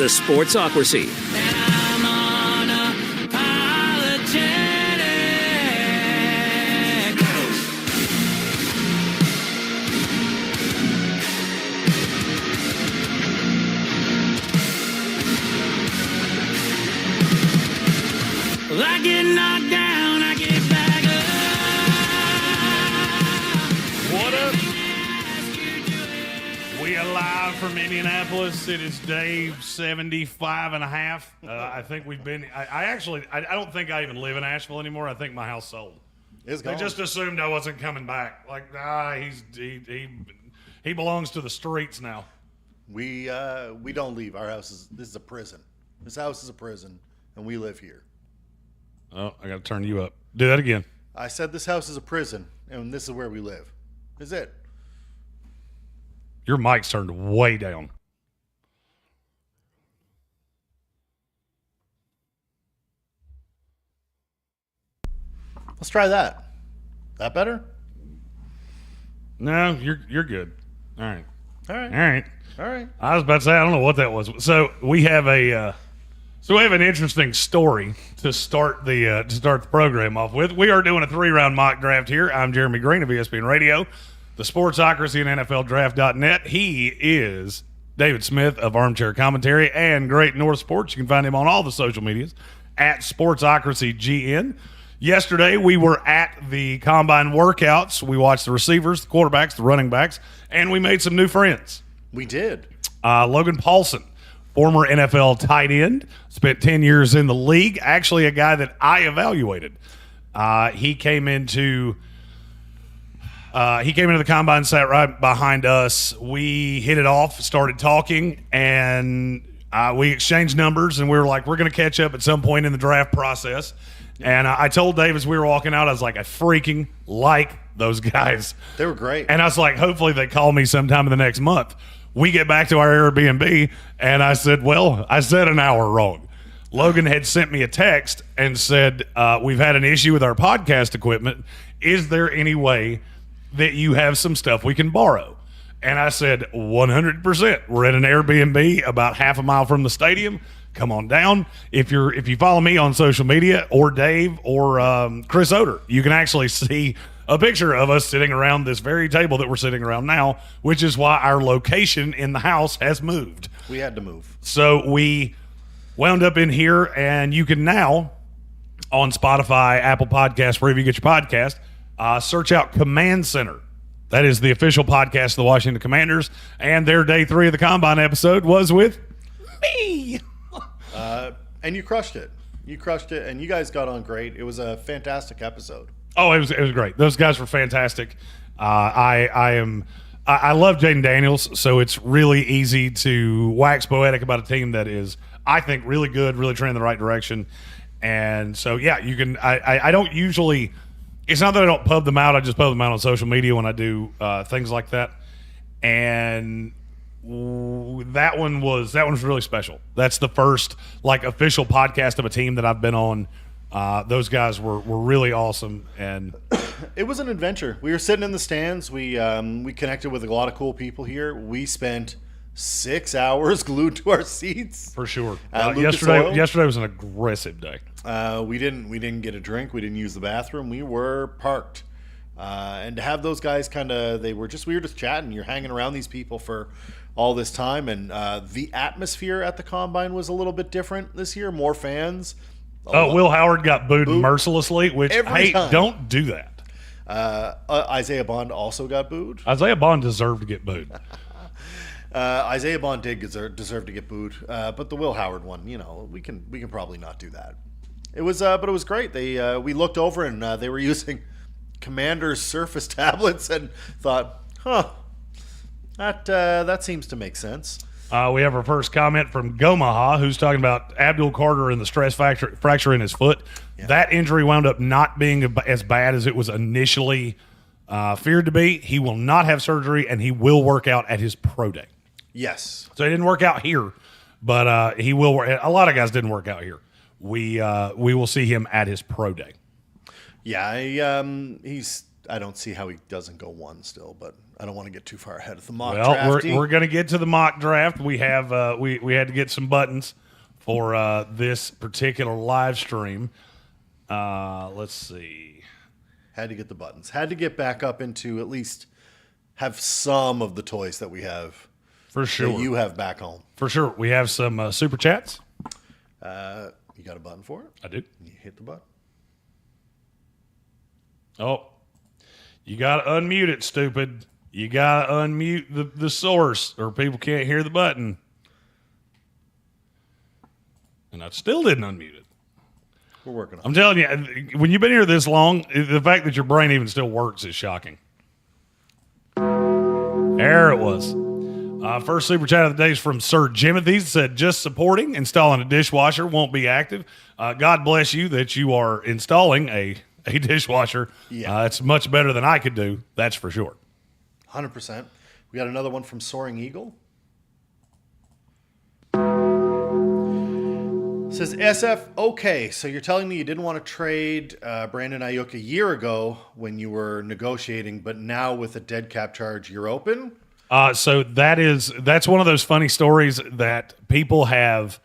the Sportsocracy. I get knocked down, I get back up. What up? We are live from Indianapolis. It is day 75 and a half. I think we've been. I don't think I even live in Asheville anymore. I think my house sold. It's They gone. just assumed I wasn't coming back. Like, he belongs to the streets now. We don't leave. This is a prison. This house is a prison, and we live here. Oh, I got to turn you up. Do that again. I said this house is a prison, and this is where we live. Is it? Your mic's turned way down. Let's try that. That better? No, you're good. All right. All right. All right. All right. I was about to say, I don't know what that was. So we have an interesting story to start the program off with. We are doing a 3-round mock draft here. I'm Jeremy Green of ESPN Radio, the Sportsocracy and NFLDraft.net. He is David Smith of Armchair Commentary and Great North Sports. You can find him on all the social medias at SportsocracyGN. Yesterday, we were at the Combine workouts. We watched the receivers, the quarterbacks, the running backs, and we made some new friends. We did. Logan Paulson, former NFL tight end, spent 10 years in the league. Actually, a guy that I evaluated. He came into the Combine, sat right behind us. We hit it off, started talking, and we exchanged numbers, and we were like, we're going to catch up at some point in the draft process. And I told Dave as we were walking out, I was like, I freaking like those guys. They were great. And I was like, hopefully they call me sometime in the next month. We get back to our Airbnb, and I said, well, I said an hour wrong. Logan had sent me a text and said, we've had an issue with our podcast equipment. Is there any way that you have some stuff we can borrow? And I said, 100%. We're at an Airbnb about half a mile from the stadium. Come on down. If you follow me on social media, or Dave, or Chris Oder, you can actually see a picture of us sitting around this very table that we're sitting around now, which is why our location in the house has moved. We had to move. So we wound up in here, and you can now, on Spotify, Apple Podcasts, wherever you get your podcast, search out Command Center. That is the official podcast of the Washington Commanders, and their day 3 of the Combine episode was with me. And you crushed it. You crushed it, and you guys got on great. It was a fantastic episode. Oh, it was great. Those guys were fantastic. I love Jaden Daniels, so it's really easy to wax poetic about a team that is, I think, really good, really trending in the right direction. And so, yeah, you can. I don't usually. It's not that I don't pub them out. I just pub them out on social media when I do things like that. And that one was really special. That's the first official podcast of a team that I've been on. Those guys were really awesome, and it was an adventure. We were sitting in the stands. We connected with a lot of cool people here. We spent 6 hours glued to our seats. For sure. Yesterday was an aggressive day. We didn't get a drink. We didn't use the bathroom. We were parked. And to have those guys we were just chatting. You're hanging around these people for all this time, and the atmosphere at the Combine was a little bit different this year. More fans. Will Howard got booed mercilessly, which, every time. Don't do that. Isaiah Bond also got booed. Isaiah Bond deserved to get booed. Isaiah Bond did deserve to get booed, but the Will Howard one, we can probably not do that. It was, but it was great. We looked over, and they were using Commander's Surface tablets, and thought, that seems to make sense. We have our first comment from Gomaha, who's talking about Abdul Carter and the stress fracture in his foot. Yeah. That injury wound up not being as bad as it was initially feared to be. He will not have surgery, and he will work out at his pro day. Yes. So he didn't work out here, but he will. A lot of guys didn't work out here. We will see him at his pro day. Yeah, I don't see how he doesn't go one still, but I don't want to get too far ahead of the mock Well, draft. we're going to get to the mock draft. We have we had to get some buttons for this particular live stream. Let's see. Had to get the buttons. Had to get back up into at least have some of the toys that we have. For sure. That you have back home. For sure. We have some super chats. You got a button for it? I do. You hit the button. Oh, you got to unmute it, stupid. You got to unmute the source or people can't hear the button. And I still didn't unmute it. We're working on it. I'm telling you, when you've been here this long, the fact that your brain even still works is shocking. There it was. First super chat of the day is from Sir Jimothy. Said, just supporting. Installing a dishwasher won't be active. God bless you that you are installing a dishwasher. Yeah. It's much better than I could do. That's for sure. 100%. We got another one from Soaring Eagle. Says SF, okay, so you're telling me you didn't want to trade Brandon Ayuk a year ago when you were negotiating, but now with a dead cap charge, you're open? So that's one of those funny stories that people have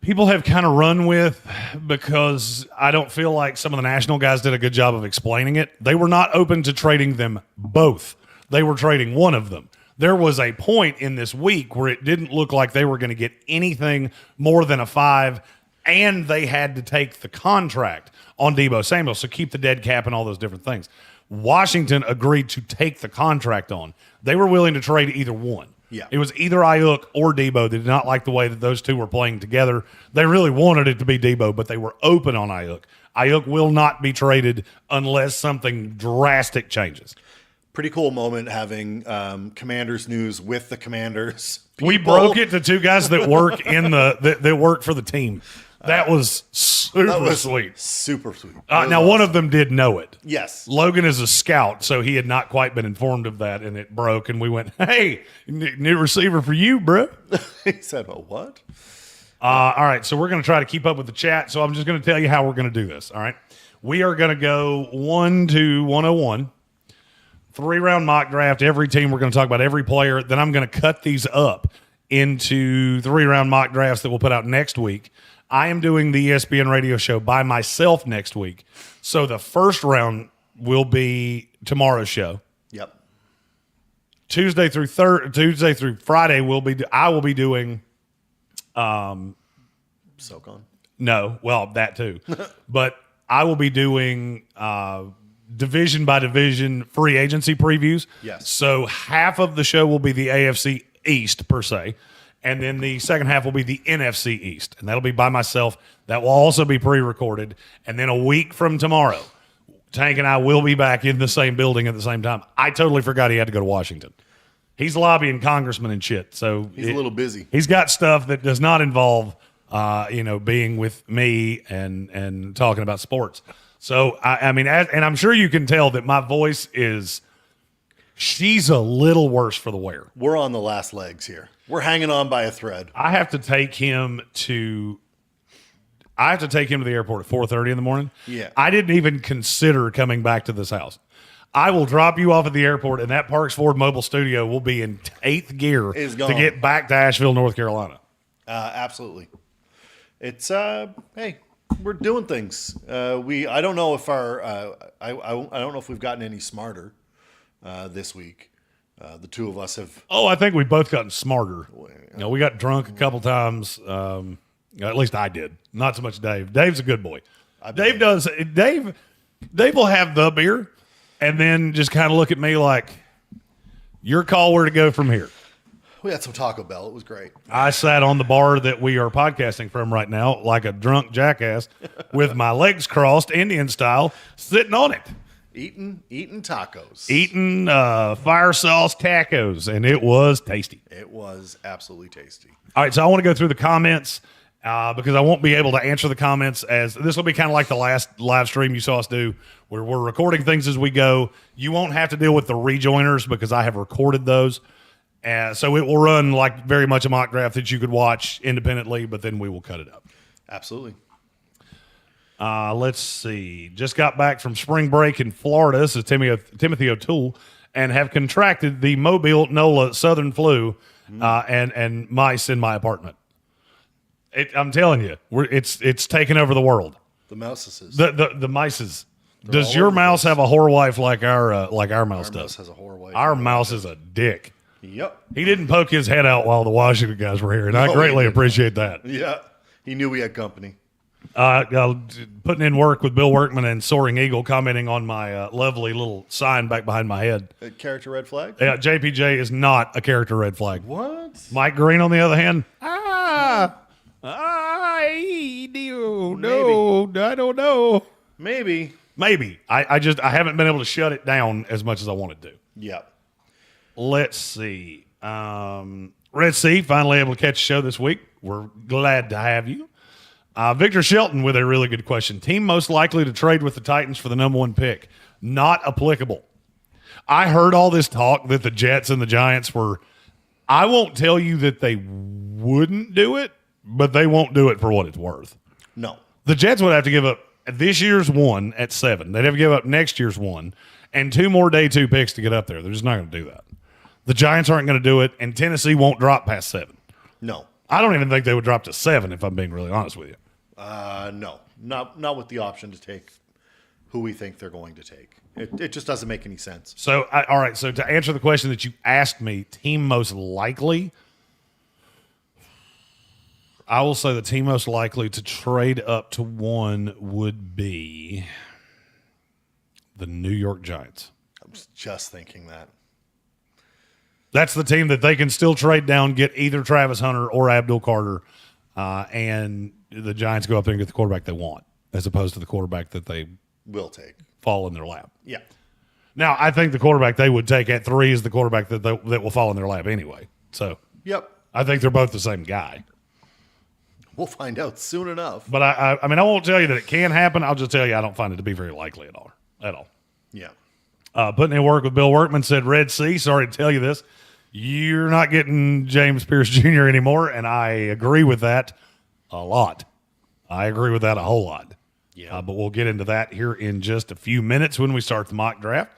kind of run with because I don't feel like some of the national guys did a good job of explaining it. They were not open to trading them both. They were trading one of them. There was a point in this week where it didn't look like they were going to get anything more than a 5, and they had to take the contract on Deebo Samuel, so keep the dead cap and all those different things. Washington agreed to take the contract on. They were willing to trade either one. Yeah. It was either Ayuk or Deebo. They did not like the way that those two were playing together. They really wanted it to be Deebo, but they were open on Ayuk. Ayuk will not be traded unless something drastic changes. Pretty cool moment having Commanders news with the Commanders. We broke it to two guys that work that work for the team. That was super sweet. Super sweet. Now, one of them did know it. Yes. Logan is a scout, so he had not quite been informed of that, and it broke, and we went, hey, new receiver for you, bro. He said, oh, what? All right, so we're going to try to keep up with the chat, so I'm just going to tell you how we're going to do this, all right? We are going to go 1 to 101. 3-round mock draft, every team. We're going to talk about every player. Then I'm going to cut these up into 3-round mock drafts that we'll put out next week. I am doing the ESPN radio show by myself next week. So the first round will be tomorrow's show. Yep. Tuesday through Friday I will be doing SoCon. No, well, that too. But I will be doing division by division free agency previews. Yes. So half of the show will be the AFC East per se, and then the second half will be the NFC East, and that'll be by myself. That will also be pre-recorded, and then a week from tomorrow, Tank and I will be back in the same building at the same time. I totally forgot he had to go to Washington. He's lobbying congressmen and shit, so He's a little busy. He's got stuff that does not involve, being with me and talking about sports. So, I mean, and I'm sure you can tell that my voice she's a little worse for the wear. We're on the last legs here. We're hanging on by a thread. I have to take him to the airport at 4:30 in the morning. Yeah. I didn't even consider coming back to this house. I will drop you off at the airport, and that Parks Ford mobile studio will be in 8th gear It's to gone. get back to Asheville, North Carolina. Absolutely. It's hey, we're doing things. I don't know if I don't know if we've gotten any smarter this week. The two of us have. Oh, I think we've both gotten smarter. We got drunk a couple times. At least I did. Not so much Dave. Dave's a good boy. Dave will have the beer and then just kind of look at me like, your call where to go from here. We had some Taco Bell. It was great. I sat on the bar that we are podcasting from right now like a drunk jackass with my legs crossed, Indian style, sitting on it. Eating tacos. Eating fire sauce tacos, and it was tasty. It was absolutely tasty. All right, so I want to go through the comments because I won't be able to answer the comments, as this will be kind of like the last live stream you saw us do, where we're recording things as we go. You won't have to deal with the rejoiners because I have recorded those. So it will run like very much a mock draft that you could watch independently, but then we will cut it up. Absolutely. Let's see. Just got back from spring break in Florida. This is Timothy O'Toole. and have contracted the Mobile NOLA Southern flu and mice in my apartment. I'm telling you, it's taken over the world. The mouses. The mices. Does all your over the mouse place. have a whore wife like our mouse Our does? mouse has a whore wife. Our mouse is a dick. Yep. He didn't poke his head out while the Washington guys were here, and I No, he greatly didn't. appreciate that. Yeah. He knew we had company. Putting in work with Bill Workman and Soaring Eagle, commenting on my lovely little sign back behind my head. A character red flag? Yeah, JPJ is not a character red flag. What? Mike Green, on the other hand, I don't know. Maybe. I haven't been able to shut it down as much as I wanted to. Yep. Let's see. Red Sea, finally able to catch a show this week. We're glad to have you. Victor Shelton with a really good question. Team most likely to trade with the Titans for the number 1 pick. Not applicable. I heard all this talk that the Jets and the Giants were. I won't tell you that they wouldn't do it, but they won't do it for what it's worth. No. The Jets would have to give up this year's 1 at 7. They'd have to give up next year's 1 and 2 more day 2 picks to get up there. They're just not going to do that. The Giants aren't going to do it, and Tennessee won't drop past 7. No. I don't even think they would drop to 7 if I'm being really honest with you. No. Not with the option to take who we think they're going to take. It just doesn't make any sense. So, all right. So to answer the question that you asked me, team most likely, I will say the team most likely to trade up to 1 would be the New York Giants. I was just thinking that. That's the team that they can still trade down, get either Travis Hunter or Abdul Carter, and the Giants go up there and get the quarterback they want, as opposed to the quarterback that they Will take. fall in their lap. Yeah. Now, I think the quarterback they would take at 3 is the quarterback that will fall in their lap anyway. So, Yep. I think they're both the same guy. We'll find out soon enough. But I mean, I won't tell you that it can happen. I'll just tell you I don't find it to be very likely at all. Yeah. Putting in work with Bill Workman said, Red Sea, sorry to tell you this, you're not getting James Pierce Jr. anymore, and I agree with that a lot. I agree with that a whole lot. Yeah. But we'll get into that here in just a few minutes when we start the mock draft.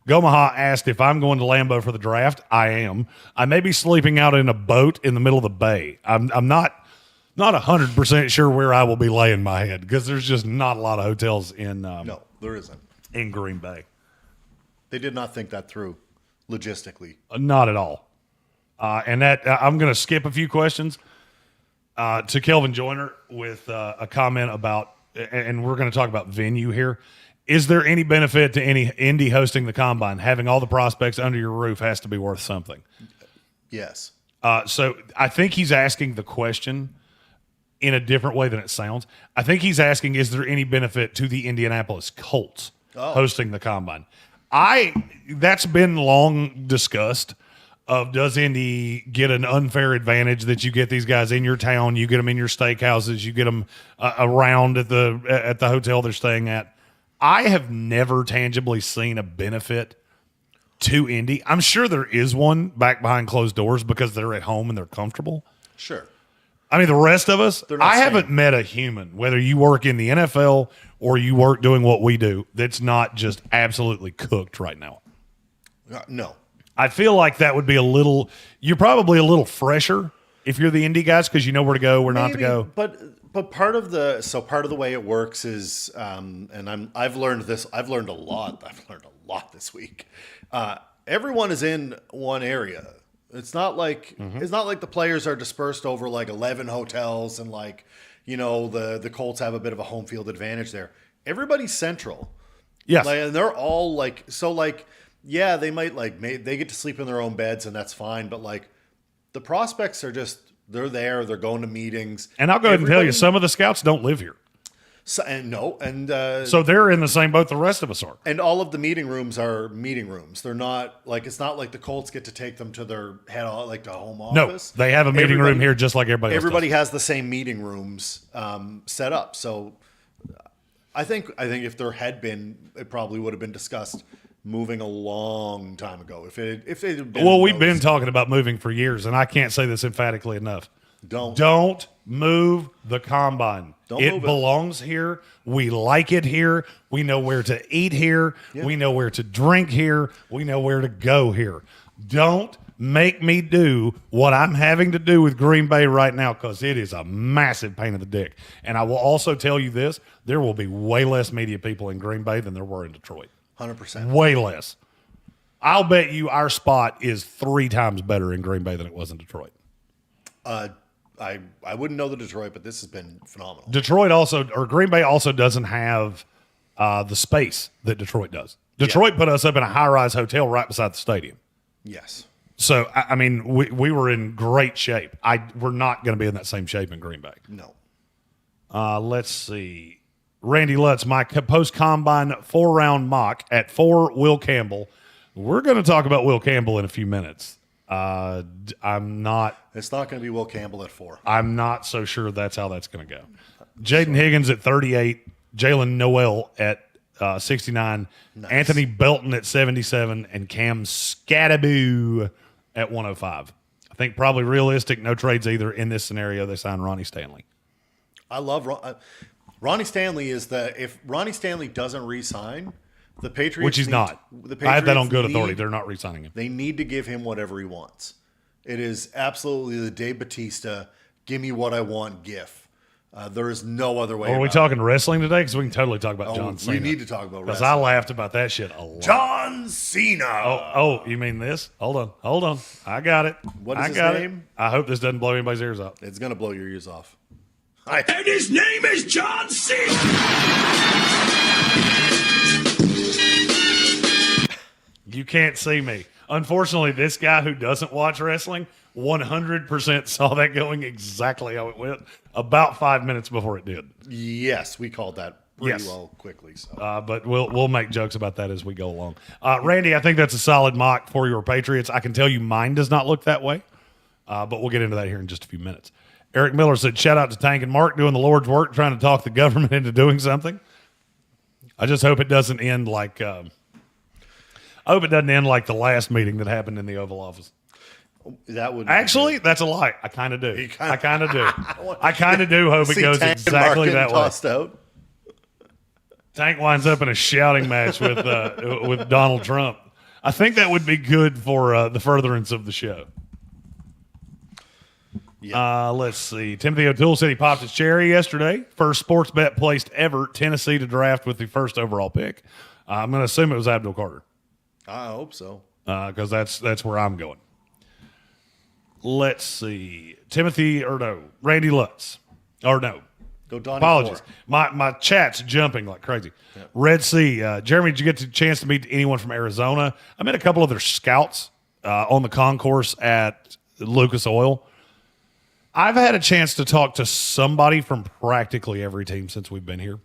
Gomaha asked if I'm going to Lambeau for the draft. I am. I may be sleeping out in a boat in the middle of the bay. I'm not 100% sure where I will be laying my head because there's just not a lot of hotels in No, there isn't. in Green Bay. They did not think that through logistically. Not at all. And that I'm going to skip a few questions to Kelvin Joyner with a comment about, and we're going to talk about venue here. Is there any benefit to any Indy hosting the combine? Having all the prospects under your roof has to be worth something. Yes. So I think he's asking the question in a different way than it sounds. I think he's asking, is there any benefit to the Indianapolis Colts hosting the combine? That's been long discussed of does Indy get an unfair advantage that you get these guys in your town, you get them in your steakhouses, you get them around at the hotel they're staying at. I have never tangibly seen a benefit to Indy. I'm sure there is one back behind closed doors because they're at home and they're comfortable. Sure. I mean, the rest of us, They're not I saying- haven't met a human, whether you work in the NFL or you work doing what we do, that's not just absolutely cooked right now. No. I feel like that would be you're probably a little fresher if you're the Indy guys because you know where to go, where not to go. But part of the way it works is, and I've learned this. I've learned a lot. I've learned a lot this week. Everyone is in one area. It's not like the players are dispersed over like 11 hotels and like, you know, the Colts have a bit of a home field advantage there. Everybody's central. Yes. Like, and they're all like, so like, yeah, they might they get to sleep in their own beds and that's fine. But like the prospects are just, they're there, they're going to meetings. And I'll go ahead and tell you, some of the scouts don't live here. So So they're in the same boat the rest of us are. and all of the meeting rooms are meeting rooms. They're not like, it's not like the Colts get to take them to their head like to home No, office. they have a meeting room here just like everybody else Everybody does. has the same meeting rooms set up. So I think if there had been, it probably would have been discussed moving a long time ago. If it had been Well, we've been noticed. talking about moving for years, and I can't say this emphatically enough. Don't move the combine. It belongs here. We like it here. We know where to eat here. Yeah. We know where to drink here. We know where to go here. Don't make me do what I'm having to do with Green Bay right now, because it is a massive pain in the dick. And I will also tell you this, there will be way less media people in Green Bay than there were in Detroit. 100%. Way less. I'll bet you our spot is 3 times better in Green Bay than it was in Detroit. I wouldn't know the Detroit, but this has been phenomenal. Green Bay also doesn't have the space that Detroit does. Detroit put us up in a high-rise hotel right beside the stadium. Yes. So, I mean, we were in great shape. We're not going to be in that same shape in Green Bay. No. Let's see. Randy Lutz, my post-combine 4-round mock at 4, Will Campbell. We're going to talk about Will Campbell in a few minutes. I'm not. It's not going to be Will Campbell at 4. I'm not so sure that's how that's going to go. Jaden Higgins at 38, Jalen Noel at 69, nice. Anthony Belton at 77, and Cam Scattaboo at 105. I think probably realistic, no trades either in this scenario. They signed Ronnie Stanley. I love Ronnie Stanley. If Ronnie Stanley doesn't re-sign, the Patriots, which he's not. I have that on good authority. They're not re-signing him. They need to give him whatever he wants. It is absolutely the Dave Bautista, give me what I want gif. There is no other way. Are we talking wrestling today? Because we can totally talk about John Cena. We need to talk about wrestling. Because I laughed about that shit a lot. John Cena. Oh, you mean this? Hold on. I got it. What is his name? I hope this doesn't blow anybody's ears off. It's going to blow your ears off. And his name is John Cena. You can't see me. Unfortunately, this guy who doesn't watch wrestling 100% saw that going exactly how it went about 5 minutes before it did. Yes, we called that pretty well quickly. So. But we'll make jokes about that as we go along. Randy, I think that's a solid mock for your Patriots. I can tell you mine does not look that way, but we'll get into that here in just a few minutes. Eric Miller said, shout out to Tank and Mark doing the Lord's work, trying to talk the government into doing something. I just hope it doesn't end like the last meeting that happened in the Oval Office. That would actually, that's a lie. I kind of do. I kind of do. I kind of do hope it goes exactly that way. Tossed out. Tank winds up in a shouting match with Donald Trump. I think that would be good for the furtherance of the show. Yeah. Let's see. Timothy O'Toole said he popped his cherry yesterday. First sports bet placed ever. Tennessee to draft with the first overall pick. I'm going to assume it was Abdul Carter. I hope so. Because that's where I'm going. Let's see. Randy Lutz. Or no. Go Donnie. Apologies. My chat's jumping like crazy. Yep. Red Sea. Jeremy, did you get the chance to meet anyone from Arizona? I met a couple of their scouts on the concourse at Lucas Oil. I've had a chance to talk to somebody from practically every team since we've been here.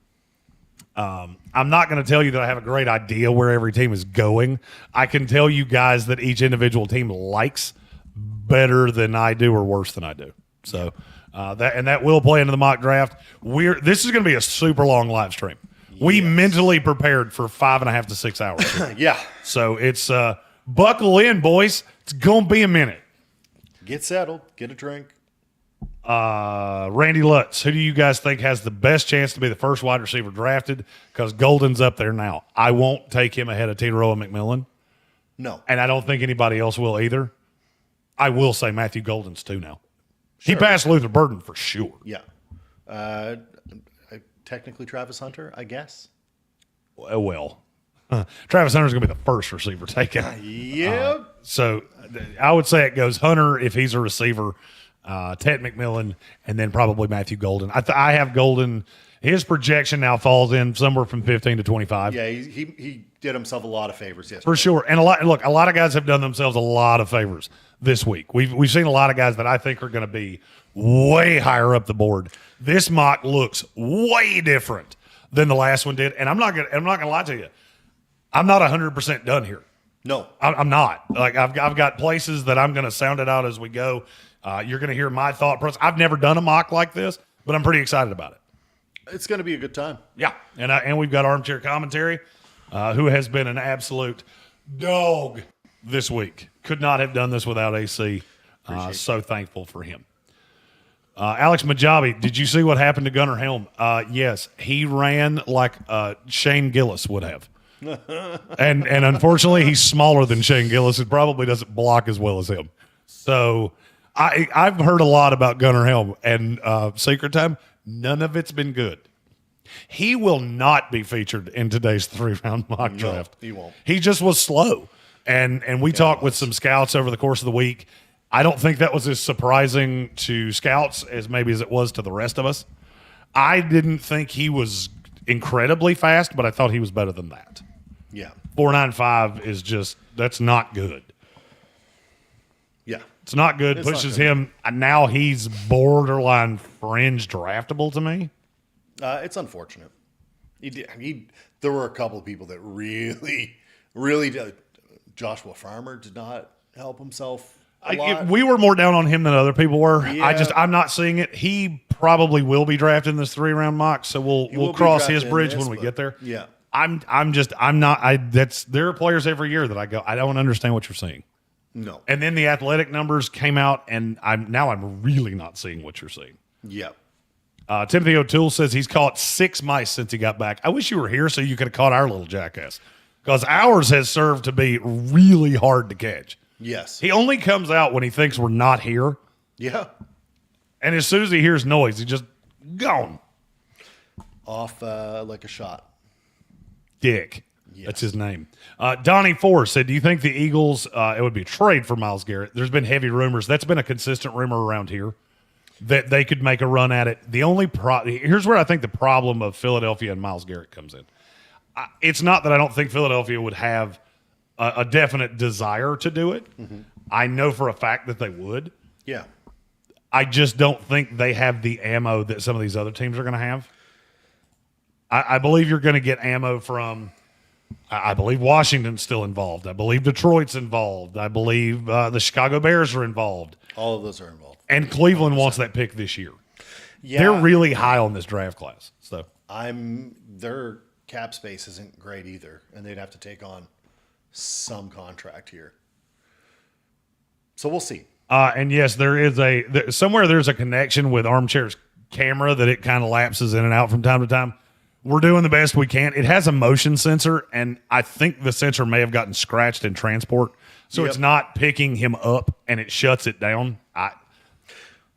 I'm not going to tell you that I have a great idea where every team is going. I can tell you guys that each individual team likes better than I do or worse than I do. So that will play into the mock draft. This is going to be a super long live stream. Yes. We mentally prepared for 5.5 to 6 hours. Yeah. So it's buckle in, boys. It's going to be a minute. Get settled. Get a drink. Randy Lutz, who do you guys think has the best chance to be the first wide receiver drafted? Because Golden's up there now. I won't take him ahead of Titaroa McMillan. No. And I don't think anybody else will either. I will say Matthew Golden's too now. Sure. He passed Luther Burden for sure. Yeah. Technically Travis Hunter, I guess. Well, Travis Hunter's going to be the first receiver taken. Yeah. So I would say it goes Hunter if he's a receiver, Ted McMillan, and then probably Matthew Golden. I have Golden. His projection now falls in somewhere from 15 to 25. Yeah, he did himself a lot of favors yesterday. For sure. And a lot of guys have done themselves a lot of favors this week. We've seen a lot of guys that I think are going to be way higher up the board. This mock looks way different than the last one did, and I'm not gonna lie to you. I'm not 100% done here. No, I'm not. Like I've got places that I'm going to sound it out as we go. You're going to hear my thought process. I've never done a mock like this, but I'm pretty excited about it. It's going to be a good time. Yeah, and we've got Armchair Commentary, who has been an absolute dog this week. Could not have done this without AC. So thankful for him. Alex Majabi, did you see what happened to Gunnar Helm? Yes, he ran like Shane Gillis would have. and unfortunately, he's smaller than Shane Gillis. It probably doesn't block as well as him. So I've heard a lot about Gunnar Helm, and Secret Time, none of it's been good. He will not be featured in today's 3-round mock draft. He won't. He just was slow. And we talked with some scouts over the course of the week. I don't think that was as surprising to scouts as maybe as it was to the rest of us. I didn't think he was incredibly fast, but I thought he was better than that. Yeah. 4.95 is just, that's not good. Yeah. It's not good. It's Pushes not good. him. Now he's borderline fringe draftable to me. It's unfortunate. There were a couple of people that really did. Joshua Farmer did not help himself a lot. We were more down on him than other people were. Yeah. I'm not seeing it. He probably will be drafted in this 3-round mock, so we'll cross his bridge when we get there. Yeah. I'm not. There are players every year that I go, I don't understand what you're seeing. No. And then the athletic numbers came out, and I'm really not seeing what you're seeing. Yeah. Timothy O'Toole says he's caught 6 mice since he got back. I wish you were here so you could have caught our little jackass, because ours has served to be really hard to catch. Yes. He only comes out when he thinks we're not here, Yeah. and as soon as he hears noise, he's just gone. Off like a shot. Dick. Yes. That's his name. Donnie Force said, do you think the Eagles, it would be a trade for Myles Garrett? There's been heavy rumors. That's been a consistent rumor around here that they could make a run at it. The only here's where I think the problem of Philadelphia and Myles Garrett comes in. It's not that I don't think Philadelphia would have a definite desire to do it. Mm-hmm. I know for a fact that they would. Yeah. I just don't think they have the ammo that some of these other teams are going to have. I believe you're going to get ammo from, I believe Washington's still involved. I believe Detroit's involved. I believe the Chicago Bears are involved. All of those are involved. And Cleveland wants that pick this year. Yeah. They're really high on this draft class. So Their cap space isn't great either, and they'd have to take on some contract here. So we'll see. And yes, there is somewhere there's a connection with Armchair's camera that it kind of lapses in and out from time to time. We're doing the best we can. It has a motion sensor, and I think the sensor may have gotten scratched in transport, so Yep. it's not picking him up, and it shuts it down.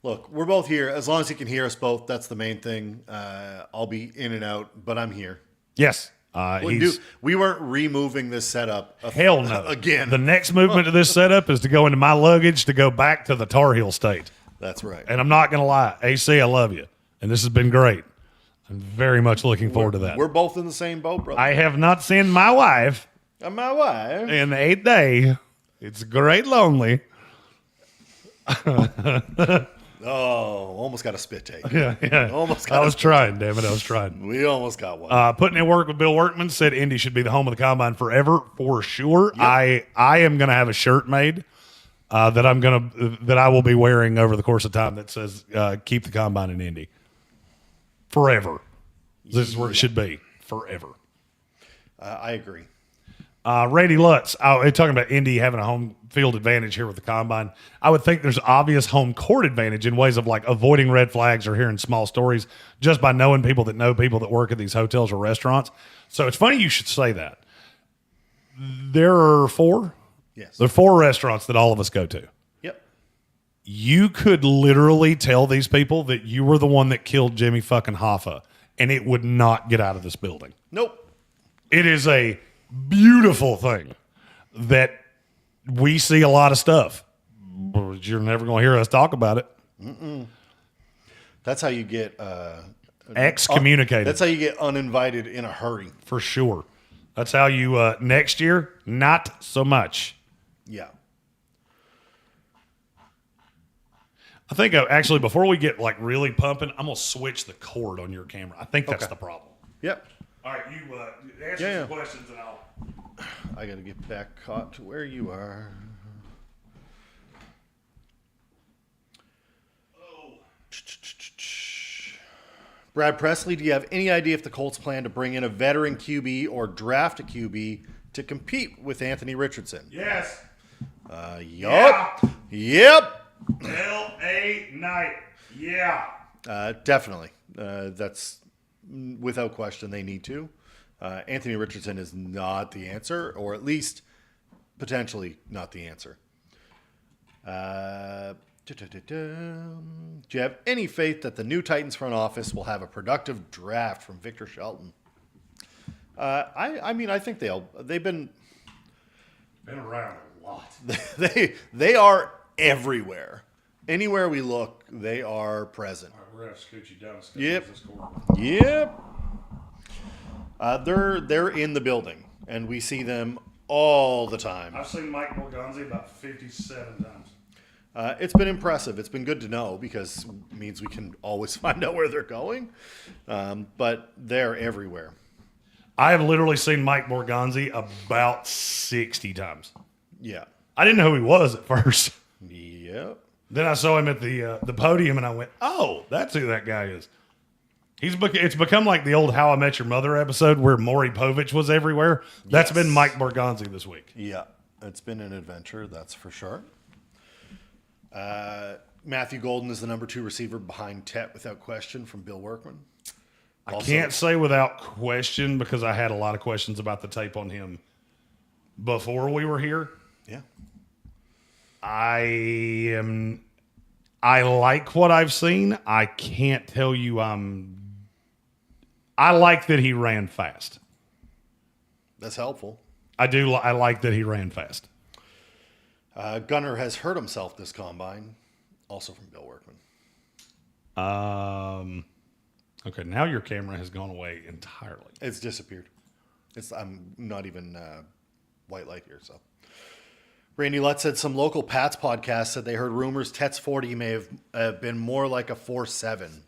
Look, we're both here. As long as he can hear us both, that's the main thing. I'll be in and out, but I'm here. Yes. We weren't removing this setup. Hell no. Again. The next movement of this setup is to go into my luggage to go back to the Tar Heel state. That's right. And I'm not going to lie. AC, I love you. And this has been great. I'm very much looking forward to that. We're both in the same boat, brother. I have not seen my wife And my wife. in the 8th day. It's great lonely. Oh, almost got a spit take. Yeah. Almost got I was trying, damn it. I was trying. We almost got one. Putting in work with Bill Workman said Indy should be the home of the combine forever, for sure. Yep. I am going to have a shirt made that I will be wearing over the course of time that says keep the combine in Indy forever. This is where it should be forever. I agree. Rady Lutz, talking about Indy having a home field advantage here with the combine. I would think there's obvious home court advantage in ways of like avoiding red flags or hearing small stories just by knowing people that know people that work at these hotels or restaurants. So it's funny you should say that. There are 4. Yes. There are 4 restaurants that all of us go to. Yep. You could literally tell these people that you were the one that killed Jimmy fucking Hoffa, and it would not get out of this building. Nope. It is a beautiful thing that we see a lot of stuff, but you're never going to hear us talk about it. Mm-mm. That's how you get excommunicated. That's how you get uninvited in a hurry. For sure. That's how you next year, not so much. Yeah. I think actually before we get like really pumping, I'm going to switch the cord on your camera. I think that's the problem. Yep. All right, you answer some questions and I got to get back caught to where you are. Oh. Brad Presley, do you have any idea if the Colts plan to bring in a veteran QB or draft a QB to compete with Anthony Richardson? Yes. Yup. Yep. L.A. Knight. Yeah. Definitely. That's without question. They need to. Anthony Richardson is not the answer, or at least potentially not the answer. Do you have any faith that the new Titans front office will have a productive draft from Victor Shelton? I mean, I think they've been around a lot. they are everywhere. Anywhere we look, they are present. All right, we're gonna scoot you down. Yep. This corner. Yep. They're in the building, and we see them all the time. I've seen Mike Morganzi about 57 times. It's been impressive. It's been good to know because it means we can always find out where they're going. But they're everywhere. I have literally seen Mike Morganzi about 60 times. Yeah. I didn't know who he was at first. Yep. Then I saw him at the podium, and I went, "Oh, that's who that guy is." It's become like the old How I Met Your Mother episode where Maury Povich was everywhere. That's Yes. been Mike Morganzi this week. Yeah. It's been an adventure, that's for sure. Matthew Golden is the number 2 receiver behind Tet without question from Bill Workman. I can't say without question because I had a lot of questions about the tape on him before we were here. Yeah. I like what I've seen. I can't tell you I like that he ran fast. That's helpful. I do. I like that he ran fast. Gunner has hurt himself this combine, also from Bill Workman. Okay, now your camera has gone away entirely. It's disappeared. I'm not even white light here, so. Randy Lutz said some local Pats podcast said they heard rumors Tet's 40 may have been more like a 4.7.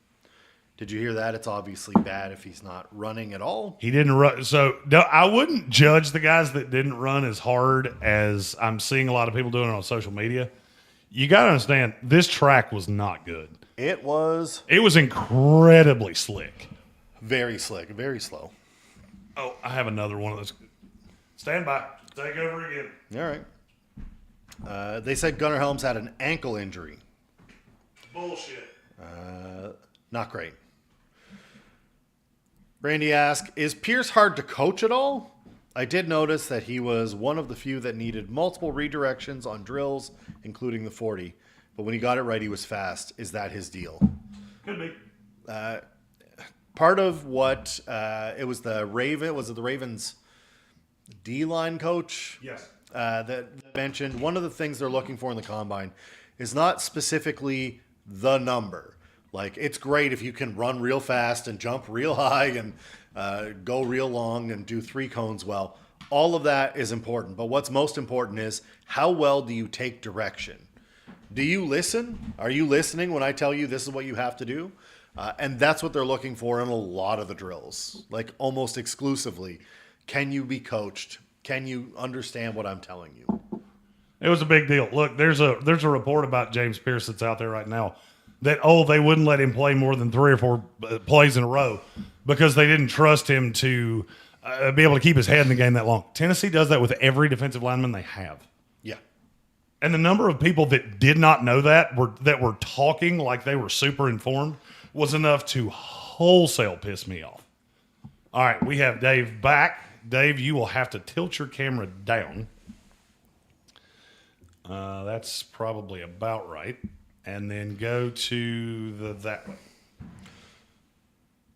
Did you hear that? It's obviously bad if he's not running at all. He didn't run. So no, I wouldn't judge the guys that didn't run as hard as I'm seeing a lot of people doing it on social media. You got to understand, this track was not good. It was incredibly slick. very slick, very slow. Oh, I have another one of those. Stand by. Take over again. All right. They said Gunnar Helms had an ankle injury. Bullshit. Not great. Randy asked, is Pierce hard to coach at all? I did notice that he was one of the few that needed multiple redirections on drills, including the 40. But when he got it right, he was fast. Is that his deal? Could be. Part of what it was the Ravens D-line coach? Yes. That mentioned one of the things they're looking for in the combine is not specifically the number. Like, it's great if you can run real fast and jump real high and go real long and do 3 cones well. All of that is important. But what's most important is how well do you take direction? Do you listen? Are you listening when I tell you this is what you have to do? And that's what they're looking for in a lot of the drills, like almost exclusively. Can you be coached? Can you understand what I'm telling you? It was a big deal. Look, there's a report about James Pierce that's out there right now that, they wouldn't let him play more than 3 or 4 plays in a row because they didn't trust him to be able to keep his head in the game that long. Tennessee does that with every defensive lineman they have. Yeah. And the number of people that did not know that were talking like they were super informed was enough to wholesale piss me off. All right, we have Dave back. Dave, you will have to tilt your camera down. That's probably about right. And then go to that way.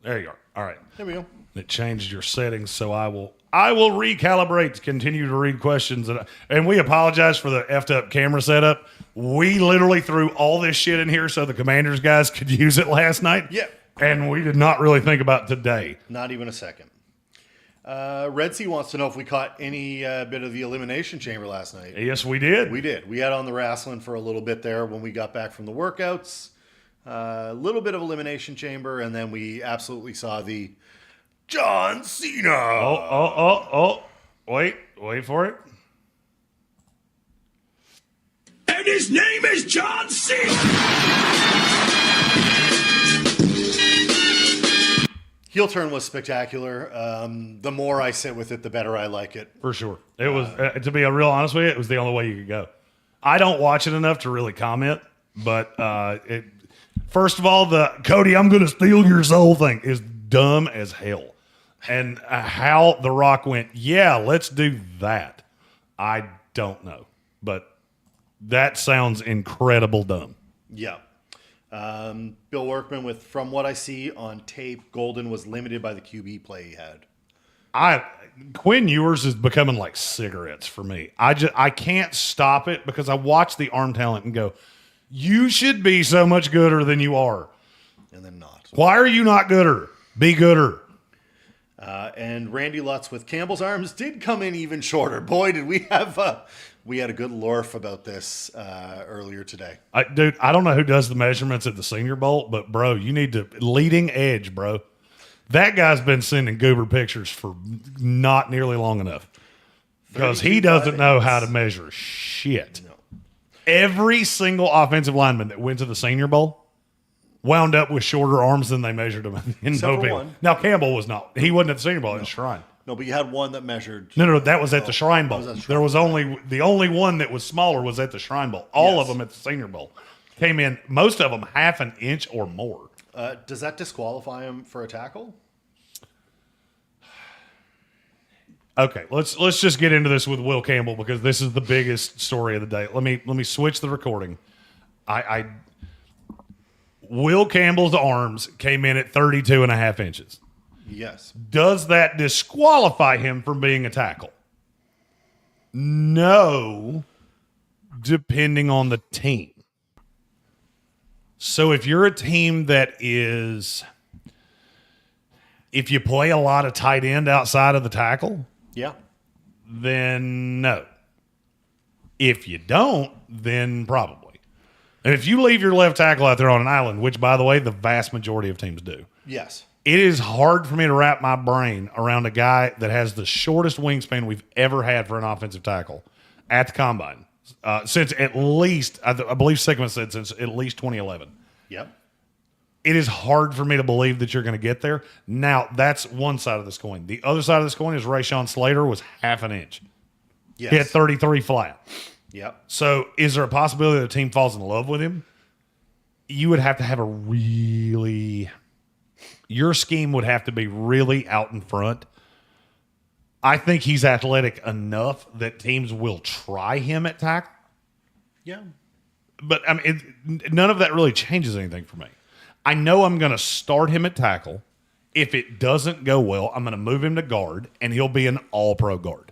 There you are. All right. There we go. It changed your settings, so I will recalibrate to continue to read questions. And we apologize for the effed up camera setup. We literally threw all this shit in here so the Commanders guys could use it last night. Yeah. And we did not really think about today. Not even a second. Red Sea wants to know if we caught any bit of the Elimination Chamber last night. Yes, we did. We did. We had on the wrestling for a little bit there when we got back from the workouts. A little bit of Elimination Chamber, and then we absolutely saw the John Cena. Oh. Wait for it. And his name is John Cena. Heel turn was spectacular. The more I sit with it, the better I like it. For sure. It was, to be real honest with you, it was the only way you could go. I don't watch it enough to really comment, but First of all, the Cody, I'm going to steal your soul thing is dumb as hell. And how The Rock went, yeah, let's do that. I don't know. But that sounds incredible dumb. Yeah. Bill Workman with, from what I see on tape, Golden was limited by the QB play he had. Quinn Ewers is becoming like cigarettes for me. I can't stop it because I watch the arm talent and go, you should be so much gooder than you are. And then not. Why are you not gooder? Be gooder. And Randy Lutz with Campbell's arms did come in even shorter. Boy, did we have we had a good lorf about this earlier today. Dude, I don't know who does the measurements at the Senior Bowl, but bro, you need to leading edge, bro. That guy's been sending goober pictures for not nearly long enough because he doesn't know how to measure shit. No. Every single offensive lineman that went to the Senior Bowl wound up with shorter arms than they measured him in Except for Mobile. one. Now, Campbell was not. He wasn't at the Senior Bowl at the Shrine. No, but you had one that measured. No, that was at the Shrine Bowl. was at the Shrine There was the only one that was smaller was at the Shrine Bowl. All of Yes. them at the Senior Bowl came in, most of them half an inch or more. Does that disqualify him for a tackle? Okay, let's just get into this with Will Campbell because this is the biggest story of the day. Let me switch the recording. Will Campbell's arms came in at 32 and a half inches. Yes. Does that disqualify him from being a tackle? No, depending on the team. So if you're a team that is, if you play a lot of tight end outside of the tackle, Yeah. then no. If you don't, then probably. And if you leave your left tackle out there on an island, which, by the way, the vast majority of teams do, Yes. it is hard for me to wrap my brain around a guy that has the shortest wingspan we've ever had for an offensive tackle at the combine. Since at least, I believe Sigmund said since at least 2011. Yep. It is hard for me to believe that you're going to get there. Now, that's one side of this coin. The other side of this coin is Rashawn Slater was half an inch. Yes. He had 33 flat. Yep. So is there a possibility the team falls in love with him? You would have to have your scheme would have to be really out in front. I think he's athletic enough that teams will try him at tackle. Yeah. But I mean, none of that really changes anything for me. I know I'm going to start him at tackle. If it doesn't go well, I'm going to move him to guard, and he'll be an all-pro guard.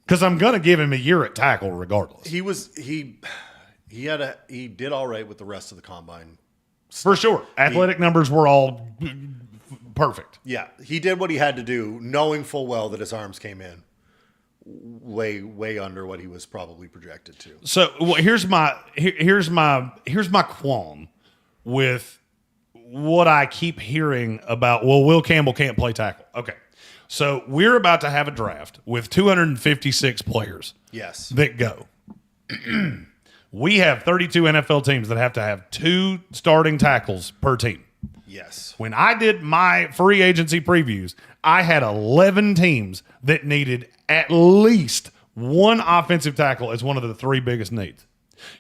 Because I'm going to give him a year at tackle regardless. He did all right with the rest of the combine. For sure. Athletic numbers were all perfect. Yeah, he did what he had to do, knowing full well that his arms came in way under what he was probably projected to. So here's my qualm with what I keep hearing about. Well, Will Campbell can't play tackle. Okay, so we're about to have a draft with 256 players. Yes. That go. We have 32 NFL teams that have to have 2 starting tackles per team. Yes. When I did my free agency previews, I had 11 teams that needed at least one offensive tackle as one of the 3 biggest needs.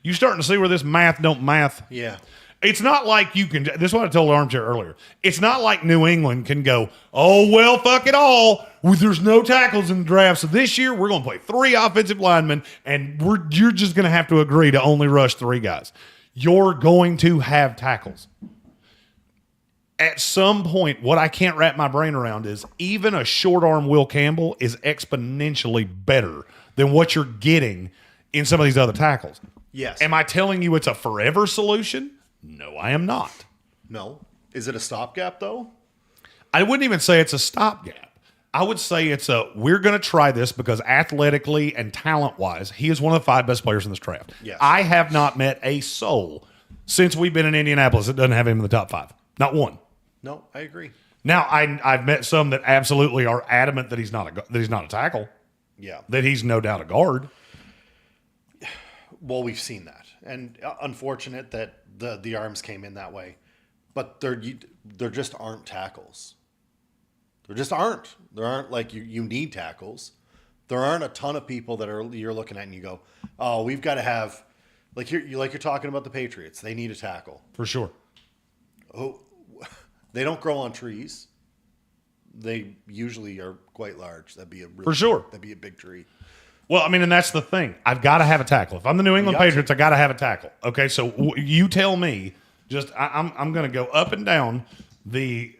You starting to see where this math don't math? Yeah. It's not like you can, this is what I told Armchair earlier. It's not like New England can go, oh, well, fuck it all. Well, there's no tackles in the draft. So this year we're going to play 3 offensive linemen and you're just going to have to agree to only rush 3 guys. You're going to have tackles. At some point, what I can't wrap my brain around is even a short arm Will Campbell is exponentially better than what you're getting in some of these other tackles. Yes. Am I telling you it's a forever solution? No, I am not. No. Is it a stopgap, though? I wouldn't even say it's a stopgap. I would say we're going to try this because athletically and talent-wise, he is one of the 5 best players in this draft. Yes. I have not met a soul since we've been in Indianapolis that doesn't have him in the top 5. Not one. No, I agree. Now, I've met some that absolutely are adamant that he's not a tackle, Yeah. that he's no doubt a guard. Well, we've seen that. And unfortunate that the arms came in that way. But there just aren't tackles. There just aren't. There aren't, like, you need tackles. There aren't a ton of people that you're looking at and you go, oh, we've got to have Like you're talking about the Patriots. They need a tackle. For sure. Oh, they don't grow on trees. They usually are quite large. That'd be For sure. That'd be a big tree. Well, I mean, and that's the thing. I've got to have a tackle. If I'm the New England Patriots, I got to have a tackle. Okay, so you tell me. I'm going to go up and down the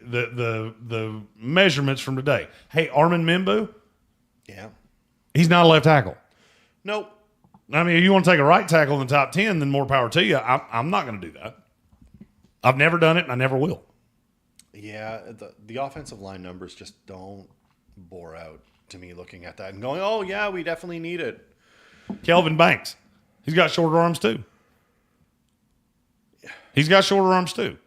measurements from today. Hey, Armin Membu. Yeah. He's not a left tackle. Nope. I mean, if you want to take a right tackle in the top 10, then more power to you. I'm not going to do that. I've never done it, and I never will. Yeah, the offensive line numbers just don't bore out to me looking at that and going, oh, yeah, we definitely need it. Kelvin Banks. He's got shorter arms, too. He's got shorter arms, too.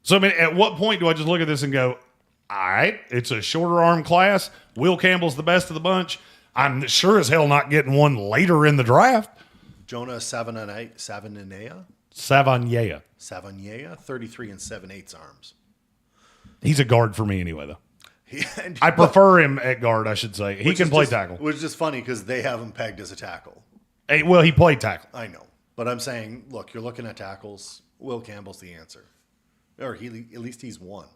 So, I mean, at what point do I just look at this and go, all right, it's a shorter arm class. Will Campbell's the best of the bunch. I'm sure as hell not getting one later in the draft. Jonah Savaiinaea, 33 and 7/8 arms. He's a guard for me anyway, though. I prefer him at guard, I should say. He can play tackle. Which is just funny because they have him pegged as a tackle. Hey, well, he played tackle. I know. But I'm saying, look, you're looking at tackles. Will Campbell's the answer. Or at least he's one.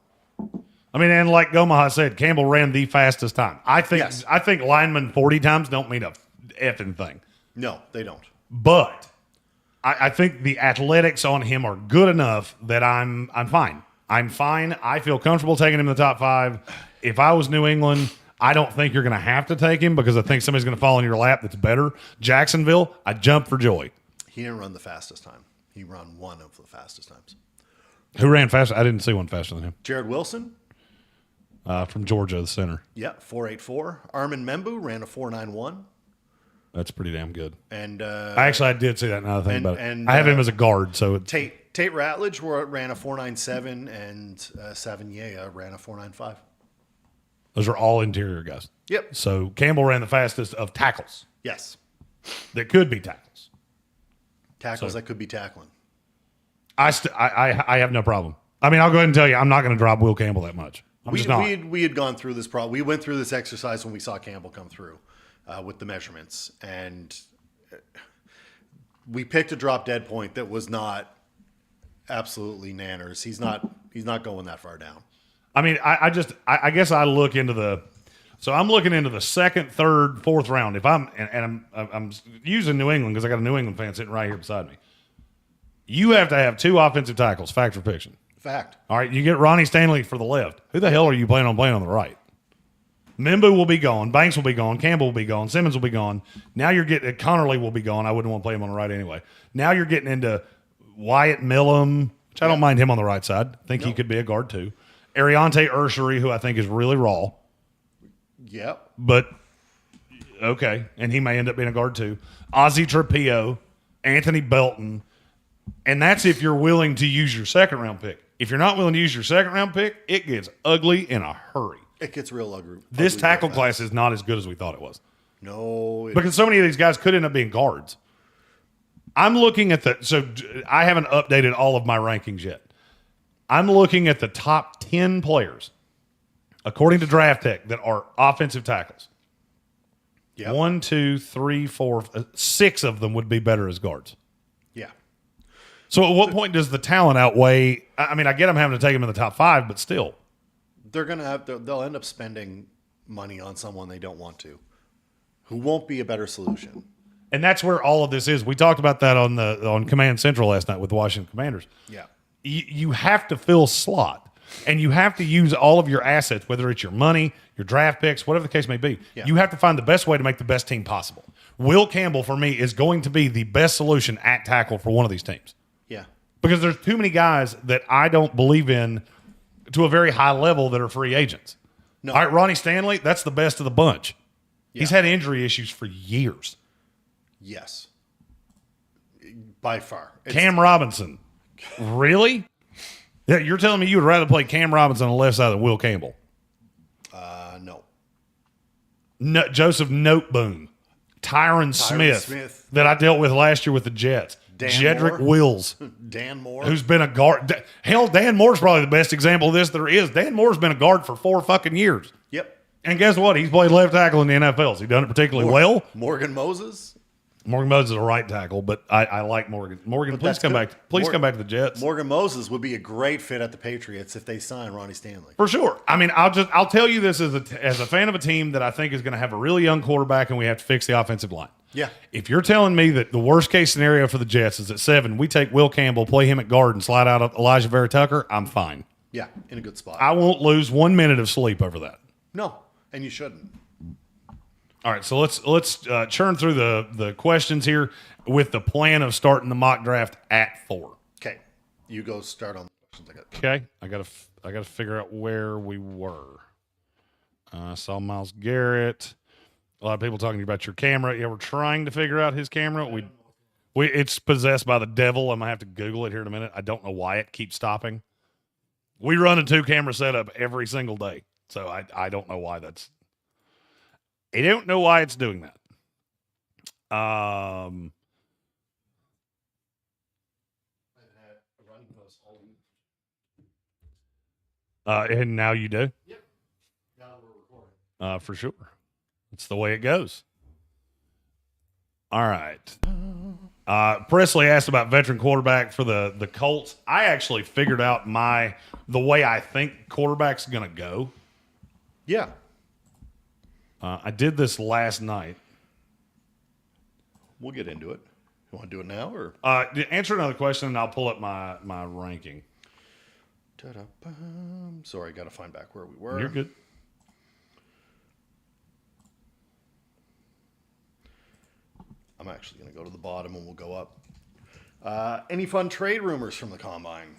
I mean, and like Gomaha said, Campbell ran the fastest time. I think linemen 40 times don't mean a effing thing. No, they don't. But I think the athletics on him are good enough that I'm fine. I'm fine. I feel comfortable taking him in the top 5. If I was New England, I don't think you're going to have to take him because I think somebody's going to fall in your lap that's better. Jacksonville, I jump for joy. He didn't run the fastest time. He ran one of the fastest times. Who ran faster? I didn't see one faster than him. Jared Wilson. From Georgia, the center. Yeah, 4.84. Armin Membu ran a 4.91. That's pretty damn good. And I did see that now that I think about it. And, I have him as a guard. So Tate Ratledge ran a 4.97, and Savaiinaea ran a 4.95. Those are all interior guys. Yep. So Campbell ran the fastest of tackles. Yes. That could be tackles. Tackles that could be tackling. I have no problem. I mean, I'll go ahead and tell you, I'm not going to drop Will Campbell that much. We had gone through this problem. We went through this exercise when we saw Campbell come through with the measurements, and we picked a drop dead point that was not absolutely nanners. He's not going that far down. I mean, I guess I look into I'm looking into the second, third, fourth round. If I'm using New England because I got a New England fan sitting right here beside me. You have to have 2 offensive tackles, fact or fiction. Fact. All right, you get Ronnie Stanley for the left. Who the hell are you planning on playing on the right? Membu will be gone. Banks will be gone. Campbell will be gone. Simmons will be gone. Now you're getting Connerly will be gone. I wouldn't want to play him on the right anyway. Now you're getting into Wyatt Millum, which I don't mind him on the right side. I think he could be a guard too. Ariante Ursery, who I think is really raw. Yep. But, okay, and he may end up being a guard too. Ozzie Trapillo, Anthony Belton, and that's if you're willing to use your second-round pick. If you're not willing to use your second-round pick, it gets ugly in a hurry. It gets real ugly. This tackle class is not as good as we thought it was. No. Because so many of these guys could end up being guards. I'm looking at so I haven't updated all of my rankings yet. I'm looking at the top 10 players, according to Draft Tech, that are offensive tackles. Yep. 1, 2, 3, 4, 6 of them would be better as guards. Yeah. So at what point does the talent outweigh? I mean, I get them having to take them in the top 5, but still. They'll end up spending money on someone they don't want to, who won't be a better solution. And that's where all of this is. We talked about that on Command Central last night with the Washington Commanders. Yeah. You have to fill slot, and you have to use all of your assets, whether it's your money, your draft picks, whatever the case may be. Yeah. You have to find the best way to make the best team possible. Will Campbell, for me, is going to be the best solution at tackle for one of these teams. Yeah. Because there's too many guys that I don't believe in to a very high level that are free agents. No. All right, Ronnie Stanley, that's the best of the bunch. Yeah. He's had injury issues for years. Yes. By far. Cam Robinson. Really? Yeah, you're telling me you would rather play Cam Robinson on the left side than Will Campbell? No. Joseph Noteboom. Tyron Smith, that I dealt with last year with the Jets. Jedrick Wills. Dan Moore. Who's been a guard. Hell, Dan Moore's probably the best example of this there is. Dan Moore's been a guard for 4 fucking years. Yep. And guess what? He's played left tackle in the NFL. Has he done it particularly well? Morgan Moses. Morgan Moses is a right tackle, but I like Morgan. Morgan, please that's come good. back. Please come back to the Jets. Morgan Moses would be a great fit at the Patriots if they sign Ronnie Stanley. For sure. I mean, I'll tell you this as a fan of a team that I think is going to have a really young quarterback and we have to fix the offensive line. Yeah. If you're telling me that the worst case scenario for the Jets is at 7, we take Will Campbell, play him at guard, and slide out Elijah Vera Tucker, I'm fine. Yeah, in a good spot. I won't lose 1 minute of sleep over that. No, and you shouldn't. All right, so let's churn through the questions here with the plan of starting the mock draft at 4. Okay, you go start on the questions. Okay, I gotta figure out where we were. I saw Myles Garrett. A lot of people talking about your camera. Yeah, we're trying to figure out his camera. It's possessed by the devil. I'm gonna have to Google it here in a minute. I don't know why it keeps stopping. We run a 2-camera setup every single day, so I don't know why that's. I don't know why it's doing that. And now you do? Yep. Now we're recording. For sure. That's the way it goes. All right. Presley asked about veteran quarterback for the Colts. I actually figured out the way I think quarterback's going to go. Yeah. I did this last night. We'll get into it. You want to do it now or? Answer another question and I'll pull up my ranking. Sorry, got to find back where we were. You're good. I'm actually going to go to the bottom and we'll go up. Any fun trade rumors from the Combine?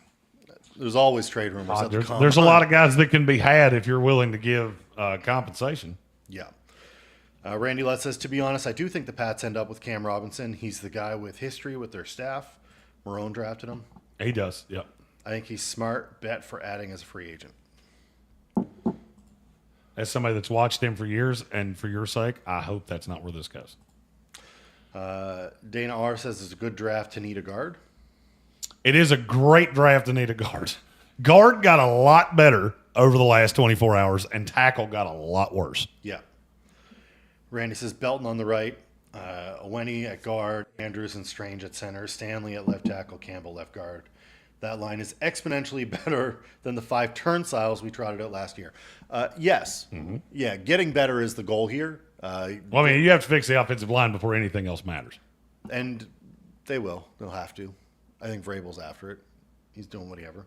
There's always trade rumors at the Combine. There's a lot of guys that can be had if you're willing to give compensation. Yeah. Randy Lett says, to be honest, I do think the Pats end up with Cam Robinson. He's the guy with history with their staff. Marone drafted him. He does, yep. I think he's smart bet for adding as a free agent. As somebody that's watched him for years, and for your sake, I hope that's not where this goes. Dana R says it's a good draft to need a guard. It is a great draft to need a guard. Guard got a lot better over the last 24 hours, and tackle got a lot worse. Yeah. Randy says Belton on the right, Oweni at guard, Andrews and Strange at center, Stanley at left tackle, Campbell left guard. That line is exponentially better than the 5 turnstiles we trotted out last year. Yes. Mm-hmm. Yeah, getting better is the goal here. Well, I mean, you have to fix the offensive line before anything else matters. And they will. They'll have to. I think Vrabel's after it. He's doing whatever.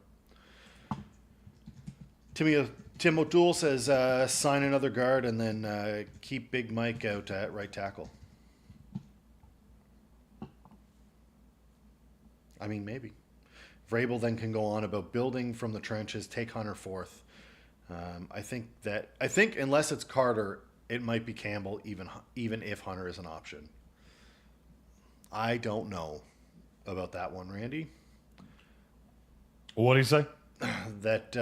Tim O'Toole says sign another guard and then keep Big Mike out at right tackle. I mean, maybe. Vrabel then can go on about building from the trenches, take Hunter fourth. I think unless it's Carter, it might be Campbell, even if Hunter is an option. I don't know about that one, Randy. What do you say? That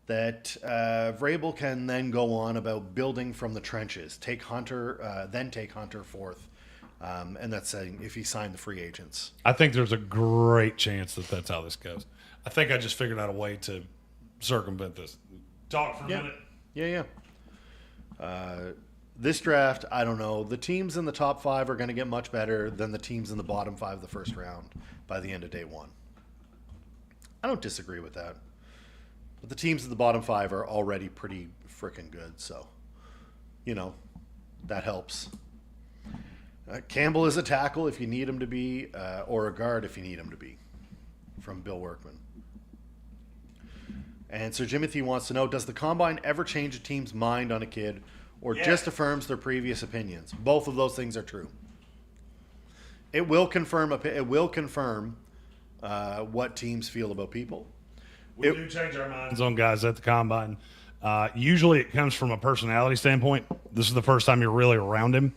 Vrabel can then go on about building from the trenches, take Hunter fourth, and that's saying if he signed the free agents. I think there's a great chance that that's how this goes. I think I just figured out a way to circumvent this. Talk for a minute. Yeah. This draft, I don't know. The teams in the top 5 are going to get much better than the teams in the bottom 5 of the first round by the end of day 1. I don't disagree with that. But the teams in the bottom 5 are already pretty freaking good, so, that helps. Campbell is a tackle if you need him to be, or a guard if you need him to be, from Bill Workman. And Sir Jimothy wants to know, does the Combine ever change a team's mind on a kid or just affirms their previous opinions? Both of those things are true. It will confirm what teams feel about people. We do change our minds on guys at the Combine. Usually it comes from a personality standpoint. This is the first time you're really around him.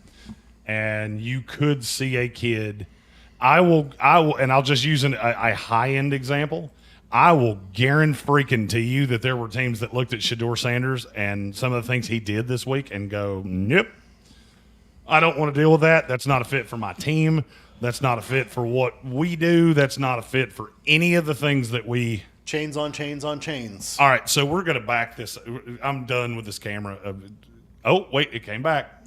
And you could see a kid. I will, and I'll just use a high-end example. I will guarantee you that there were teams that looked at Shedeur Sanders and some of the things he did this week and go, nope, I don't want to deal with that. That's not a fit for my team. That's not a fit for what we do. That's not a fit for any of the things that we... Chains on chains on chains. All right, so we're going to back this. I'm done with this camera Oh, wait, it came back.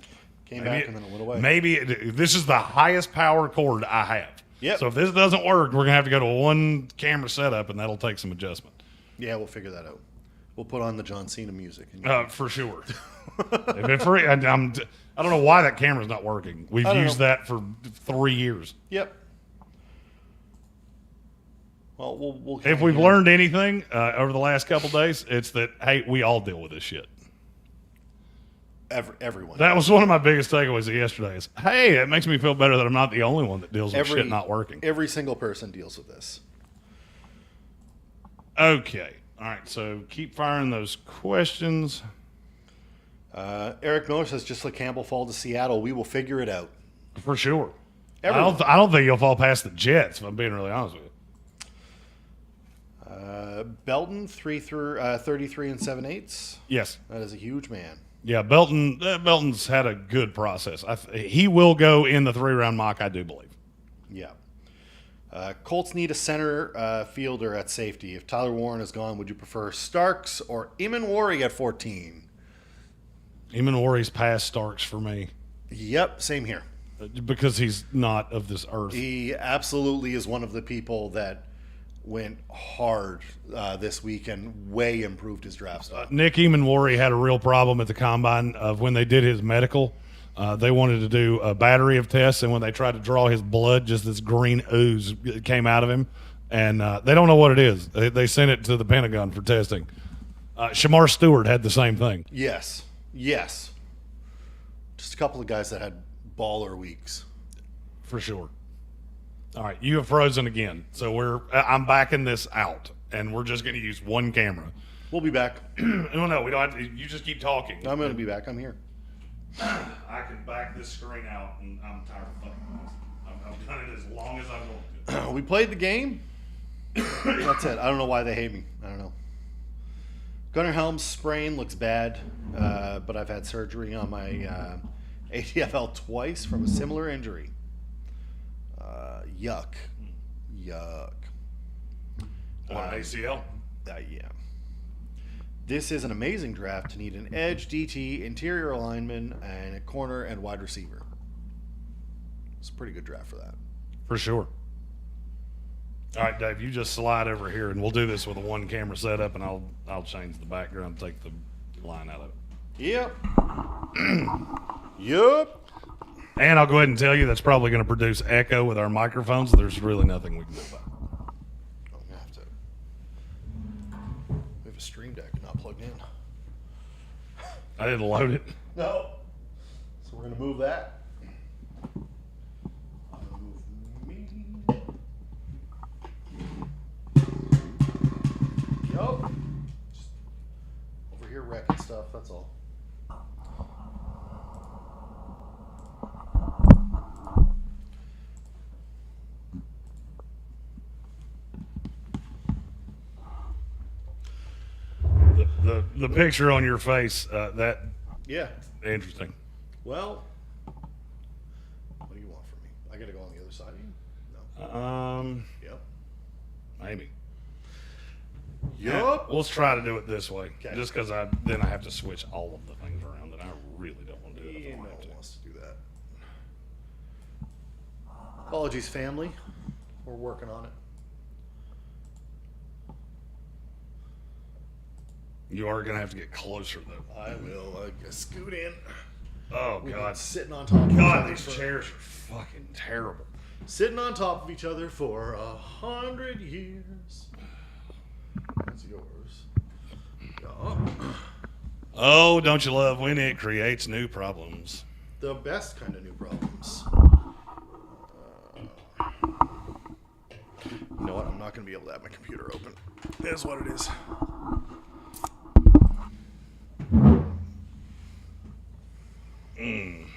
Came back and then it went away. This is the highest power cord I have. Yep. So if this doesn't work, we're going to have to go to a one camera setup, and that'll take some adjustment. Yeah, we'll figure that out. We'll put on the John Cena music. And For sure. If it free, I don't know why that camera's not working. We've used that for 3 years. Yep. Well, we'll If we've learned anything over the last couple days, it's that, hey, we all deal with this shit. Everyone. That was one of my biggest takeaways of yesterday is, hey, it makes me feel better that I'm not the only one that deals with shit not working. Every single person deals with this. Okay. All right, so keep firing those questions. Eric Miller says, just let Campbell fall to Seattle. We will figure it out. For sure. Everyone. I don't think you'll fall past the Jets, if I'm being really honest with you. Belton, 33 and 7/8. Yes. That is a huge man. Yeah, Belton's had a good process. He will go in the 3-round mock, I do believe. Yeah. Colts need a center fielder at safety. If Tyler Warren is gone, would you prefer Starks or Imanwari at 14? Imanwari's past Starks for me. Yep, same here. Because he's not of this earth. He absolutely is one of the people that went hard this week and way improved his draft stock. Nick Imanwari had a real problem at the combine of when they did his medical. They wanted to do a battery of tests, and when they tried to draw his blood, just this green ooze came out of him. And they don't know what it is. They sent it to the Pentagon for testing. Shamar Stewart had the same thing. Yes. Just a couple of guys that had baller weeks. For sure. All right, you have frozen again. So I'm backing this out, and we're just going to use one camera. We'll be back. No, we don't have to. You just keep talking. I'm going to be back. I'm here. I can back this screen out, and I'm tired of fucking this. I've done it as long as I'm going to. We played the game. That's it. I don't know why they hate me. I don't know. Gunnar Helm's sprain looks bad, but I've had surgery on my ATFL twice from a similar injury. Yuck. What, ACL? Yeah. This is an amazing draft to need an edge, DT, interior lineman, and a corner and wide receiver. It's a pretty good draft for that. For sure. All right, Dave, you just slide over here, and we'll do this with a one camera setup, and I'll change the background, take the line out of it. Yep. Yep. And I'll go ahead and tell you that's probably going to produce echo with our microphones. There's really nothing we can do about it. I'm going to have to. We have a stream deck not plugged in. I didn't load it. No. So we're going to move that. Move me. Yup. Just over here wrecking stuff, that's all. The picture on your face, that Yeah. interesting. Well, what do you want from me? I got to go on the other side of you? No. Yep. Maybe. Yup. Let's try to do it this way. Okay. Just because then I have to switch all of the things around that I really don't want to do it. If I No don't have one to. wants to do that. Apologies, family. We're working on it. You are going to have to get closer, though. I will scoot in. Oh, We've been God. sitting on top of God, each these other chairs are fucking terrible. sitting on top of each other for 100 years. That's yours. Yeah. Oh, don't you love when it creates new problems? The best kind of new problems. You know what? I'm not going to be able to have my computer open. It is what it is.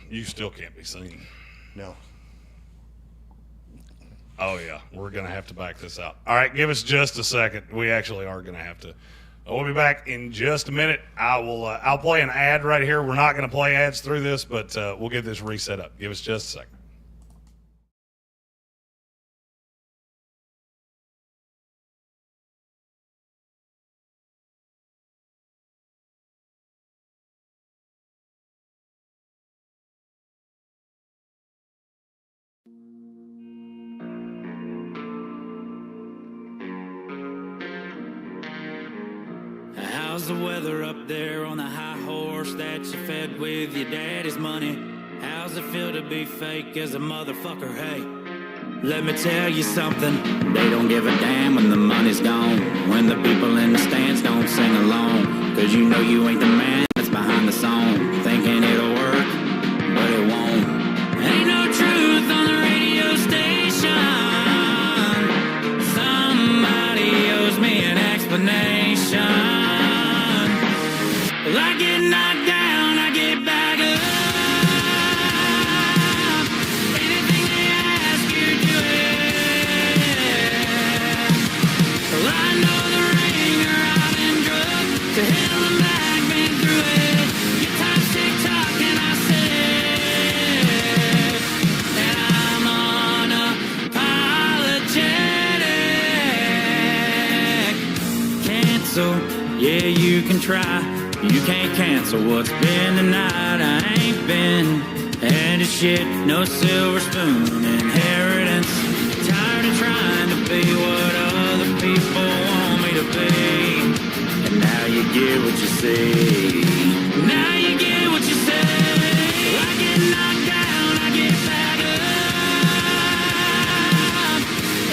You still can't be seen. No. Oh, yeah. We're going to have to back this out. All right, give us just a second. We actually are going to have to. We'll be back in just a minute. I'll play an ad right here. We're not going to play ads through this, but we'll get this reset up. Give us just a second. How's the weather up there on the high horse that you fed with your daddy's money? How's it feel to be fake as a motherfucker? Hey, let me tell you something. They don't give a damn when the money's gone, when the people in the stands don't sing along. Cause you know you ain't the man that's behind the song, thinking it'll work, but it won't. Ain't no truth on the radio station. Somebody owes me an explanation. Well, I get knocked down, I get back up. Anything they ask you, do it. Well, I know the ringer, I've been drugged to hell and back, been through it. Your time's tick-tock and I said that I'm unapologetic. Cancel, yeah, you can try. You can't cancel what's been tonight. I ain't been handed shit, no silver spoon inheritance. Tired of trying to be what other people want me to be. And now you get what you see. Now you get what you say. I get knocked down, I get back up.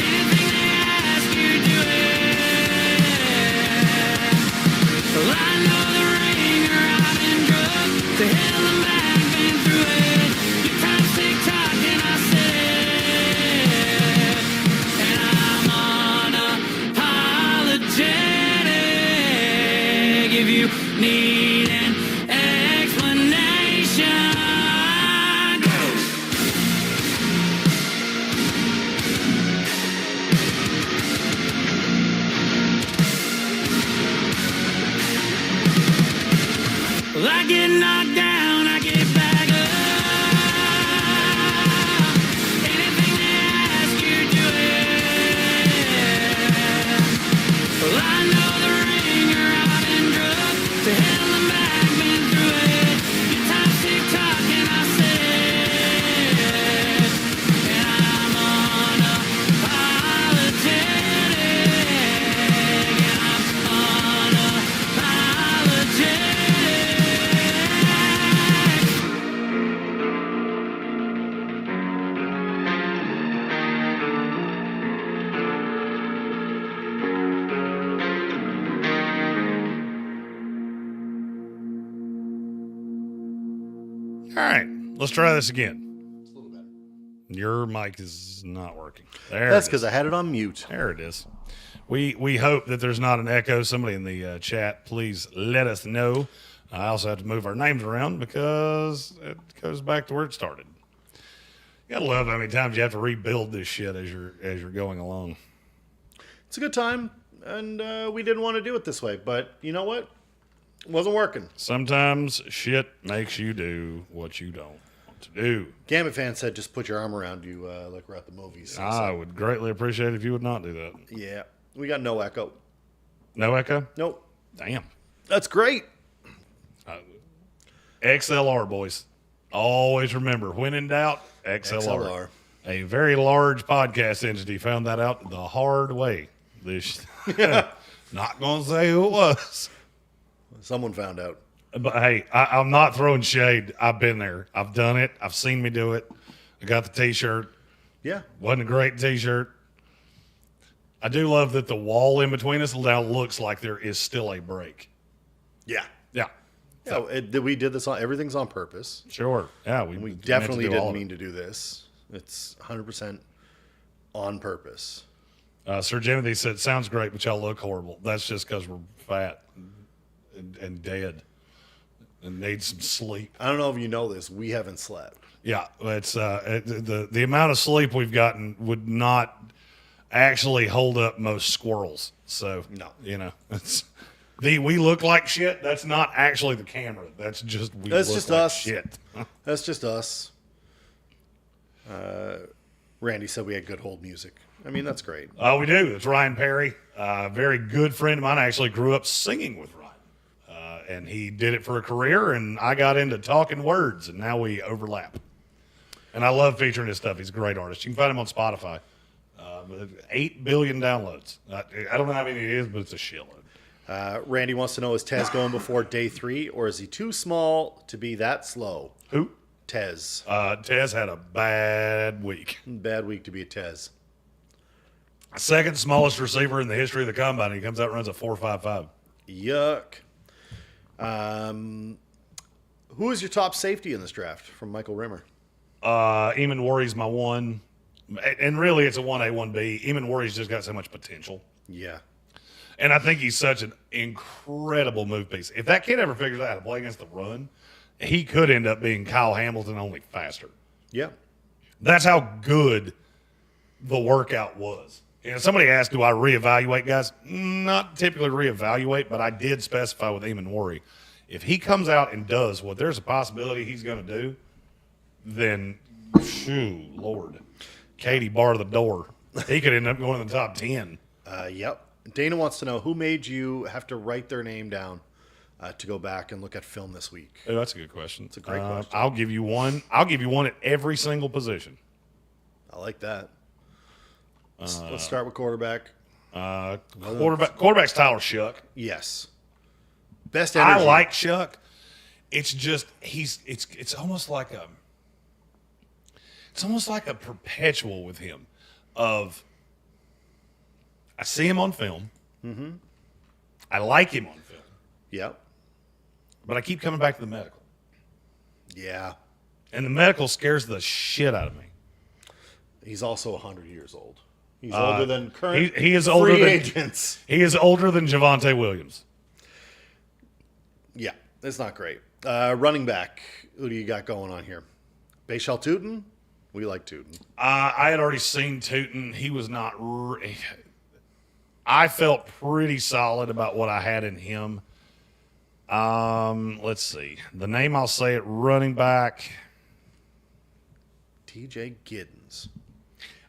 Anything they ask you, do it. Well, I know the to hell and back, been through it. Your time's tick-tock and I said and I'm unapologetic. If you need an explanation, well, I get knocked down, I get back up. Anything they ask you, do it. Well, I know the ringer, I've been drugged to hell and back, been through it. Your time's tick-tock and I said and I'm unapologetic. And I'm unapologetic. All right, let's try this again. It's a little better. Your mic is not working. There. That's it because is. I had it on mute. There it is. We hope that there's not an echo. Somebody in the chat, please let us know. I also have to move our names around because it goes back to where it started. You gotta love how many times you have to rebuild this shit as you're going along. It's a good time, and we didn't want to do it this way, but you know what? It wasn't working. Sometimes shit makes you do what you don't want to do. Gambit fan said just put your arm around you like we're at the movies. I would greatly appreciate it if you would not do that. Yeah, we got no echo. No echo? Nope. Damn. That's great. XLR, boys. Always remember, when in doubt, XLR. XLR. A very large podcast entity found that out the hard way. This, not going to say who it was. Someone found out. But hey, I'm not throwing shade. I've been there. I've done it. I've seen me do it. I got the T-shirt. Yeah. Wasn't a great T-shirt. I do love that the wall in between us now looks like there is still a break. Yeah. Yeah. Yeah, we did this on, everything's on purpose. Sure. Yeah. We definitely didn't mean to do this. It's 100% on purpose. Sir Jimothy said, sounds great, but y'all look horrible. That's just because we're fat and dead and need some sleep. I don't know if you know this. We haven't slept. Yeah. It's the amount of sleep we've gotten would not actually hold up most squirrels. So, No. you know, we look like shit. That's not actually the camera. That's just That's look just like us. shit. That's just us. Randy said we had good hold music. I mean, that's great. Oh, we do. It's Ryan Perry, a very good friend of mine. I actually grew up singing with Ryan, and he did it for a career, and I got into talking words, and now we overlap. And I love featuring his stuff. He's a great artist. You can find him on Spotify. 8 billion downloads. I don't know how many it is, but it's a shitload. Randy wants to know, is Tez going before day 3, or is he too small to be that slow? Who? Tez. Tez had a bad week. Bad week to be a Tez. Second smallest receiver in the history of the combine. He comes out and runs a 4.55. Yuck. Who is your top safety in this draft? From Michael Rimmer. Eamon Worry's my one. And really, it's a 1A, 1B. Eamon Worry's just got so much potential. Yeah. And I think he's such an incredible move piece. If that kid ever figures out how to play against the run, he could end up being Kyle Hamilton, only faster. Yeah. That's how good the workout was. Somebody asked, do I reevaluate guys? Not typically reevaluate, but I did specify with Eamon Worry. If he comes out and does what there's a possibility he's going to do, then, shoo, Lord. Katie, bar the door. He could end up going in the top 10. Yep. Dana wants to know, who made you have to write their name down to go back and look at film this week? Oh, that's a good question. It's a great question. I'll give you one. I'll give you one at every single position. I like that. Let's start with quarterback. Quarterback's Tyler Shuck. Yes. Best energy. I like Shuck. It's just it's almost like a perpetual with him of I see him on film. Mm-hmm. I like him on film. Yep. But I keep coming back to the medical. Yeah. And the medical scares the shit out of me. He's also 100 years old. He's older than current he is older free than, agents. He is older than Javonte Williams. Yeah, it's not great. Running back, who do you got going on here? Bayshall Tootin? We like Tootin. I had already seen Tootin. He was not I felt pretty solid about what I had in him. Let's see. The name I'll say at running back. TJ Giddens.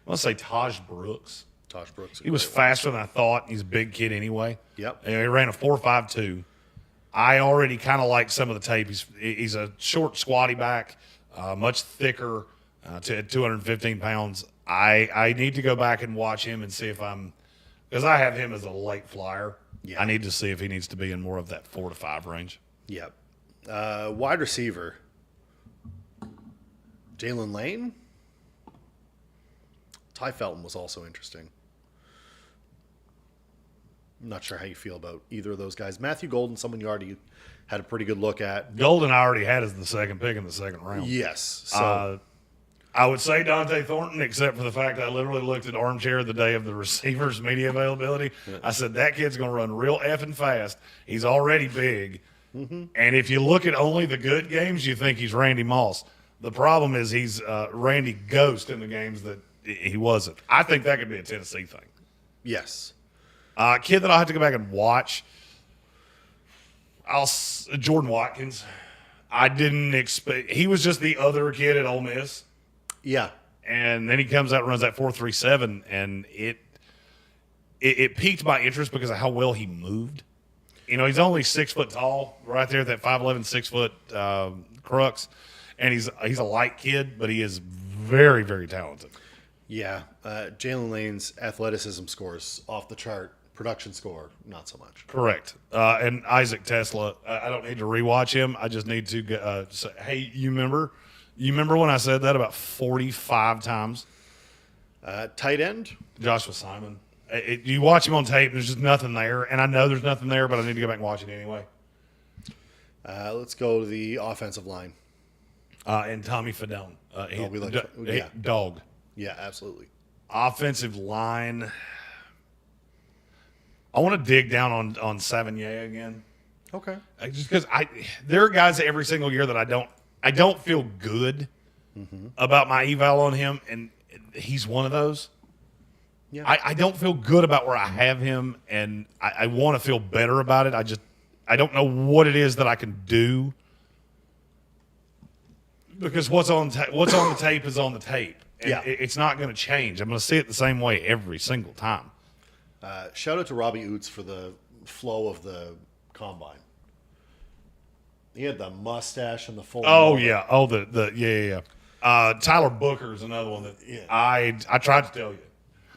I'm going to say Taj Brooks. Taj Brooks. He was faster than I thought. He's a big kid anyway. Yep. And he ran a 4.52. I already kind of like some of the tape. He's a short, squatty back, much thicker, to 215 pounds. I need to go back and watch him and see if because I have him as a late flyer. Yeah. I need to see if he needs to be in more of that 4 to 5 range. Yep. Wide receiver. Jalen Lane. Ty Felton was also interesting. I'm not sure how you feel about either of those guys. Matthew Golden, someone you already had a pretty good look at. Golden I already had as the second pick in the second round. Yes. So I would say Dante Thornton, except for the fact I literally looked at Armchair the day of the receivers' media availability. Yeah. I said, that kid's going to run real effing fast. He's already big. Mm-hmm. And if you look at only the good games, you think he's Randy Moss. The problem is he's Randy Ghost in the games that he wasn't. I think that could be a Tennessee thing. Yes. Kid that I'll have to go back and watch, Jordan Watkins. I didn't expect – he was just the other kid at Ole Miss. Yeah. And then he comes out and runs that 4.37, and it piqued my interest because of how well he moved. You know, he's only 6 foot tall, right there at that 5'11", 6 foot crux. And he's a light kid, but he is very, very talented. Yeah. Jalen Lane's athleticism scores off the chart. Production score, not so much. Correct. And Isaac Tesla, I don't need to rewatch him. I just need to say, hey, you remember when I said that about 45 times? Tight end? Joshua Simon. You watch him on tape, there's just nothing there. And I know there's nothing there, but I need to go back and watch it anyway. Let's go to the offensive line. And Tommy Fadone. Dog. Yeah, absolutely. Offensive line. I want to dig down on Savigny again. Okay. Just because there are guys every single year that I don't feel good about my eval on him, and he's one of those. Yeah. I don't feel good about where I have him, and I want to feel better about it. I don't know what it is that I can do, because what's on the tape is on the tape. And yeah. It's not going to change. I'm going to see it the same way every single time. Shout out to Robbie Oots for the flow of the combine. He had the mustache and the full. Oh, yeah. Oh, yeah. Tyler Booker is another one that I tried to tell you.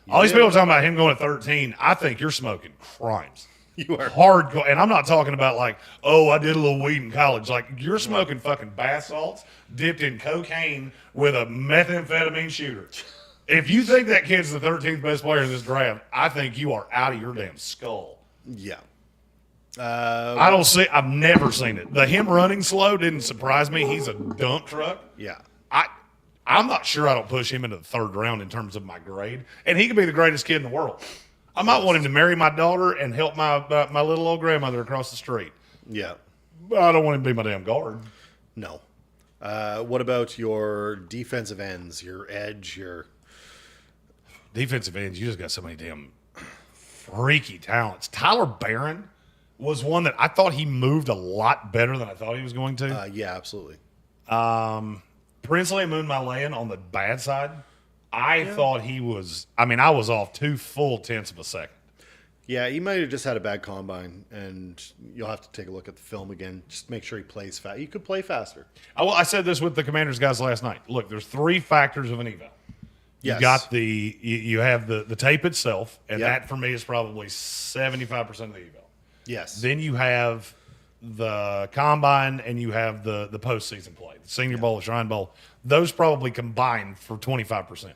All these people talking about him going at 13. I think you're smoking crimes. You are Hardcore. And I'm not talking about like, oh, I did a little weed in college. Like, you're smoking fucking bath salts dipped in cocaine with a methamphetamine shooter. If you think that kid's the 13th best player in this draft, I think you are out of your damn skull. Yeah. I've never seen it. Him running slow didn't surprise me. He's a dump truck. Yeah. I'm not sure I don't push him into the third round in terms of my grade. And he could be the greatest kid in the world. I might want him to marry my daughter and help my little old grandmother across the street. Yeah. But I don't want him to be my damn guard. No. What about your defensive ends, your edge, your... Defensive ends, you just got so many damn freaky talents. Tyler Barron was one that I thought he moved a lot better than I thought he was going to. Yeah, absolutely. Princely Moonmalayan on the bad side, I thought he was, I was off 2 full tenths of a second. Yeah, he might have just had a bad combine, and you'll have to take a look at the film again. Just make sure he plays fast. He could play faster. I said this with the Commanders guys last night. Look, there's 3 factors of an eval. Yes. You got you have the tape itself, and Yep. that for me is probably 75% of the eval. Yes. Then you have the combine, and you have the postseason play, the Senior Bowl, the Shrine Bowl. Those probably combined for 25%.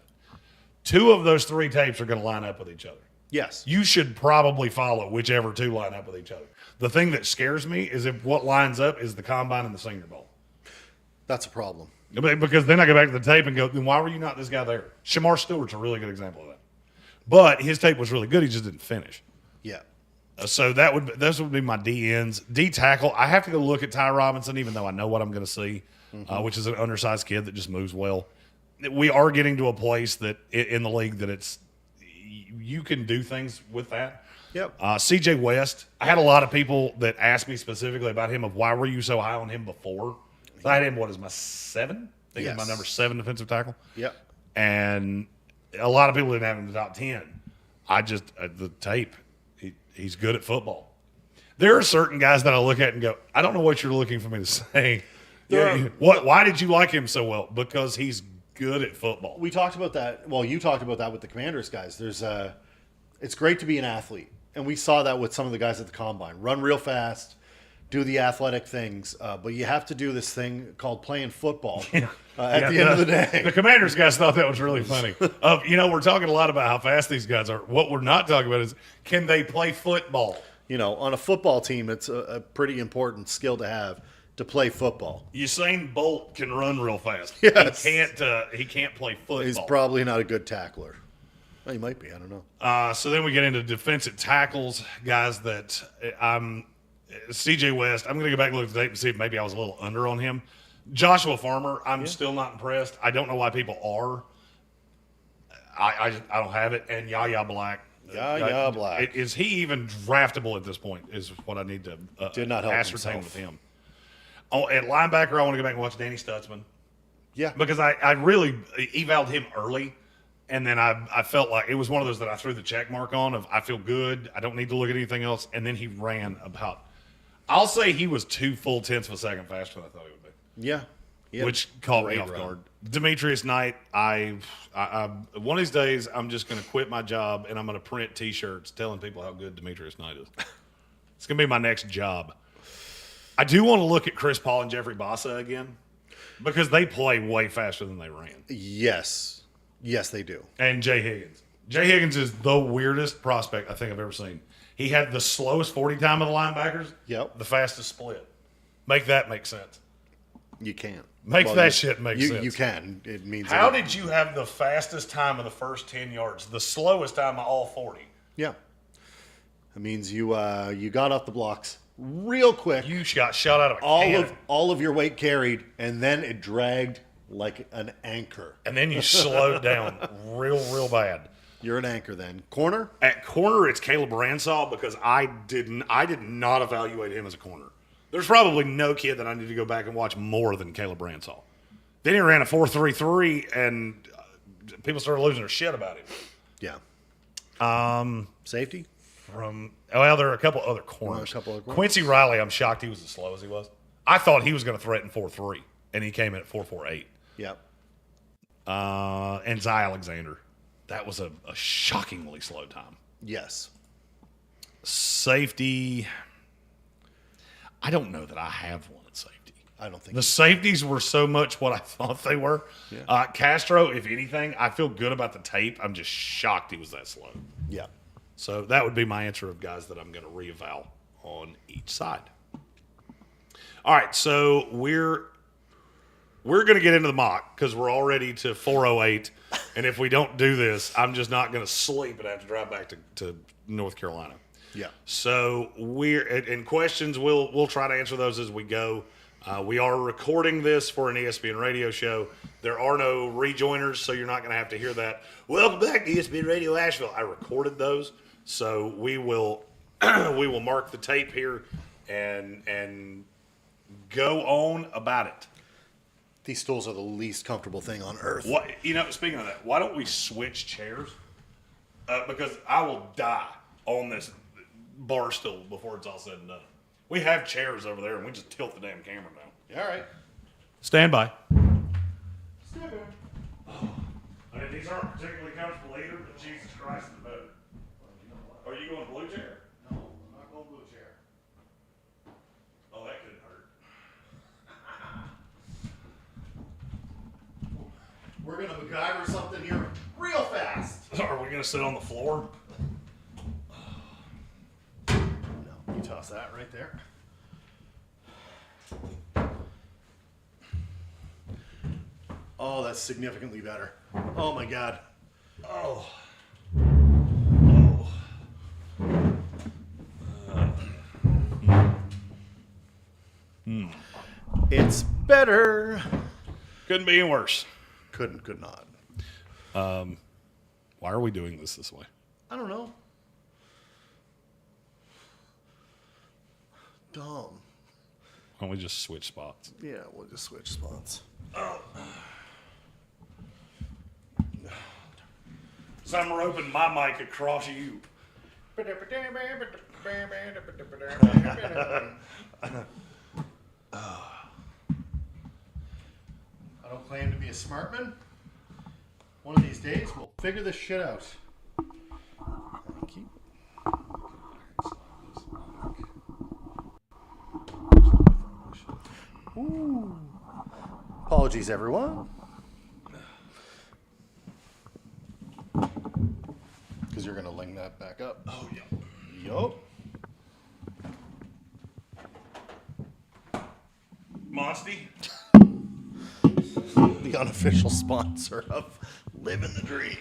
2 of those 3 tapes are going to line up with each other. Yes. You should probably follow whichever 2 line up with each other. The thing that scares me is if what lines up is the combine and the Senior Bowl. That's a problem. Because then I go back to the tape and go, then why were you not this guy there? Shamar Stewart's a really good example of that. But his tape was really good. He just didn't finish. Yeah. So those would be my D ends. D tackle, I have to go look at Ty Robinson, even though I know what I'm going to see, which is an undersized kid that just moves well. We are getting to a place that in the league that you can do things with that. Yep. CJ West, I had a lot of people that asked me specifically about him of why were you so high on him before? So I had him, my 7? I think it's my number 7 defensive tackle. Yep. And a lot of people didn't have him in the top 10. The tape, he's good at football. There are certain guys that I look at and go, I don't know what you're looking for me to say. Why did you like him so well? Because he's good at football. We talked about that. Well, you talked about that with the Commanders guys. It's great to be an athlete. And we saw that with some of the guys at the Combine. Run real fast, do the athletic things. But you have to do this thing called playing football at the end of the day. The Commanders guys thought that was really funny. We're talking a lot about how fast these guys are. What we're not talking about is, can they play football? On a football team, it's a pretty important skill to have to play football. Usain Bolt can run real fast. Yes. He can't play football. He's probably not a good tackler. Well, he might be. I don't know. So then we get into defensive tackles, guys that CJ West. I'm going to go back and look at the tape and see if maybe I was a little under on him. Joshua Farmer, I'm still not impressed. I don't know why people are. I don't have it. And Yaya Black. Yaya Black. Is he even draftable at this point is what I need to Did not help ascertain himself. with him. At linebacker, I want to go back and watch Danny Stutzman. Yeah. Because I really evaled him early, and then I felt like it was one of those that I threw the check mark on of I feel good, I don't need to look at anything else, and then he ran about, I'll say he was 2 full tenths of a second faster than I thought he would be. Yeah. Which caught me Great off run. guard. Demetrius Knight, I one of these days I'm just going to quit my job and I'm going to print T-shirts telling people how good Demetrius Knight is. It's going to be my next job. I do want to look at Chris Paul and Jeffrey Bossa again because they play way faster than they ran. Yes. Yes, they do. And Jay Higgins. Jay Higgins is the weirdest prospect I think I've ever seen. He had the slowest 40 time of the linebackers. Yep. The fastest split. Make that make sense. You can't. Shit make sense. You can. It means How did you have the fastest time of the first 10 yards, the slowest time of all 40? Yeah. It means you got off the blocks real quick. You got shot out of a cannon. All of your weight carried, and then it dragged like an anchor. And then you slowed down real bad. You're an anchor then. Corner? At corner, it's Caleb Ransall because I did not evaluate him as a corner. There's probably no kid that I need to go back and watch more than Caleb Ransall. Then he ran a 4.33, and people started losing their shit about him. Yeah. Safety? There are a couple other corners. corners. Quincy Riley, I'm shocked he was as slow as he was. I thought he was going to threaten 4.3, and he came in at 4.48. Yep. and Zy Alexander. That was a shockingly slow time. Yes. Safety. I don't know that I have one at safety. I don't think the safeties were so much what I thought they were. Yeah. Castro, if anything, I feel good about the tape. I'm just shocked he was that slow. Yeah. So that would be my answer of guys that I'm going to reeval on each side. All right, so we're going to get into the mock because we're already to 4:08, and if we don't do this, I'm just not going to sleep and have to drive back to North Carolina. Yeah. So we're in questions. We'll try to answer those as we go. We are recording this for an ESPN radio show. There are no rejoiners, so you're not going to have to hear that. Welcome back to ESPN Radio Asheville. I recorded those, so we will mark the tape here and go on about it. These stools are the least comfortable thing on earth. What speaking of that, why don't we switch chairs? Because I will die on this bar stool before it's all said and done. We have chairs over there, and we just tilt the damn camera down. All right. Stand by. Stand by. I mean, these aren't particularly comfortable either, but Jesus Christ in the boat. Are you going blue chair? No, I'm not going blue chair. Oh, that couldn't hurt. We're going to MacGyver something here real fast. Are we going to sit on the floor? No, you toss that right there. Oh, that's significantly better. Oh, my God. Oh. It's better. Couldn't be any worse. Could not. Why are we doing this way? I don't know. Dumb. Why don't we just switch spots? Yeah, we'll just switch spots. So I'm roping my mic across you. I don't claim to be a smart man. One of these days, we'll figure this shit out. Thank you. Ooh. Apologies, everyone. Because you're going to ling that back up. Oh, yeah. Yup. Monsty. The unofficial sponsor of Living the Dream.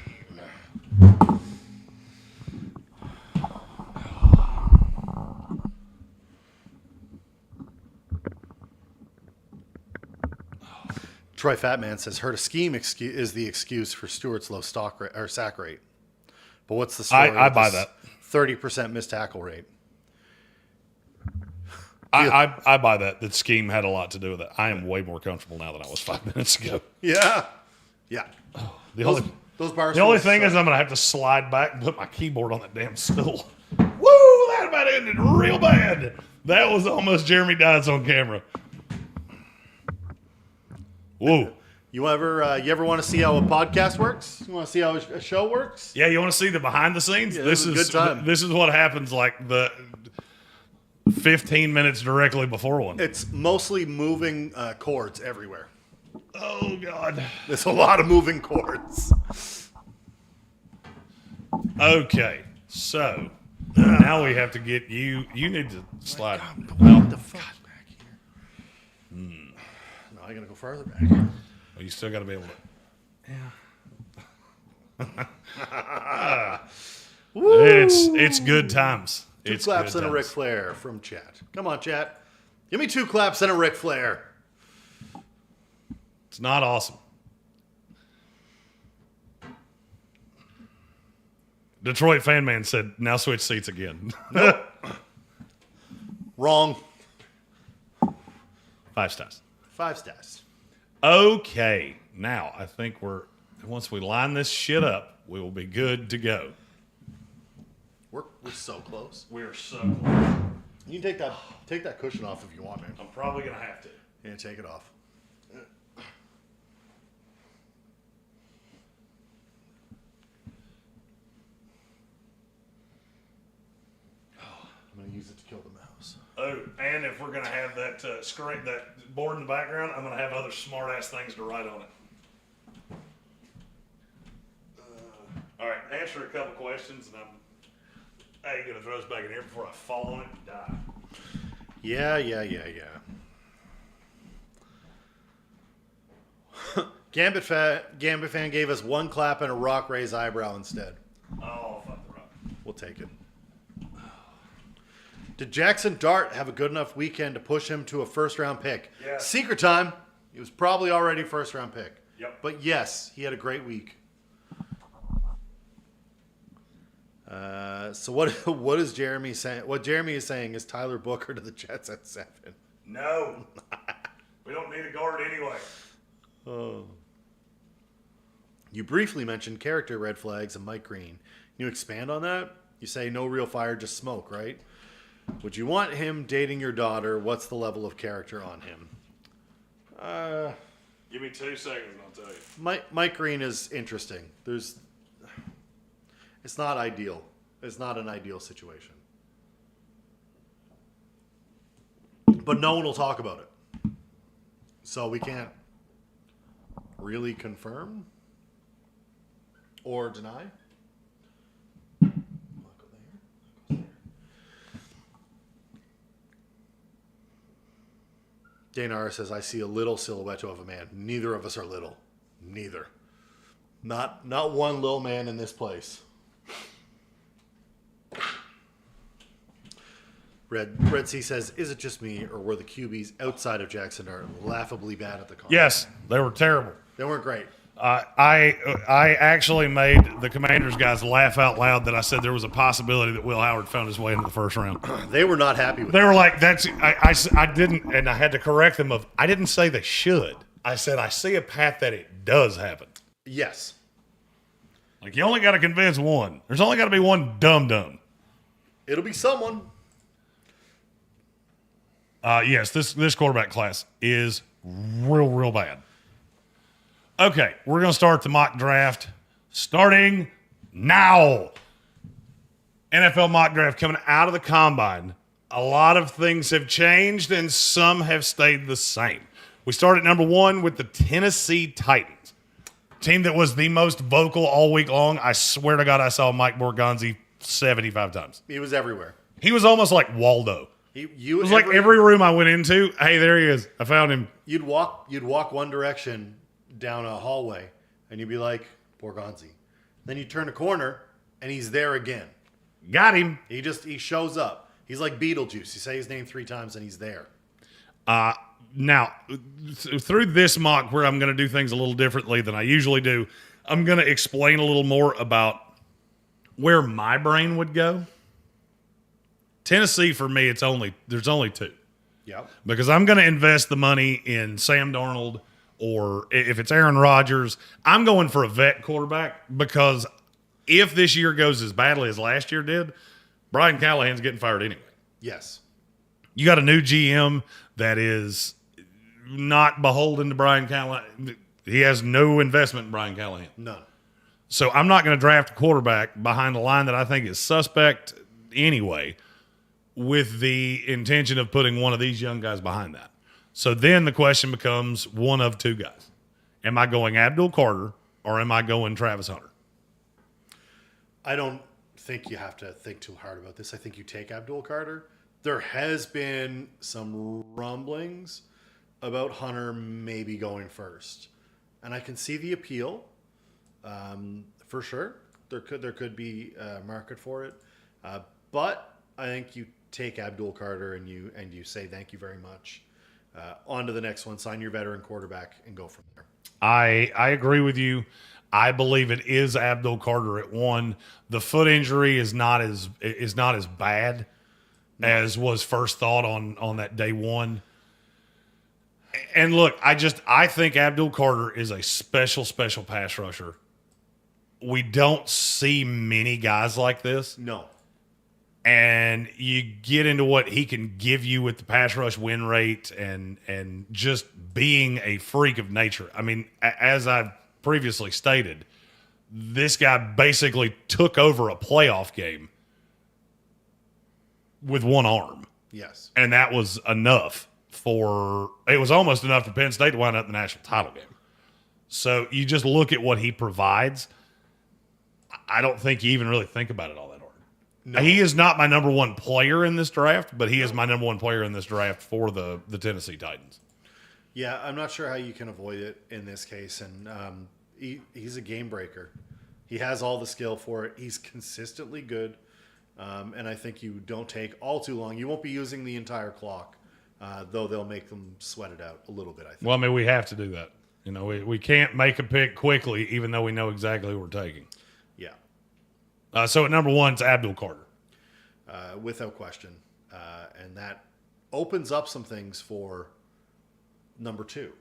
Troy Fatman says, heard a scheme is the excuse for Stewart's low stock rate, or sack rate. But what's the story? I buy that. 30% missed tackle rate. I buy that. That scheme had a lot to do with it. I am way more comfortable now than I was 5 minutes ago. Yeah. Yeah. Those bars. The only thing is I'm going to have to slide back and put my keyboard on that damn stool. Woo! That about ended real bad. That was almost Jeremy Dodds on camera. Whoa. You ever want to see how a podcast works? You want to see how a show works? Yeah, you want to see the behind the scenes? Yeah, this is a good time. This is what happens like the 15 minutes directly before one. It's mostly moving cords everywhere. Oh, God. There's a lot of moving cords. Okay, so now we have to get you. You need to slide. Well, What the fuck? Back here. No, I gotta go farther back. well, you still got to be able to. Yeah. It's good times. Two It's claps good and a Ric times. Flair from chat. Come on, chat. Give me 2 claps and a Ric Flair. It's not awesome. Detroit fan man said, "Now switch seats again." Wrong. 5 stars. 5 stars. Okay, now I think once we line this shit up, we will be good to go. We're so close. We're so close. You can take that cushion off if you want, man. I'm probably gonna have to. Yeah, take it off. going to use it to kill the mouse. Oh, and if we're going to have that screen, that board in the background, I'm going to have other smart-ass things to write on it. All right, answer a couple questions, and I'm going to throw this back in here before I fall on it and die. Yeah. Gambit fan gave us one clap and a rock raise eyebrow instead. Oh, fuck the rock. We'll take it. Did Jackson Dart have a good enough weekend to push him to a first-round pick? Yes. Secret time. He was probably already first-round pick. Yep. But yes, he had a great week. So what is Jeremy saying? What Jeremy is saying is Tyler Booker to the Jets at 7. No. We don't need a guard anyway. Oh. You briefly mentioned character red flags and Mike Green. Can you expand on that? You say no real fire, just smoke, right? Would you want him dating your daughter? What's the level of character on him? Give me 2 seconds and I'll tell you. Mike Green is interesting. It's not ideal. It's not an ideal situation. But no one will talk about it. So we can't really confirm or deny. Danar says, I see a little silhouette of a man. Neither of us are little. Neither. Not one little man in this place. Red Sea says, is it just me, or were the QBs outside of Jackson Dart laughably bad at the combine? Yes, they were terrible. They weren't great. I actually made the Commanders guys laugh out loud that I said there was a possibility that Will Howard found his way into the first round. They were not happy with They it. were like, I didn't, and I had to correct them I didn't say they should. I said, I see a path that it does happen. Yes. Like, you only got to convince one. There's only got to be one dum-dum. It'll be someone. Yes, this quarterback class is real bad. Okay, we're going to start the mock draft starting now. NFL mock draft coming out of the combine. A lot of things have changed and some have stayed the same. We start at number 1 with the Tennessee Titans. Team that was the most vocal all week long. I swear to God, I saw Mike Borgonzi 75 times. He was everywhere. He was almost like Waldo. It was like every room I went into, hey, there he is. I found him. You'd walk one direction down a hallway, and you'd be like, Borgonzi. Then you turn a corner, and he's there again. Got him. He shows up. He's like Beetlejuice. You say his name 3 times, and he's there. Now, through this mock where I'm going to do things a little differently than I usually do, I'm going to explain a little more about where my brain would go. Tennessee, for me, there's only 2. Yep. Because I'm going to invest the money in Sam Darnold, or if it's Aaron Rodgers, I'm going for a vet quarterback, because if this year goes as badly as last year did, Brian Callahan's getting fired anyway. Yes. You got a new GM that is not beholden to Brian Callahan. He has no investment in Brian Callahan. None. So I'm not going to draft a quarterback behind a line that I think is suspect anyway, with the intention of putting one of these young guys behind that. So then the question becomes one of 2 guys. Am I going Abdul Carter or am I going Travis Hunter? I don't think you have to think too hard about this. I think you take Abdul Carter. There has been some rumblings about Hunter maybe going first, and I can see the appeal for sure. There could be a market for it, but I think you take Abdul Carter and you say thank you very much. On to the next one. Sign your veteran quarterback and go from there. I agree with you. I believe it is Abdul Carter at 1. The foot injury is not as bad as was first thought on that day 1. And look, I think Abdul Carter is a special pass rusher. We don't see many guys like this. No. And you get into what he can give you with the pass rush win rate and just being a freak of nature. I mean, as I've previously stated, this guy basically took over a playoff game with one arm. Yes. And that was enough it was almost enough for Penn State to wind up in the national title game. So you just look at what he provides. I don't think you even really think about it all that hard. No. He is not my number one player in this draft, but he is my number one player in this draft for the Tennessee Titans. Yeah, I'm not sure how you can avoid it in this case. And he's a game breaker. He has all the skill for it. He's consistently good. And I think you don't take all too long. You won't be using the entire clock, though they'll make them sweat it out a little bit, I think. Well, I mean, we have to do that. You know, we can't make a pick quickly, even though we know exactly who we're taking. Yeah. So at number 1, it's Abdul Carter. Without question. And that opens up some things for number 2.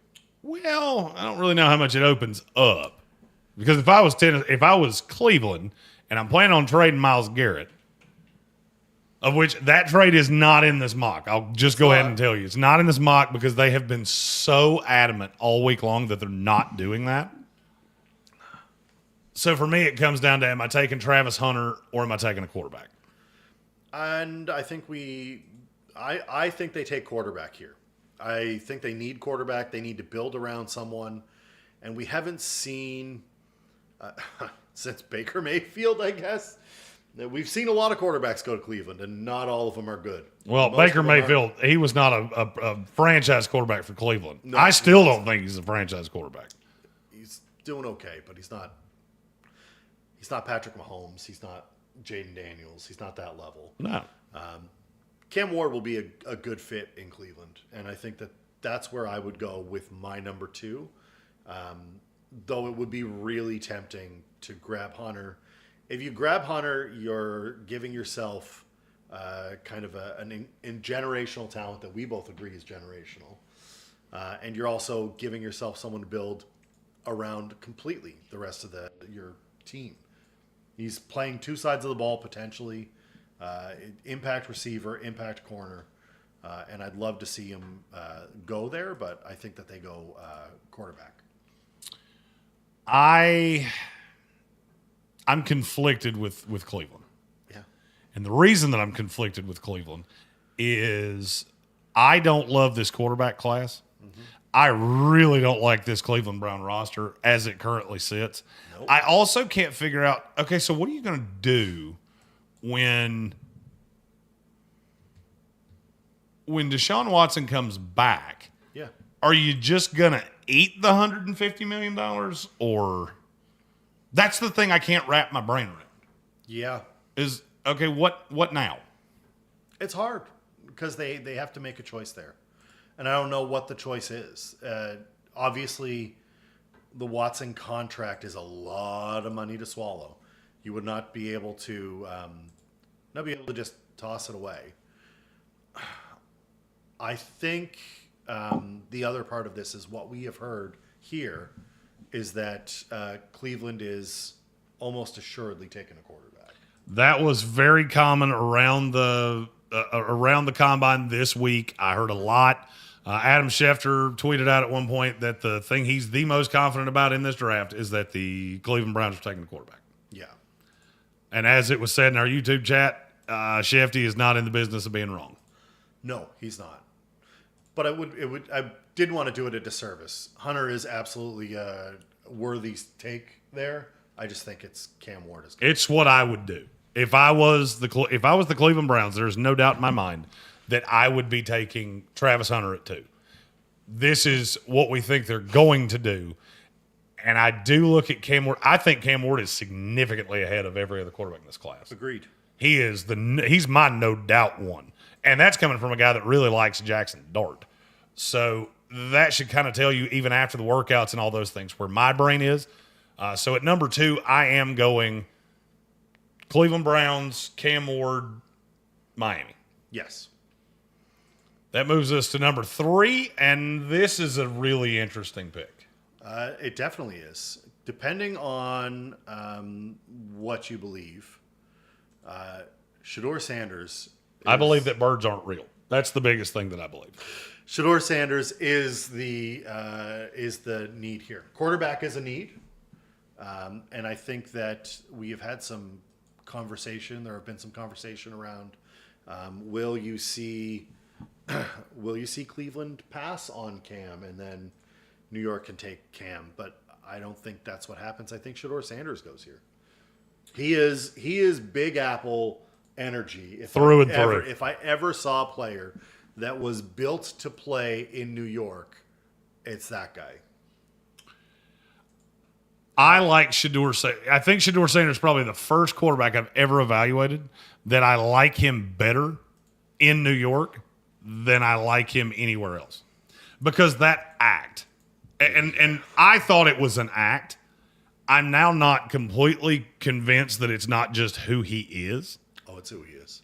Well, I don't really know how much it opens up. Because if I was Cleveland and I'm planning on trading Myles Garrett, of which that trade is not in this mock. I'll just go ahead and tell you. It's not in this mock because they have been so adamant all week long that they're not doing that. So for me, it comes down to, am I taking Travis Hunter or am I taking a quarterback? And I think I think they take quarterback here. I think they need quarterback. They need to build around someone. And we haven't seen, since Baker Mayfield, I guess, we've seen a lot of quarterbacks go to Cleveland, and not all of them are good. Well, Baker Mayfield, he was not a franchise quarterback for Cleveland. No, I still don't think he's a franchise quarterback. He's doing okay, but he's not Patrick Mahomes. He's not Jaden Daniels. He's not that level. No. Cam Ward will be a good fit in Cleveland, and I think that's where I would go with my number 2. Though it would be really tempting to grab Hunter. If you grab Hunter, you're giving yourself kind of an generational talent that we both agree is generational. And you're also giving yourself someone to build around completely the rest of your team. He's playing 2 sides of the ball potentially, impact receiver, impact corner. And I'd love to see him go there, but I think that they go quarterback. I'm conflicted with Cleveland. Yeah. And the reason that I'm conflicted with Cleveland is I don't love this quarterback class. Mm-hmm. I really don't like this Cleveland Brown roster as it currently sits. Nope. I also can't figure out, okay, so what are you going to do when Deshaun Watson comes back? Yeah. Are you just going to eat the $150 million, or that's the thing I can't wrap my brain around. Yeah. Is, okay, what now? It's hard because they have to make a choice there. And I don't know what the choice is. Obviously, the Watson contract is a lot of money to swallow. You would not be able to just toss it away. I think the other part of this is what we have heard here is that Cleveland is almost assuredly taking a quarterback. That was very common around the combine this week. I heard a lot. Adam Schefter tweeted out at one point that the thing he's the most confident about in this draft is that the Cleveland Browns are taking the quarterback. Yeah. And as it was said in our YouTube chat, Schefty is not in the business of being wrong. No, he's not. But I didn't want to do it a disservice. Hunter is absolutely a worthy take there. I just think it's Cam Ward. It's what I would do. If I was the Cleveland Browns, there's no doubt in my mind that I would be taking Travis Hunter at 2. This is what we think they're going to do. And I do look at Cam Ward. I think Cam Ward is significantly ahead of every other quarterback in this class. Agreed. He's my no doubt one. And that's coming from a guy that really likes Jackson Dart. So that should kind of tell you, even after the workouts and all those things, where my brain is. So at number 2, I am going Cleveland Browns, Cam Ward, Miami. Yes. That moves us to number 3, and this is a really interesting pick. It definitely is. Depending on what you believe, Shedeur Sanders. I believe that birds aren't real. That's the biggest thing that I believe. Shedeur Sanders is the need here. Quarterback is a need, and I think that we have had some conversation. There have been some conversation around Will you see Cleveland pass on Cam and then New York can take Cam? But I don't think that's what happens. I think Shedeur Sanders goes here. He is Big Apple energy. Through and through. If I ever saw a player that was built to play in New York, it's that guy. I like Shedeur Sanders. I think Shedeur Sanders is probably the first quarterback I've ever evaluated that I like him better in New York than I like him anywhere else. Because that act, and I thought it was an act. I'm now not completely convinced that it's not just who he is. Oh, it's who he is.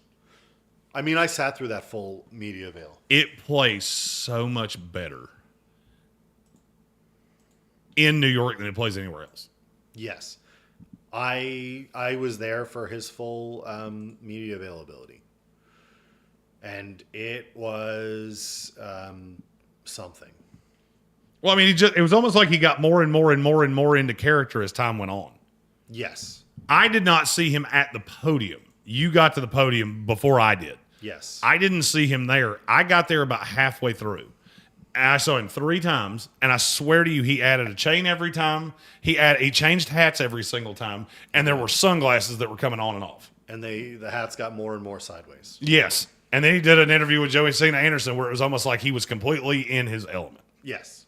I mean, I sat through that full media avail. It plays so much better in New York than it plays anywhere else. Yes. I was there for his full media availability. And it was something. Well, I mean, it was almost like he got more and more and more and more into character as time went on. Yes. I did not see him at the podium. You got to the podium before I did. Yes. I didn't see him there. I got there about halfway through. And I saw him 3 times, and I swear to you, he added a chain every time. He changed hats every single time, and there were sunglasses that were coming on and off. And the hats got more and more sideways. Yes. And then he did an interview with Joey Cena Anderson where it was almost like he was completely in his element. Yes.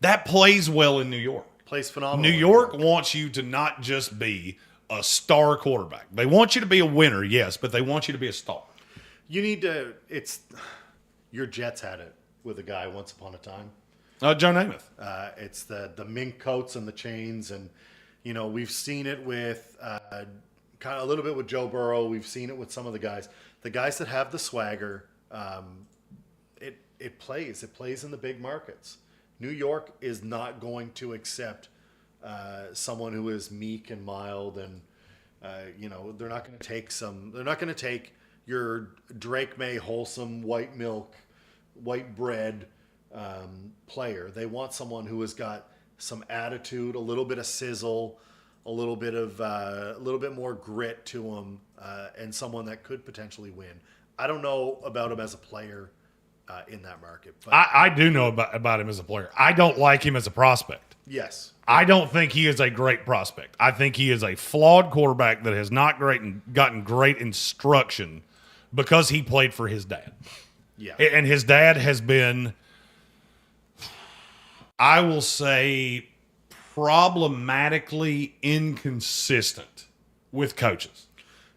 That plays well in New York. Plays phenomenal. New York wants you to not just be a star quarterback. They want you to be a winner, yes, but they want you to be a star. You need to. Your Jets had it with a guy once upon a time. Joe Namath. It's the mink coats and the chains, and we've seen it with kind of a little bit with Joe Burrow. We've seen it with some of the guys that have the swagger. It plays in the big markets. New York is not going to accept someone who is meek and mild, and they're not going to take They're not going to take your Drake May wholesome white milk, white bread player. They want someone who has got some attitude, a little bit of sizzle, a little bit more grit to him, and someone that could potentially win. I don't know about him as a player in that market. But I do know about him as a player. I don't like him as a prospect. Yes. I don't think he is a great prospect. I think he is a flawed quarterback that has not gotten great instruction because he played for his dad. Yeah. And his dad has been, I will say, problematically inconsistent with coaches.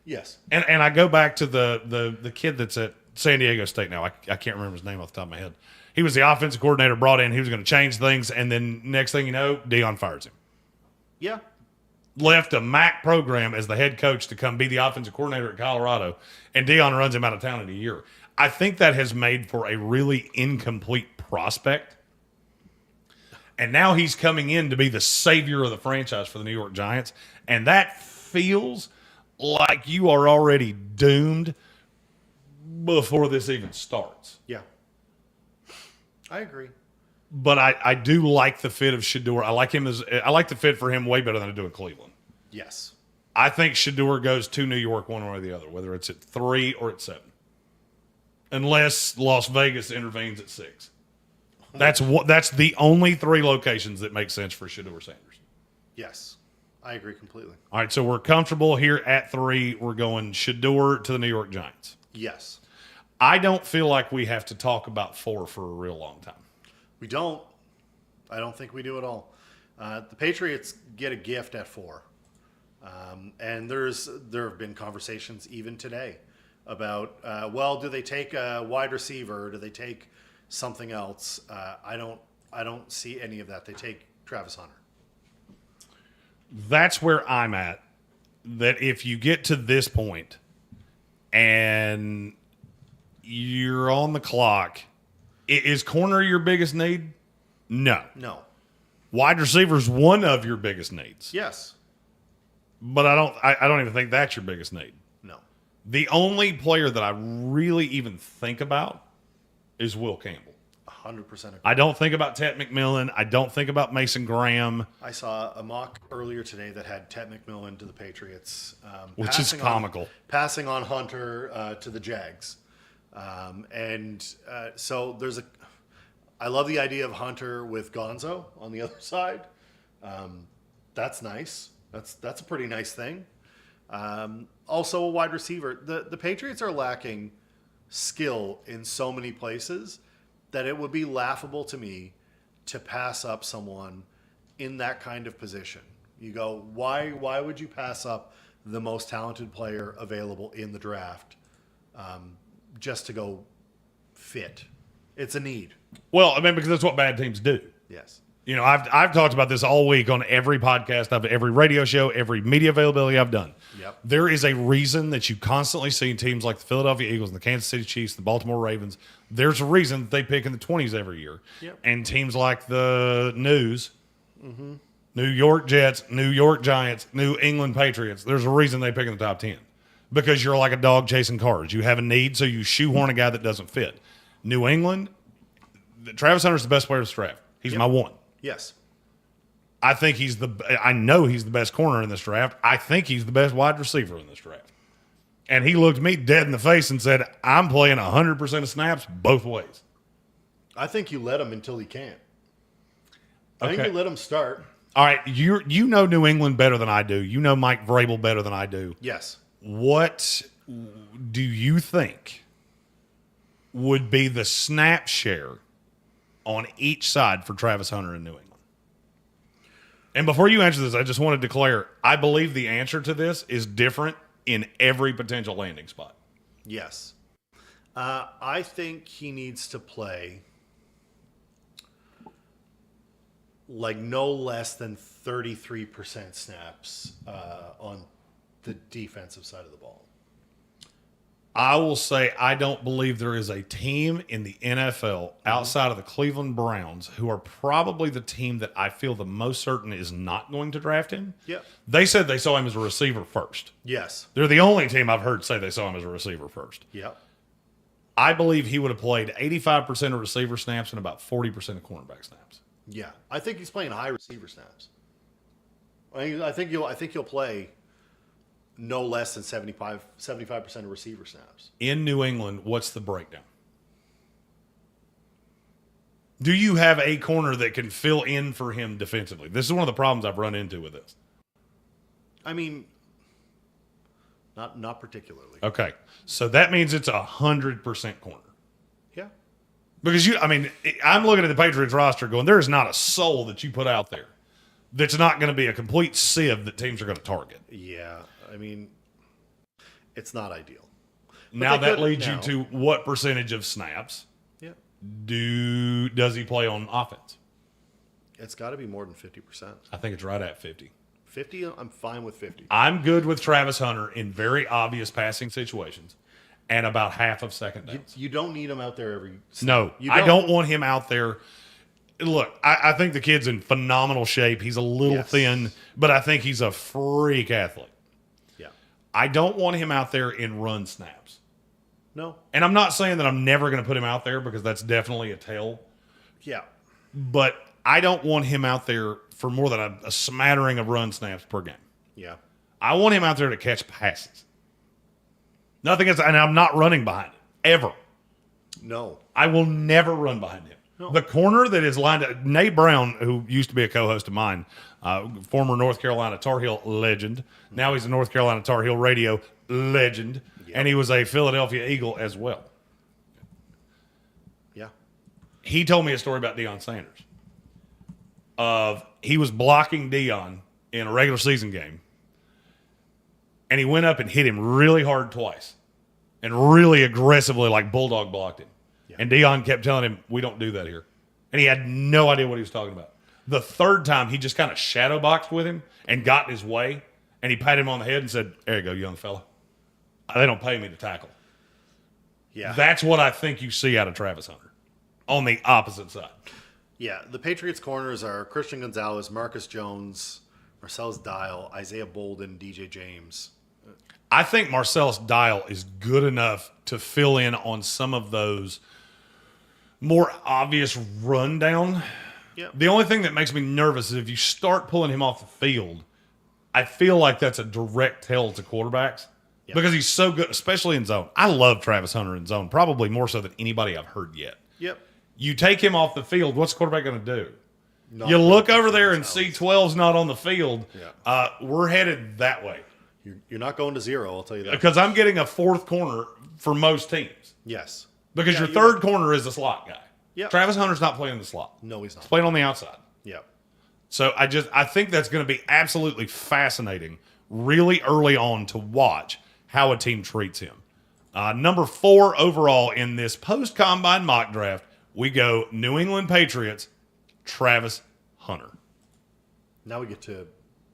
Yes. And I go back to the kid that's at San Diego State now. I can't remember his name off the top of my head. He was the offensive coordinator brought in. He was going to change things, and then next thing you know, Deion fires him. Yeah. Left a MAC program as the head coach to come be the offensive coordinator at Colorado, and Deion runs him out of town in a year. I think that has made for a really incomplete prospect. And now he's coming in to be the savior of the franchise for the New York Giants, and that feels like you are already doomed before this even starts. Yeah. I agree. But I do like the fit of Shedeur. I like the fit for him way better than I do in Cleveland. Yes. I think Shedeur goes to New York one way or the other, whether it's at 3 or at 7. Unless Las Vegas intervenes at 6. That's the only 3 locations that make sense for Shedeur Sanders. Yes. I agree completely. All right, so we're comfortable here at 3. We're going Shedeur to the New York Giants. Yes. I don't feel like we have to talk about 4 for a real long time. We don't. I don't think we do at all. The Patriots get a gift at 4. And there have been conversations even today about, do they take a wide receiver or do they take something else? I don't see any of that. They take Travis Hunter. That's where I'm at. That if you get to this point and you're on the clock, is corner your biggest need? No. No. Wide receiver's one of your biggest needs. Yes. But I don't even think that's your biggest need. No. The only player that I really even think about is Will Campbell. 100% agree. I don't think about Ted McMillan. I don't think about Mason Graham, I saw a mock earlier today that had Ted McMillan to the Patriots, which is comical. Passing on Hunter to the Jags, so there's a. I love the idea of Hunter with Gonzo on the other side. That's nice. That's a pretty nice thing. Also, a wide receiver. The Patriots are lacking skill in so many places that it would be laughable to me to pass up someone in that kind of position. You go, why would you pass up the most talented player available in the draft just to go fit? It's a need. Well, I mean, because that's what bad teams do. Yes. You know, I've talked about this all week on every podcast, every radio show, every media availability I've done. Yep. There is a reason that you constantly see teams like the Philadelphia Eagles and the Kansas City Chiefs, the Baltimore Ravens. There's a reason that they pick in the 20s every year. Yep. And teams like the New York Jets, New York Giants, New England Patriots, there's a reason they pick in the top 10. Because you're like a dog chasing cars. You have a need, so you shoehorn a guy that doesn't fit. New England, Travis Hunter's the best player of this draft. He's my one. Yes. I know he's the best corner in this draft. I think he's the best wide receiver in this draft. And he looked me dead in the face and said, I'm playing 100% of snaps both ways. I think you let him until he can't. I think you let him start. All right, you know New England better than I do. You know Mike Vrabel better than I do. Yes. What do you think would be the snap share on each side for Travis Hunter in New England? And before you answer this, I just want to declare, I believe the answer to this is different in every potential landing spot. Yes. I think he needs to play like no less than 33% snaps on the defensive side of the ball. I will say I don't believe there is a team in the NFL outside of the Cleveland Browns who are probably the team that I feel the most certain is not going to draft him. Yep. They said they saw him as a receiver first. Yes. They're the only team I've heard say they saw him as a receiver first. Yep. I believe he would have played 85% of receiver snaps and about 40% of cornerback snaps. Yeah. I think he's playing high receiver snaps. I think you'll play no less than 75% of receiver snaps. In New England, what's the breakdown? Do you have a corner that can fill in for him defensively? This is one of the problems I've run into with this. I mean, not particularly. Okay, so that means it's 100% corner. Yeah. Because I'm looking at the Patriots roster going, there is not a soul that you put out there that's not going to be a complete sieve that teams are going to target. Yeah. I mean, it's not ideal. Now that leads you to what percentage of snaps does he play on offense? It's got to be more than 50%. I think it's right at 50. 50, I'm fine with 50. I'm good with Travis Hunter in very obvious passing situations and about half of second downs. You don't need him out there every snap. No, I don't want him out there. Look, I think the kid's in phenomenal shape. He's a little thin, but I think he's a freak athlete. Yeah. I don't want him out there in run snaps. No. And I'm not saying that I'm never going to put him out there because that's definitely a tell. Yeah. But I don't want him out there for more than a smattering of run snaps per game. Yeah. I want him out there to catch passes. Nothing else, and I'm not running behind him, ever. No. I will never run behind him. No. The corner that is lined up, Nate Brown, who used to be a co-host of mine, former North Carolina Tar Heel legend. Now he's a North Carolina Tar Heel radio legend, and he was a Philadelphia Eagle as well. Yeah. He told me a story about Deion Sanders. He was blocking Deion in a regular season game, and he went up and hit him really hard twice and really aggressively, like bulldog blocked him. Yeah. And Deion kept telling him, we don't do that here. And he had no idea what he was talking about. The third time, he just kind of shadow boxed with him and got in his way, and he patted him on the head and said, there you go, young fella. They don't pay me to tackle. Yeah. That's what I think you see out of Travis Hunter on the opposite side. Yeah, the Patriots corners are Christian Gonzalez, Marcus Jones, Marcellus Dial, Isaiah Bolden, DJ James. I think Marcellus Dial is good enough to fill in on some of those more obvious rundown. Yep. The only thing that makes me nervous is if you start pulling him off the field, I feel like that's a direct tell to quarterbacks because he's so good, especially in zone. I love Travis Hunter in zone, probably more so than anybody I've heard yet. Yep. You take him off the field, what's the quarterback going to do? You look over there and see 12's not on the field. Yeah. We're headed that way. You're not going to zero, I'll tell you that. Because I'm getting a fourth corner for most teams. Yes. Because your third corner is a slot guy. Yep. Travis Hunter's not playing the slot. No, he's not. He's playing on the outside. Yep. So I think that's going to be absolutely fascinating really early on to watch how a team treats him. Number 4 overall in this post-combine mock draft, we go New England Patriots, Travis Hunter. Now we get to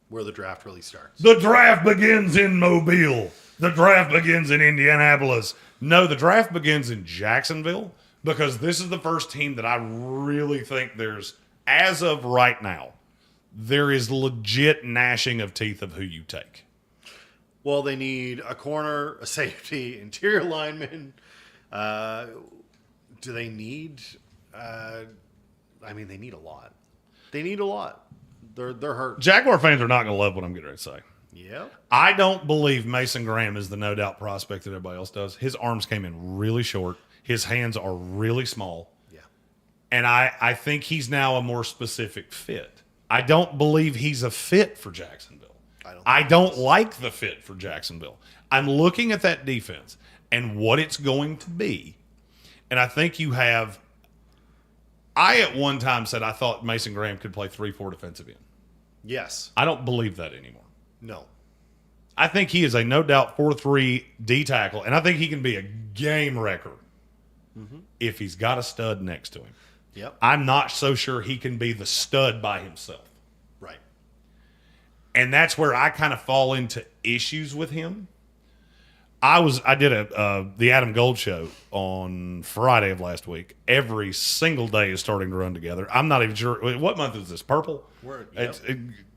where the draft really starts. The draft begins in Mobile. The draft begins in Indianapolis. No, the draft begins in Jacksonville because this is the first team that I really think there's, as of right now, there is legit gnashing of teeth of who you take. Well, they need a corner, a safety, interior lineman. Do they need? They need a lot. They need a lot. They're hurt. Jaguar fans are not going to love what I'm getting ready to say. Yep. I don't believe Mason Graham is the no doubt prospect that everybody else does. His arms came in really short. His hands are really small. Yeah. And I think he's now a more specific fit. I don't believe he's a fit for Jacksonville. I don't like the fit for Jacksonville. I'm looking at that defense and what it's going to be. And I think you have – I at one time said I thought Mason Graham could play 3-4 defensive end. Yes. I don't believe that anymore. No. I think he is a no doubt 4-3 D tackle, and I think he can be a game wrecker if he's got a stud next to him. Yep. I'm not so sure he can be the stud by himself. Right. And that's where I kind of fall into issues with him. I did the Adam Gold show on Friday of last week. Every single day is starting to run together. I'm not even sure what month is this. Purple.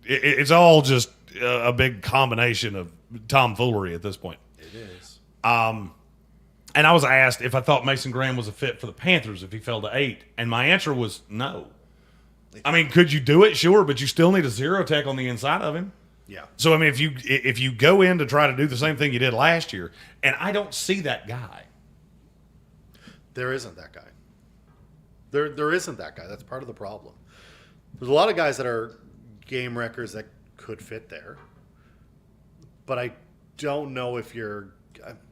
It's all just a big combination of tomfoolery at this point. It is. And I was asked if I thought Mason Graham was a fit for the Panthers if he fell to 8, and my answer was no. I mean, could you do it? Sure, but you still need a zero tech on the inside of him. Yeah. So I mean, if you go in to try to do the same thing you did last year, and I don't see that guy. There isn't that guy. There isn't that guy. That's part of the problem. There's a lot of guys that are game wreckers that could fit there, but I don't know if you're.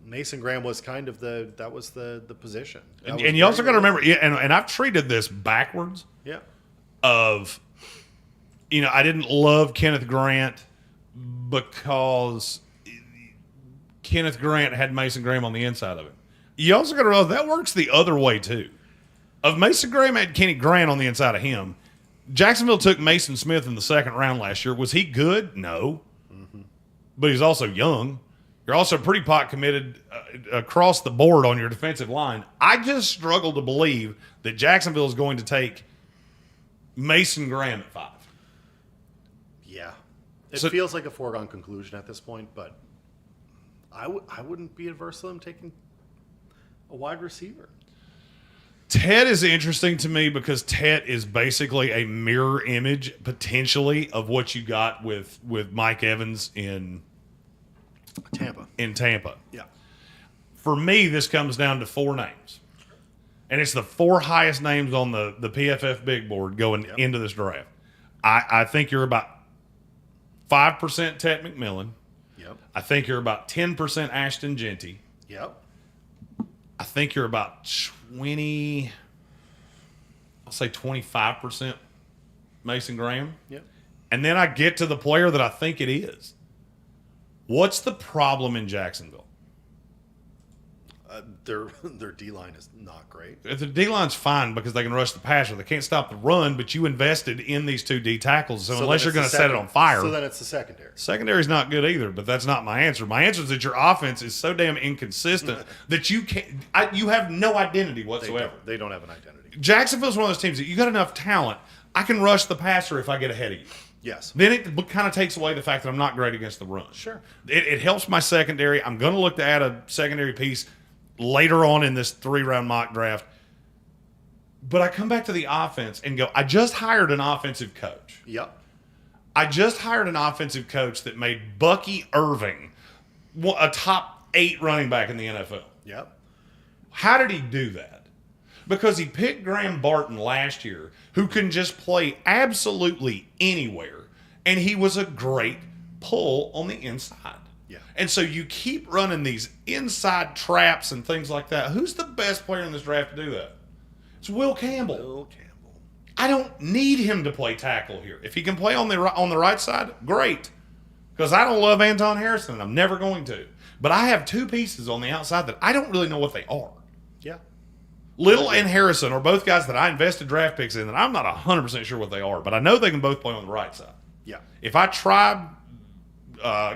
Mason Graham was kind of the position. And you also got to remember, and I've treated this backwards. Yeah. Of, I didn't love Kenneth Grant because Kenneth Grant had Mason Graham on the inside of it. You also got to realize that works the other way too. If Mason Graham had Kenny Grant on the inside of him, Jacksonville took Mason Smith in the second round last year. Was he good? No. But he's also young. You're also pretty pot committed across the board on your defensive line. I just struggle to believe that Jacksonville is going to take Mason Graham at 5. Yeah. It feels like a foregone conclusion at this point, but I wouldn't be adverse to them taking a wide receiver. Ted is interesting to me because Ted is basically a mirror image, potentially, of what you got with Mike Evans in Tampa. Yeah. For me, this comes down to 4 names. And it's the 4 highest names on the PFF big board going into this draft. I think you're about 5% Ted McMillan. Yep. I think you're about 10% Ashton Genty. Yep. I think you're about 25% Mason Graham. Yep. And then I get to the player that I think it is. What's the problem in Jacksonville? Their D-line is not great. The D-line's fine because they can rush the passer. They can't stop the run, but you invested in these 2 D tackles. So unless you're going to set it on fire. So then it's the secondary. Secondary's not good either, but that's not my answer. My answer is that your offense is so damn inconsistent that you have no identity whatsoever. They don't have an identity. Jacksonville's one of those teams that you got enough talent. I can rush the passer if I get ahead of you. Yes. Then it kind of takes away the fact that I'm not great against the run. Sure. It helps my secondary. I'm going to look to add a secondary piece later on in this 3-round mock draft. But I come back to the offense and go, I just hired an offensive coach. Yep. I just hired an offensive coach that made Bucky Irving a top 8 running back in the NFL. Yep. How did he do that? Because he picked Graham Barton last year, who can just play absolutely anywhere, and he was a great pull on the inside. Yeah. And so you keep running these inside traps and things like that. Who's the best player in this draft to do that? It's Will Campbell. Will Campbell. I don't need him to play tackle here. If he can play on the right side, great. Because I don't love Anton Harrison, and I'm never going to. But I have 2 pieces on the outside that I don't really know what they are. Yeah. Little and Harrison are both guys that I invested draft picks in, and I'm not 100% sure what they are, but I know they can both play on the right side. Yeah. If I try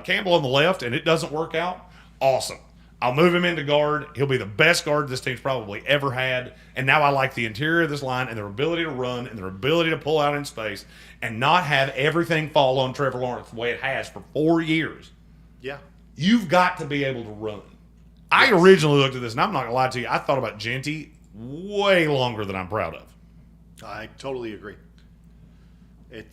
Campbell on the left and it doesn't work out, awesome. I'll move him into guard. He'll be the best guard this team's probably ever had. And now I like the interior of this line and their ability to run and their ability to pull out in space and not have everything fall on Trevor Lawrence the way it has for 4 years. Yeah. You've got to be able to run. I originally looked at this, and I'm not going to lie to you, I thought about Genty way longer than I'm proud of. I totally agree.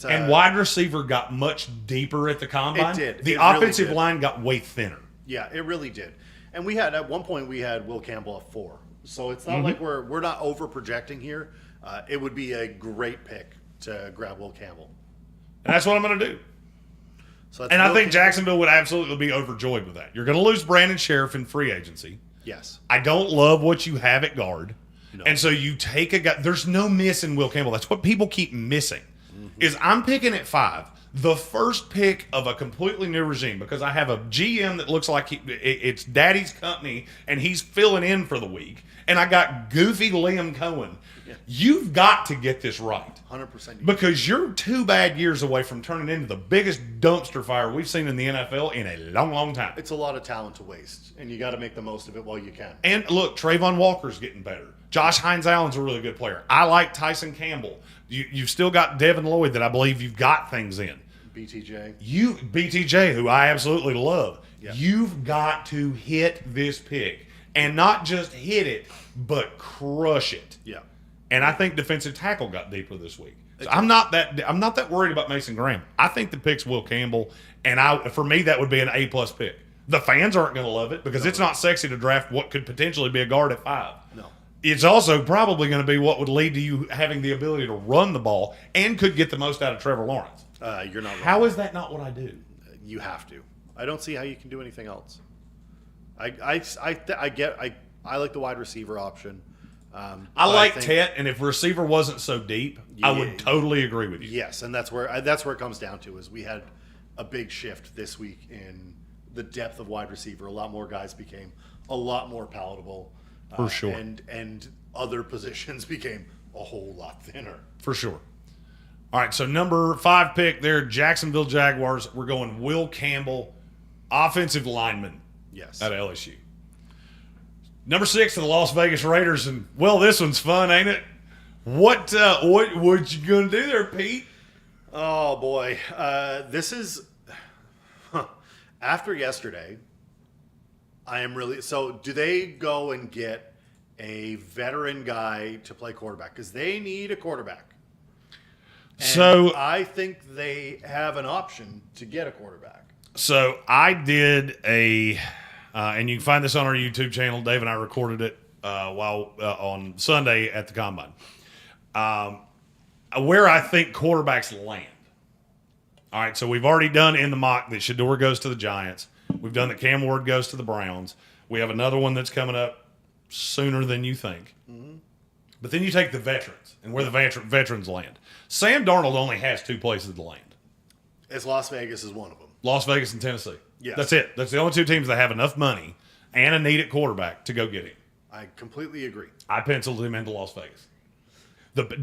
And wide receiver got much deeper at the combine. It did. The It really offensive did. line got way thinner. Yeah, it really did. And we had, at one point, we had Will Campbell at 4. So it's not Mm-hmm. like we're not over projecting here. It would be a great pick to grab Will Campbell. And that's what I'm going to do. So that's And I Will think Campbell. Jacksonville would absolutely be overjoyed with that. You're going to lose Brandon Sheriff in free agency. Yes. I don't love what you have at guard. No. And so you take a guy. There's no miss in Will Campbell. That's what people keep missing. Is I'm picking at 5. The first pick of a completely new regime because I have a GM that looks like it's daddy's company and he's filling in for the week. And I got goofy Liam Cohen. Yeah. You've got to get this right. 100%. Because you're 2 bad years away from turning into the biggest dumpster fire we've seen in the NFL in a long, long time. It's a lot of talent to waste, and you got to make the most of it while you can. And look, Trayvon Walker's getting better. Josh Hines-Allen's a really good player. I like Tyson Campbell. You've still got Devin Lloyd that I believe you've got things in. BTJ. BTJ, who I absolutely love. Yeah. You've got to hit this pick. And not just hit it, but crush it. Yeah. And I think defensive tackle got deeper this week. So I'm not that worried about Mason Graham. I think the pick's Will Campbell, and for me that would be an A+ pick. The fans aren't going to love it because it's not sexy to draft what could potentially be a guard at 5. No. It's also probably going to be what would lead to you having the ability to run the ball and could get the most out of Trevor Lawrence. You're not wrong. How is that not what I do? You have to. I don't see how you can do anything else. I like the wide receiver option. I like Tet, and if receiver wasn't so deep, I Yeah. would totally agree with you. Yes, and that's where it comes down to is we had a big shift this week in the depth of wide receiver. A lot more guys became a lot more palatable. For sure. And other positions became a whole lot thinner. For sure. All right, so number 5 pick there, Jacksonville Jaguars. We're going Will Campbell, offensive lineman Yes. at LSU. Number 6 to the Las Vegas Raiders, and well, this one's fun, ain't it? What you gonna do there, Pete? Oh boy, this is after yesterday. I am really so. Do they go and get a veteran guy to play quarterback because they need a quarterback? And So I think they have an option to get a quarterback. So I did and you can find this on our YouTube channel. Dave and I recorded it while on Sunday at the Combine. Where I think quarterbacks land. All right, so we've already done in the mock that Shedeur goes to the Giants. We've done that Cam Ward goes to the Browns. We have another one that's coming up sooner than you think. Mm-hmm. But then you take the veterans and where the veterans land. Sam Darnold only has 2 places to land. As Las Vegas is one of them. Las Vegas and Tennessee. Yes. That's it. That's the only 2 teams that have enough money and a need at quarterback to go get him. I completely agree. I penciled him into Las Vegas.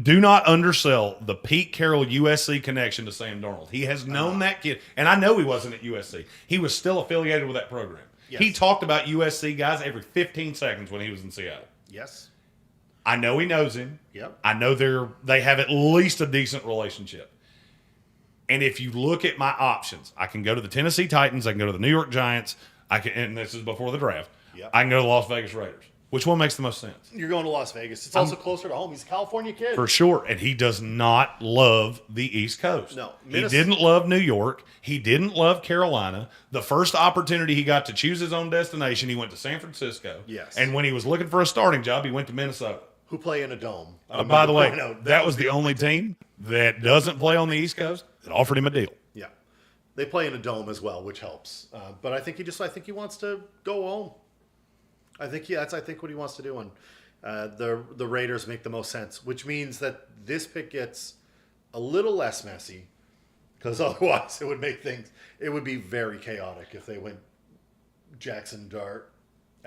Do not undersell the Pete Carroll USC connection to Sam Darnold. He has known that kid, and I know he wasn't at USC. He was still affiliated with that program. Yes. He talked about USC guys every 15 seconds when he was in Seattle. Yes. I know he knows him. Yep. I know they have at least a decent relationship. And if you look at my options, I can go to the Tennessee Titans. I can go to the New York Giants. And this is before the draft. Yep. I can go to the Las Vegas Raiders. Which one makes the most sense? You're going to Las Vegas. It's also closer to home. He's a California kid. For sure. And he does not love the East Coast. No. He didn't love New York. He didn't love Carolina. The first opportunity he got to choose his own destination, he went to San Francisco. Yes. And when he was looking for a starting job, he went to Minnesota. Who play in a dome. By the way, that was the only team that doesn't play on the East Coast that offered him a deal. Yeah. They play in a dome as well, which helps. But I think he wants to go home. I think what he wants to do, and the Raiders make the most sense, which means that this pick gets a little less messy, because otherwise it would be very chaotic if they went Jackson Dart.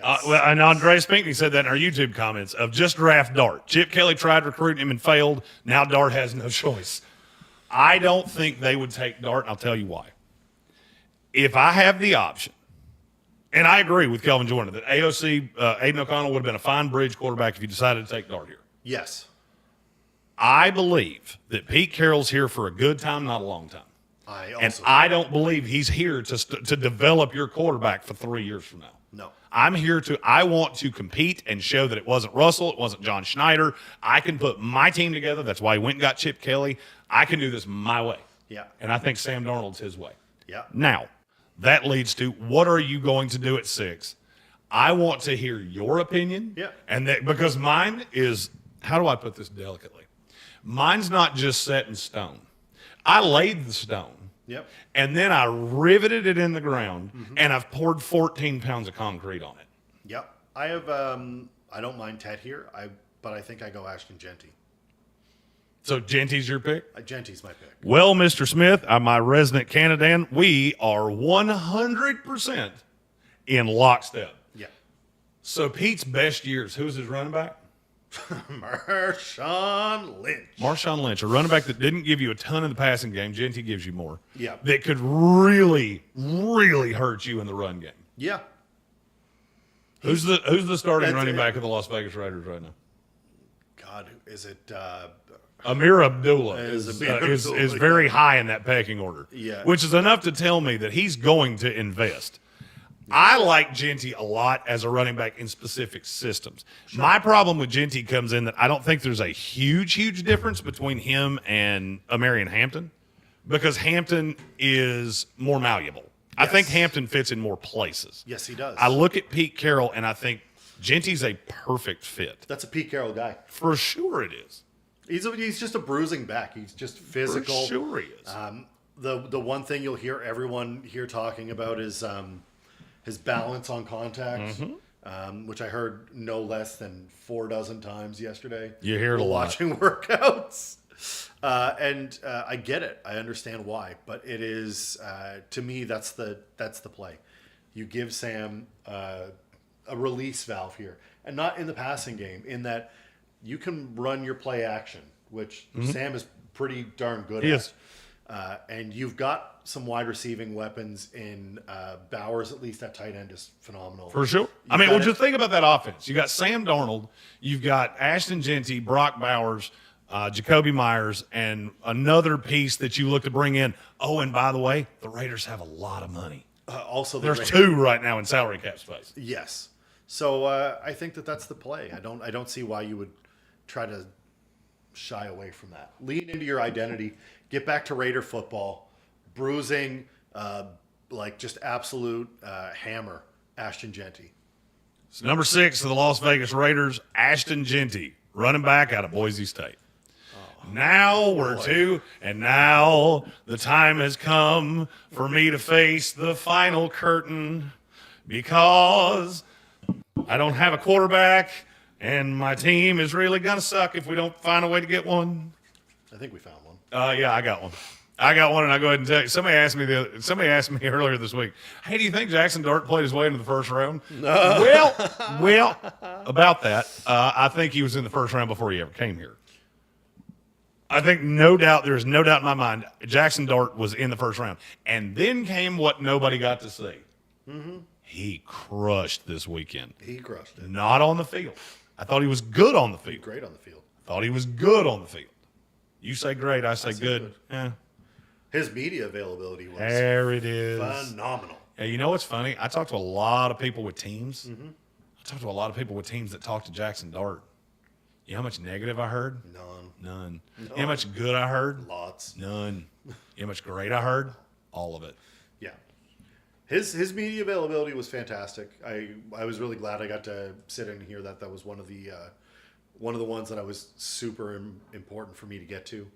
And Andreas Pinkney said that in our YouTube comments of just draft Dart. Chip Kelly tried recruiting him and failed. Now Dart has no choice. I don't think they would take Dart, and I'll tell you why. If I have the option, and I agree with Kelvin Jordan that AOC, Aiden O'Connell, would have been a fine bridge quarterback if you decided to take Dart here. Yes. I believe that Pete Carroll's here for a good time, not a long time. I don't believe he's here to develop your quarterback for 3 years from now. No. I want to compete and show that it wasn't Russell, it wasn't John Schneider. I can put my team together. That's why he went and got Chip Kelly. I can do this my way. Yeah. And I think Sam Darnold's his way. Yeah. Now, that leads to what are you going to do at 6? I want to hear your opinion. Yeah. And that because mine is, how do I put this delicately? Mine's not just set in stone. I laid the stone. Yep. And then I riveted it in the ground, and I've poured 14 pounds of concrete on it. Yep. I have. I don't mind Ted here. But I think I go Ashton Genty. So Genty's your pick? Genty's my pick. Well, Mr. Smith, I'm my resident Canadan. We are 100% in lockstep. Yeah. So Pete's best years, who's his running back? Marshawn Lynch. Marshawn Lynch, a running back that didn't give you a ton in the passing game. Genty gives you more. Yeah. That could really, really hurt you in the run game. Yeah. Who's the starting running back of the Las Vegas Raiders right now? God, is it Amir Abdullah is Abdullah, very high in that pecking order. Yeah. Which is enough to tell me that he's going to invest. I like Genty a lot as a running back in specific systems. Sure. My problem with Genty comes in that I don't think there's a huge difference between him and Amarian Hampton because Hampton is more malleable. Yes. I think Hampton fits in more places. Yes, he does. I look at Pete Carroll and I think Genty's a perfect fit. That's a Pete Carroll guy. For sure it is. He's just a bruising back. He's just physical. For sure he is. The one thing you'll hear everyone here talking about is his balance on contact, which I heard no less than 4 dozen times yesterday. You hear it a lot. Watching workouts. And I get it. I understand why. But it is, to me, that's the play. You give Sam a release valve here. And not in the passing game, in that you can run your play action, which Sam is pretty darn good at. Yes. And you've got some wide receiving weapons in Bowers, at least that tight end is phenomenal. For sure. Just think about that offense. You got Sam Darnold, you've got Ashton Genty, Brock Bowers, Jacoby Myers, and another piece that you look to bring in. Oh, and by the way, the Raiders have a lot of money. There's 2 right now in salary cap space. Yes. So I think that's the play. I don't see why you would try to shy away from that. Lean into your identity. Get back to Raider football. Bruising, just absolute hammer, Ashton Genty. So number 6 of the Las Vegas Raiders, Ashton Genty, running back out of Boise State. Now we're 2, and now the time has come for me to face the final curtain because I don't have a quarterback, and my team is really going to suck if we don't find a way to get one. I think we found one. Yeah, I got one. And I'll go ahead and tell you. Somebody asked me earlier this week, hey, do you think Jackson Dart played his way into the first round? No. Well, about that, I think he was in the first round before he ever came here. I think there's no doubt in my mind, Jackson Dart was in the first round. And then came what nobody got to see. Mm-hmm. He crushed this weekend. He crushed it. Not on the field. I thought he was good on the field. Great on the field. Thought he was good on the field. You say great, I say good. Yeah. His media availability was there it is. Phenomenal. Yeah, you know what's funny? I talked to a lot of people with teams. Mm-hmm. I talked to a lot of people with teams that talk to Jackson Dart. You know how much negative I heard? None. You know how much good I heard? Lots. None. You know how much great I heard? All of it. Yeah. His media availability was fantastic. I was really glad I got to sit in and hear that. That was one of the ones that I was super important for me to get to.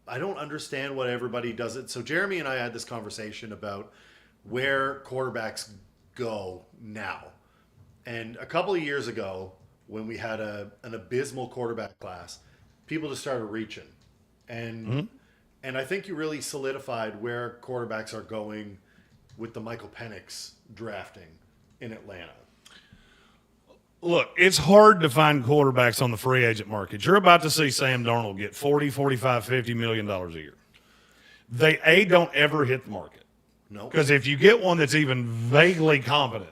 I don't understand what everybody does it. So Jeremy and I had this conversation about where quarterbacks go now. And a couple of years ago, when we had an abysmal quarterback class, people just started reaching. And I think you really solidified where quarterbacks are going with the Michael Penix drafting in Atlanta. Look, it's hard to find quarterbacks on the free agent market. You're about to see Sam Darnold get $40, $45, $50 million a year. They, don't ever hit the market. No. Because if you get one that's even vaguely competent,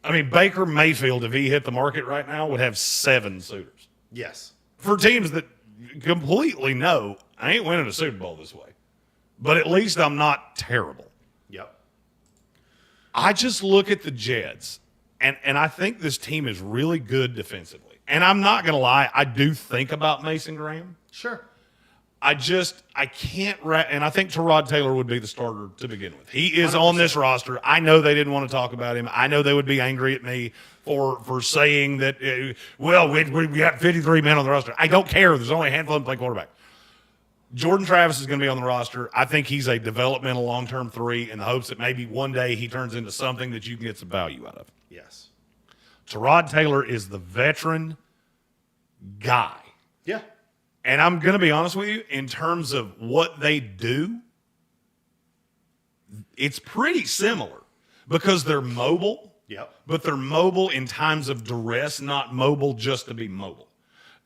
I mean, Baker Mayfield, if he hit the market right now, would have 7 suitors. Yes. For teams that completely know, I ain't winning a Super Bowl this way. But at least I'm not terrible. Yep. I just look at the Jets, and I think this team is really good defensively. And I'm not going to lie, I do think about Mason Graham. Sure. I can't, and I think Tyrod Taylor would be the starter to begin with. He is 100%. On this roster. I know they didn't want to talk about him. I know they would be angry at me for saying that, we got 53 men on the roster. I don't care. There's only a handful of them play quarterback. Jordan Travis is going to be on the roster. I think he's a developmental long-term 3 in the hopes that maybe one day he turns into something that you can get some value out of. Yes. Tyrod Taylor is the veteran guy. Yeah. And I'm going to be honest with you, in terms of what they do, it's pretty similar because they're mobile. Yep. But they're mobile in times of duress, not mobile just to be mobile.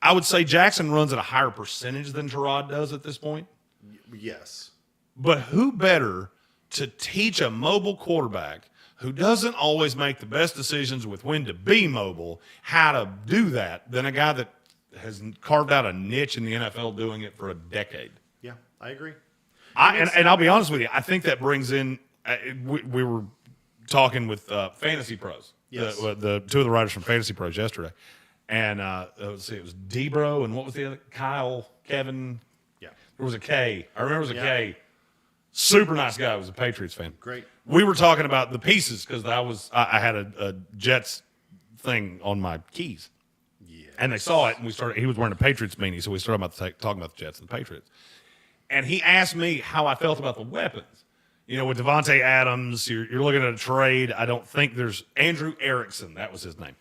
I would say Jackson runs at a higher percentage than Tyrod does at this point. Yes. But who better to teach a mobile quarterback who doesn't always make the best decisions with when to be mobile, how to do that, than a guy that has carved out a niche in the NFL doing it for a decade. Yeah, I agree. And I'll be honest with you, I think that brings in we were talking with Fantasy Pros, yes. the 2 of the writers from Fantasy Pros yesterday. And let's see, it was Debro and what was the other? Kevin. Yeah. There was a K. I remember it was a K. Super nice guy. Was a Patriots fan. Great. We were talking about the pieces because I had a Jets thing on my keys. Yeah. And they saw it, and he was wearing a Patriots beanie, so we started talking about the Jets and the Patriots. And he asked me how I felt about the weapons. You know, with Devontae Adams, you're looking at a trade. I don't think there's Andrew Erickson. That was his name.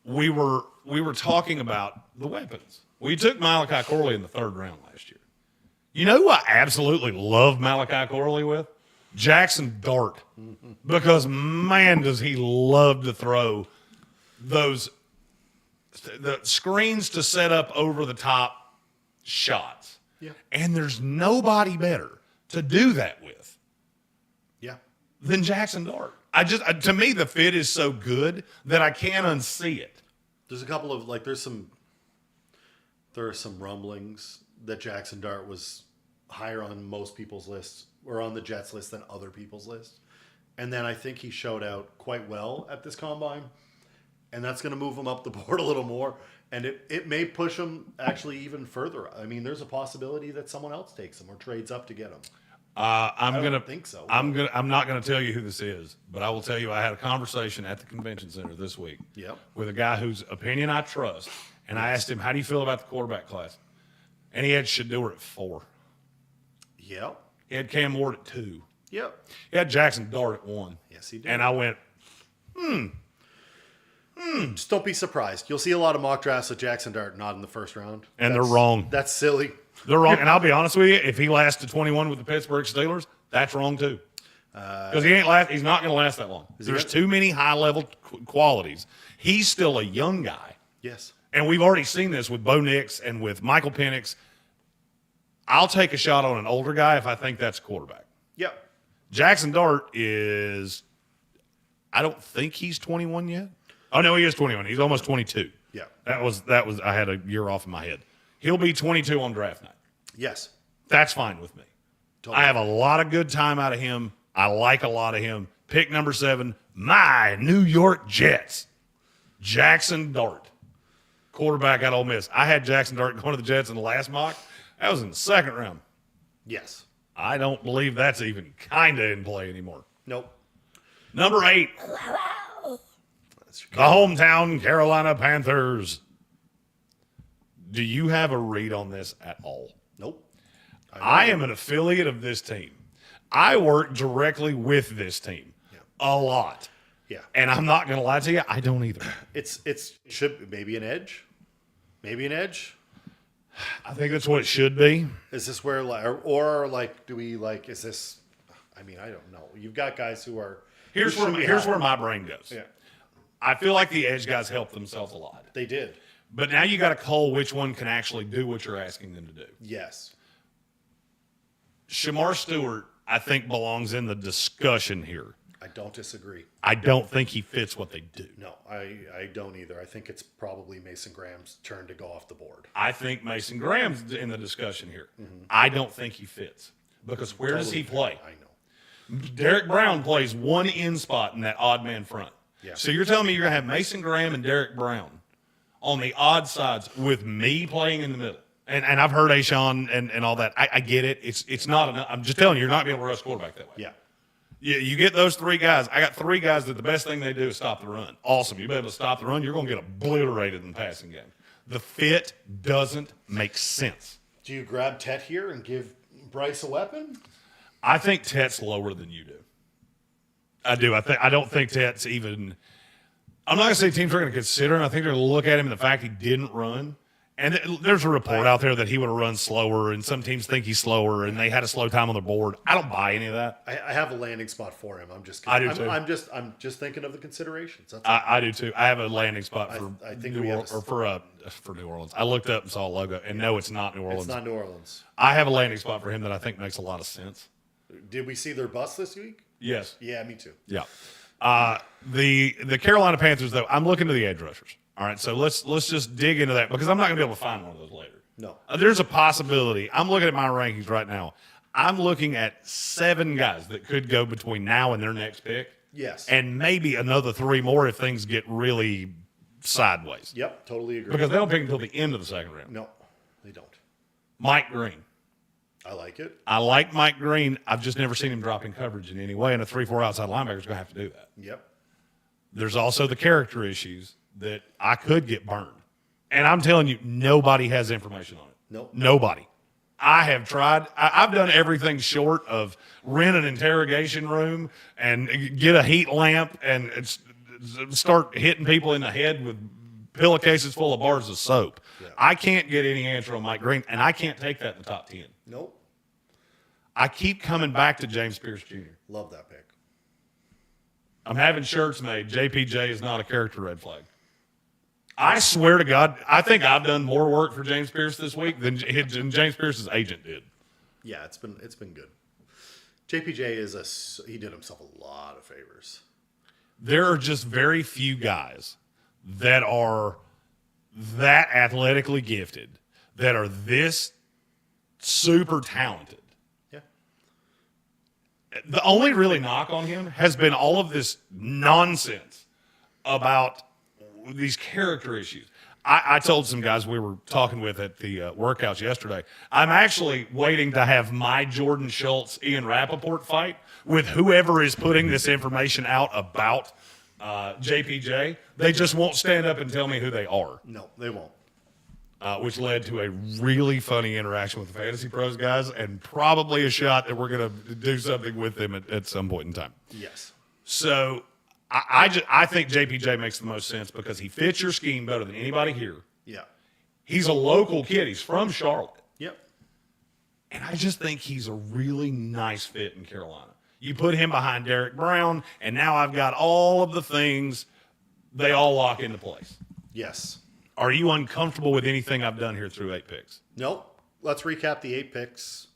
We were talking about the weapons. We took Malachi Corley in the 3rd round last year. You know who I absolutely love Malachi Corley with? Jackson Dart. Because, man, does he love to throw the screens to set up over the top shots. Yeah. And there's nobody better to do that with than Jackson Dart. To me, the fit is so good that I can't unsee it. There's a couple of there are some rumblings that Jackson Dart was higher on most people's lists or on the Jets list than other people's lists. And then I think he showed out quite well at this combine. And that's going to move him up the board a little more. And it may push him actually even further. I mean, there's a possibility that someone else takes him or trades up to get him. I don't think so. I'm not gonna tell you who this is, but I will tell you I had a conversation at the convention center this week with a guy whose opinion I trust, and I asked him, "How do you feel about the quarterback class?" And he had Shedeur at 4. Yep. He had Cam Ward at 2. Yep. He had Jackson Dart at 1. Yes, he did. And I went, Just don't be surprised. You'll see a lot of mock drafts with Jackson Dart not in the 1st round. And they're wrong. That's silly. They're wrong. And I'll be honest with you, if he lasts to 21 with the Pittsburgh Steelers, that's wrong too. Because he's not going to last that long. There's too many high-level qualities. He's still a young guy. Yes. And we've already seen this with Bo Nix and with Michael Penix. I'll take a shot on an older guy if I think that's quarterback. Yep. Jackson Dart is, I don't think he's 21 yet. Oh, no, he is 21. He's almost 22. Yeah. That was. I had a year off in my head. He'll be 22 on draft night. Yes. That's fine with me. Totally. I have a lot of good time out of him. I like a lot of him. Pick number 7, my New York Jets. Jackson Dart, quarterback at Ole Miss. I had Jackson Dart going to the Jets in the last mock. That was in the second round. Yes. I don't believe that's even kind of in play anymore. Nope. Number 8, the hometown Carolina Panthers. Do you have a read on this at all? Nope. I am an affiliate of this team. I work directly with this team a lot. Yeah. And I'm not going to lie to you, I don't either. It should maybe an edge. Maybe an edge. I think that's what it should be. Is this where like do we like is this? I mean, I don't know. You've got guys who are Here's where my brain goes. Yeah. I feel like the edge guys helped themselves a lot. They did. But now you got to cull which one can actually do what you're asking them to do. Yes. Shamar Stewart, I think, belongs in the discussion here. I don't disagree. I don't think he fits what they do. No, I don't either. I think it's probably Mason Graham's turn to go off the board. I think Mason Graham's in the discussion here. I don't think he fits. Because where does he play? I know. Derek Brown plays one in spot in that odd man front. Yeah. So you're telling me you're going to have Mason Graham and Derek Brown on the odd sides with me playing in the middle. And I've heard Ashawn and all that. I get it. It's not enough. I'm just telling you, you're not going to be able to rush quarterback that way. Yeah. You get those 3 guys. I got 3 guys that the best thing they do is stop the run. Awesome. You'll be able to stop the run. You're going to get obliterated in the passing game. The fit doesn't make sense. Do you grab Tet here and give Bryce a weapon? I think Tet's lower than you do. I do. I don't think Tet's even. I'm not going to say teams are going to consider him. I think they're going to look at him and the fact he didn't run. And there's a report out there that he would have run slower, and some teams think he's slower, and they had a slow time on their board. I don't buy any of that. I have a landing spot for him. I do too. I'm just thinking of the considerations. That's I do too. I have a landing spot for I think New we have Orleans, or for New Orleans. I looked up and saw a logo, and no, it's not New Orleans. It's not New Orleans. I have a landing spot for him that I think makes a lot of sense. Did we see their bus this week? Yes. Yeah, me too. Yeah. The Carolina Panthers, though, I'm looking to the edge rushers. All right, so let's just dig into that because I'm not going to be able to find one of those later. No. There's a possibility. I'm looking at my rankings right now. I'm looking at 7 guys that could go between now and their next pick. Yes. And maybe another 3 more if things get really sideways. Yep, totally agree. Because they don't pick until the end of the second round. No, they don't. Mike Green. I like it. I like Mike Green. I've just never seen him dropping coverage in any way, and a 3-4 outside linebacker is going to have to do that. Yep. There's also the character issues that I could get burned. And I'm telling you, nobody has information on it. Nope. Nobody. I have tried. I've done everything short of rent an interrogation room and get a heat lamp and start hitting people in the head with pillowcases full of bars of soap. Yeah. I can't get any answer on Mike Green, and I can't take that in the top 10. Nope. I keep coming back to James Pierce Jr. Love that pick. I'm having shirts made. JPJ is not a character red flag. I swear to God, I think I've done more work for James Pierce this week than James Pierce's agent did. Yeah, it's been good. JPJ he did himself a lot of favors. There are just very few guys that are that athletically gifted, that are this super talented. Yeah. The only really knock on him has been all of this nonsense about these character issues. I told some guys we were talking with at the workouts yesterday, I'm actually waiting to have my Jordan Schultz, Ian Rappaport fight with whoever is putting this information out about JPJ. They just won't stand up and tell me who they are. No, they won't. Which led to a really funny interaction with the Fantasy Pros guys and probably a shot that we're going to do something with them at some point in time. Yes. So I think JPJ makes the most sense because he fits your scheme better than anybody here. Yeah. He's a local kid. He's from Charlotte. Yep. And I just think he's a really nice fit in Carolina. You put him behind Derek Brown, and now I've got all of the things. They all lock into place. Yes. Are you uncomfortable with anything I've done here through 8 picks? Nope. Let's recap the 8 picks.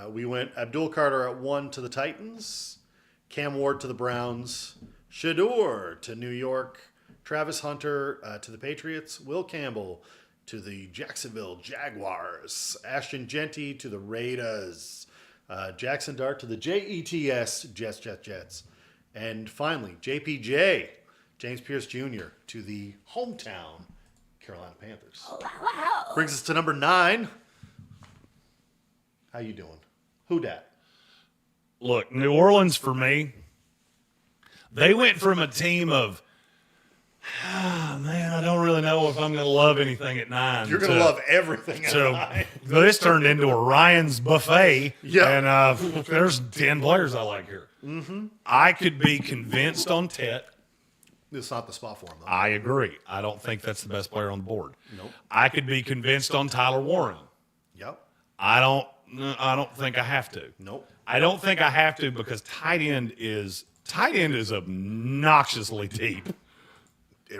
We went Abdul Carter at 1 to the Titans, Cam Ward to the Browns, Shador to New York, Travis Hunter to the Patriots, Will Campbell to the Jacksonville Jaguars, Ashton Genty to the Raiders, Jackson Dart to the Jets, And finally, JPJ, James Pierce Jr., to the hometown Carolina Panthers. Brings us to number 9. How you doing? Who dat? Look, New Orleans for me, they went from a team of, man, I don't really know if I'm going to love anything at 9. You're going to love everything at 9. This turned into a Ryan's buffet, Yep. and there's 10 players I like here. Mm-hmm. I could be convinced on Tet. It's not the spot for him, though. I agree. I don't think that's the best player on the board. Nope. I could be convinced on Tyler Warren. Yep. I don't think I have to. Nope. I don't think I have to because tight end is obnoxiously deep.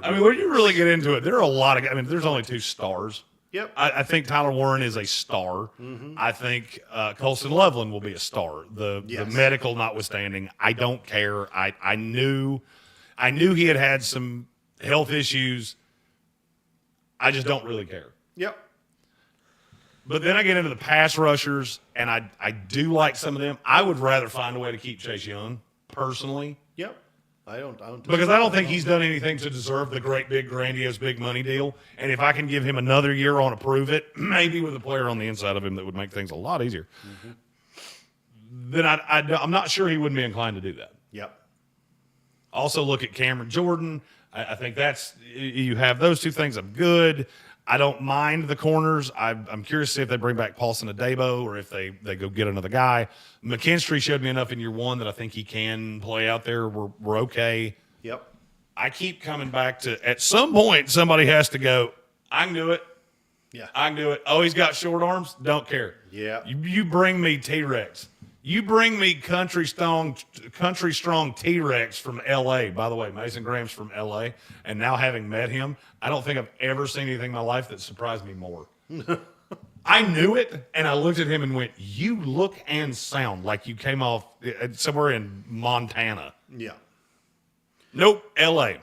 I mean, when you really get into it, there are a lot of. I mean, there's only 2 stars. Yep. I think Tyler Warren is a star. Mm-hmm. I think Colson Loveland will be a star. The medical notwithstanding, I don't care. I knew he had some health issues. I just don't really care. Yep. But then I get into the pass rushers, and I do like some of them. I would rather find a way to keep Chase Young, personally. Yep. I don't Because I don't think he's done anything to deserve the great, big, grandiose, big money deal. And if I can give him another year on a prove it, maybe with a player on the inside of him that would make things a lot easier, then I'm not sure he wouldn't be inclined to do that. Yep. Also look at Cameron Jordan. I think you have those 2 things. I'm good. I don't mind the corners. I'm curious to see if they bring back Paulson Adebo or if they go get another guy. McKinstry showed me enough in year 1 that I think he can play out there. We're okay. Yep. I keep coming back to, at some point, somebody has to go, I can do it. Yeah. I can do it. Oh, he's got short arms? Don't care. Yeah. You bring me T-Rex. You bring me country strong T-Rex from L.A. By the way, Mason Graham's from L.A., and now having met him, I don't think I've ever seen anything in my life that surprised me more. I knew it, and I looked at him and went, you look and sound like you came off somewhere in Montana. Yeah. Nope, L.A.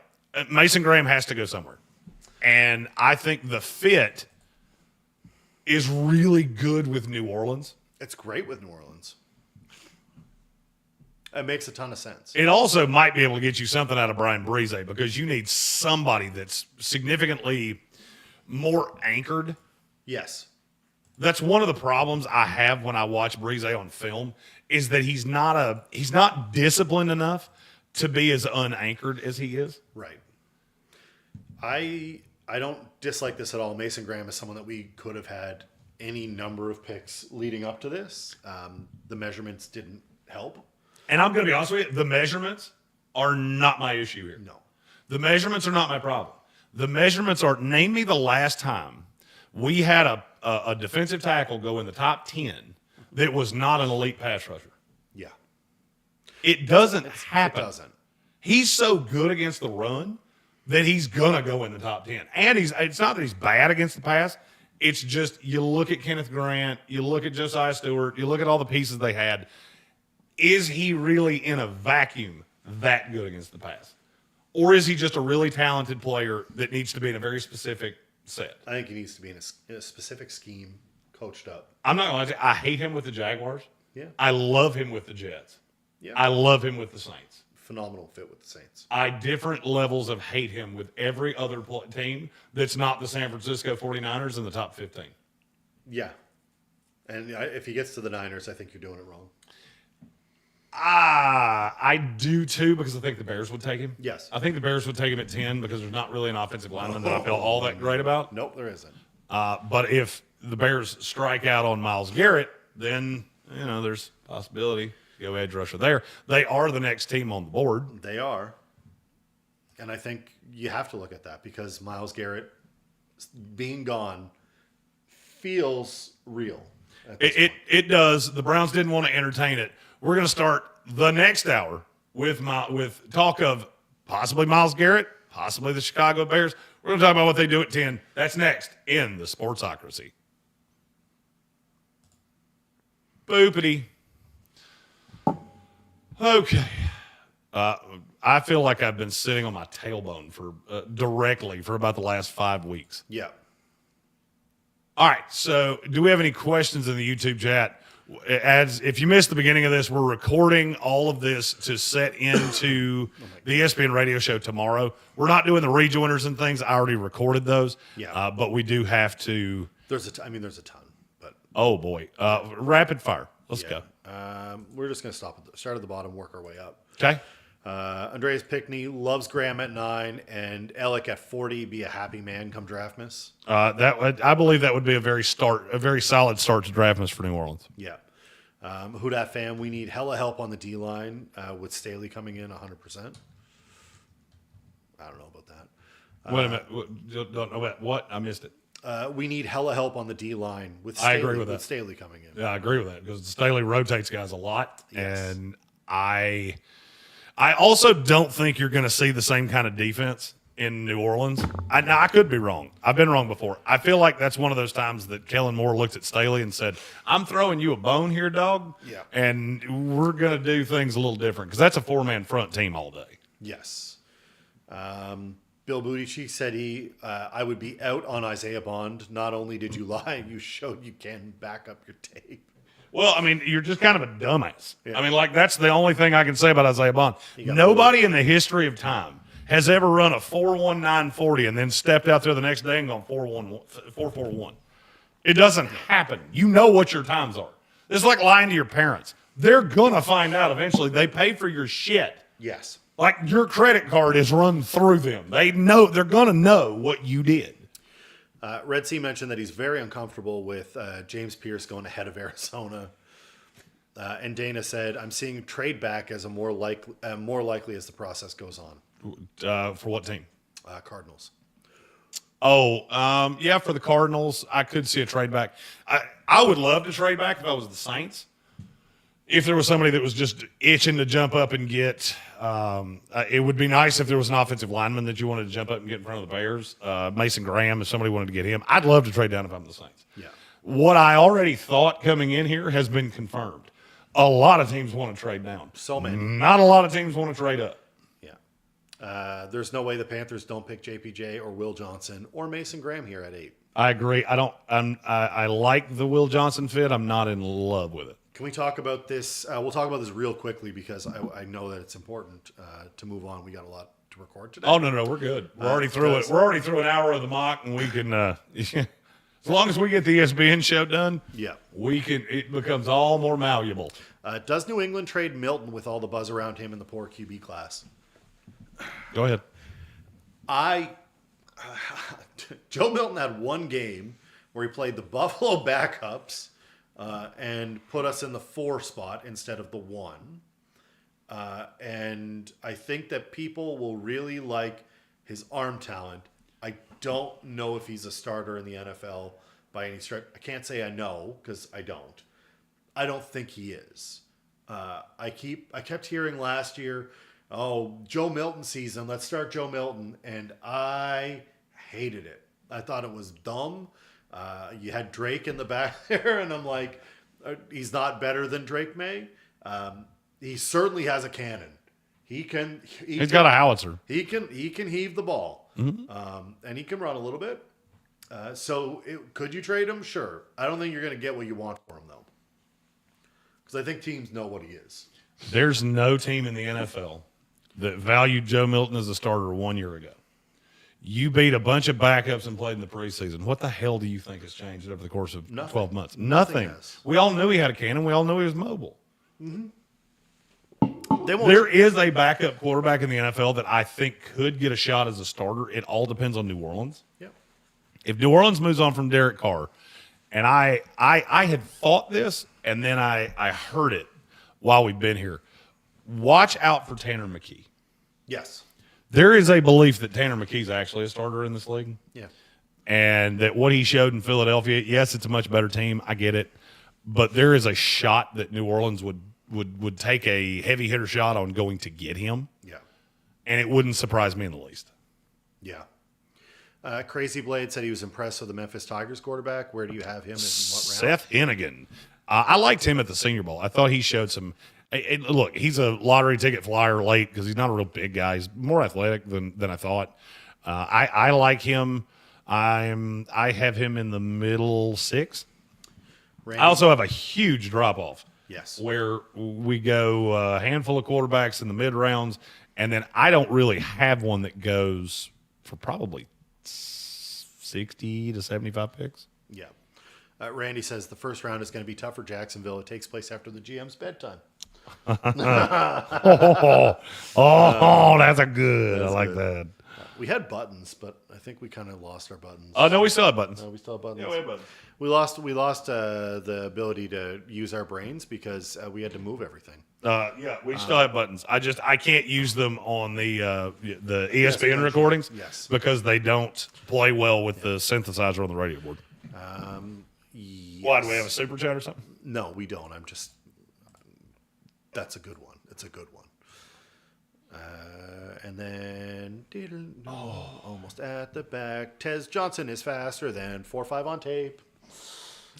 Mason Graham has to go somewhere. And I think the fit is really good with New Orleans. It's great with New Orleans. It makes a ton of sense. It also might be able to get you something out of Brian Breeze because you need somebody that's significantly more anchored. Yes. That's one of the problems I have when I watch Breeze on film is that he's not disciplined enough to be as unanchored as he is. Right. I don't dislike this at all. Mason Graham is someone that we could have had any number of picks leading up to this. The measurements didn't help. And I'm going to be honest with you, the measurements are not my issue here. No. The measurements are not my problem. The measurements are, name me the last time we had a defensive tackle go in the top 10 that was not an elite pass rusher. Yeah. It doesn't happen. It doesn't. He's so good against the run that he's going to go in the top 10. And it's not that he's bad against the pass. It's just you look at Kenneth Grant, you look at Josiah Stewart, you look at all the pieces they had. Is he really in a vacuum that good against the pass? Or is he just a really talented player that needs to be in a very specific set? I think he needs to be in a specific scheme, coached up. I'm not going to lie, I hate him with the Jaguars. Yeah. I love him with the Jets. Yeah. I love him with the Saints. Phenomenal fit with the Saints. I different levels of hate him with every other team that's not the San Francisco 49ers in the top 15. Yeah. And if he gets to the Niners, I think you're doing it wrong. I do too because I think the Bears would take him. Yes. I think the Bears would take him at 10 because there's not really an offensive lineman that I feel all that great about. Nope, there isn't. But if the Bears strike out on Myles Garrett, then, there's a possibility. Go edge rusher there. They are the next team on the board. They are. And I think you have to look at that because Myles Garrett being gone feels real. It does. The Browns didn't want to entertain it. We're going to start the next hour with talk of possibly Myles Garrett, possibly the Chicago Bears. We're going to talk about what they do at 10. That's next in the Sportsocracy. Boopity. Okay. I feel like I've been sitting on my tailbone directly for about the last 5 weeks. Yeah. All right. So do we have any questions in the YouTube chat? As if you missed the beginning of this, we're recording all of this to set into the ESPN radio show tomorrow. We're not doing the rejoiners and things. I already recorded those. Yeah. But we do have to. There's a ton, but Oh boy, rapid fire. Let's go. We're just going to start at the bottom, work our way up. Okay. Andreas Pickney loves Graham at 9 and Alec at 40. Be a happy man come Draftmas. I believe that would be a very solid start to Draftmas for New Orleans. Yeah. Who dat fam? We need hella help on the D line with Staley coming in 100%. I don't know about that. Wait a minute. Don't know what? I missed it. We need hella help on the D line with I Staley, agree with that. Staley coming in. Yeah, I agree with that because Staley rotates guys a lot, Yes. and I also don't think you're going to see the same kind of defense in New Orleans. I could be wrong. I've been wrong before. I feel like that's one of those times that Kellen Moore looked at Staley and said, "I'm throwing you a bone here, dog. Yeah. And we're going to do things a little different because that's a 4-man front team all day." Yes. Bill Butichie said I would be out on Isaiah Bond. Not only did you lie, you showed you can back up your tape. Well, I mean, you're just kind of a dumbass. Yeah. I mean, like, that's the only thing I can say about Isaiah Bond. Nobody in the history of time has ever run a 4.1940 and then stepped out there the next day and gone 4.41. It doesn't happen. You know what your times are. It's like lying to your parents. They're going to find out eventually. They pay for your shit. Yes. Like, your credit card is run through them. They know. They're going to know what you did. Red Sea mentioned that he's very uncomfortable with James Pierce going ahead of Arizona. And Dana said, I'm seeing trade back as more likely as the process goes on. For what team? Cardinals. Oh, yeah, for the Cardinals, I could see a trade back. I would love to trade back if I was the Saints. If there was somebody that was just itching to jump up and get, it would be nice if there was an offensive lineman that you wanted to jump up and get in front of the Bears. Mason Graham, if somebody wanted to get him, I'd love to trade down if I'm the Saints. Yeah. What I already thought coming in here has been confirmed. A lot of teams want to trade down. So many. Not a lot of teams want to trade up. Yeah. There's no way the Panthers don't pick JPJ or Will Johnson or Mason Graham here at 8. I agree. I like the Will Johnson fit. I'm not in love with it. Can we talk about this? We'll talk about this real quially because I know that it's important to move on. We got a lot to record today. Oh, no, we're good. We're already through it. We're already through an hour of the mock, and we can, as long as we get the ESPN show done, Yeah. it becomes all more malleable. Does New England trade Milton with all the buzz around him in the poor QB class? Go ahead. Joe Milton had one game where he played the Buffalo backups and put us in the 4 spot instead of the 1. And I think that people will really like his arm talent. I don't know if he's a starter in the NFL by any stretch. I can't say I know because I don't. I don't think he is. I kept hearing last year, oh, Joe Milton season, let's start Joe Milton, and I hated it. I thought it was dumb. You had Drake in the back there, and I'm like, he's not better than Drake May. He certainly has a cannon. He's got a howitzer. He can heave the ball, and he can run a little bit. Could you trade him? Sure. I don't think you're going to get what you want for him though, because I think teams know what he is. There's no team in the NFL that valued Joe Milton as a starter 1 year ago. You beat a bunch of backups and played in the preseason. What the hell do you think has changed over the course of 12 months? Nothing. We all knew he had a cannon. We all knew he was mobile. Mm-hmm. There is a backup quarterback in the NFL that I think could get a shot as a starter. It all depends on New Orleans. Yep. If New Orleans moves on from Derek Carr, and I had thought this, and then I heard it while we've been here. Watch out for Tanner McKee. Yes. There is a belief that Tanner McKee's actually a starter in this league. Yeah. And that what he showed in Philadelphia, yes, it's a much better team. I get it. But there is a shot that New Orleans would take a heavy hitter shot on going to get him. Yeah. And it wouldn't surprise me in the least. Yeah. Crazy Blade said he was impressed with the Memphis Tigers quarterback. Where do you have him? In what round? Seth Hennigan. I liked him at the Senior Bowl. I thought he showed some. Look, he's a lottery ticket flyer late because he's not a real big guy. He's more athletic than I thought. I like him. I have him in the middle 6. Randy? I also have a huge drop off. Yes. Where we go a handful of quarterbacks in the mid rounds, and then I don't really have one that goes for probably 60 to 75 picks. Yeah. Randy says the first round is going to be tough for Jacksonville. It takes place after the GM's bedtime. That's a good. I like good. that. We had buttons, but I think we kind of lost our buttons. Oh, no, we still have buttons. No, we still have buttons. Yeah, we have buttons. We lost the ability to use our brains because we had to move everything. Yeah, we still have buttons. I can't use them on the ESPN recordings. Yes. Because they don't play well with the synthesizer on the radio board. Yes. Why, do we have a super chat or something? No, we don't. That's a good one. It's a good one. And then, almost at the back. Tez Johnson is faster than 4.5 on tape.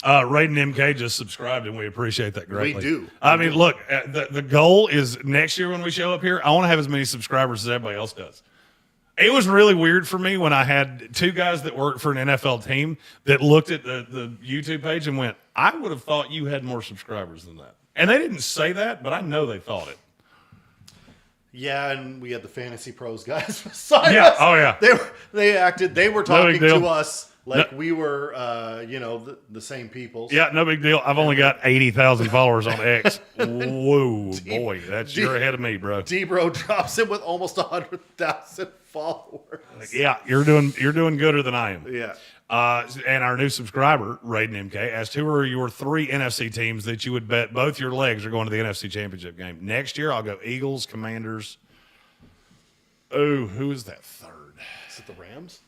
Raiden MK just subscribed, and we appreciate that greatly. We do. I mean, look, the goal is next year when we show up here, I want to have as many subscribers as everybody else does. It was really weird for me when I had two guys that worked for an NFL team that looked at the YouTube page and went, I would have thought you had more subscribers than that. And they didn't say that, but I know they thought it. Yeah, and we had the Fantasy Pros guys beside Yeah, us. oh yeah. They were talking deal. to us like we were, the same people. Yeah, no big deal. I've only got 80,000 followers on X. Whoa, boy, you're ahead of me, bro. D-Bro drops in with almost 100,000 followers. Yeah, you're doing gooder than I am. Yeah. And our new subscriber, Raiden MK, asked, who are your 3 NFC teams that you would bet both your legs are going to the NFC Championship game? Next year, I'll go Eagles, Commanders. Oh, who is that third? Is it the Rams?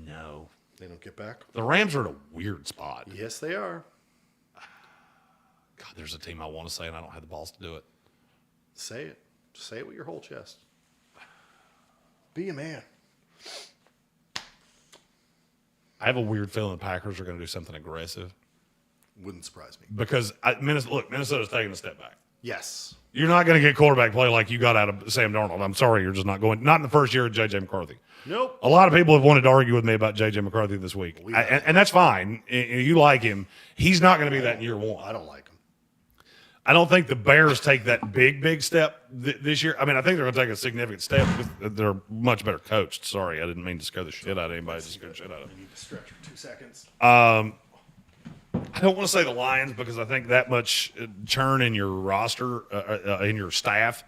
No. They don't get back? The Rams are in a weird spot. Yes, they are. God, there's a team I want to say, and I don't have the balls to do it. Say it. Just say it with your whole chest. Be a man. I have a weird feeling the Packers are going to do something aggressive. Wouldn't surprise me. Because, Minnesota's taking a step back. Yes. You're not going to get quarterback play like you got out of Sam Darnold. I'm sorry, you're just not going. Not in the first year of J.J. McCarthy. Nope. A lot of people have wanted to argue with me about J.J. McCarthy this week. And that's fine. You like him. He's not going to be that in year one. I don't like him. I don't think the Bears take that big step this year. I mean, I think they're going to take a significant step. They're much better coached. Sorry, I didn't mean to scare the shit out of anybody. Just scare the shit out of them. I need to stretch for 2 seconds. I don't want to say the Lions because I think that much churn in your roster, in your staff,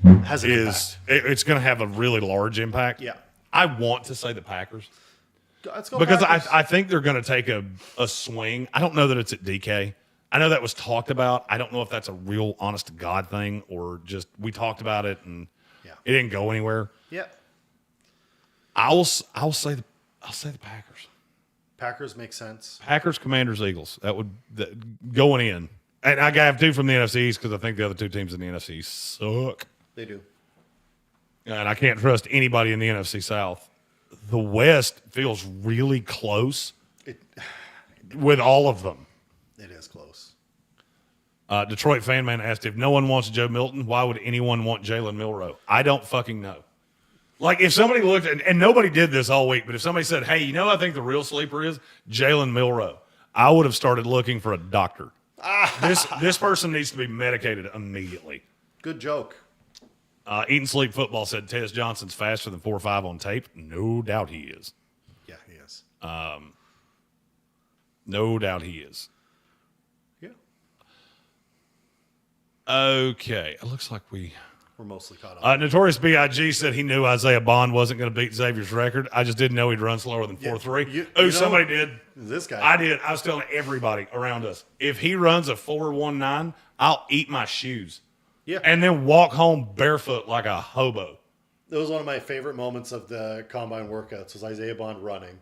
Has an impact. It's going to have a really large impact. Yeah. I want to say the Packers Let's go because Packers. I think they're going to take a swing. I don't know that it's at DK. I know that was talked about. I don't know if that's a real honest to God thing or just we talked about it and it didn't go anywhere. Yeah. I'll say the Packers. Packers make sense. Packers, Commanders, Eagles. Going in. And I have 2 from the NFC East because I think the other 2 teams in the NFC suck. They do. And I can't trust anybody in the NFC South. The West feels really close with all of them. It is close. Detroit fan man asked, if no one wants Joe Milton, why would anyone want Jalen Milroe? I don't fucking know. Like, if somebody looked, and nobody did this all week, but if somebody said, hey, I think the real sleeper is Jalen Milroe, I would have started looking for a doctor. This person needs to be medicated immediately. Good joke. Eat and Sleep Football said Tez Johnson's faster than 4.5 on tape. No doubt he is. Yeah, he is. No doubt he is. Yeah. Okay. It looks like we're mostly caught up. Notorious B.I.G. said he knew Isaiah Bond wasn't going to beat Xavier's record. I just didn't know he'd run slower than 4.3. Somebody did. This guy. I did. I was telling everybody around us, if he runs a 4.19, I'll eat my shoes. Yeah. And then walk home barefoot like a hobo. That was one of my favorite moments of the combine workouts was Isaiah Bond running.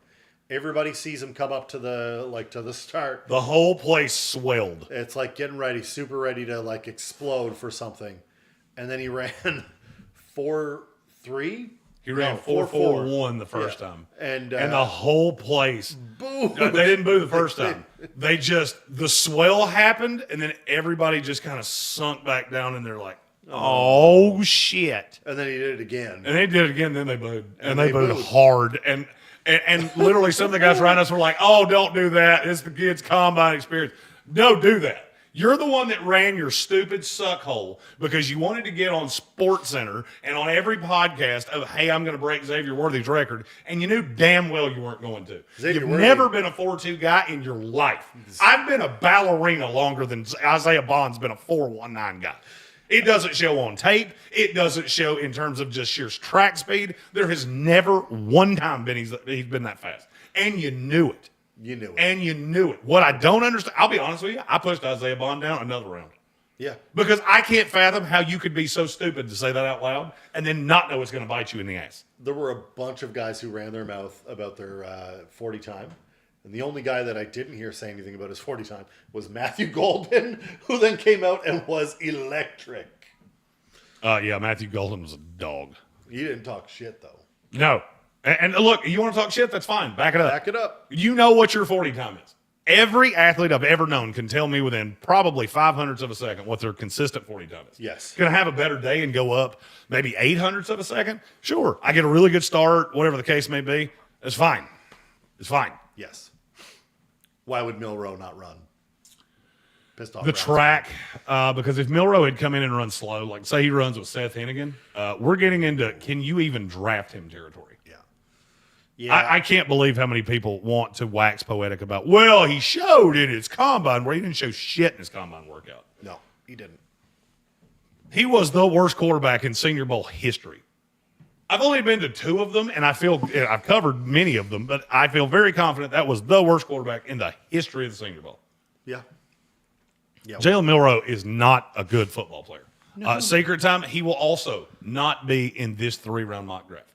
Everybody sees him come up to the start. The whole place swelled. It's like getting ready, super ready to explode for something. And then he ran 4.3. He ran 4.41 the first time. And the whole place. Boo! They didn't boo the first time. The swell happened, and then everybody just kind of sunk back down, and they're like, oh, shit. And then he did it again. And they did it again, then they booed. And they booed hard. And literally some of the guys around us were like, oh, don't do that. It's the kids' combine experience. Don't do that. You're the one that ran your stupid suck hole because you wanted to get on Sports Center and on every podcast of, hey, I'm going to break Xavier Worthy's record, and you knew damn well you weren't going to. Xavier You've Worthy. never been a 4-2 guy in your life. I've been a ballerina longer than Isaiah Bond's been a 4-1-9 guy. It doesn't show on tape. It doesn't show in terms of just sheer track speed. There has never one time been he's been that fast. And you knew it. You knew it. And you knew it. What I don't understand, I'll be honest with you, I pushed Isaiah Bond down another round. Yeah. Because I can't fathom how you could be so stupid to say that out loud and then not know it's going to bite you in the ass. There were a bunch of guys who ran their mouth about their 40 time. And the only guy that I didn't hear say anything about his 40 time was Matthew Golden, who then came out and was electric. Yeah, Matthew Golden was a dog. He didn't talk shit, though. No. And look, you want to talk shit? That's fine. Back it up. Back it up. You know what your 40 time is. Every athlete I've ever known can tell me within probably 0.05 of a second what their consistent 40 time is. Yes. Going to have a better day and go up maybe 0.08 of a second? Sure. I get a really good start, whatever the case may be. It's fine. It's fine. Yes. Why would Milrow not run? Pissed off. The Browns. track, because if Milrow had come in and run slow, like say he runs with Seth Hennigan, we're getting into can you even draft him territory? Yeah. Yeah. I can't believe how many people want to wax poetic about, well, he showed in his combine where he didn't show shit in his combine workout. No, he didn't. He was the worst quarterback in Senior Bowl history. I've only been to 2 of them, and I feel I've covered many of them, but I feel very confident that was the worst quarterback in the history of the Senior Bowl. Yeah. Yeah. Jalen Milrow is not a good football player. Secret time, he will also not be in this 3-round mock draft.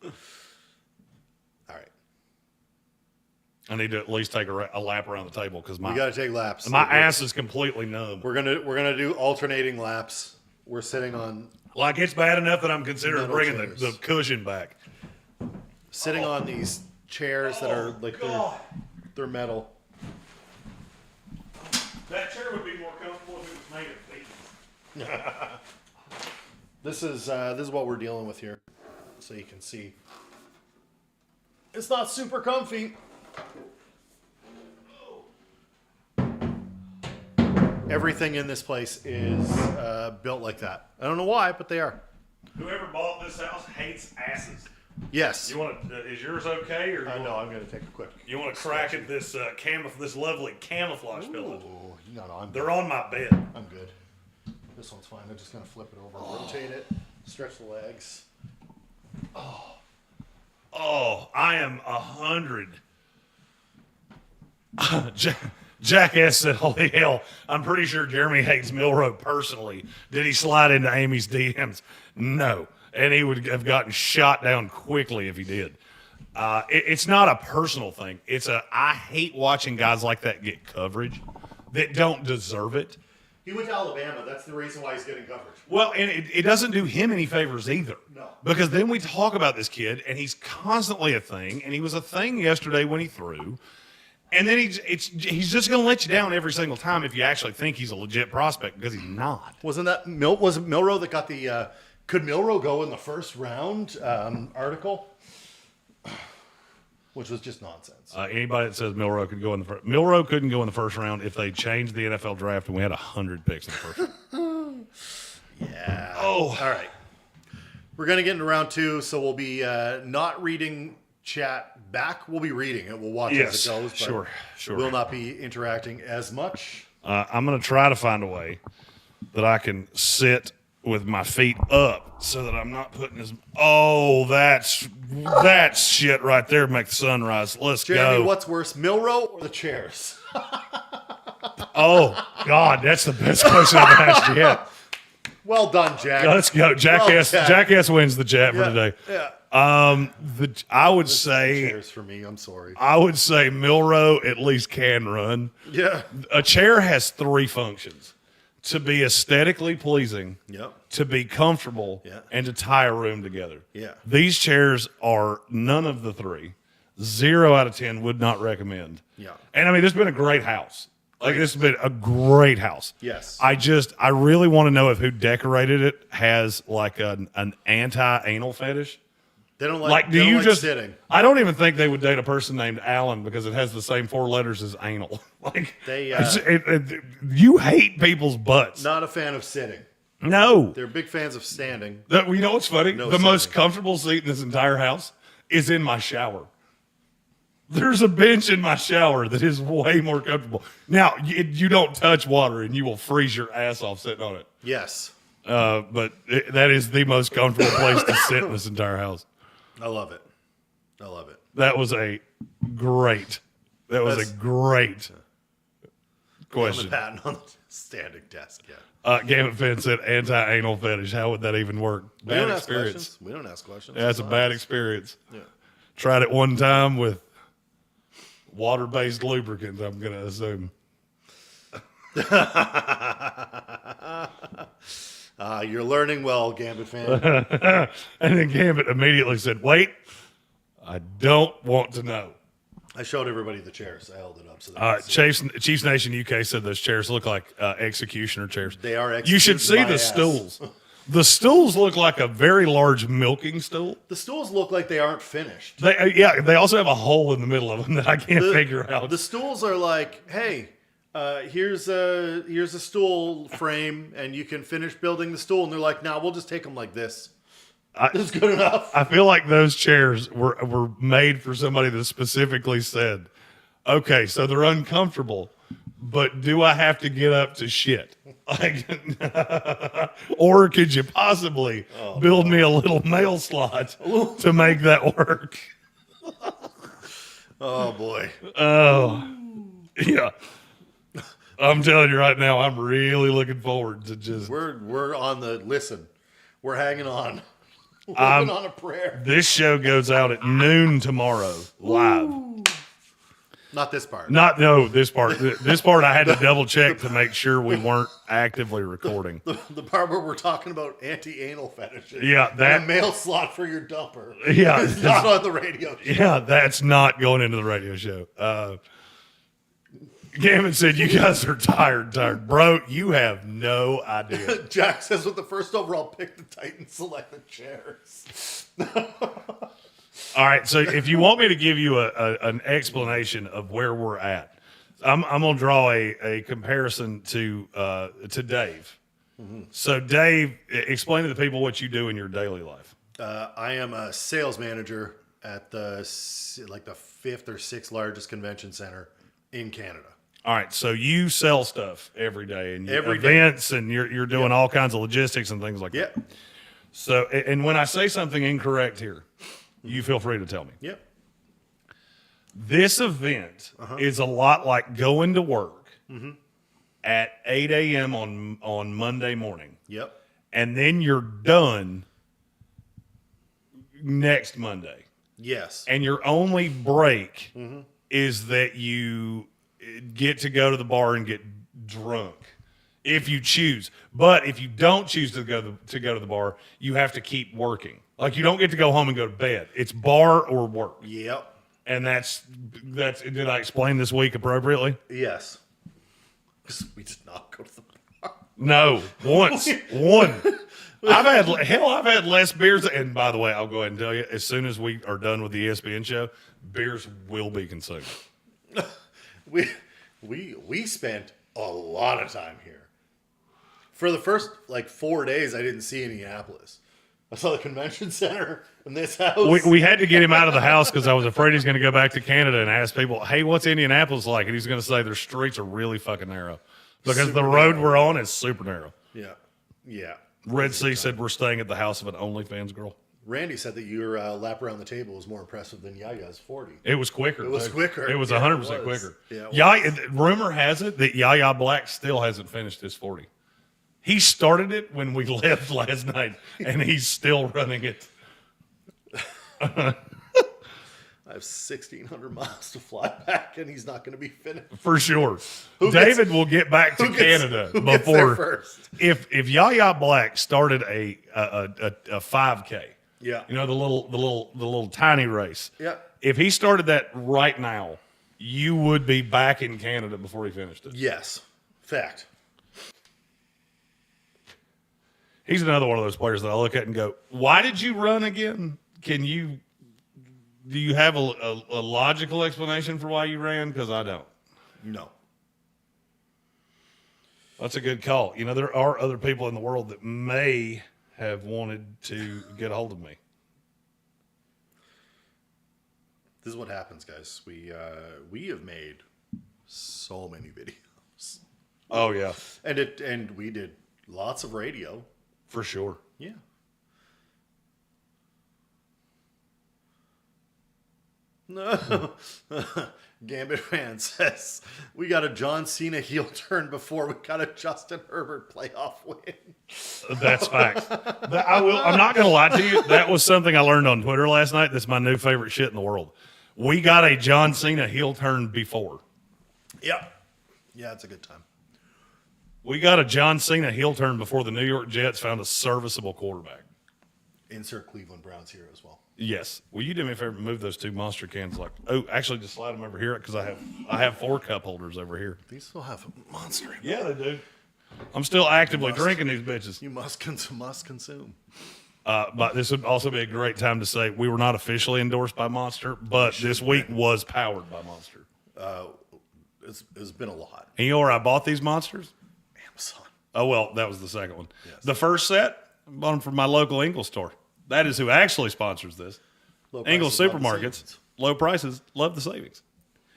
All right. I need to at least take a lap around the table because We got to take laps. my ass is completely numb. We're gonna do alternating laps. We're sitting on Like it's bad enough that I'm considering Metal bringing chairs. the cushion back. on these chairs that are like they're metal. That chair would be more comfortable if it was made of bees. This is what we're dealing with here, so you can see. It's not super comfy. Everything in this place is built like that. I don't know why, but they are. Whoever bought this house hates asses. Yes. You want to? Is yours okay, or No, I'm going to take a quick. you want to crack at this this lovely camouflage pillow? Oh, no, I'm They're on my bed. I'm good. This one's fine. I'm just going to flip it over, rotate it, stretch the legs. Oh, I am 100. Jackass said, holy hell, I'm pretty sure Jeremy hates Milrow personally. Did he slide into Amy's DMs? No. And he would have gotten shot down quickly if he did. It's not a personal thing. I hate watching guys like that get coverage that don't deserve it. He went to Alabama. That's the reason why he's getting coverage. Well, and it doesn't do him any favors either. No. Because then we talk about this kid, and he's constantly a thing, and he was a thing yesterday when he threw. And then he's just going to let you down every single time if you actually think he's a legit prospect, because he's not. Wasn't that was it Milrow that got the could Milrow go in the first round article? Which was just nonsense. Anybody that says Milrow could go in the first, Milrow couldn't go in the first round if they changed the NFL draft and we had 100 picks in the first round. Yeah. Oh. All right. We're going to get into round 2, so we'll be not reading chat back. We'll be reading it. We'll watch as it goes. But sure. We'll not be interacting as much. I'm going to try to find a way that I can sit with my feet up so that I'm not putting his. Oh, that's shit right there. Make the sunrise. Let's Jeremy, go. what's worse, Milrow or the chairs? Oh God, that's the best question I've asked yet. Well done, Jack. Let's go. Jackass. Jack. Jackass wins the chat for today. Yeah. I would say. Chairs for me. I'm sorry. I would say Milrow at least can run. Yeah. A chair has 3 functions: to be aesthetically pleasing, Yep. to be comfortable, Yeah. and to tie a room together. Yeah. These chairs are none of the 3. 0 out of 10 would not recommend. Yeah. And I mean, this has been a great house. Like, this has been a great house. Yes. I really want to know if who decorated it has like an anti-anal fetish. They don't Like, do they don't you like just sitting. I don't even think they would date a person named Alan because it has the same 4 letters as anal. Like, They, you hate people's butts. Not a fan of sitting. No. They're big fans of standing. You know what's funny? No the most sitting. comfortable seat in this entire house is in my shower. There's a bench in my shower that is way more comfortable. Now, you don't touch water and you will freeze your ass off sitting on it. Yes. But that is the most comfortable place to sit in this entire house. I love it. I love it. That was a great question. I'm a patent on the standing desk. Yeah. Gambit Finn said anti-anal fetish. How would that even work? We don't Bad ask experience. questions. We don't ask questions. Yeah, it's a bad experience. Yeah. Tried it one time with water-based lubricant, I'm going to assume. You're learning well, Gambit fan. And then Gambit immediately said, wait, I don't want to know. I showed everybody the chairs. I held it up. So they Chiefs Nation UK said those chairs look like executioner chairs. They are You should see executed the by ass. stools. The stools look like a very large milking stool. The stools look like they aren't finished. They also have a hole in the middle of them that I can't figure out. The stools are like, hey, here's a stool frame, and you can finish building the stool. And they're like, nah, we'll just take them like this. That's good enough. I feel like those chairs were made for somebody that specifically said, okay, so they're uncomfortable, but do I have to get up to shit? Like, or could you possibly build me a little mail slot to make that work? Oh, boy. Oh, yeah. I'm telling you right now, I'm really looking forward to just... We're on the listen. We're hanging on. We're living on a prayer. This show goes out at noon tomorrow, live. Ooh. Not this part. This part. This part I had to double check to make sure we weren't actively recording. The part where we're talking about anti-anal fetishes. Yeah, that- and a mail slot for your dumper. Yeah. It's not on the radio show. Yeah, that's not going into the radio show. Gambit said, you guys are tired. Bro, you have no idea. Jack says with the first overall pick, the Titans select the chairs. All right, so if you want me to give you an explanation of where we're at, I'm going to draw a comparison to Dave. Mm-hmm. So, Dave, explain to the people what you do in your daily life. I am a sales manager at the 5th or 6th largest convention center in Canada. All right, so you sell stuff every day and Every day. events, and you're doing all kinds of logistics and things like that. Yep. So, and when I say something incorrect here, you feel free to tell me. Yep. This event is a lot like going to work at 8 a.m. on Monday morning. Yep. And then you're done next Monday. Yes. And your only break is that you get to go to the bar and get drunk if you choose. But if you don't choose to go to the bar, you have to keep working. Like, you don't get to go home and go to bed. It's bar or work. Yep. And that's did I explain this week appropriately? Yes. We did not go to the bar. No, once. One. I've had less beers. And by the way, I'll go ahead and tell you, as soon as we are done with the ESPN show, beers will be consumed. We spent a lot of time here. For the first 4 days, I didn't see Indianapolis. I saw the convention center in this house. We had to get him out of the house because I was afraid he's going to go back to Canada and ask people, hey, what's Indianapolis like? And he's going to say their streets are really fucking narrow. Because the road we're on is super narrow. Yeah. Yeah. Red Sea said we're staying at the house of an OnlyFans girl. Randy said that your lap around the table was more impressive than Yaya's 40. It was quicker. It was quicker. It was Yeah, 100% it was. quicker. Yeah, it Yaya, rumor has it that Yaya Black still hasn't finished his 40. He started it when we left last night, and he's still running it. I have 1,600 miles to fly back, and he's not going to be finished. For sure. David will get back to Canada who gets there first? If Yaya Black started a 5K, Yeah. you know, the little tiny race. Yeah. If he started that right now, you would be back in Canada before he finished it. Yes. Fact. He's another one of those players that I look at and go, why did you run again? do you have a logical explanation for why you ran? Because I don't. No. That's a good call. You know, there are other people in the world that may have wanted to get a hold of me. This is what happens, guys. We have made so many videos. Oh yeah, And we did lots of radio. for sure. Yeah. No. Gambit fan says we got a John Cena heel turn before we got a Justin Herbert playoff win. That's facts. I'm not going to lie to you. That was something I learned on Twitter last night. That's my new favorite shit in the world. We got a John Cena heel turn before. Yeah. Yeah, it's a good time. We got a John Cena heel turn before the New York Jets found a serviceable quarterback. Insert Cleveland Browns here as well. Yes. Will you do me a favor and move those two monster cans? Actually, just slide them over here because I have 4 cup holders over here. These still have a monster. Yeah, they do. I'm still actively drinking these bitches. You must consume. But this would also be a great time to say we were not officially endorsed by Monster, but this week was powered by Monster. It's been a lot. And you know where I bought these monsters? Amazon. Oh, well, that was the second one. Yes. The first set, I bought them from my local Ingle store. That is who actually sponsors this. Ingle prices, love the Supermarkets, savings. low prices, love the savings.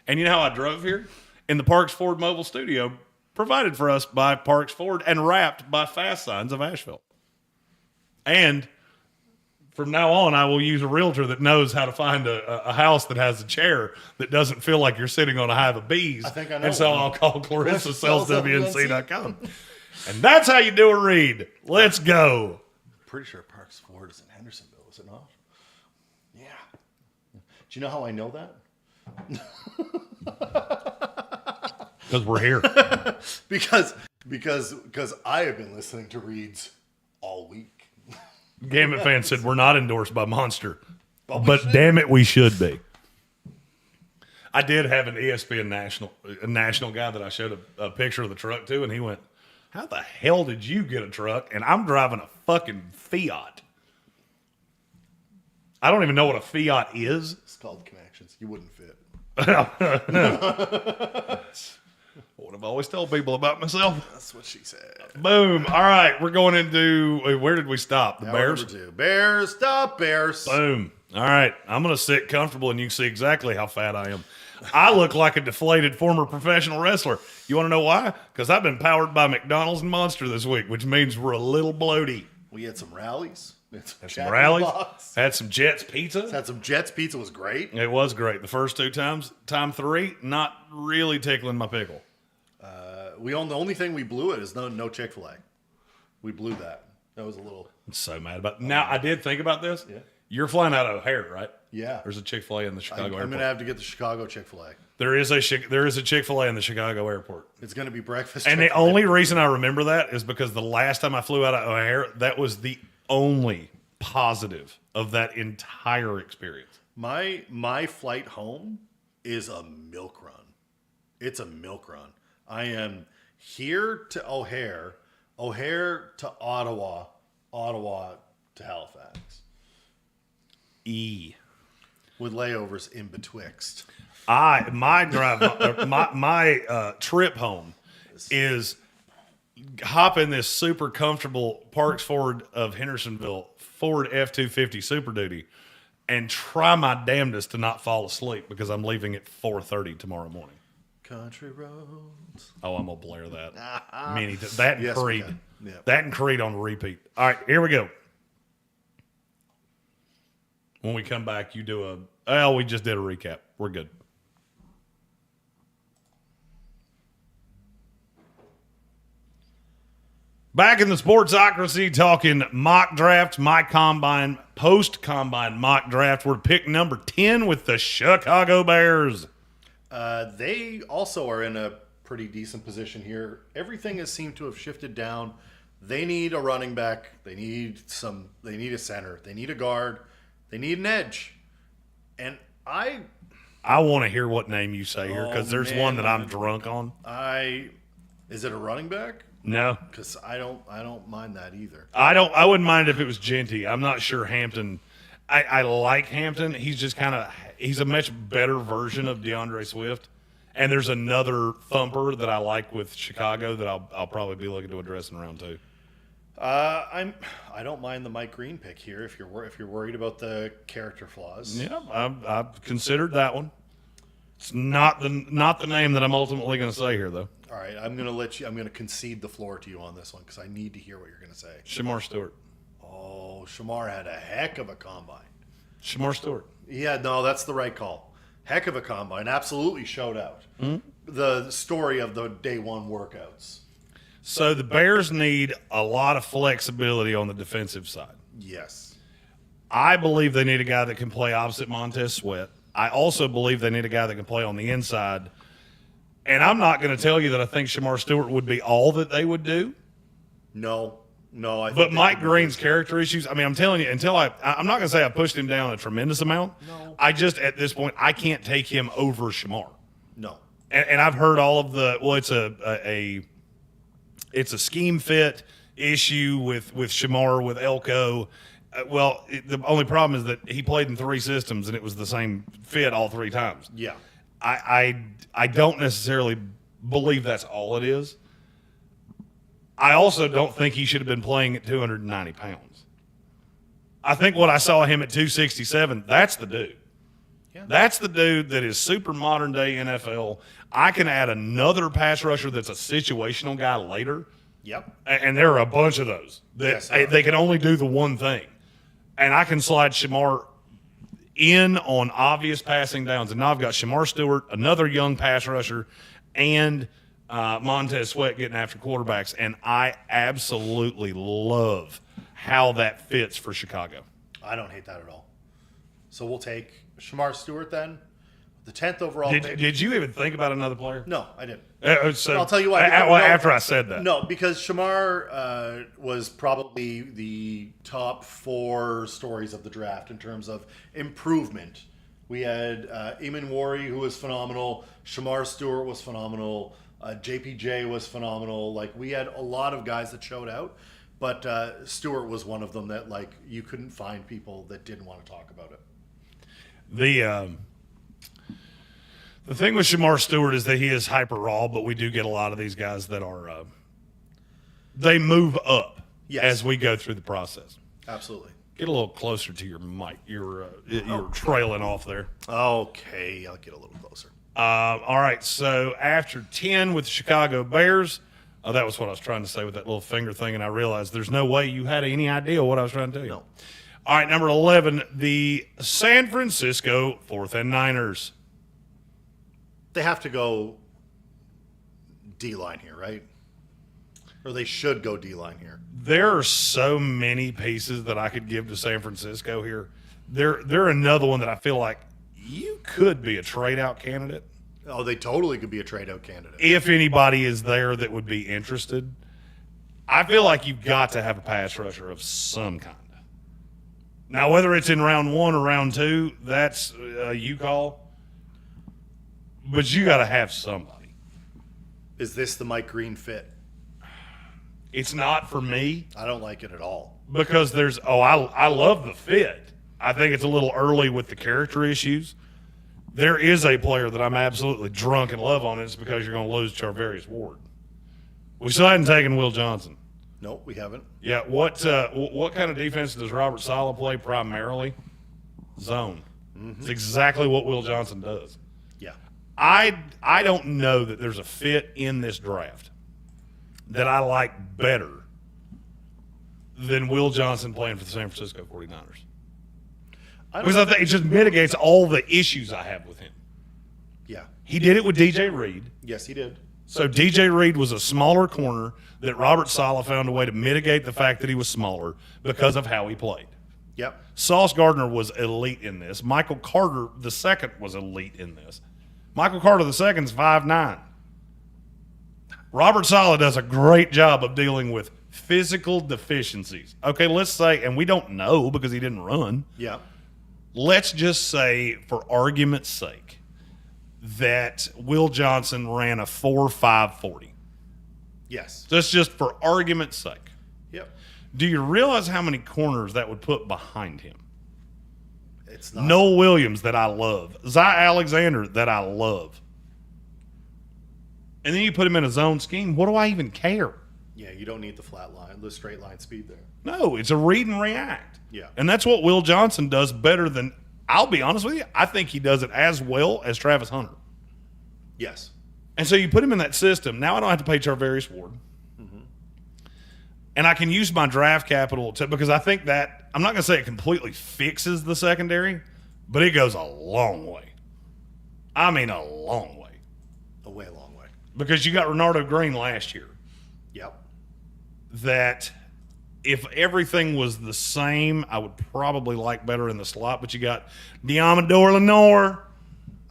And you know how I drove here? In the Parks Ford Mobile Studio, provided for us by Parks Ford and wrapped by Fast Signs of Asheville. And from now on, I will use a realtor that knows how to find a house that has a chair that doesn't feel like you're sitting on a hive of bees. I think I know And so one. I'll call Clarissa Sells sellswnc.com. And that's how you do a read. Let's go. Pretty sure Parks Ford is in Hendersonville, is it not? Yeah. Do you know how I know that? Because we're here. Because I have been listening to reads all week. Gambit fan said we're not endorsed by Monster. But we But should. damn it, we should be. I did have an ESPN national guy that I showed a picture of the truck to, and he went, "How the hell did you get a truck?" And I'm driving a fucking Fiat. I don't even know what a Fiat is. It's called connections. You wouldn't fit. What I've always told people about myself. That's what she said. Boom. All right, we're going into, where did we stop? The Bears? Number 2. Bears. Stop Bears. Boom. All right, I'm going to sit comfortable and you can see exactly how fat I am. I look like a deflated former professional wrestler. You want to know why? Because I've been powered by McDonald's and Monster this week, which means we're a little bloaty. We had some rallies. We had Some Jack in the rallies. Box. Had some Jets pizza. Had some Jets pizza. Was great. It was great. The first 2 times. Time 3, not really tickling my pickle. The only thing we blew it is no Chick-fil-A. We blew that. That was a little. I'm so mad about it. Now, I did think about this. Yeah. You're flying out of O'Hare, right? Yeah. There's a Chick-fil-A in the Chicago I'm airport. going to have to get the Chicago Chick-fil-A. There is a Chick-fil-A in the Chicago airport. It's going to be breakfast. And the Chick-fil-A. only reason I remember that is because the last time I flew out of O'Hare, that was the only positive of that entire experience. My flight home is a milk run. It's a milk run. I am here to O'Hare, O'Hare to Ottawa, Ottawa to Halifax, with layovers in betwixt. My trip home is hop in this super comfortable Parks Ford of Hendersonville Ford F-250 Super Duty and try my damnedest to not fall asleep because I'm leaving at 4:30 tomorrow morning. Country roads. Oh, I'm gonna blare that. That and Yes, we Creed. can. Yeah. That and Creed on repeat. All right, here we go. When we come back, you do we just did a recap. We're good. Back in the Sportsocracy, talking mock draft, my combine, post-combine mock draft. We're pick number 10 with the Chicago Bears. They also are in a pretty decent position here. Everything has seemed to have shifted down. They need a running back. They need a center. They need a guard. They need an edge. And I want to hear what name you say here because there's man. one that I'm drunk on. Is it a running back? No. Because I don't mind that either. I wouldn't mind if it was Genty. I'm not sure Hampton. I like Hampton. He's just he's a much better version of DeAndre Swift. And there's another thumper that I like with Chicago that I'll probably be looking to address in round 2. I don't mind the Mike Green pick here if you're worried about the character flaws. Yeah, I've considered that one. It's not the name that I'm ultimately going to say here, though. All right, I'm going to concede the floor to you on this one because I need to hear what you're going to say. Shamar Stewart. Oh, Shamar had a heck of a combine. Shamar Stewart. Yeah, no, that's the right call. Heck of a combine. Absolutely showed out. Mm-hmm. The story of the day one workouts. So the Bears need a lot of flexibility on the defensive side. Yes. I believe they need a guy that can play opposite Montez Sweat. I also believe they need a guy that can play on the inside. And I'm not going to tell you that I think Shamar Stewart would be all that they would do. No. I think But Mike Green's character issues, I mean, I'm telling you, I'm not going to say I pushed him down a tremendous amount. No. I just, at this point, I can't take him over Shamar. No. And I've heard all of it's a scheme fit issue with Shamar, with Elko. The only problem is that he played in 3 systems and it was the same fit all 3 times. Yeah. I don't necessarily believe that's all it is. I also don't think he should have been playing at 290 pounds. I think what I saw him at 267, that's the dude. Yeah. That's the dude that is super modern day NFL. I can add another pass rusher that's a situational guy later. Yep. And there are a bunch of those that they can only do the one thing. And I can slide Shamar in on obvious passing downs. And now I've got Shamar Stewart, another young pass rusher, and Montez Sweat getting after quarterbacks. And I absolutely love how that fits for Chicago. I don't hate that at all. So we'll take Shamar Stewart then, the 10th overall pick. Did you even think about another player? No, I didn't. So I'll tell you what. After I said that. No, because Shamar was probably the top 4 stories of the draft in terms of improvement. We had Eamon Wari, who was phenomenal. Shamar Stewart was phenomenal. JPJ was phenomenal. Like, we had a lot of guys that showed out, but Stewart was one of them that, like, you couldn't find people that didn't want to talk about it. The thing with Shamar Stewart is that he is hyper raw, but we do get a lot of these guys that are they move up as we go through the process. Absolutely. Get a little closer to your mic. You're trailing off there. Okay, I'll get a little closer. All right, so after 10 with the Chicago Bears, that was what I was trying to say with that little finger thing, and I realized there's no way you had any idea what I was trying to tell you. No. All right, number 11, the San Francisco 4th and Niners. They have to go D-line here, right? Or they should go D-line here. There are so many pieces that I could give to San Francisco here. They're another one that I feel like you could be a trade-out candidate. Oh, they totally could be a trade-out candidate. If anybody is there that would be interested. I feel like you've got to have a pass rusher of some kind. Now, whether it's in round 1 or round 2, that's you call. But you got to have somebody. Is this the Mike Green fit? It's not for me. I don't like it at all. Because I love the fit. I think it's a little early with the character issues. There is a player that I'm absolutely drunk in love on, and it's because you're going to lose Charvarius Ward. We still hadn't taken Will Johnson. No, we haven't. Yeah, what kind of defense does Robert Saleh play primarily? Zone. Mm-hmm. It's exactly what Will Johnson does. Yeah. I don't know that there's a fit in this draft that I like better than Will Johnson playing for the San Francisco 49ers. Because I think it just mitigates all the issues I have with him. Yeah. He did it with DJ Reed. Yes, he did. So DJ Reed was a smaller corner that Robert Saleh found a way to mitigate the fact that he was smaller because of how he played. Yep. Sauce Gardner was elite in this. Michael Carter II was elite in this. Michael Carter II is 5'9". Robert Saleh does a great job of dealing with physical deficiencies. Okay, let's say, and we don't know because he didn't run. Yeah. Let's just say, for argument's sake, that Will Johnson ran a 4.540. Yes. That's just for argument's sake. Yep. Do you realize how many corners that would put behind him? It's not. Noel Williams that I love. Zy Alexander that I love. And then you put him in a zone scheme. What do I even care? Yeah, you don't need the flat line, the straight line speed there. No, it's a read and react. Yeah. And that's what Will Johnson does better than, I'll be honest with you, I think he does it as well as Travis Hunter. Yes. And so you put him in that system. Now I don't have to pay Charvarius Ward. And I can use my draft capital because I think that, I'm not going to say it completely fixes the secondary, but it goes a long way. I mean, a long way. A way long way. Because you got Renardo Green last year. Yep. That if everything was the same, I would probably like better in the slot. But you got Diamador Lenore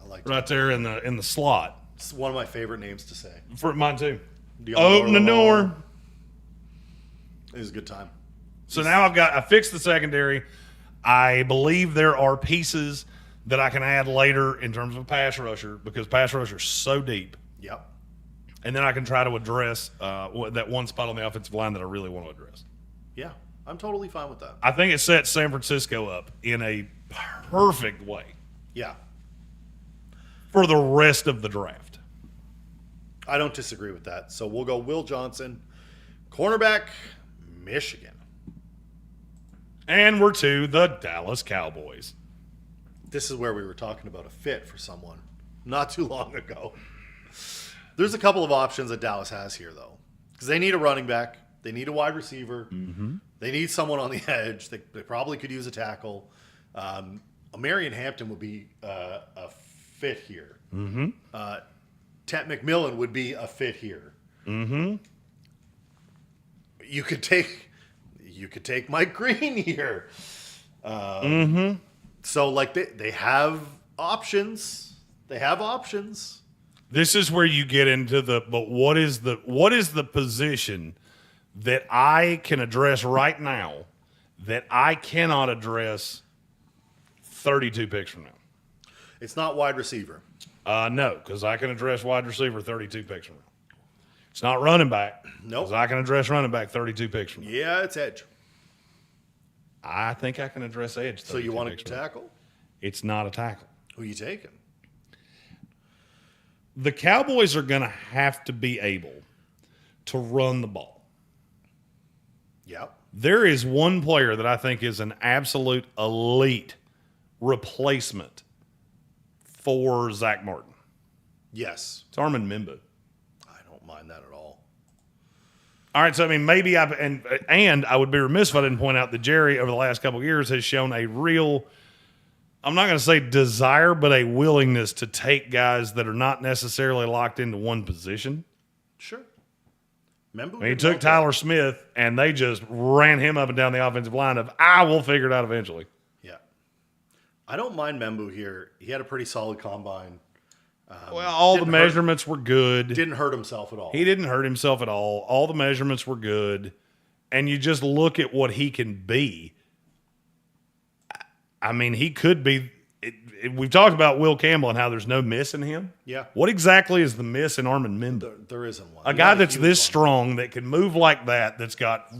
I like right there in the slot. It's one of my favorite names to say. For mine too. Diamador Open the door. It was a good time. So now I fixed the secondary. I believe there are pieces that I can add later in terms of a pass rusher because pass rusher is so deep. Yep. And then I can try to address that one spot on the offensive line that I really want to address. Yeah, I'm totally fine with that. I think it sets San Francisco up in a perfect way Yeah. for the rest of the draft. I don't disagree with that. So we'll go Will Johnson, cornerback, Michigan. And we're to the Dallas Cowboys. This is where we were talking about a fit for someone not too long ago. There's a couple of options that Dallas has here, though, because they need a running back. They need a wide receiver. Mm-hmm. They need someone on the edge. They probably could use a tackle. Marion Hampton would be a fit here. Mm-hmm. Tet McMillan would be a fit here. Mm-hmm. You could take Mike Green here. So like they have options. They have options. This is where you get into but what is the position that I can address right now that I cannot address 32 picks from now? It's not wide receiver. No, because I can address wide receiver 32 picks from now. It's not running back. Nope. Because I can address running back 32 picks from now. Yeah, it's edge. I think I can address edge. So you want picks to from now. tackle? It's not a tackle. Who you taking? The Cowboys are going to have to be able to run the ball. Yep. There is one player that I think is an absolute elite replacement for Zach Martin. Yes. It's Armin Mimbu. I don't mind that at all. All right, so I mean, maybe and I would be remiss if I didn't point out that Jerry over the last couple of years has shown a real, I'm not going to say desire, but a willingness to take guys that are not necessarily locked into one position. Sure. Remember He took Tyler Smith, and they just ran him up and down the offensive line of, I will figure it out eventually. Yeah. I don't mind Membu here. He had a pretty solid combine. Well, all the measurements were good. Didn't hurt himself at all. He didn't hurt himself at all. All the measurements were good. And you just look at what he can be. I mean, he could be. We've talked about Will Campbell and how there's no miss in him. Yeah. What exactly is the miss in Armin Mimbu? There isn't one. A guy that's this strong, that can move like that, that's got,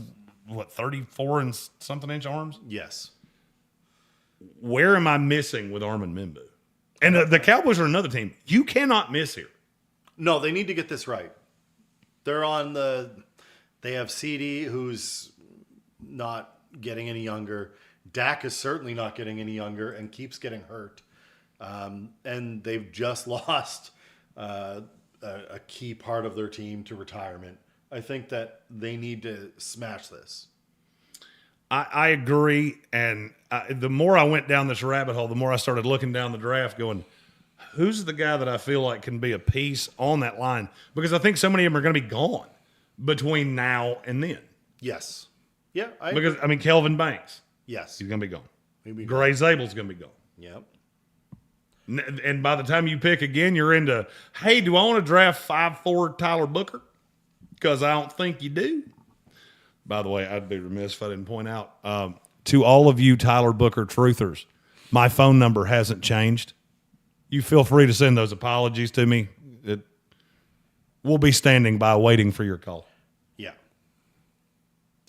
34 and something inch arms? Yes. Where am I missing with Armin Mimbu? And the Cowboys are another team. You cannot miss here. No, they need to get this right. They're on they have CD, who's not getting any younger. Dak is certainly not getting any younger and keeps getting hurt. And they've just lost a key part of their team to retirement. I think that they need to smash this. I agree, and the more I went down this rabbit hole, the more I started looking down the draft going, who's the guy that I feel like can be a piece on that line? Because I think so many of them are going to be gone between now and then. Yes. Yeah. Because, I mean, Kelvin Banks, yes. he's going to be gone. He'll be Gray Zabel's going to be gone. Yep. And by the time you pick again, you're into, hey, do I want to draft 5'4" Tyler Booker? Because I don't think you do. By the way, I'd be remiss if I didn't point out, to all of you Tyler Booker truthers, my phone number hasn't changed. You feel free to send those apologies to me. We'll be standing by waiting for your call. Yeah.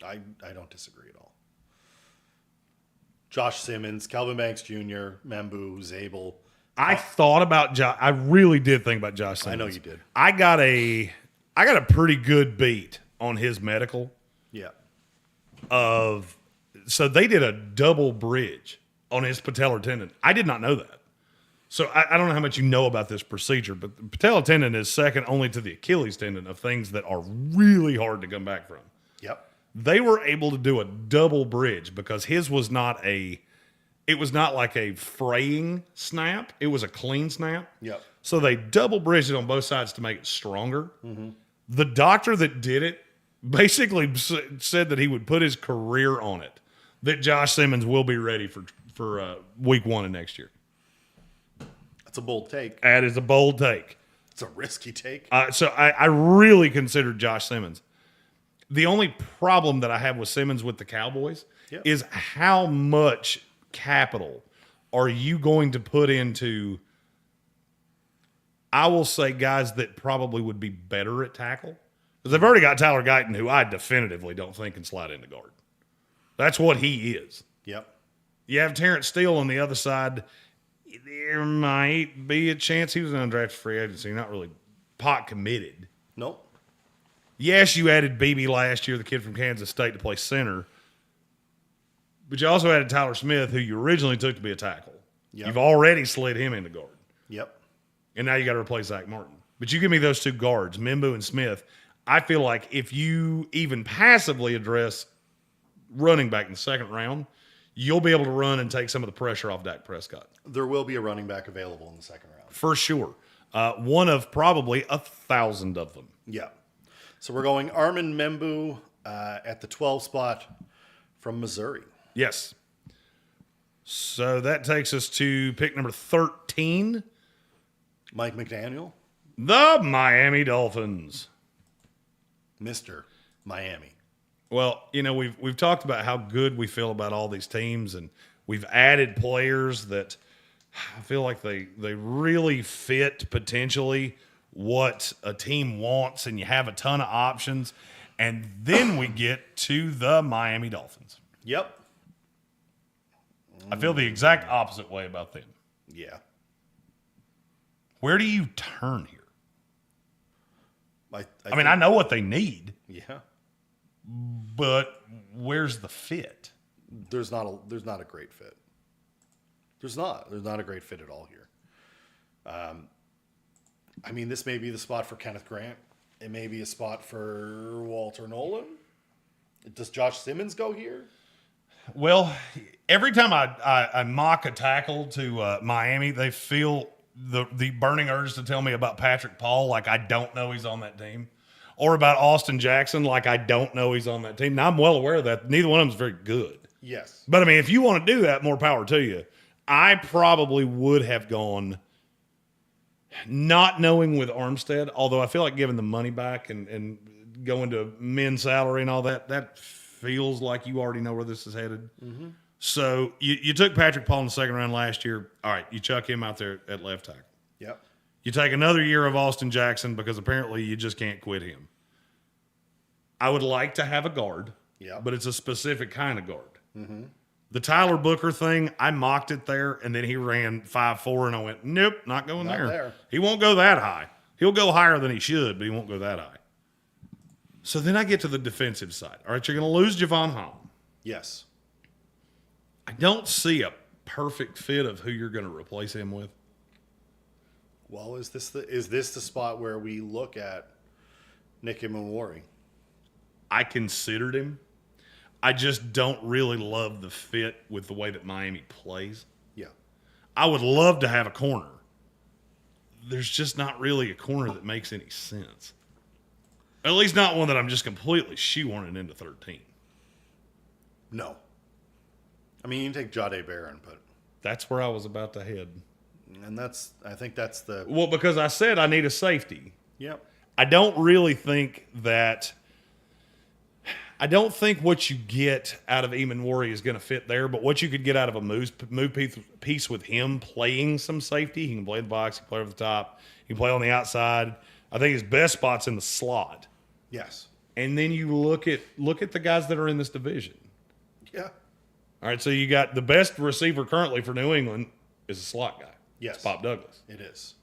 I don't disagree at all. Josh Simmons, Calvin Banks Jr., Mambu, Zabel. I thought about Josh. I really did think about Josh Simmons. I know you did. I got a pretty good beat on his medical Yeah. so they did a double bridge on his patellar tendon. I did not know that. So I don't know how much you know about this procedure, but the patellar tendon is second only to the Achilles tendon of things that are really hard to come back from. Yep. They were able to do a double bridge because his was not like a fraying snap. It was a clean snap. Yep. So they double bridged it on both sides to make it stronger. The doctor that did it basically said that he would put his career on it, that Josh Simmons will be ready for week 1 of next year. That's a bold take. That is a bold take. It's a risky take. So I really considered Josh Simmons. The only problem that I have with Simmons with the Cowboys is how much capital are you going to put into, I will say, guys that probably would be better at tackle? Because they've already got Tyler Guyton, who I definitively don't think can slide into guard. That's what he is. Yep. You have Terrence Steele on the other side. There might be a chance he was an undrafted free agency, not really pot committed. Nope. Yes, you added BB last year, the kid from Kansas State, to play center. But you also added Tyler Smith, who you originally took to be a tackle. Yep. You've already slid him into guard. Yep. And now you got to replace Zach Martin. But you give me those two guards, Mimbu and Smith. I feel like if you even passively address running back in the second round, you'll be able to run and take some of the pressure off Dak Prescott. There will be a running back available in the second round. For sure. One of probably 1,000 of them. Yeah. So we're going Armin Membu at the 12 spot from Missouri. Yes. So that takes us to pick number 13. Mike McDaniel, The Miami Dolphins. Mr. Miami. Well, you know, we've talked about how good we feel about all these teams, and we've added players that I feel like they really fit potentially what a team wants, and you have a ton of options. And then we get to the Miami Dolphins. Yep. I feel the exact opposite way about them. Yeah. Where do you turn here? I mean, I know what they need, Yeah. but where's the fit? There's not a great fit. There's not a great fit at all here. I mean, this may be the spot for Kenneth Grant. It may be a spot for Walter Nolan. Does Josh Simmons go here? Well, every time I mock a tackle to Miami, they feel the burning urge to tell me about Patrick Paul like I don't know he's on that team, or about Austin Jackson like I don't know he's on that team. Now, I'm well aware of that. Neither one of them is very good. Yes. But, I mean, if you want to do that, more power to you. I probably would have gone not knowing with Armstead, although I feel like giving the money back and going to men's salary and all that feels like you already know where this is headed. Mm-hmm. So you took Patrick Paul in the second round last year. All right, you chuck him out there at left tackle. Yep. You take another year of Austin Jackson because apparently you just can't quit him. I would like to have a guard, but it's a specific kind of guard. Mm-hmm. The Tyler Booker thing, I mocked it there, and then he ran 5'4", and I went, nope, not going there. He won't go that high. He'll go higher than he should, but he won't go that high. So then I get to the defensive side. All right, you're going to lose Javon Holland. Yes. I don't see a perfect fit of who you're going to replace him with. Well, is this the spot where we look at Nick Imawari? I considered him. I just don't really love the fit with the way that Miami plays. Yeah. I would love to have a corner. There's just not really a corner that makes any sense. At least not one that I'm just completely shoehorning into 13. No. I mean, you can take Jahdae Barron, but That's where I was about to head. And I think that's the... Well, because I said I need a safety. Yep. I don't really think that... I don't think what you get out of Eamon Worry is going to fit there, but what you could get out of a move piece with him playing some safety, he can play the box, he can play over the top, he can play on the outside. I think his best spot's in the slot. Yes. And then you look at the guys that are in this division. Yeah. All right, so you got the best receiver currently for New England is a slot guy. Yes. It's Pop Douglas. It is.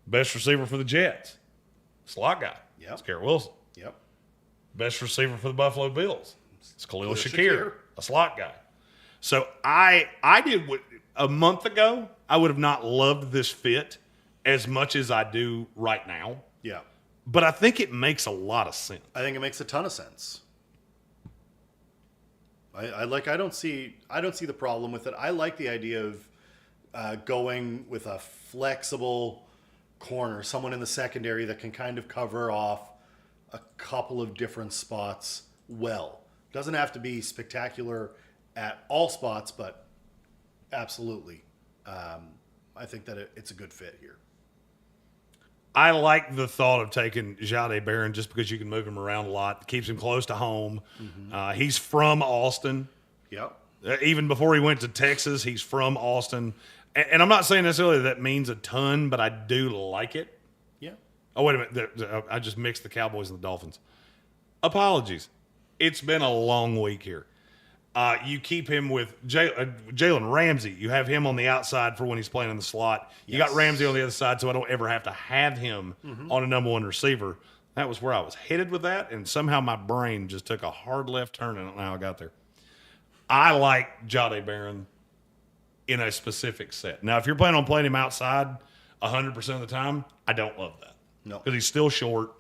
Best receiver for the Jets, slot guy. Yep. It's Garrett Wilson. Yep. Best receiver for the Buffalo Bills, it's Khalil Shakir, Shakir. a slot guy. So I did a month ago. I would have not loved this fit as much as I do right now, Yeah. but I think it makes a lot of sense. I think it makes a ton of sense. I don't see the problem with it. I like the idea of going with a flexible corner, someone in the secondary that can kind of cover off a couple of different spots well. Doesn't have to be spectacular at all spots, but absolutely. I think that it's a good fit here. I like the thought of taking Jahdae Barron just because you can move him around a lot. It keeps him close to home. He's from Austin. Yep. Even before he went to Texas, he's from Austin. And I'm not saying necessarily that means a ton, but I do like it. Yeah. Oh, wait a minute. I just mixed the Cowboys and the Dolphins. Apologies. It's been a long week here. You keep him with Jalen Ramsey. You have him on the outside for when he's playing in the slot. You got Ramsey on the other side, so I don't ever have to have him on a number one receiver. That was where I was headed with that, and somehow my brain just took a hard left turn, and I don't know how I got there. I like Jahdae Barron in a specific set. Now, if you're planning on playing him outside 100% of the time, I don't love that. No. Because he's still short.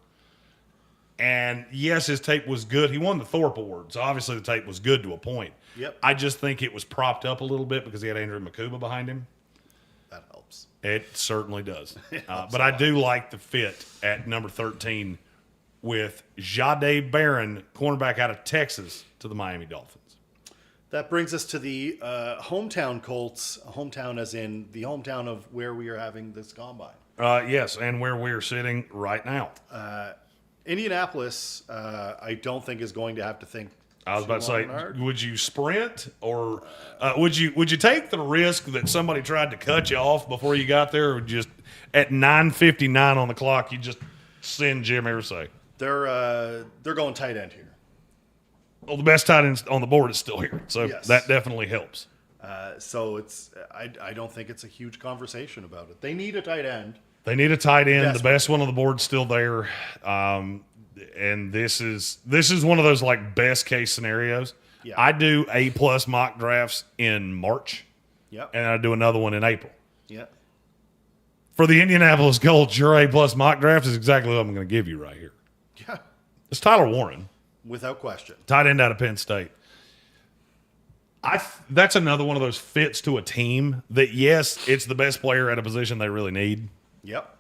And yes, his tape was good. He won the Thorpe Award, so obviously the tape was good to a point. Yep. I just think it was propped up a little bit because he had Andrew Makuba behind him. That helps. It certainly does. But I do like the fit at number 13 with Jahdae Barron, cornerback out of Texas, to the Miami Dolphins. That brings us to the hometown Colts, hometown as in the hometown of where we are having this combine. Yes, and where we're sitting right now. Indianapolis, I don't think is going to have to think. I was about to say, hard. would you sprint or would you take the risk that somebody tried to cut you off before you got there, or just at 9:59 on the clock you just send Jim Irsay? They're going tight end here. Well, the best tight end on the board is still here, so Yes. that definitely helps. So I don't think it's a huge conversation about it. They need a tight end. They need a tight end. Desperate. The best one on the board's still there, and this is one of those like best case scenarios. Yeah. I do A+ mock drafts in March, Yep. and I do another one in April. Yeah. For the Indianapolis Colts, your A+ mock draft is exactly what I'm going to give you right here. Yeah. It's Tyler Warren, Without question. tight end out of Penn State. That's another one of those fits to a team that, yes, it's the best player at a position they really need, Yep.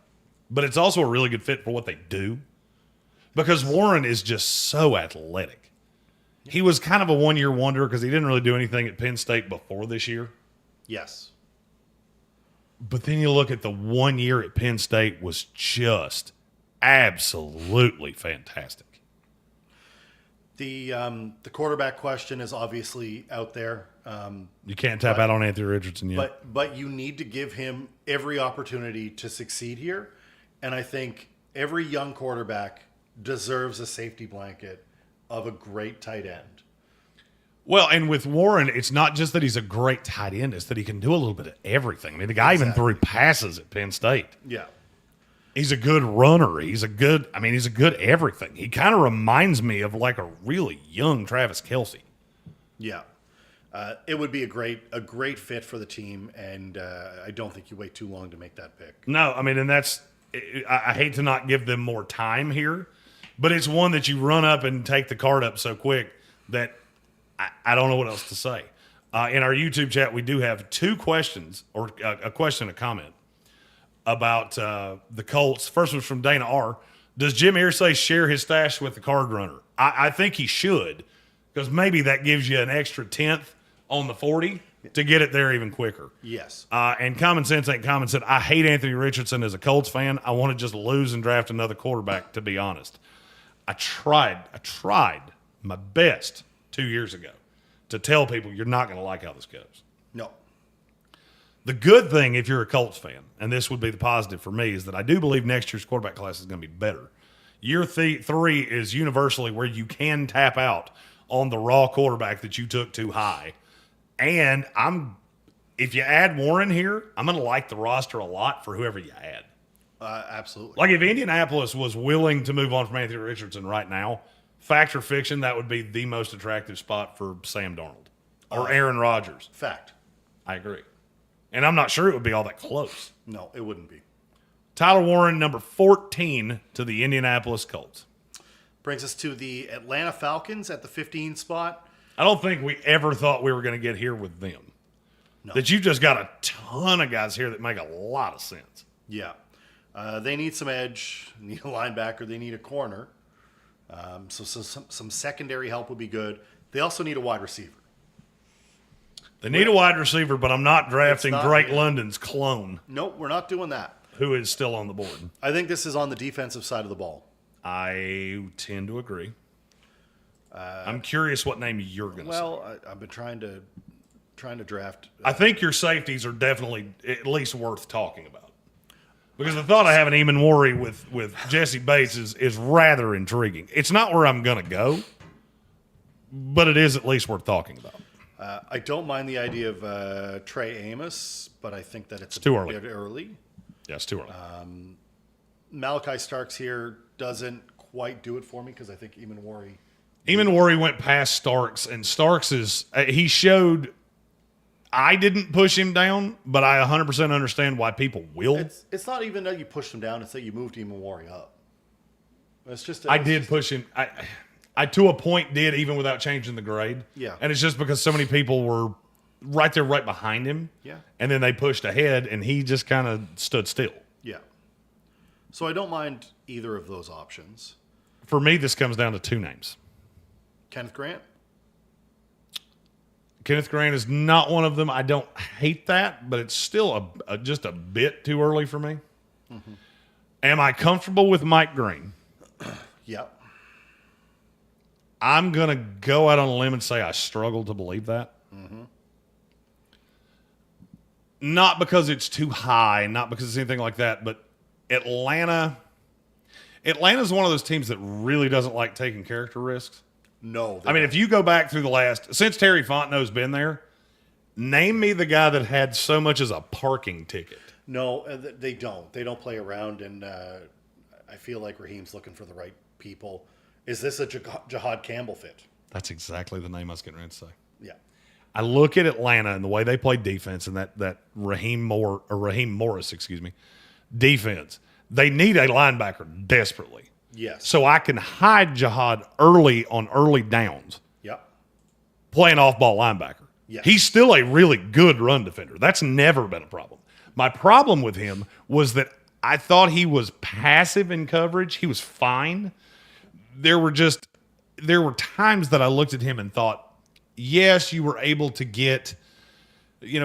but it's also a really good fit for what they do because Warren is just so athletic. He was kind of a one-year wonder because he didn't really do anything at Penn State before this year. Yes. But then you look at the 1 year at Penn State was just absolutely fantastic. The quarterback question is obviously out there. You can't tap out on Anthony Richardson yet. But you need to give him every opportunity to succeed here. And I think every young quarterback deserves a safety blanket of a great tight end. Well, and with Warren, it's not just that he's a great tight end, it's that he can do a little bit of everything. I mean, the guy even threw passes at Penn State. Yeah. He's a good runner. He's a good everything. He kind of reminds me of like a really young Travis Kelce. Yeah. It would be a great fit for the team, and I don't think you wait too long to make that pick. No, I mean, and I hate to not give them more time here, but it's one that you run up and take the card up so quick that I don't know what else to say. In our YouTube chat, we do have two questions, or a question, a comment about the Colts. First one's from Dana R. Does Jim Irsay share his stash with the card runner? I think he should, because maybe that gives you an extra 10th on the 40 to get it there even quicker. Yes. And common sense ain't common sense. I hate Anthony Richardson as a Colts fan. I want to just lose and draft another quarterback, to be honest. I tried my best 2 years ago to tell people you're not going to like how this goes. No. The good thing, if you're a Colts fan, and this would be the positive for me, is that I do believe next year's quarterback class is going to be better. Year 3 is universally where you can tap out on the raw quarterback that you took too high. And if you add Warren here, I'm going to like the roster a lot for whoever you add. Absolutely. Like if Indianapolis was willing to move on from Anthony Richardson right now, fact or fiction, that would be the most attractive spot for Sam Darnold or Aaron Rodgers. Fact. I agree. And I'm not sure it would be all that close. No, it wouldn't be. Tyler Warren, number 14 to the Indianapolis Colts. Brings us to the Atlanta Falcons at the 15 spot. I don't think we ever thought we were going to get here with them. No. That you've just got a ton of guys here that make a lot of sense. Yeah. They need some edge. They need a linebacker. They need a corner. So some secondary help would be good. They also need a wide receiver. They need a wide receiver, but I'm not drafting Drake London's clone, Nope, we're not doing that. who is still on the board. I think this is on the defensive side of the ball. I tend to agree. I'm curious what name you're going to say. Well, I've been trying to draft. I think your safeties are definitely at least worth talking about. Because the thought of having Eamon Worry with Jesse Bates is rather intriguing. It's not where I'm going to go, but it is at least worth talking about. I don't mind the idea of Trey Amos, but I think that it's too a early. bit early. Yeah, it's too early. Malachi Starks here doesn't quite do it for me because I think Eamon Worry went past Starks, and Starks he showed I didn't push him down, but I 100% understand why people will. It's not even that you pushed him down; it's that you moved Eamon up. It's just I did push him. I to a point did even without changing the grade. Yeah. And it's just because so many people were right there, right behind him. Yeah. And then they pushed ahead, and he just kind of stood still. Yeah. So I don't mind either of those options. For me, this comes down to two names. Kenneth Grant. Kenneth Grant is not one of them. I don't hate that, but it's still just a bit too early for me. Mm-hmm. Am I comfortable with Mike Green? Yeah. I'm going to go out on a limb and say I struggle to believe that. Mm-hmm. Not because it's too high, not because it's anything like that, but Atlanta's one of those teams that really doesn't like taking character risks. No. I mean, if you go back through since Terry Fontenot's been there, name me the guy that had so much as a parking ticket. No, they don't. They don't play around, and I feel like Raheem's looking for the right people. Is this a Jahad Campbell fit? That's exactly the name I was getting ready to say. Yeah. I look at Atlanta and the way they play defense and that Raheem Morris, defense. They need a linebacker desperately. Yes. So I can hide Jahad early on early downs. Yep. Playing off-ball linebacker. Yes. He's still a really good run defender. That's never been a problem. My problem with him was that I thought he was passive in coverage. He was fine. There were times that I looked at him and thought, yes, you were able to get,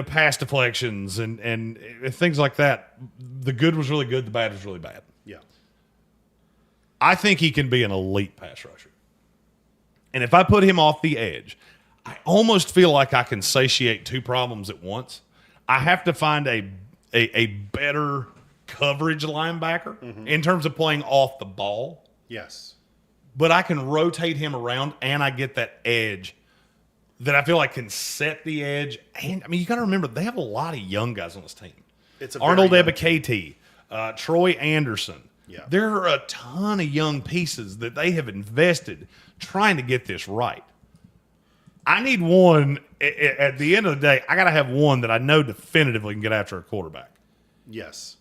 pass deflections and things like that. The good was really good. The bad was really bad. Yeah. I think he can be an elite pass rusher. And if I put him off the edge, I almost feel like I can satiate two problems at once. I have to find a better coverage linebacker in terms of playing off the ball. Yes. But I can rotate him around, and I get that edge that I feel like can set the edge. And, you got to remember, they have a lot of young guys on this team. It's Arnold Ebiketie, Troy Anderson. Yeah. There are a ton of young pieces that they have invested trying to get this right. I need one, at the end of the day, I got to have one that I know definitively can get after a quarterback. Yes.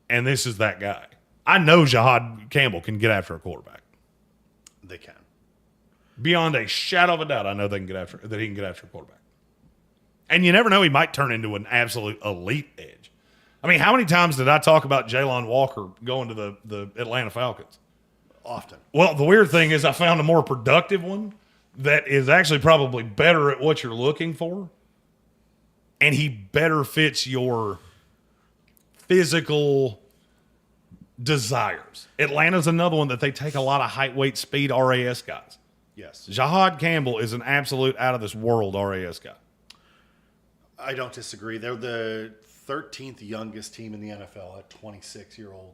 And this is that guy. I know Jahad Campbell can get after a quarterback. They can. Beyond a shadow of a doubt, I know he can get after a quarterback. And you never know, he might turn into an absolute elite edge. How many times did I talk about Jalen Walker going to the Atlanta Falcons? Often. Well, the weird thing is I found a more productive one that is actually probably better at what you're looking for. And he better fits your physical desires. Atlanta's another one that they take a lot of height, weight, speed RAS guys. Yes. Jahad Campbell is an absolute out of this world RAS guy. I don't disagree. They're the 13th youngest team in the NFL at 26-year-old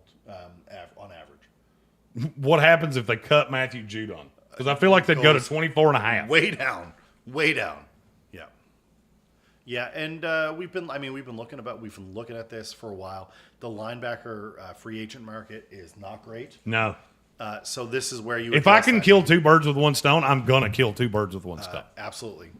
on average. What happens if they cut Matthew Judon? Because I feel like they'd go to 24 and a half. Way down. Yeah. Yeah, and we've been looking at this for a while. The linebacker free agent market is not great. No. So this is where you. If I address can that kill need. two birds with one stone, I'm gonna kill two birds with one stone. Absolutely.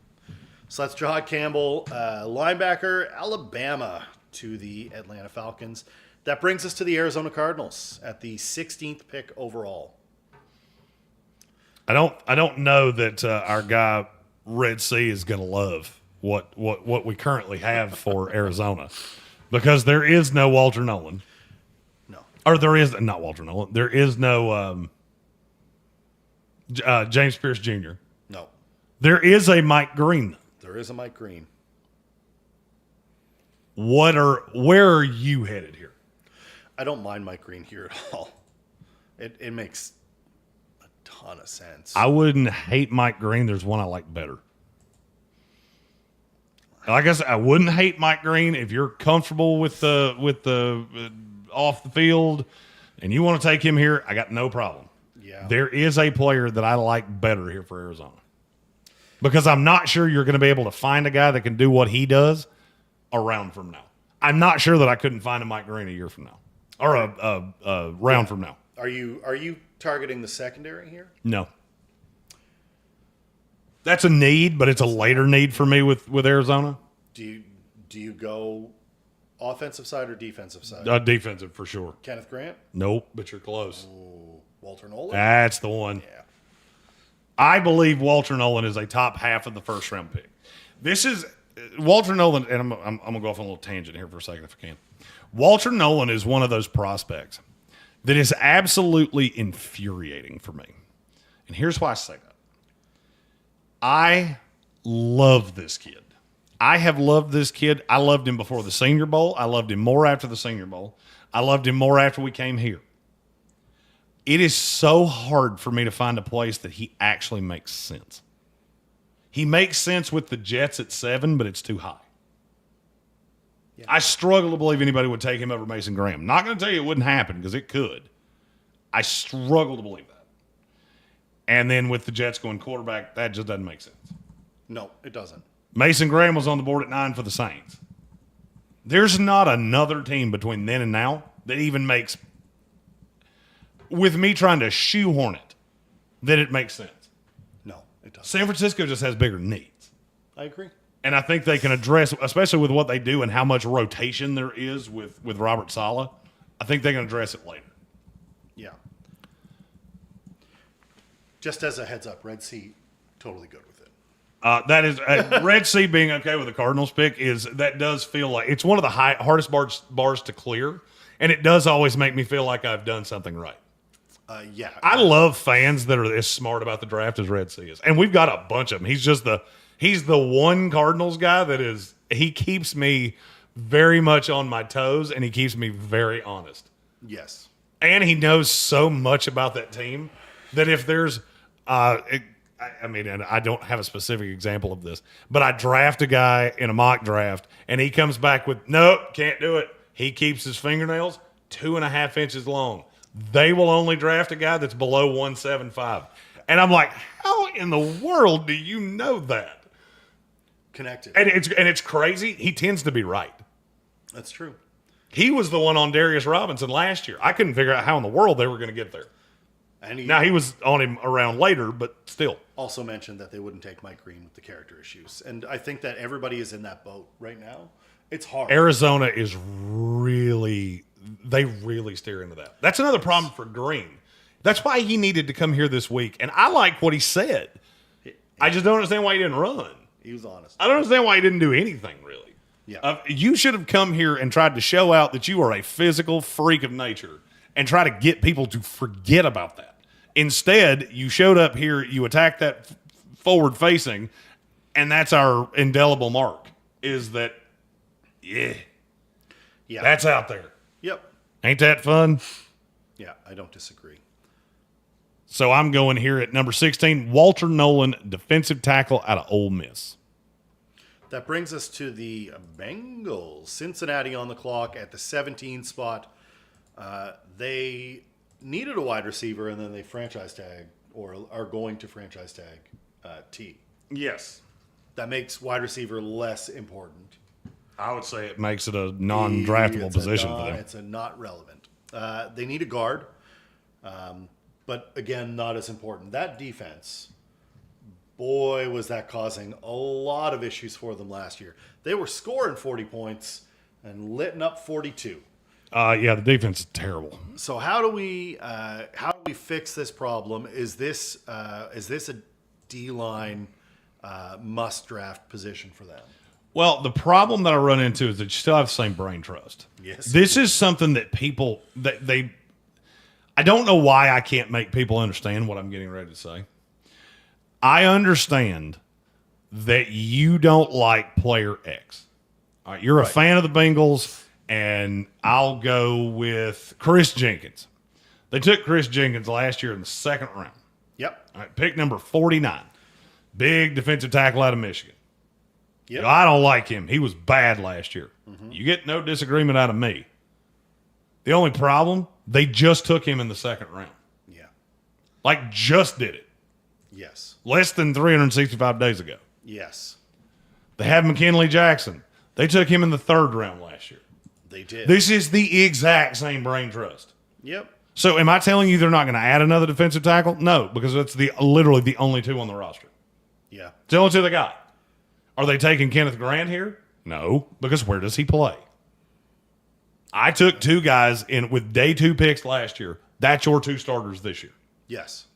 So that's Jahad Campbell, linebacker, Alabama, to the Atlanta Falcons. That brings us to the Arizona Cardinals at the 16th pick overall. I don't know that our guy Red Sea is gonna love what we currently have for Arizona, because there is no Walter Nolan. No. Or there is not Walter Nolan. There is no James Pierce Jr. No. There is a Mike Green. There is a Mike Green. Where are you headed here? I don't mind Mike Green here at all. It makes a ton of sense. I wouldn't hate Mike Green. There's one I like better. Like I said, I wouldn't hate Mike Green if you're comfortable with the off the field and you want to take him here. I got no problem. Yeah. There is a player that I like better here for Arizona, because I'm not sure you're going to be able to find a guy that can do what he does a round from now. I'm not sure that I couldn't find a Mike Green a year from now or a round from now. Are you targeting the secondary here? No. That's a need, but it's a later need for me with Arizona. Do you go offensive side or defensive side? Defensive for sure. Kenneth Grant? Nope, but you're close. Ooh, Walter Nolan? That's the one. Yeah. I believe Walter Nolan is a top half of the first round pick. This is Walter Nolan, and I'm going to go off on a little tangent here for a second if I can. Walter Nolan is one of those prospects that is absolutely infuriating for me. And here's why I say that. I love this kid. I have loved this kid. I loved him before the Senior Bowl. I loved him more after the Senior Bowl. I loved him more after we came here. It is so hard for me to find a place that he actually makes sense. He makes sense with the Jets at 7, but it's too high. Yeah. I struggle to believe anybody would take him over Mason Graham. Not going to tell you it wouldn't happen, because it could. I struggle to believe that. And then with the Jets going quarterback, that just doesn't make sense. No, it doesn't. Mason Graham was on the board at 9 for the Saints. There's not another team between then and now that even makes, with me trying to shoehorn it, that it makes sense. No, it doesn't. San Francisco just has bigger needs. I agree. And I think they can address, especially with what they do and how much rotation there is with Robert Saleh, I think they can address it later. Yeah. Just as a heads up, Red Sea, totally good with it. That is Red Sea being okay with the Cardinals pick that does feel like it's one of the hardest bars to clear, and it does always make me feel like I've done something right. Yeah, I love fans that are as smart about the draft as Red Sea is, and we've got a bunch of them. He's the one Cardinals guy that he keeps me very much on my toes, and he keeps me very honest. Yes, and he knows so much about that team that if there's and I don't have a specific example of this, but I draft a guy in a mock draft, and he comes back with, nope, can't do it. He keeps his fingernails 2.5 inches long. They will only draft a guy that's below 175. And I'm like, how in the world do you know that? Connected. And it's crazy. He tends to be right. That's true. He was the one on Darius Robinson last year. I couldn't figure out how in the world they were going to get there. And he was on him around later, but still. Also mentioned that they wouldn't take Mike Green with the character issues. And I think that everybody is in that boat right now. It's hard. Arizona is really steer into that. That's another problem for Green. That's why he needed to come here this week. And I like what he said. I just don't understand why he didn't run. He was honest. I don't understand why he didn't do anything, really. Yeah. You should have come here and tried to show out that you are a physical freak of nature and try to get people to forget about that. Instead, you showed up here, you attacked that forward facing, and that's our indelible mark, is that, yeah, that's out there. Yep. Ain't that fun? Yeah, I don't disagree. So I'm going here at number 16, Walter Nolan, defensive tackle out of Ole Miss. That brings us to the Bengals. Cincinnati on the clock at the 17 spot. They needed a wide receiver, and then they franchise tag, or are going to franchise tag T. Yes. That makes wide receiver less important. I would say it makes it a non-draftable position for them. It's a not relevant. They need a guard, but again, not as important. That defense, boy, was that causing a lot of issues for them last year. They were scoring 40 points and litting up 42. Yeah, the defense is terrible. So how do we fix this problem? Is this a D-line must draft position for them? Well, the problem that I run into is that you still have the same brain trust. Yes. This is something that people I don't know why I can't make people understand what I'm getting ready to say. I understand that you don't like player X. All right, you're a fan of the Bengals, and I'll go with Chris Jenkins. They took Chris Jenkins last year in the second round. Yep. All right, pick number 49. Big defensive tackle out of Michigan. Yep. I don't like him. He was bad last year. Mm-hmm. You get no disagreement out of me. The only problem, they just took him in the second round. Yeah. Like, just did it. Yes. Less than 365 days ago. Yes. They have McKinley Jackson. They took him in the third round last year. They did. This is the exact same brain trust. Yep. So am I telling you they're not going to add another defensive tackle? No, because that's literally the only two on the roster. Yeah. It's the only two they got. Are they taking Kenneth Grant here? No, because where does he play? I took two guys with day 2 picks last year. That's your 2 starters this year. Yes.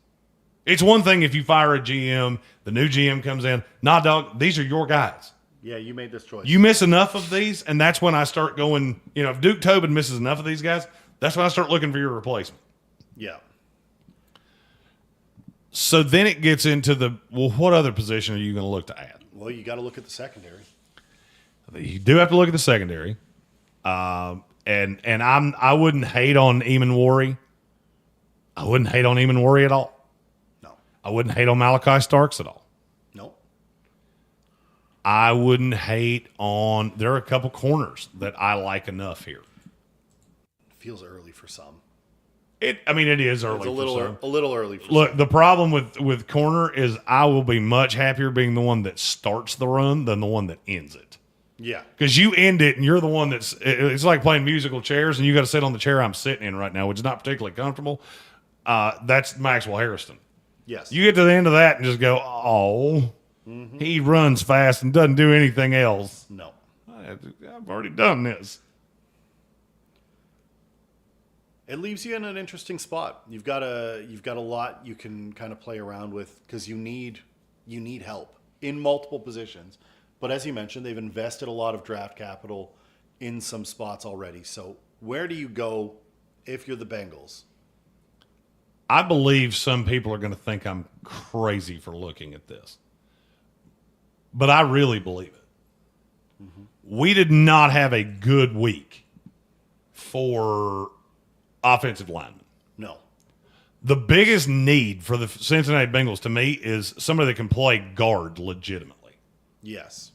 It's one thing if you fire a GM, the new GM comes in. Nah, dog, these are your guys. Yeah, you made this choice. You miss enough of these, and that's when I start going, if Duke Tobin misses enough of these guys, that's when I start looking for your replacement. Yeah. So then it gets into what other position are you going to look to add? Well, you got to look at the secondary. You do have to look at the secondary. And I wouldn't hate on Eamon Worry. I wouldn't hate on Eamon Worry at all. No. I wouldn't hate on Malachi Starks at all. No. I wouldn't hate on – there are a couple corners that I like enough here. Feels early for some. It is early It's for some. a little early for Look, some. the problem with corner is I will be much happier being the one that starts the run than the one that ends it. Yeah. Because you end it and you're the one it's like playing musical chairs and you got to sit on the chair I'm sitting in right now, which is not particularly comfortable. That's Maxwell Harrison. Yes. You get to the end of that and just go, oh, he runs fast and doesn't do anything else. No. I've already done this. It leaves you in an interesting spot. You've got a lot you can kind of play around with because you need help in multiple positions. But as you mentioned, they've invested a lot of draft capital in some spots already. So where do you go if you're the Bengals? I believe some people are going to think I'm crazy for looking at this. But I really believe it. Mm-hmm. We did not have a good week for offensive linemen. No. The biggest need for the Cincinnati Bengals to me is somebody that can play guard legitimately. Yes.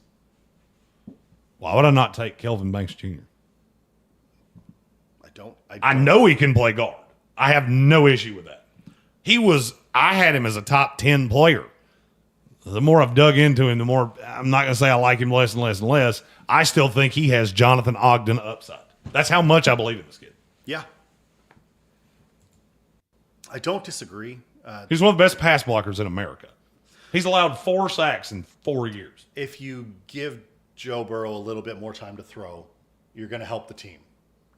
Why would I not take Kelvin Banks Jr.? I don't. know he can play guard. I have no issue with that. I had him as a top 10 player. The more I've dug into him, the more, I'm not going to say I like him less and less and less. I still think he has Jonathan Ogden upside. That's how much I believe in this kid. Yeah. I don't disagree. He's one of the best pass blockers in America. He's allowed 4 sacks in 4 years. If you give Joe Burrow a little bit more time to throw, you're going to help the team,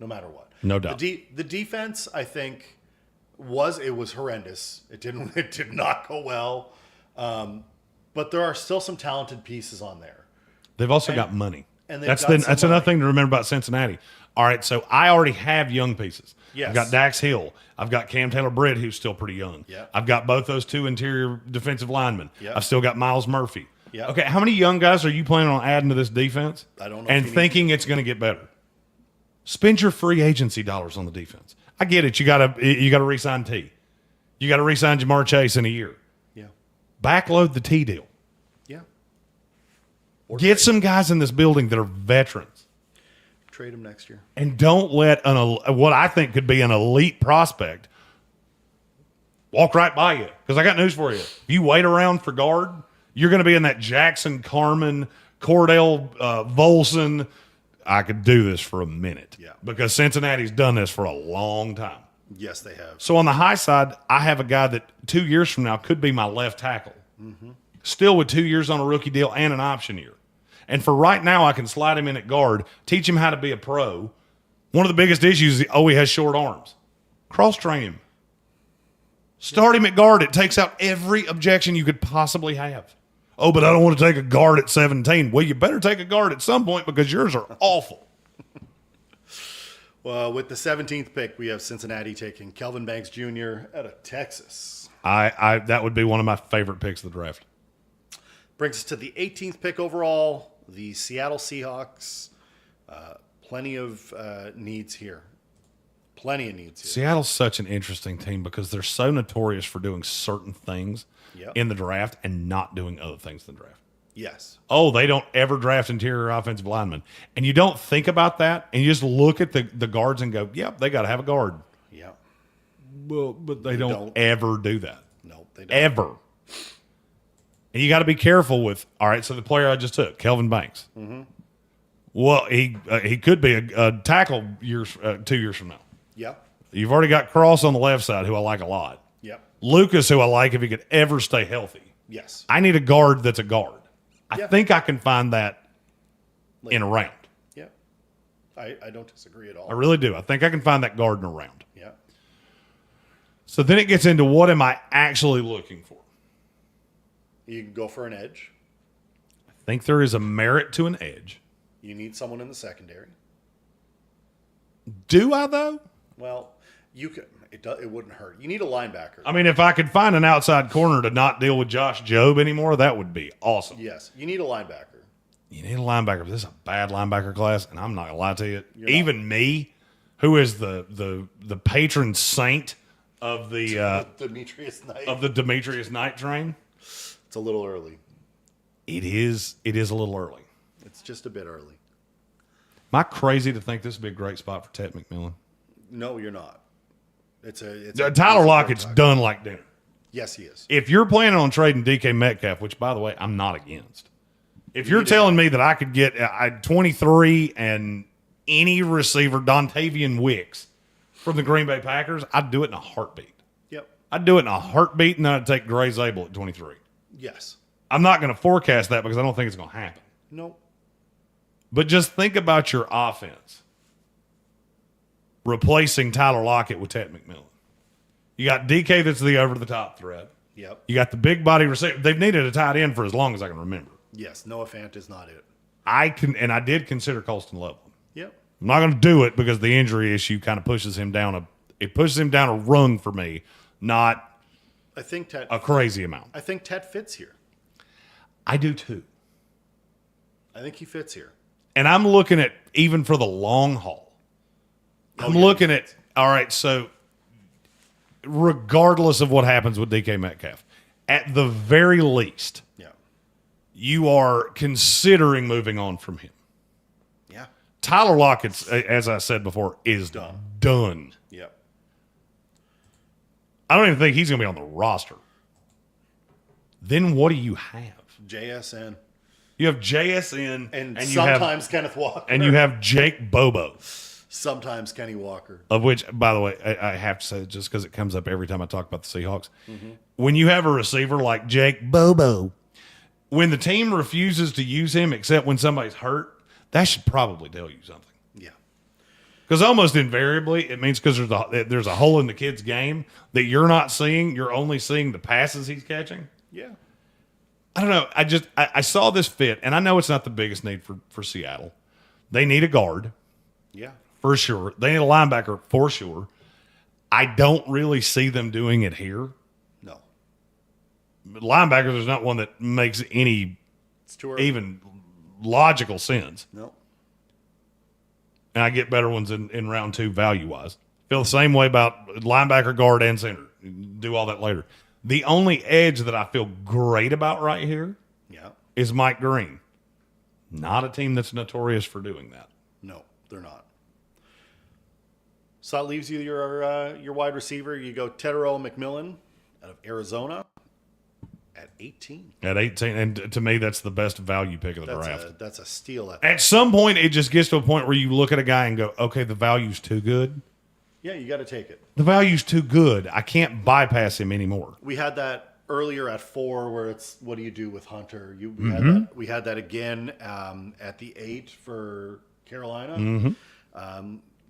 no matter what. No doubt. The defense, I think, was horrendous. It did not go well. But there are still some talented pieces on there. They've also got money. And they've that's got some another money. thing to remember about Cincinnati. All right, so I already have young pieces. Yes. I've got Dax Hill. I've got Cam Taylor-Britt, who's still pretty young. Yeah. I've got both those 2 interior defensive linemen. Yeah. I've still got Miles Murphy. Yeah. Okay, how many young guys are you planning on adding to this defense? I don't know. And thinking it's going to get better. Spend your free agency dollars on the defense. I get it. You got to re-sign T. You got to re-sign Jamar Chase in a year. Yeah. Backload the T deal. Yeah. Get some guys in this building that are veterans. Trade him next year. And don't let what I think could be an elite prospect walk right by you. Because I got news for you. If you wait around for guard, You're going to be in that Jackson Carmen, Cordell Volson. I could do this for a minute. Yeah. Because Cincinnati's done this for a long time. Yes, they have. So on the high side, I have a guy that 2 years from now could be my left tackle. Still with 2 years on a rookie deal and an option year. And for right now, I can slide him in at guard, teach him how to be a pro. One of the biggest issues is, he has short arms. Cross-train him. Start him at guard. It takes out every objection you could possibly have. Oh, but I don't want to take a guard at 17. Well, you better take a guard at some point because yours are awful. Well, with the 17th pick, we have Cincinnati taking Kelvin Banks Jr. out of Texas. That would be one of my favorite picks of the draft. Brings us to the 18th pick overall, the Seattle Seahawks. Plenty of needs here. Plenty of needs here. Seattle's such an interesting team because they're so notorious for doing certain things in the draft and not doing other things in the draft. Yes. Oh, they don't ever draft interior offensive linemen. And you don't think about that, and you just look at the guards and go, yep, they got to have a guard. Yeah. Well, but they don't ever do that. No, they don't. Ever. And you got to be careful with, all right, so the player I just took, Kelvin Banks. Mm-hmm. Well, he could be a tackle 2 years from now. Yep. You've already got Cross on the left side, who I like a lot. Yep. Lucas, who I like if he could ever stay healthy. Yes. I need a guard that's a guard. I Yeah. think I can find that in a round. Yeah. I don't disagree at all. I really do. I think I can find that guard in a round. Yeah. So then it gets into what am I actually looking for? You can go for an edge. I think there is a merit to an edge. You need someone in the secondary. Do I, though? Well, you could. It wouldn't hurt. You need a linebacker. I mean, if I could find an outside corner to not deal with Josh Jobe anymore, that would be awesome. Yes. You need a linebacker. You need a linebacker, but this is a bad linebacker class, and I'm not gonna lie to you. Even me, who is the patron saint of the Demetrius Knight. of the Demetrius Knight train, It's a little early. it is a little early. It's just a bit early. Am I crazy to think this would be a great spot for Ted McMillan? No, you're not. It's Tyler Lockett's done like dinner. Yes, he is. If you're planning on trading DK Metcalf, which by the way I'm not against, if you're telling me that I could get 23 and any receiver, Dontavian Wicks from the Green Bay Packers, I'd do it in a heartbeat. Yep. I'd do it in a heartbeat, and then I'd take Gray Zabel at 23. Yes. I'm not going to forecast that because I don't think it's going to happen. Nope. But just think about your offense replacing Tyler Lockett with Ted McMillan. You got DK that's the over-the-top threat. Yep. You got the big body receiver. They've needed a tight end for as long as I can remember. Yes. Noah Fant is not it. I did consider Colston Loveland. Yep. I'm not going to do it because the injury issue kind of pushes him down a rung for me, not I think Ted. a crazy amount. I think Ted fits here. I do too. I think he fits here. And I'm looking at, even for the long haul, I'm looking at, all right, so regardless of what happens with DK Metcalf, at the very least, Yeah. you are considering moving on from him. Yeah. Tyler Lockett, as I said before, is done. Yep. I don't even think he's going to be on the roster. Then what do you have? JSN. You have JSN And you sometimes Kenneth Walker. and you have Jake Bobo, sometimes Kenny Walker. of which, by the way, I have to say, just because it comes up every time I talk about the Seahawks, when you have a receiver like Jake Bobo, when the team refuses to use him except when somebody's hurt, that should probably tell you something. Yeah. Because almost invariably, it means because there's a hole in the kid's game that you're not seeing. You're only seeing the passes he's catching. Yeah. I don't know. I saw this fit, and I know it's not the biggest need for Seattle. They need a guard, Yeah. for sure. They need a linebacker, for sure. I don't really see them doing it here. No. Linebacker, there's not one that makes any It's too early. even logical sense. No. And I get better ones in round two value-wise. Feel the same way about linebacker, guard, and center. Do all that later. The only edge that I feel great about right here Yeah. is Mike Green. Not a team that's notorious for doing that. No, they're not. So that leaves you your wide receiver. You go Tedero McMillan out of Arizona. At 18. At 18, and to me, that's the best value pick of the draft. That's a steal. At some point, it just gets to a point where you look at a guy and go, okay, the value's too good. Yeah, you got to take it. The value's too good. I can't bypass him anymore. We had that earlier at 4 where it's, what do you do with Hunter? We had that again at the 8 for Carolina.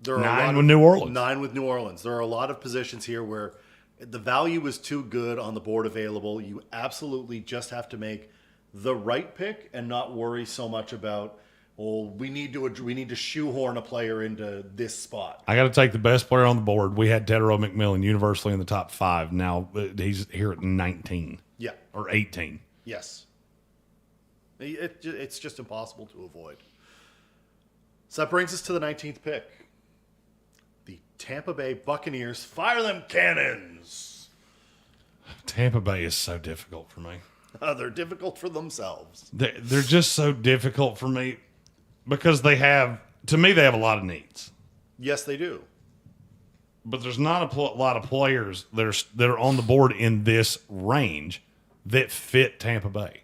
There are 9 with New Orleans. 9 with New Orleans. There are a lot of positions here where the value is too good on the board available. You absolutely just have to make the right pick and not worry so much about, well, we need to shoehorn a player into this spot. I got to take the best player on the board. We had Tedero McMillan universally in the top 5. Now he's here at 19. Yeah. Or 18. Yes. It's just impossible to avoid. So that brings us to the 19th pick. The Tampa Bay Buccaneers. Fire them cannons. Tampa Bay is so difficult for me. They're difficult for themselves. They're just so difficult for me because they have a lot of needs. Yes, they do. But there's not a lot of players that are on the board in this range that fit Tampa Bay.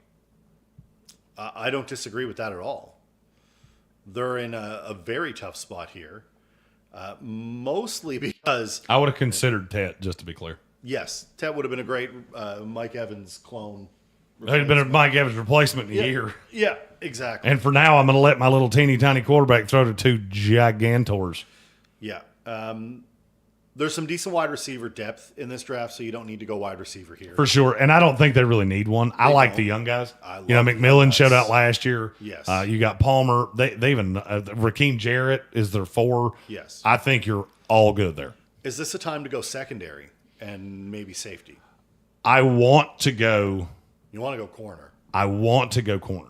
I don't disagree with that at all. They're in a very tough spot here, mostly because... I would have considered Tet, just to be clear. Yes, Tet would have been a great Mike Evans clone. He'd been a Mike Evans replacement in a year. Yeah, exactly. And for now, I'm going to let my little teeny tiny quarterback throw to 2 gigantors. Yeah. There's some decent wide receiver depth in this draft, so you don't need to go wide receiver here. For sure. And I don't think they really need one. I like the young guys. McMillan showed out last year. Yes. You got Palmer. They even Rakeem Jarrett is their 4. Yes. I think you're all good there. Is this a time to go secondary and maybe safety? I want to go. You want to go corner. I want to go corner.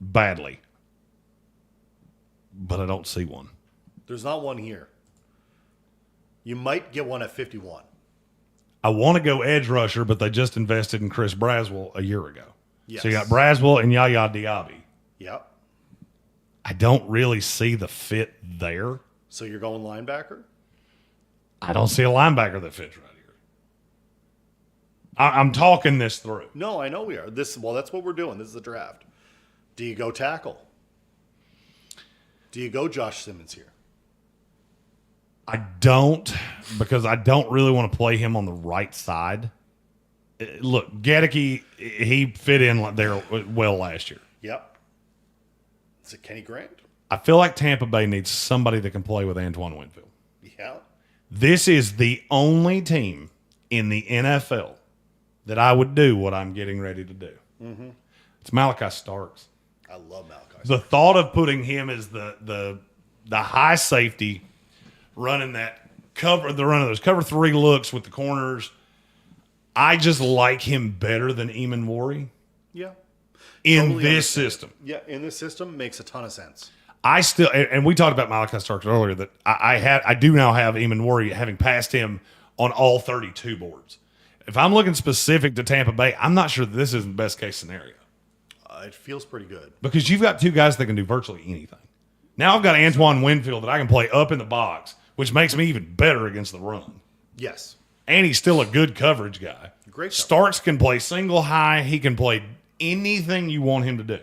Badly. But I don't see one. There's not one here. You might get one at 51. I want to go edge rusher, but they just invested in Chris Braswell a year ago. Yes. So you got Braswell and Yaya Diaby. Yep. I don't really see the fit there. So you're going linebacker? I don't see a linebacker that fits right here. I'm talking this through. No, I know we are. That's what we're doing. This is the draft. Do you go tackle? Do you go Josh Simmons here? I don't, because I don't really want to play him on the right side. Look, Gedeke, he fit in there well last year. Yep. Is it Kenny Grant? I feel like Tampa Bay needs somebody that can play with Antoine Winfield. Yeah. This is the only team in the NFL that I would do what I'm getting ready to do. Mm-hmm. It's Malachi Starks. I love Malachi. The thought of putting him as the high safety, running that cover, those cover 3 looks with the corners. I just like him better than Eamon Worry. Yeah. In Totally this understand. system. Yeah, in this system makes a ton of sense. I still, and we talked about Malachi Starks earlier, that I do now have Eamon Worry having passed him on all 32 boards. If I'm looking specific to Tampa Bay, I'm not sure that this is the best case scenario. It feels pretty good. Because you've got 2 guys that can do virtually anything. Now I've got Antoine Winfield that I can play up in the box, which makes me even better against the run. Yes. And he's still a good coverage guy. Great. Starks can play single high. He can play anything you want him to do.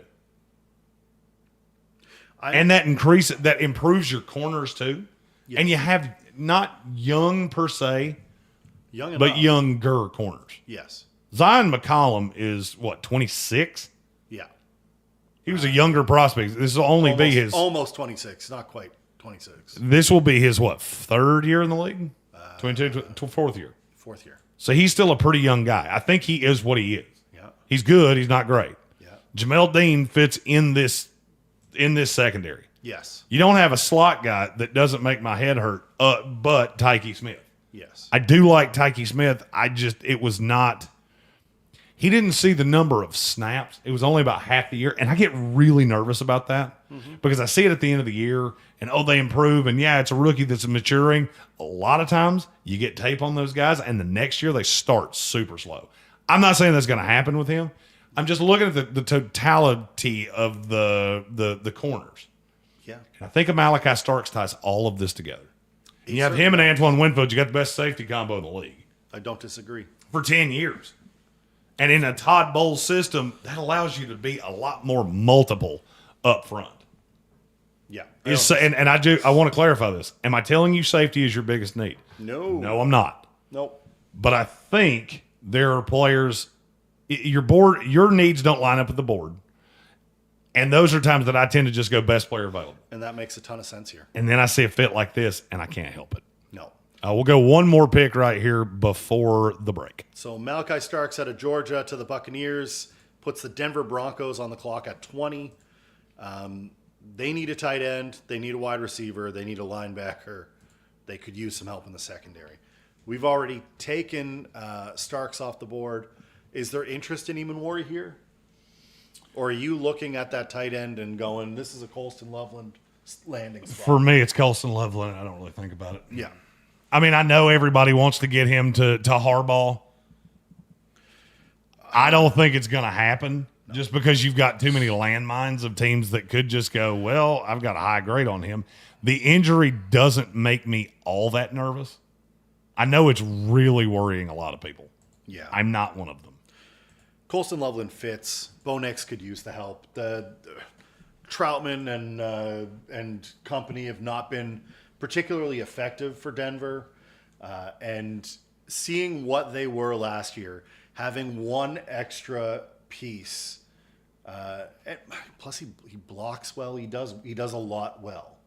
And that improves your corners too. Yes. And you have not young per se, but younger corners. Yes. Zion McCollum is 26? Yeah. He was a younger prospect. This will only be his almost 26, not quite 26. This will be his 3rd year in the league? 4th year. 4th year. So he's still a pretty young guy. I think he is what he is. Yeah. He's good. He's not great. Yeah. Jamel Dean fits in this secondary. Yes. You don't have a slot guy that doesn't make my head hurt, but Tyke Smith. Yes. I do like Tyke Smith. He didn't see the number of snaps. It was only about half the year. And I get really nervous about that because I see it at the end of the year and, they improve. And, yeah, it's a rookie that's maturing. A lot of times you get tape on those guys, and the next year they start super slow. I'm not saying that's going to happen with him. I'm just looking at the totality of the corners. Yeah. And I think Malachi Starks ties all of this together. And you have him and Antoine Winfield. You got the best safety combo in the league. I don't disagree. For 10 years. And in a Todd Bowles system, that allows you to be a lot more multiple up front. Yeah. I want to clarify this. Am I telling you safety is your biggest need? No, I'm not. Nope. But I think there are players, your needs don't line up with the board. And those are times that I tend to just go best player available. And that makes a ton of sense here. And then I see a fit like this, and I can't help it. No. We'll go one more pick right here before the break. So Malachi Starks out of Georgia to the Buccaneers puts the Denver Broncos on the clock at 20. They need a tight end. They need a wide receiver. They need a linebacker. They could use some help in the secondary. We've already taken Starks off the board. Is there interest in Eamon here? Or are you looking at that tight end and going, this is a Colston Loveland landing spot? For me, it's Colston Loveland. I don't really think about it. Yeah. I mean, I know everybody wants to get him to Harbaugh. I don't think it's going to happen just because you've got too many landmines of teams that could just go, well, I've got a high grade on him. The injury doesn't make me all that nervous. I know it's really worrying a lot of people. Yeah. I'm not one of them. Colston Loveland fits. Bo Nix could use the help. The Troutman and company have not been particularly effective for Denver. And seeing what they were last year, having one extra piece, and plus he blocks well. He does a lot well.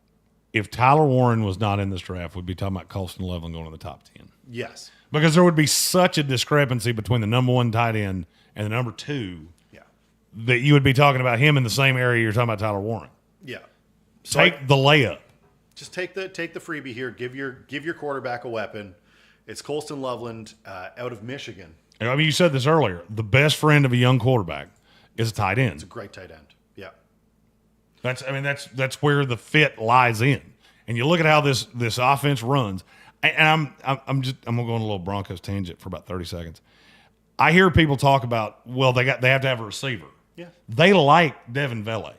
If Tyler Warren was not in this draft, we'd be talking about Colston Loveland going to the top 10. Yes. Because there would be such a discrepancy between the number one tight end and the number two. Yeah. That you would be talking about him in the same area you're talking about Tyler Warren. Yeah. So Take the layup. Just take the freebie here. Give your quarterback a weapon. It's Colston Loveland out of Michigan. I mean, you said this earlier. The best friend of a young quarterback is a tight end. It's a great tight end. Yeah. That's where the fit lies in. And you look at how this offense runs. And I'm gonna go on a little Broncos tangent for about 30 seconds. I hear people talk about, well, they have to have a receiver. Yeah. They like Devin Vele.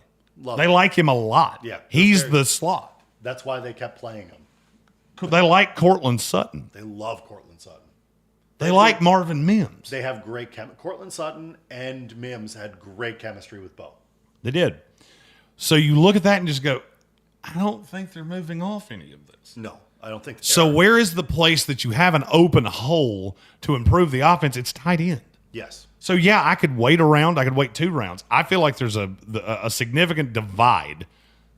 They like him a lot. Yeah. He's the slot. That's why they kept playing him. They like Cortland Sutton. They love Cortland Sutton. They like Marvin Mims. They have great Cortland Sutton and Mims had great chemistry with Bo. They did. So you look at that and just go, I don't think they're moving off any of this. No, I don't think so. Where is the place that you have an open hole to improve the offense? It's tight end. Yes. So, yeah, I could wait around. I could wait 2 rounds. I feel like there's a significant divide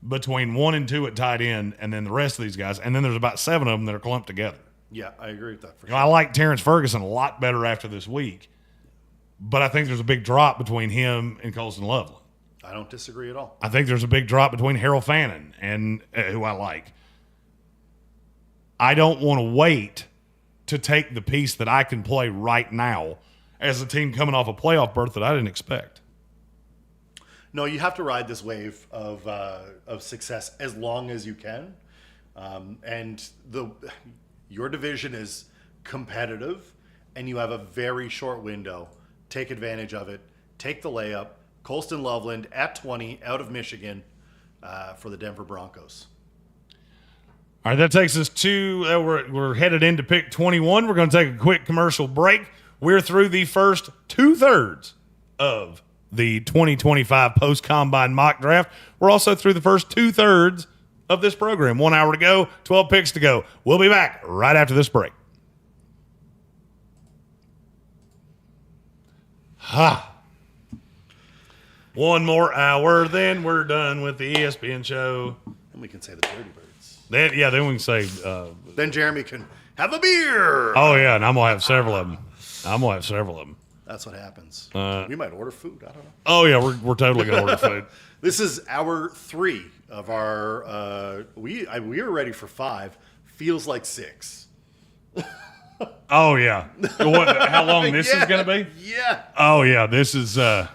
between 1 and 2 at tight end and then the rest of these guys. And then there's about 7 of them that are clumped together. Yeah, I agree with that for sure. I like Terrence Ferguson a lot better after this week, but I think there's a big drop between him and Colston Loveland. I don't disagree at all. I think there's a big drop between Harold Fannin and who I like. I don't want to wait to take the piece that I can play right now as a team coming off a playoff berth that I didn't expect. No, you have to ride this wave of success as long as you can. And your division is competitive, and you have a very short window. Take advantage of it. Take the layup. Colston Loveland at 20 out of Michigan for the Denver Broncos. All right, that takes us to we're headed into pick 21. We're going to take a quick commercial break. We're through the first 2/3 of the 2025 post-combine mock draft. We're also through the first 2/3 of this program. 1 hour to go, 12 picks to go. We'll be back right after this break. One more hour, then we're done with the ESPN show. And we can say the Dirty Birds. Then we can say... then Jeremy can have a beer. Oh, yeah, and I'm going to have several of them. That's what happens. We might order food. I don't know. Oh, yeah, we're totally going to order food. This is hour 3 of our... we are ready for 5. Feels like 6. Oh, yeah. How long this is going to be? Yeah. Oh, yeah, this is... at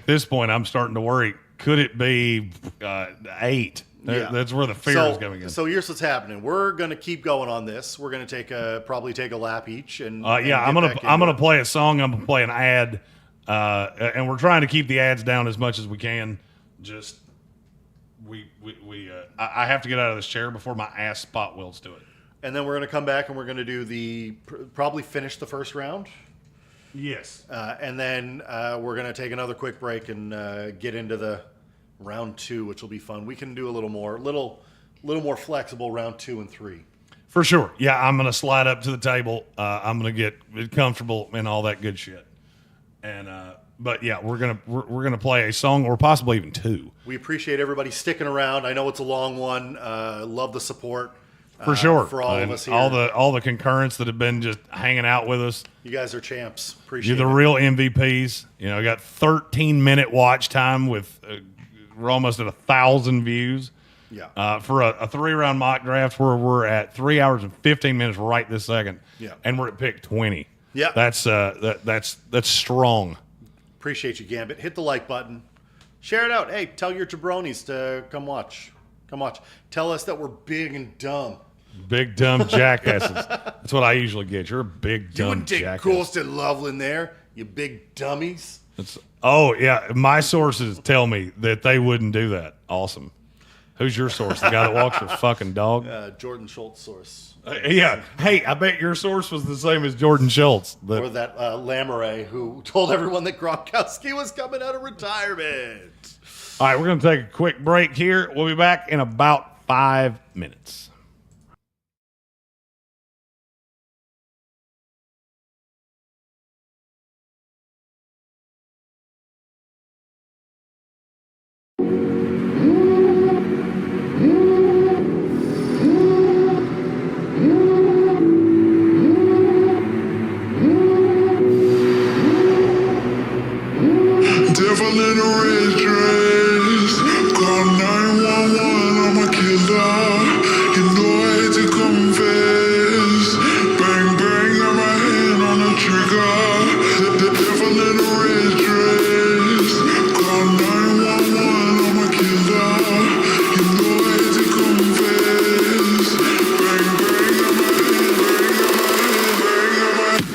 this point, I'm starting to worry. Could it be 8? Yeah. That's where the fear is coming in. So here's what's happening. We're going to keep going on this. We're going to probably take a lap each. And I'm gonna play a song. I'm gonna play an ad, and we're trying to keep the ads down as much as we can. Just I have to get out of this chair before my ass spot welds to it. And then we're going to come back and we're going to do probably finish the first round. Yes. And then we're going to take another quick break and get into the round 2, which will be fun. We can do a little more flexible round 2 and 3. For sure. Yeah, I'm going to slide up to the table. I'm going to get comfortable and all that good shit. And but yeah, we're gonna play a song or possibly even 2. We appreciate everybody sticking around. I know it's a long one. Love the support. For sure. For all of us here. All the concurrents that have been just hanging out with us. You guys are champs. Appreciate You're the it. real MVPs. You know, got 13-minute watch time with we're almost at 1,000 views. Yeah. For a 3-round mock draft where we're at 3 hours and 15 minutes right this second. Yeah. And we're at pick 20. Yeah. That's strong. Appreciate you, Gambit. Hit the like button. Share it out. Hey, tell your jabronis to come watch. Come watch. Tell us that we're big and dumb. Big dumb jackasses. That's what I usually get. You're a big dumb You wouldn't take jackass. Coolston Loveland there, you big dummies. Oh yeah, my sources tell me that they wouldn't do that. Awesome. Who's your source? The guy that walks your fucking dog? Jordan Schultz source. Yeah. Hey, I bet your source was the same as Jordan Schultz. Or that Lamoureux who told everyone that Gronkowski was coming out of retirement. All right, we're going to take a quick break here. We'll be back in about 5 minutes. Devil in a red dress, call 911, I'm a killer. You know I hate to confess. Bang bang, got my hand on the trigger. The devil in a red dress, call 911, I'm a killer. You know I hate to confess. Bang bang, got my hand, bang got my hand,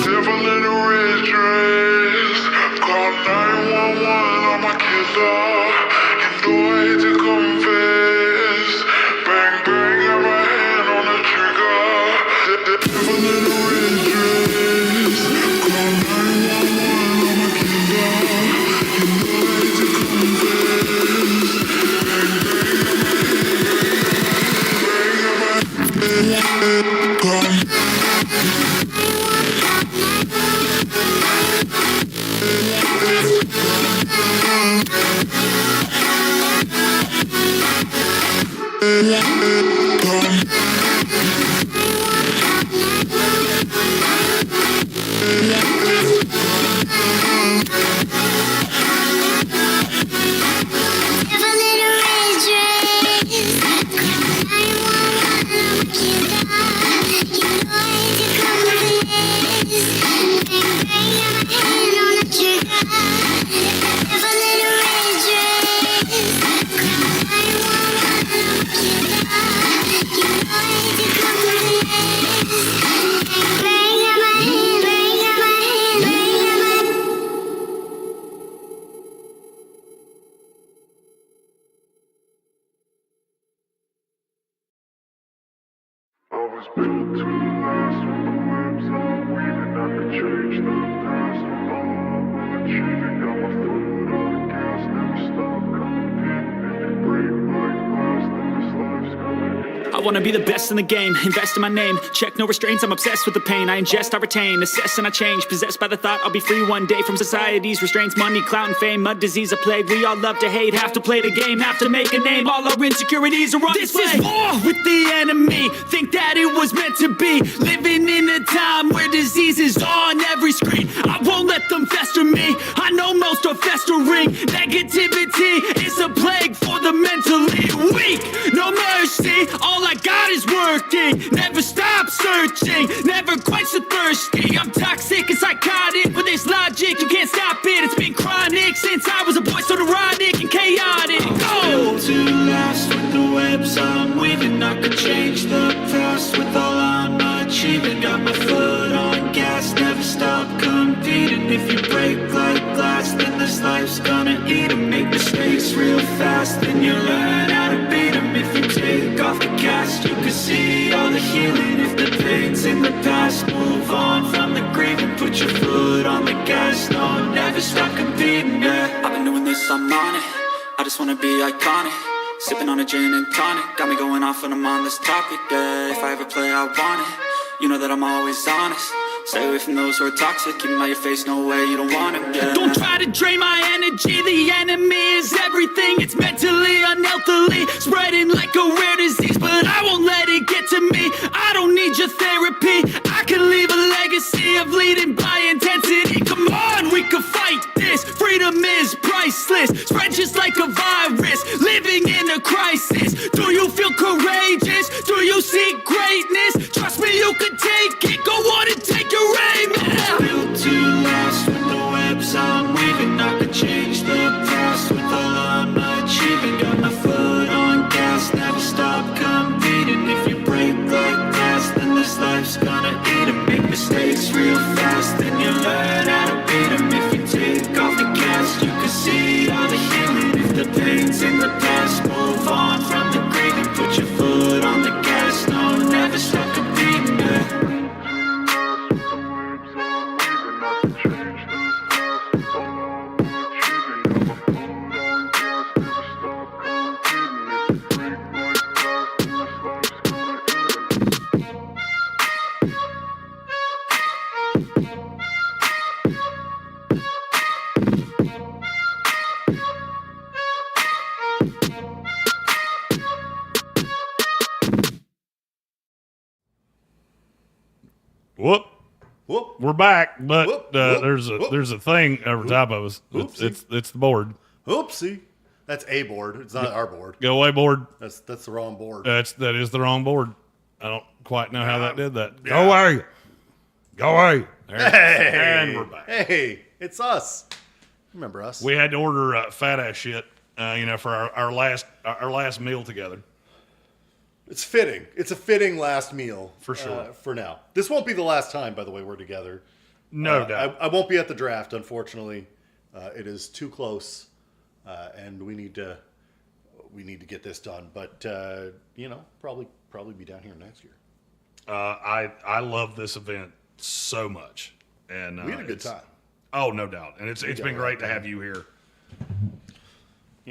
Devil in a red dress, call 911, I'm a killer. You know I hate to confess. Bang bang, got my hand on the trigger. The devil in a red dress, call 911, I'm a killer. You know I hate to confess. Bang bang, got my hand, I was built to last with the webs I'm weaving. I could change the past with all I'm achieving. Got my foot on the gas, never stop competing. If you break my glass, then this life's gonna end. I wanna be the best in the game, invest in my name. Check no restraints, I'm obsessed with the pain. I ingest, I retain, assess and I change. Possessed by the thought I'll be free one day from society's restraints. Money, clout and fame, mud, disease, a plague. We all love to hate, have to play the game, have to make a name. All our insecurities are on display. This is war with the enemy, think that it was meant to be. Living in a time where disease is on every screen. I won't let them fester me, I know most are festering. Negativity is a plague for the mentally weak. No mercy, all I got is working. Never stop searching, never quench the thirsty. I'm toxic and psychotic, with this logic you can't stop it. It's been chronic since I was a boy, so neurotic and chaotic. Go! To last with the webs I'm weaving, I could change the past with all I'm achieving. Got my foot on gas, never stop competing. If you break like glass, then this life's gonna eat 'em. Make mistakes real fast, then you learn how to beat 'em. If you take off the cast, you can see all the healing. If the pain's in the past, move on from the grieving. Put your foot on the gas, no, never stop competing, yeah. I've been doing this, I'm on it, I just wanna be iconic. Sipping on a gin and tonic, got me going off when I'm on this topic, yeah. If I ever play, I want it, you know that I'm always honest. Stay away from those who are toxic, keep them out your face, no way, you don't want it, yeah. Don't try to drain my energy, the enemy is everything. It's mentally, unhealthily, spreading like a rare disease. But I won't let it get to me, I don't need your therapy. I can leave a legacy of leading by intensity. Come on, we can fight this, freedom is priceless. Spread just like a virus, living in a crisis. Do you feel courageous? Do you seek greatness? Trust me, you can take it, go on and take your aim. Built to last with the webs I'm weaving. I could change the past with all I'm achieving. Got my foot on gas, never stop competing. If you break like glass, then this life's gonna eat 'em. Make mistakes real fast, then you learn how to beat 'em. If you take off the cast, you can see all the healing. If the pain's in the past, move on from the grieving. Put your foot on the gas, no, never stop competing, yeah. Whoop. Whoop. We're back, but Whoop, whoop, whoop. there's a thing over top of us. It's the board. Oopsie. That's a board. It's not our board. Go away, board. That's the wrong board. That is the wrong board. I don't quite know how that did that. Go away. Go away. There. Hey. And we're back. Hey, it's us. Remember us? We had to order fat ass shit, for our last meal together. It's fitting. It's a fitting last meal. For sure. For now. This won't be the last time, by the way, we're together. No doubt. I won't be at the draft, unfortunately. It is too close, and we need to get this done. But probably be down here next year. I love this event so much, and We had a good time. Oh, no doubt, and it's been great to have you here.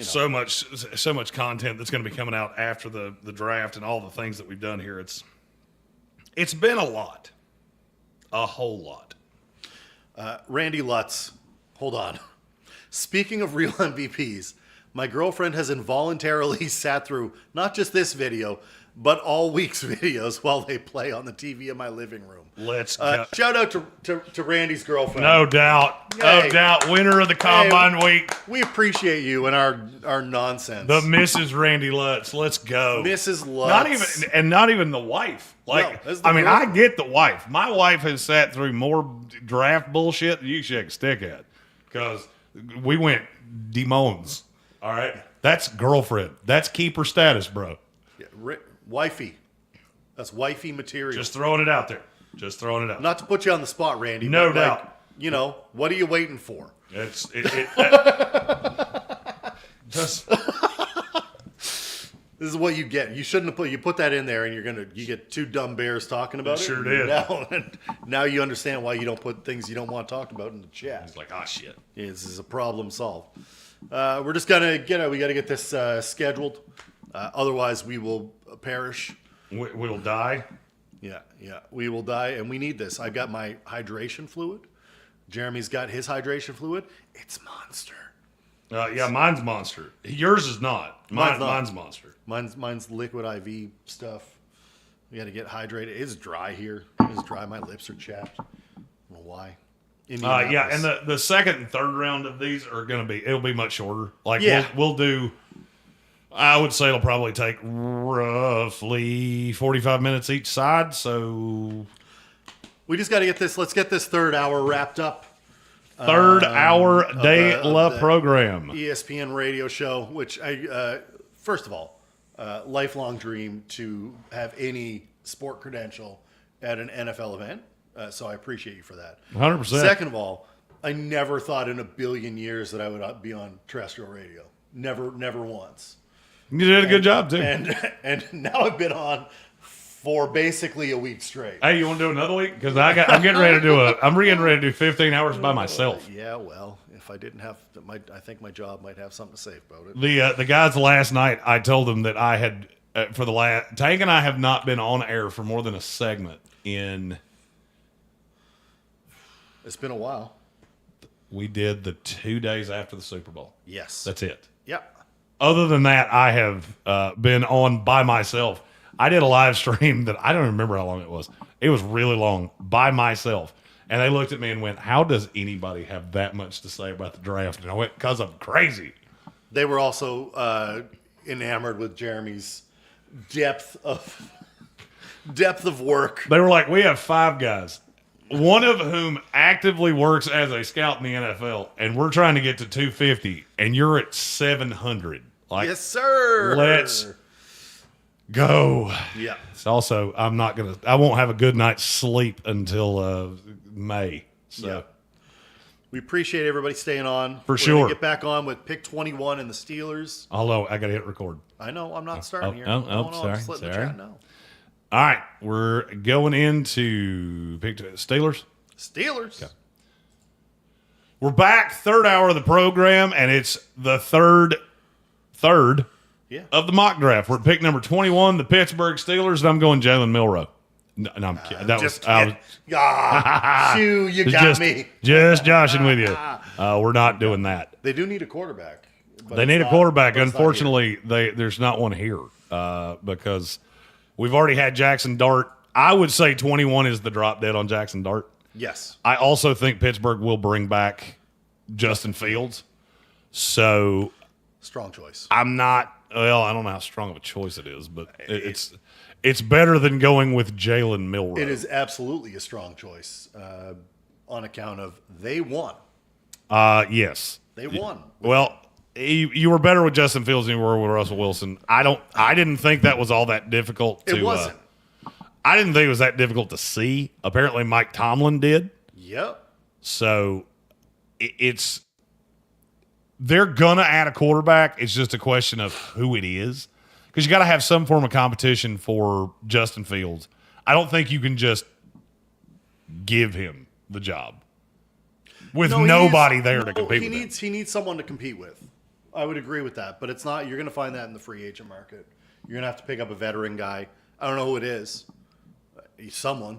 So much content that's going to be coming out after the draft and all the things that we've done here. It's been a lot, a whole lot. Randy Lutz, hold on. Speaking of real MVPs, my girlfriend has involuntarily sat through not just this video, but all week's videos while they play on the TV in my living room. Let's go. Shout out to Randy's girlfriend. No doubt. Hey. No doubt. Winner of the Combine Week. We appreciate you and our nonsense. The Mrs. Randy Lutz. Let's go. Mrs. Lutz. Not even the wife. Like, No, that's the I girlfriend. get the wife. My wife has sat through more draft bullshit than you shake a stick at. Because we went demons. All right? That's girlfriend. That's keeper status, bro. Yeah, wifey. That's wifey material. Just throwing it out there. Just throwing it out. Not to put you on the spot, Randy. No but doubt. What are you waiting for? Just This is what you get. You shouldn't have you put that in there, and you get two dumb bears talking about it. Sure did. Now you understand why you don't put things you don't want talked about in the chat. it's like, shit. Yeah, this is a problem solved. We got to get this scheduled. Otherwise, we will perish We'll die. Yeah. We will die, and we need this. I've got my hydration fluid. Jeremy's got his hydration fluid. It's Monster. Yeah, mine's Monster. Yours is not. Mine's Monster. Mine's liquid IV stuff. We got to get hydrated. It's dry here. It's dry. My lips are chapped. I don't know why. Yeah, and the second and third round of these are going to be, it'll be much shorter. Like, Yeah. we'll do, I would say it'll probably take roughly 45 minutes each side. So, we just got to get this. Let's get this third hour wrapped up. third hour de of la the program. ESPN radio show, which first of all, lifelong dream to have any sport credential at an NFL event. So I appreciate you for that. 100%. Second of all, I never thought in a billion years that I would be on terrestrial radio. Never once. You did a good job, too. And now I've been on for basically a week straight. Hey, you want to do another week? Because I'm getting ready to do 15 hours by myself. Yeah, well, if I didn't have, I think my job might have something to say about it. The guys last night, I told them that I had Tank and I have not been on air for more than a segment in. It's been a while. We did the 2 days after the Super Bowl. Yes. That's it. Yep. Other than that, I have been on by myself. I did a live stream that I don't remember how long it was. It was really long by myself. And they looked at me and went, how does anybody have that much to say about the draft? And I went, because I'm crazy. They were also enamored with Jeremy's depth of work. They were like, we have 5 guys, one of whom actively works as a scout in the NFL, and we're trying to get to 250, and you're at 700. Like, Yes, sir. let's go. Yeah. It's also, I won't have a good night's sleep until May. So. Yeah. We appreciate everybody staying on. For We're sure. gonna get back on with pick 21 and the Steelers. Although I got to hit record. I know I'm not starting here. sorry, I'm just letting the sorry. chat know. All right, we're going into pick Steelers. Steelers. Okay. We're back, third hour of the program, and it's the third Yeah. of the mock draft. We're at pick number 21, the Pittsburgh Steelers, and I'm going Jalen Milroe. No, I'm kidding. Just kidding. Shoo, you got me. Just joshing with you. We're not doing that. They do need a quarterback. but They it's need a not- quarterback. but it's not here. Unfortunately, there's not one here because we've already had Jackson Dart. I would say 21 is the drop dead on Jackson Dart. Yes. I also think Pittsburgh will bring back Justin Fields. So Strong choice. I'm not. Well, I don't know how strong of a choice it is, but it's better than going with Jalen Milroe. It is absolutely a strong choice on account of they won. Yes. They won. Well, you were better with Justin Fields than you were with Russell Wilson. I didn't think that was all that difficult to. It wasn't. I didn't think it was that difficult to see. Apparently, Mike Tomlin did. Yep. So they're gonna add a quarterback. It's just a question of who it is, because you got to have some form of competition for Justin Fields. I don't think you can just give him the job with No, he nobody needs- there to no, compete he with needs he needs someone to compete with. I would agree with that, but it's not. You're going to find that in the free agent market. You're going to have to pick up a veteran guy. I don't know who it is. He's someone.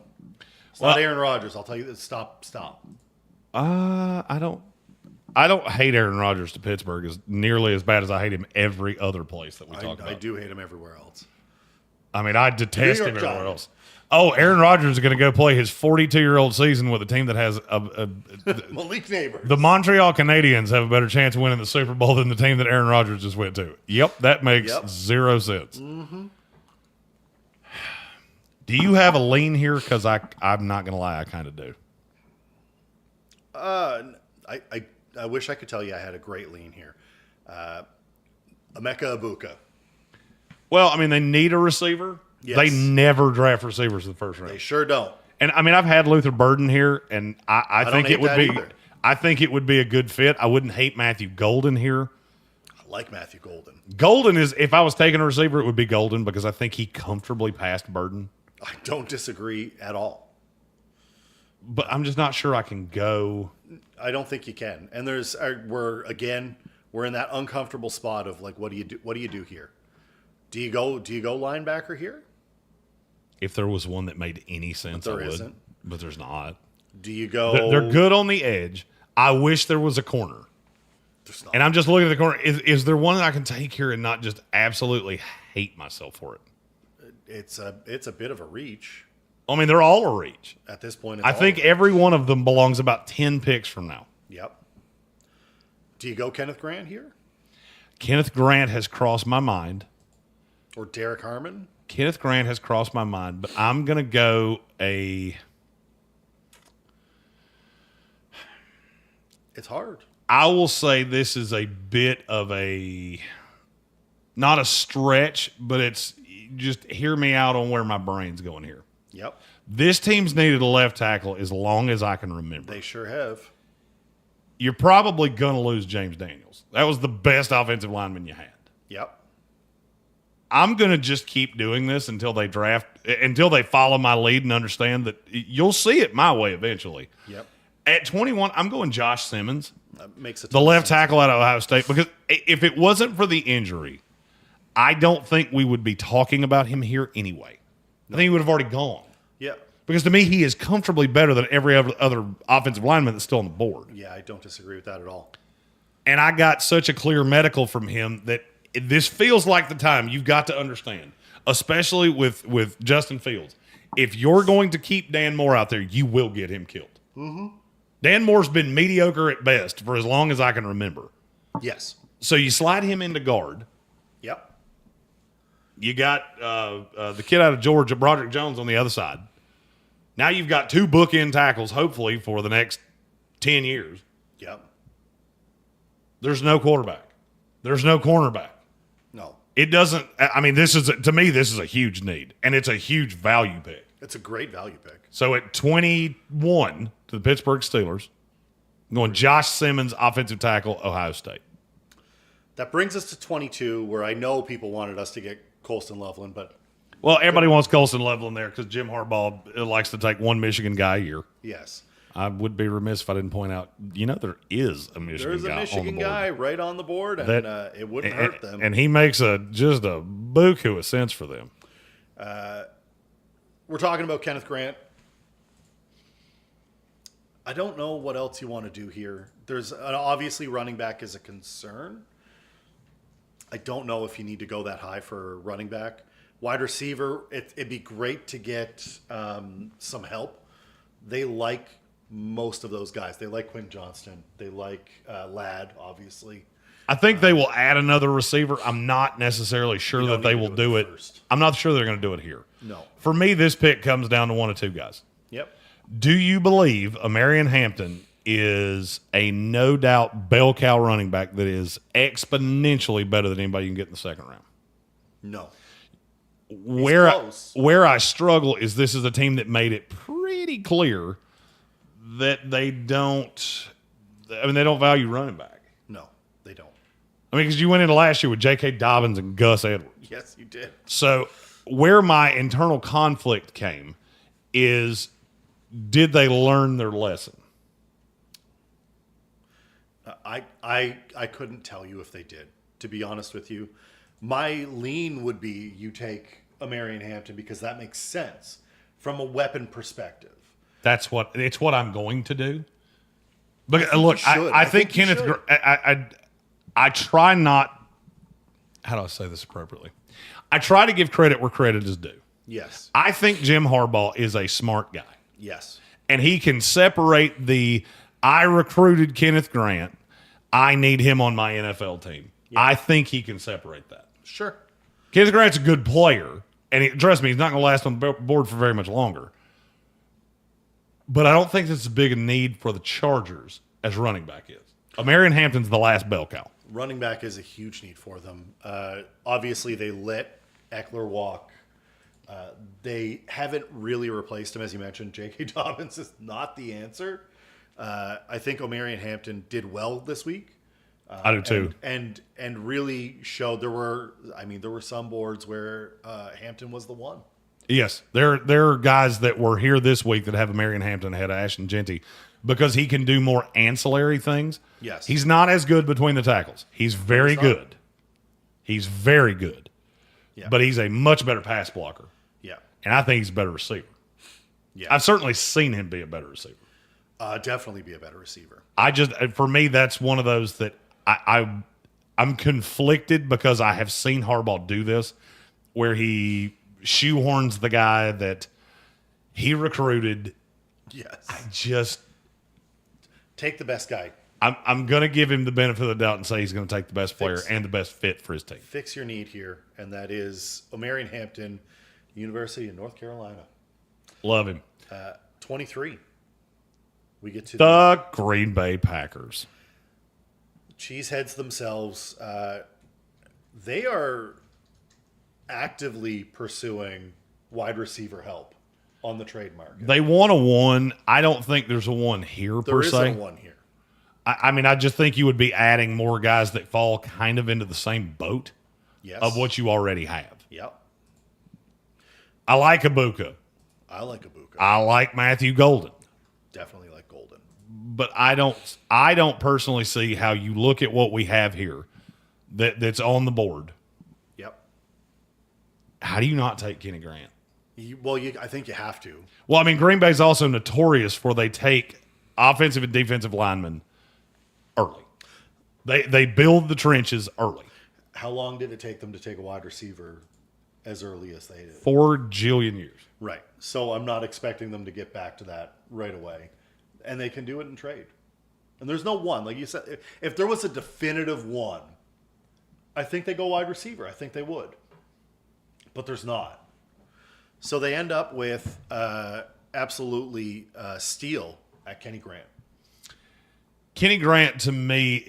It's not Aaron Rodgers. I'll tell you this. Stop. I don't hate Aaron Rodgers to Pittsburgh as nearly as bad as I hate him every other place that we talk about. I do hate him everywhere else. I mean, I detest New him York everywhere Giants. else. Oh, Aaron Rodgers is going to go play his 42-year-old season with a team that has Malik Neighbors. the Montreal Canadiens have a better chance of winning the Super Bowl than the team that Aaron Rodgers just went to. Yep, that makes zero sense. Mm-hmm. Do you have a lean here? Because I'm not going to lie, I kind of do. I wish I could tell you I had a great lean here. Emeka Ibuka. Well, I mean, they need a receiver. Yes. They never draft receivers in the first round. They sure don't. And I mean, I've had Luther Burden here, and I don't think hate it would that be. either. I think it would be a good fit. I wouldn't hate Matthew Golden here. I like Matthew Golden. Golden is, if I was taking a receiver, it would be Golden because I think he comfortably passed Burden. I don't disagree at all. But I'm just not sure I can go. I don't think you can. And we're in that uncomfortable spot of like, what do you do? What do you do here? Do you go linebacker here? If there was one that made any sense, I would. isn't. But there's not. Do you go? They're good on the edge. I wish there was a corner. There's not. And I'm just looking at the corner. Is there one that I can take here and not just absolutely hate myself for it? It's a bit of a reach I mean, they're all a reach. at this point. I think every one of them belongs about 10 picks from now. Yep. Do you go Kenneth Grant here Kenneth Grant has crossed my mind. or Derek Harmon? Kenneth Grant has crossed my mind, but I'm going to go It's hard. I will say this is a bit of not a stretch, but it's just hear me out on where my brain's going here. Yep. This team's needed a left tackle as long as I can remember. They sure have. You're probably going to lose James Daniels. That was the best offensive lineman you had. Yep. I'm going to just keep doing this until they follow my lead and understand that you'll see it my way eventually. Yep. At 21, I'm going Josh Simmons, That makes it the left tackle out of Ohio State, because if it wasn't for the injury, I don't think we would be talking about him here anyway. I think he would have already gone. Yeah. Because to me, he is comfortably better than every other offensive lineman that's still on the board. Yeah, I don't disagree with that at all. And I got such a clear medical from him that this feels like the time you've got to understand, especially with Justin Fields. If you're going to keep Dan Moore out there, you will get him killed. Mm-hmm. Dan Moore's been mediocre at best for as long as I can remember. Yes. So you slide him into guard. Yep. You got the kid out of Georgia, Broderick Jones, on the other side. Now you've got two bookend tackles, hopefully, for the next 10 years. Yep. There's no quarterback. There's no cornerback. No. It doesn't – I mean, to me, this is a huge need, and it's a huge value pick. It's a great value pick. So at 21 to the Pittsburgh Steelers, I'm going Josh Simmons, offensive tackle, Ohio State. That brings us to 22, where I know people wanted us to get Colston Loveland, but Well, everybody wants Colston Loveland there because Jim Harbaugh likes to take one Michigan guy a year. yes. I would be remiss if I didn't point out, there is a Michigan There's a guy on the Michigan board. guy right on the board, and it wouldn't hurt them. And he makes just a buku of sense for them. We're talking about Kenneth Grant. I don't know what else you want to do here. There's obviously running back is a concern. I don't know if you need to go that high for running back. Wide receiver, it'd be great to get some help. They like most of those guys. They like Quinn Johnston. They like Ladd, obviously. I think they will add another receiver. I'm not necessarily sure You that don't they need to will do do it it. first. I'm not sure they're going to do it here. No. For me, this pick comes down to one of two guys. Yep. Do you believe Marion Hampton is a no doubt bell cow running back that is exponentially better than anybody you can get in the second round? No. close. Where I struggle is this is a team that made it pretty clear that they don't value running back. No, they don't. I mean, because you went into last year with J.K. Dobbins and Gus Edwards. Yes, you did. So where my internal conflict came is, did they learn their lesson? I couldn't tell you if they did, to be honest with you. My lean would be you take a Marion Hampton because that makes sense from a weapon perspective. It's what I'm going to do. But think look, you should. I I think think you Kenneth. should. I try not. How do I say this appropriately? I try to give credit where credit is due. Yes. I think Jim Harbaugh is a smart guy, Yes. and he can separate I recruited Kenneth Grant. I need him on my NFL team. I think he can separate that. Sure. Kenneth Grant's a good player, and trust me, he's not going to last on the board for very much longer. But I don't think this is as big a need for the Chargers as running back is. Marion Hampton's the last bell cow. Running back is a huge need for them. Obviously, they let Eckler walk. They haven't really replaced him, as you mentioned. J.K. Dobbins is not the answer. I think O'Marion Hampton did well this week. I do too. And really showed there were some boards where Hampton was the one. Yes, there are guys that were here this week that have Marion Hampton ahead of Ashton Genty because he can do more ancillary things. Yes. He's not as good between the tackles. He's very good. He's very good. Yeah. But he's a much better pass blocker. Yeah. and I think he's a better receiver. Yeah. I've certainly seen him be a better receiver. Definitely be a better receiver. For me, that's one of those that I'm conflicted because I have seen Harbaugh do this, where he shoehorns the guy that he recruited. Yes. Take the best guy. I'm going to give him the benefit of the doubt and say he's going to take the best player and the best fit for his team. Fix your need here, and that is Omarion Hampton, University of North Carolina. Love him. 23. We get to The Green Bay Packers. Cheeseheads themselves. They are actively pursuing wide receiver help on the trade market. They want a one. I don't think there's a one here There per se. isn't one here. I mean, I just think you would be adding more guys that fall kind of into the same boat Yes. of what you already have. Yep. I like Ibuka. I like Ibuka. I like Matthew Golden. Definitely like Golden. But I don't personally see how you look at what we have here that's on the board. Yep. How do you not take Kenny Grant? I think you have to. Well, I mean, Green Bay's also notorious for they take offensive and defensive linemen early. They build the trenches early. How long did it take them to take a wide receiver as early as they did? 4 jillion years. Right. So I'm not expecting them to get back to that right away. And they can do it in trade. And there's no one. Like you said, if there was a definitive one, I think they go wide receiver. I think they would. But there's not. So they end up with absolutely steal at Kenny Grant. Kenny Grant, to me,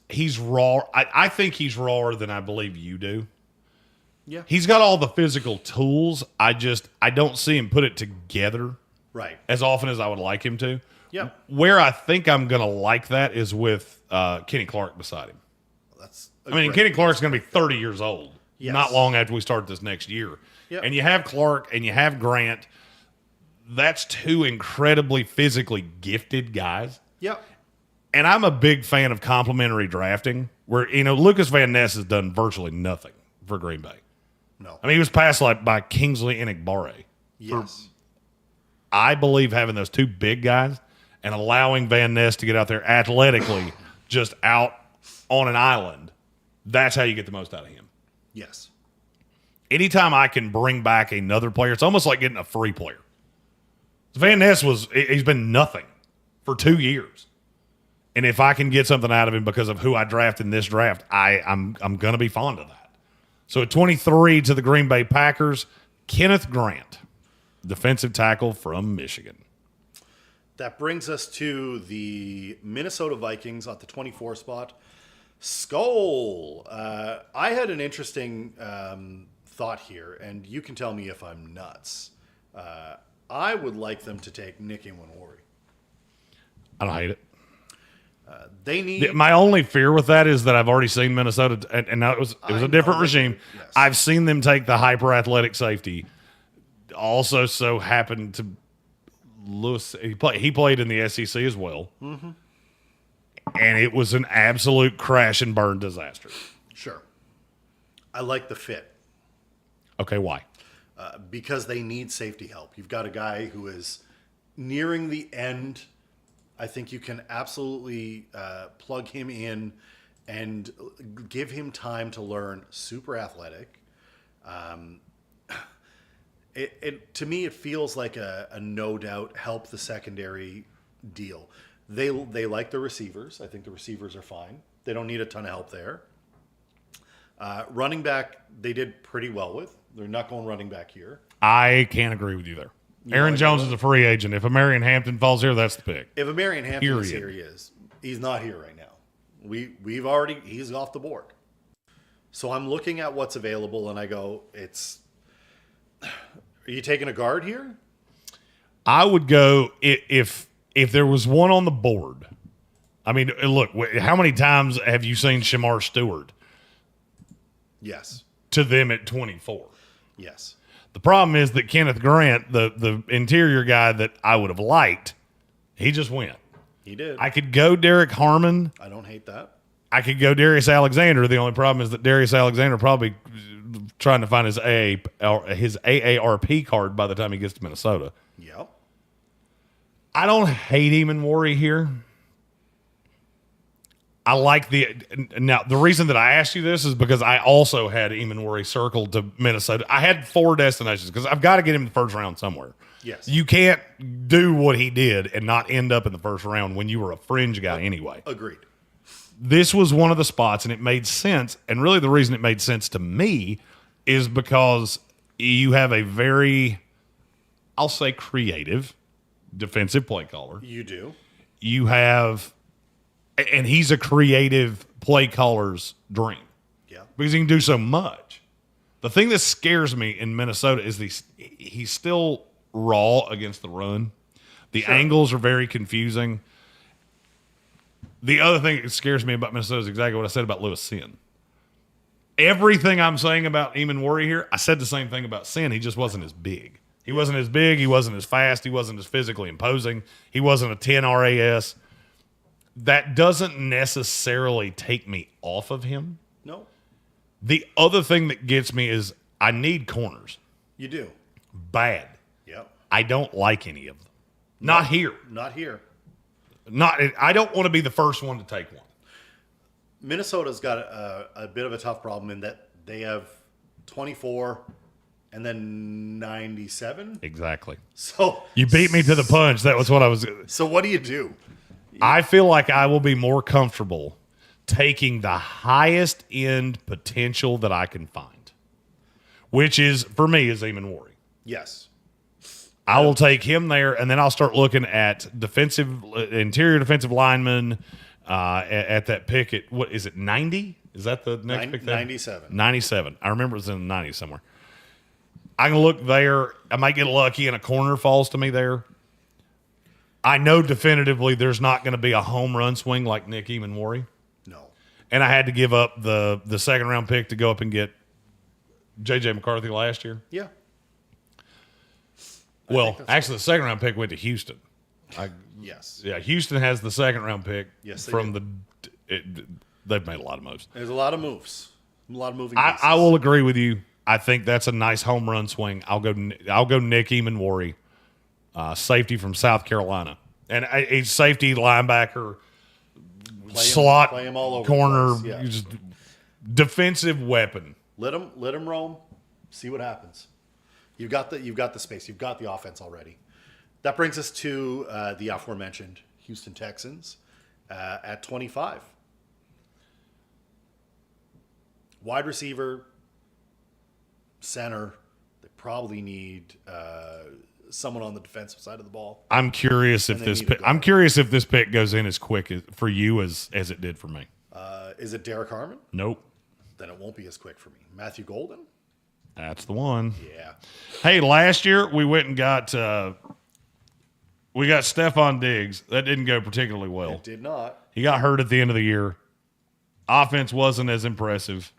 he's raw. I think he's rawer than I believe you do. Yeah. He's got all the physical tools. I don't see him put it together Right. as often as I would like him to. Yeah. Where I think I'm going to like that is with Kenny Clark beside him. That's. Kenny Clark's going to be 30 years old Yes. not long after we start this next year. Yep. And you have Clark and you have Grant. That's two incredibly physically gifted guys. Yep. And I'm a big fan of complementary drafting where, Lucas Van Ness has done virtually nothing for Green Bay. No. I mean, he was passed by Kingsley Enagbare. Yes. I believe having those two big guys and allowing Van Ness to get out there athletically just out on an island, that's how you get the most out of him. Yes. Anytime I can bring back another player, it's almost like getting a free player. Van Ness he's been nothing for 2 years. And if I can get something out of him because of who I drafted in this draft, I'm going to be fond of that. So at 23 to the Green Bay Packers, Kenneth Grant, defensive tackle from Michigan. That brings us to the Minnesota Vikings at the 24 spot. Skull. I had an interesting thought here, and you can tell me if I'm nuts. I would like them to take Nick Inwanwori. I don't hate it. They need. My only fear with that is that I've already seen Minnesota, and now it was a different regime. Yes. I've seen them take the hyper athletic safety. Also, so happened to Lewis. He played in the SEC as well, and it was an absolute crash and burn disaster. Sure. I like the fit. Okay, why? Because they need safety help. You've got a guy who is nearing the end. I think you can absolutely plug him in and give him time to learn. Super athletic. To me, it feels like a no doubt help the secondary deal. They like the receivers. I think the receivers are fine. They don't need a ton of help there. Running back, they did pretty well with. They're not going running back here. I can't agree with you there. Aaron Jones is a free agent. If Omarion Hampton falls here, that's the pick. If Omarion Hampton is Period. here, he is. He's not here right now. He's off the board. So I'm looking at what's available, and I go, are you taking a guard here? I would go if there was one on the board. I mean, look, how many times have you seen Shamar Stewart Yes. to them at 24? Yes. The problem is that Kenneth Grant, the interior guy that I would have liked, he just went. He did. I could go Derek Harmon. I don't hate that. I could go Darius Alexander. The only problem is that Darius Alexander probably trying to find his AARP card by the time he gets to Minnesota. Yep. I don't hate Eamon Worry here. I like now the reason that I asked you this is because I also had Eamon Worry circled to Minnesota. I had 4 destinations because I've got to get him in the first round somewhere. Yes. You can't do what he did and not end up in the first round when you were a fringe guy anyway. Agreed. This was one of the spots, and it made sense. And really, the reason it made sense to me is because you have a very, I'll say, creative defensive play caller. You do. You have, and he's a creative play caller's dream. Yeah. Because he can do so much. The thing that scares me in Minnesota is he's still raw against the run. The angles are very confusing. The other thing that scares me about Minnesota is exactly what I said about Lewis Sin. Everything I'm saying about Eamon Worry here, I said the same thing about Sin. He just wasn't as big. He wasn't as big. He wasn't as fast. He wasn't as physically imposing. He wasn't a 10 RAS. That doesn't necessarily take me off of him. No. The other thing that gets me is I need corners. You do. Bad. Yep. I don't like any of them. Not here. Not here. I don't want to be the first one to take one. Minnesota's got a bit of a tough problem in that they have 24 and then 97. Exactly. So You beat me to the punch. That was what I was. So what do you do? I feel like I will be more comfortable taking the highest end potential that I can find, which is, for me, is Eamon Worry. Yes. I will take him there, and then I'll start looking at interior defensive linemen at that pick at, what is it, 90? Is that the next pick? 97. 97. I remember it was in the 90s somewhere. I can look there. I might get lucky and a corner falls to me there. I know definitively there's not going to be a home run swing like Nick Eamon Worry. No. And I had to give up the second round pick to go up and get J.J. McCarthy last year. Yeah. Well, actually, the second round pick went to Houston. Yes. Yeah, Houston has the second round pick. Yes, they from do. They've made a lot of moves. There's a lot of moves. A lot of moving pieces. I will agree with you. I think that's a nice home run swing. I'll go Nick Eamon Worry, safety from South Carolina, and a safety linebacker, slot play him all over corner, the place, yeah. just defensive weapon. Let him roam. See what happens. You've got the space. You've got the offense already. That brings us to the aforementioned Houston Texans at 25. Wide receiver, center. They probably need someone on the defensive side of the ball. I'm curious if this pick goes in as quick for you as it did for me. Is it Derek Harmon? Nope. Then it won't be as quick for me. Matthew Golden? That's the one. Yeah. Hey, last year we went and got Stephon Diggs. That didn't go particularly well. It did not. He got hurt at the end of the year. Offense wasn't as impressive.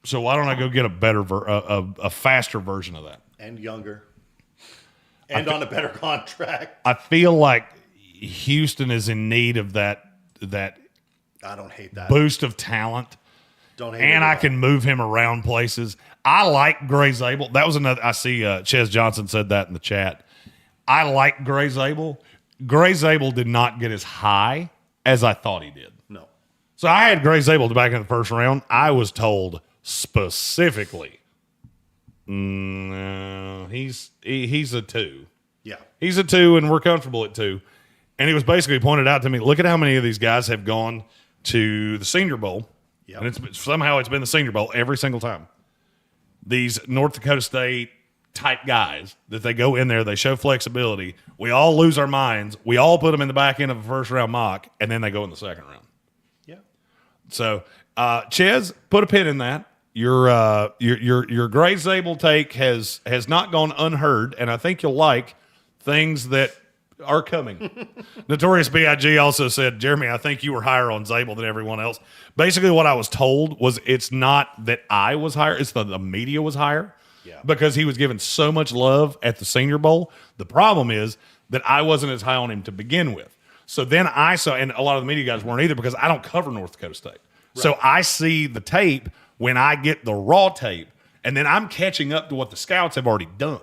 So why don't I go get a faster version of that? And younger. And on a better contract. I feel like Houston is in need of that I don't hate that. boost of talent. Don't hate And it I at all. can move him around places. I like Gray Zabel. That was another. I see Ches Johnson said that in the chat. I like Gray Zabel. Gray Zabel did not get as high as I thought he did. No. So I had Gray Zabel back in the first round. I was told specifically, no, he's a 2. Yeah. He's a 2, and we're comfortable at 2. And it was basically pointed out to me, look at how many of these guys have gone to the Senior Bowl. Yep. And somehow it's been the Senior Bowl every single time. These North Dakota State type guys that they go in there, they show flexibility. We all lose our minds. We all put them in the back end of a first round mock, and then they go in the second round. Yeah. So, Ches, put a pin in that. Your Gray Zabel take has not gone unheard, and I think you'll like things that are coming. Notorious B.I.G. also said, Jeremy, I think you were higher on Zabel than everyone else. Basically, what I was told was it's not that I was higher, it's the media was higher. Yeah. Because he was given so much love at the Senior Bowl. The problem is that I wasn't as high on him to begin with. So then I saw, and a lot of the media guys weren't either because I don't cover North Dakota State. So I see the tape when I get the raw tape, and then I'm catching up to what the scouts have already done.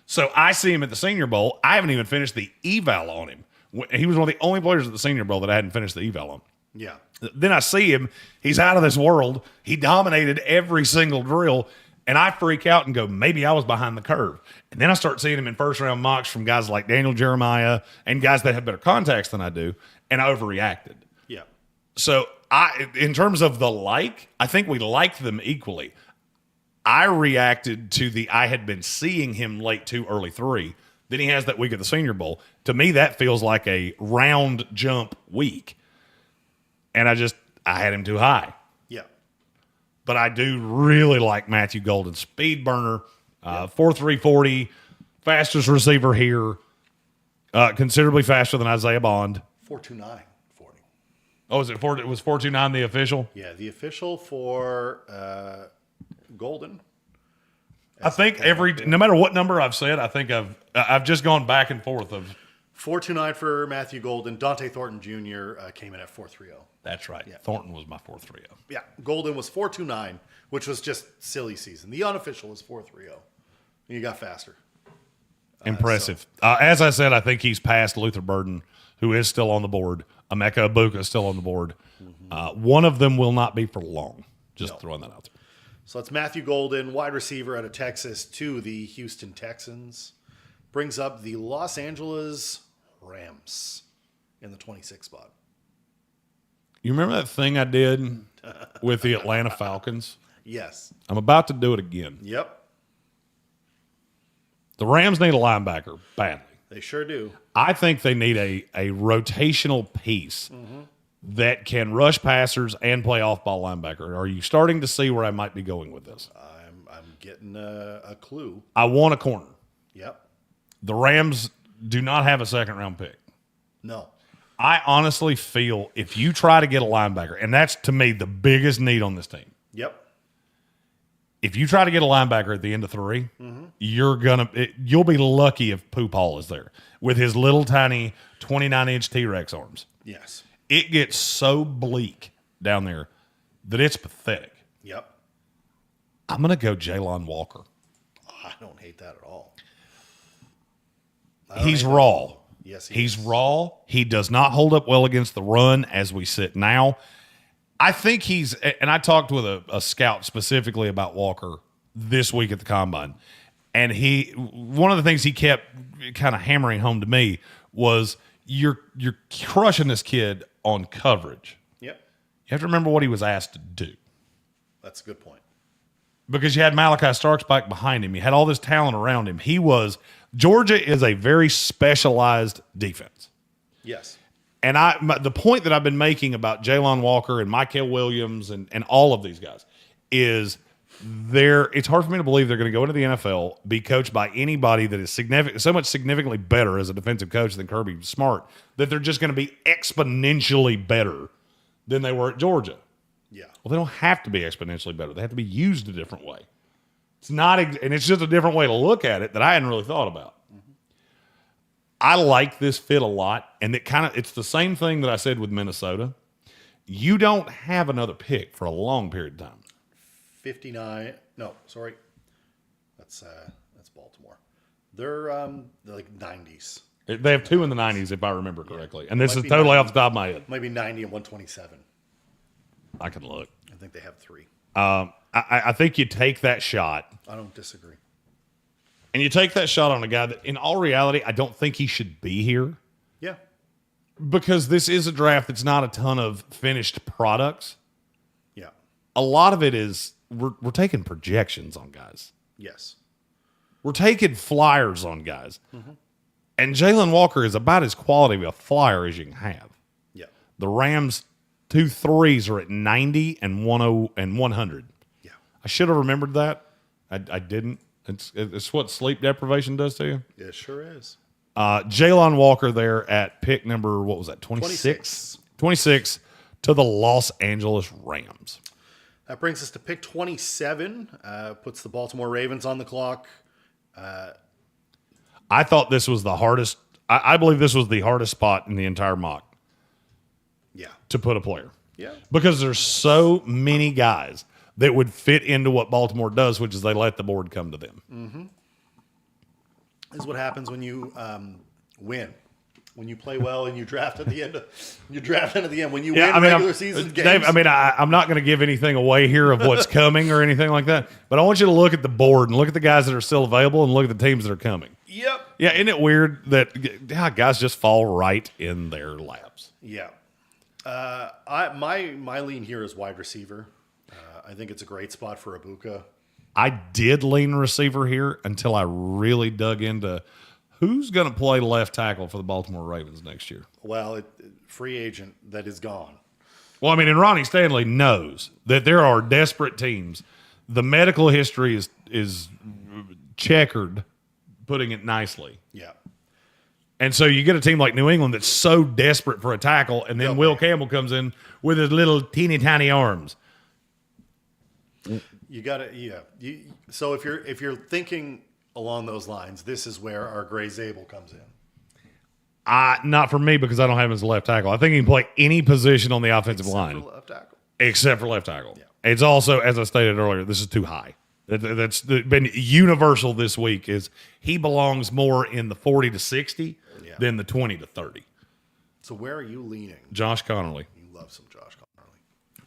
So I see him at the Senior Bowl. I haven't even finished the eval on him. He was one of the only players at the Senior Bowl that I hadn't finished the eval on. Yeah. Then I see him. He's out of this world. He dominated every single drill. And I freak out and go, maybe I was behind the curve. And then I start seeing him in first-round mocks from guys like Daniel Jeremiah and guys that have better contacts than I do, and I overreacted. Yeah. So in terms of I think we like them equally. I reacted to I had been seeing him late 2, early 3. Then he has that week at the Senior Bowl. To me, that feels like a round jump week. And I had him too high. Yeah. But I do really like Matthew Golden. Speed burner, 4.3 40, fastest receiver here, considerably faster than Isaiah Bond. 4.29 40. Oh, is it 4? It was 4.29 the official? Yeah, the official for Golden. I think no matter what number I've said, I think I've just gone back and forth of 4.29 for Matthew Golden. Dante Thornton Jr. Came in at 4.30. That's right. Yeah. Thornton was my 4.30. Yeah, Golden was 4.29, which was just silly season. The unofficial was 4.30. You got faster. Impressive. As I said, I think he's past Luther Burden, who is still on the board. Emeka Ibuka is still on the board. One of them will not be for long. Just throwing that out there. So it's Matthew Golden, wide receiver out of Texas, to the Houston Texans. Brings up the Los Angeles Rams in the 26th spot. You remember that thing I did with the Atlanta Falcons? Yes. I'm about to do it again. Yep. The Rams need a linebacker badly. They sure do. I think they need a rotational piece that can rush passers and play off-ball linebacker. Are you starting to see where I might be going with this? I'm getting a clue. I want a corner. Yep. The Rams do not have a second-round pick. No. I honestly feel if you try to get a linebacker, and that's to me the biggest need on this team. Yep. If you try to get a linebacker at the end of 3, you'll be lucky if Poop Hall is there with his little tiny 29-inch T-Rex arms. Yes. It gets so bleak down there that it's pathetic. Yep. I'm going to go Jalon Walker. I don't hate that at all. He's raw. Yes, he's raw. He does not hold up well against the run as we sit now. I think and I talked with a scout specifically about Walker this week at the Combine. And one of the things he kept kind of hammering home to me was you're crushing this kid on coverage. Yep. You have to remember what he was asked to do. That's a good point. Because you had Malachi Starks back behind him. You had all this talent around him. Georgia is a very specialized defense. Yes. And the point that I've been making about Jalon Walker and Mykel Williams and all of these guys is it's hard for me to believe they're going to go into the NFL, be coached by anybody that is so much significantly better as a defensive coach than Kirby Smart, that they're just going to be exponentially better than they were at Georgia. Yeah. Well, they don't have to be exponentially better. They have to be used a different way. It's not, and it's just a different way to look at it that I hadn't really thought about. I like this fit a lot, and it's the same thing that I said with Minnesota. You don't have another pick for a long period of time. 59. No, sorry. That's Baltimore. They're like 90s. They have 2 in the 90s, if I remember correctly. And this Might is be totally 90. off the top of my head. Maybe 90 and 127. I can look. I think they have 3. I think you take that shot. I don't disagree. And you take that shot on a guy that, in all reality, I don't think he should be here. Yeah. Because this is a draft that's not a ton of finished products. Yeah. A lot of it is we're taking projections on guys. Yes. We're taking flyers on guys. And Jalon Walker is about as quality of a flyer as you can have. Yeah. The Rams' 2 3s are at 90 and 100. Yeah. I should have remembered that. I didn't. It's what sleep deprivation does to you. It sure is. Jalon Walker there at pick number, what was that, 26? 26 to the Los Angeles Rams. That brings us to pick 27. Puts the Baltimore Ravens on the clock. I thought this was the hardest. I believe this was the hardest spot in the entire mock Yeah. to put a player. Yeah. Because there's so many guys that would fit into what Baltimore does, which is they let the board come to them. This is what happens when you win. When you play well and you draft at the end. When you win regular season games. Dave, I'm not going to give anything away here of what's coming or anything like that, but I want you to look at the board and look at the guys that are still available and look at the teams that are coming. Yep. Yeah, isn't it weird that guys just fall right in their laps? Yeah. My lean here is wide receiver. I think it's a great spot for Ibuka. I did lean receiver here until I really dug into who's going to play left tackle for the Baltimore Ravens next year. Well, free agent that is gone. Well, I mean, and Ronnie Stanley knows that there are desperate teams. The medical history is checkered, putting it nicely. Yeah. And so you get a team like New England that's so desperate for a tackle, and then Will Campbell comes in with his little teeny tiny arms. You got to, yeah. So if you're thinking along those lines, this is where our Gray Zabel comes in. Not for me because I don't have him as a left tackle. I think he can play any position on the offensive line. For left tackle. Except for left tackle. Yeah. It's also, as I stated earlier, this is too high. That's been universal this week is he belongs more in the 40 to 60 than the 20 to 30. So where are you leaning? Josh Connerly. You love some Josh Connerly.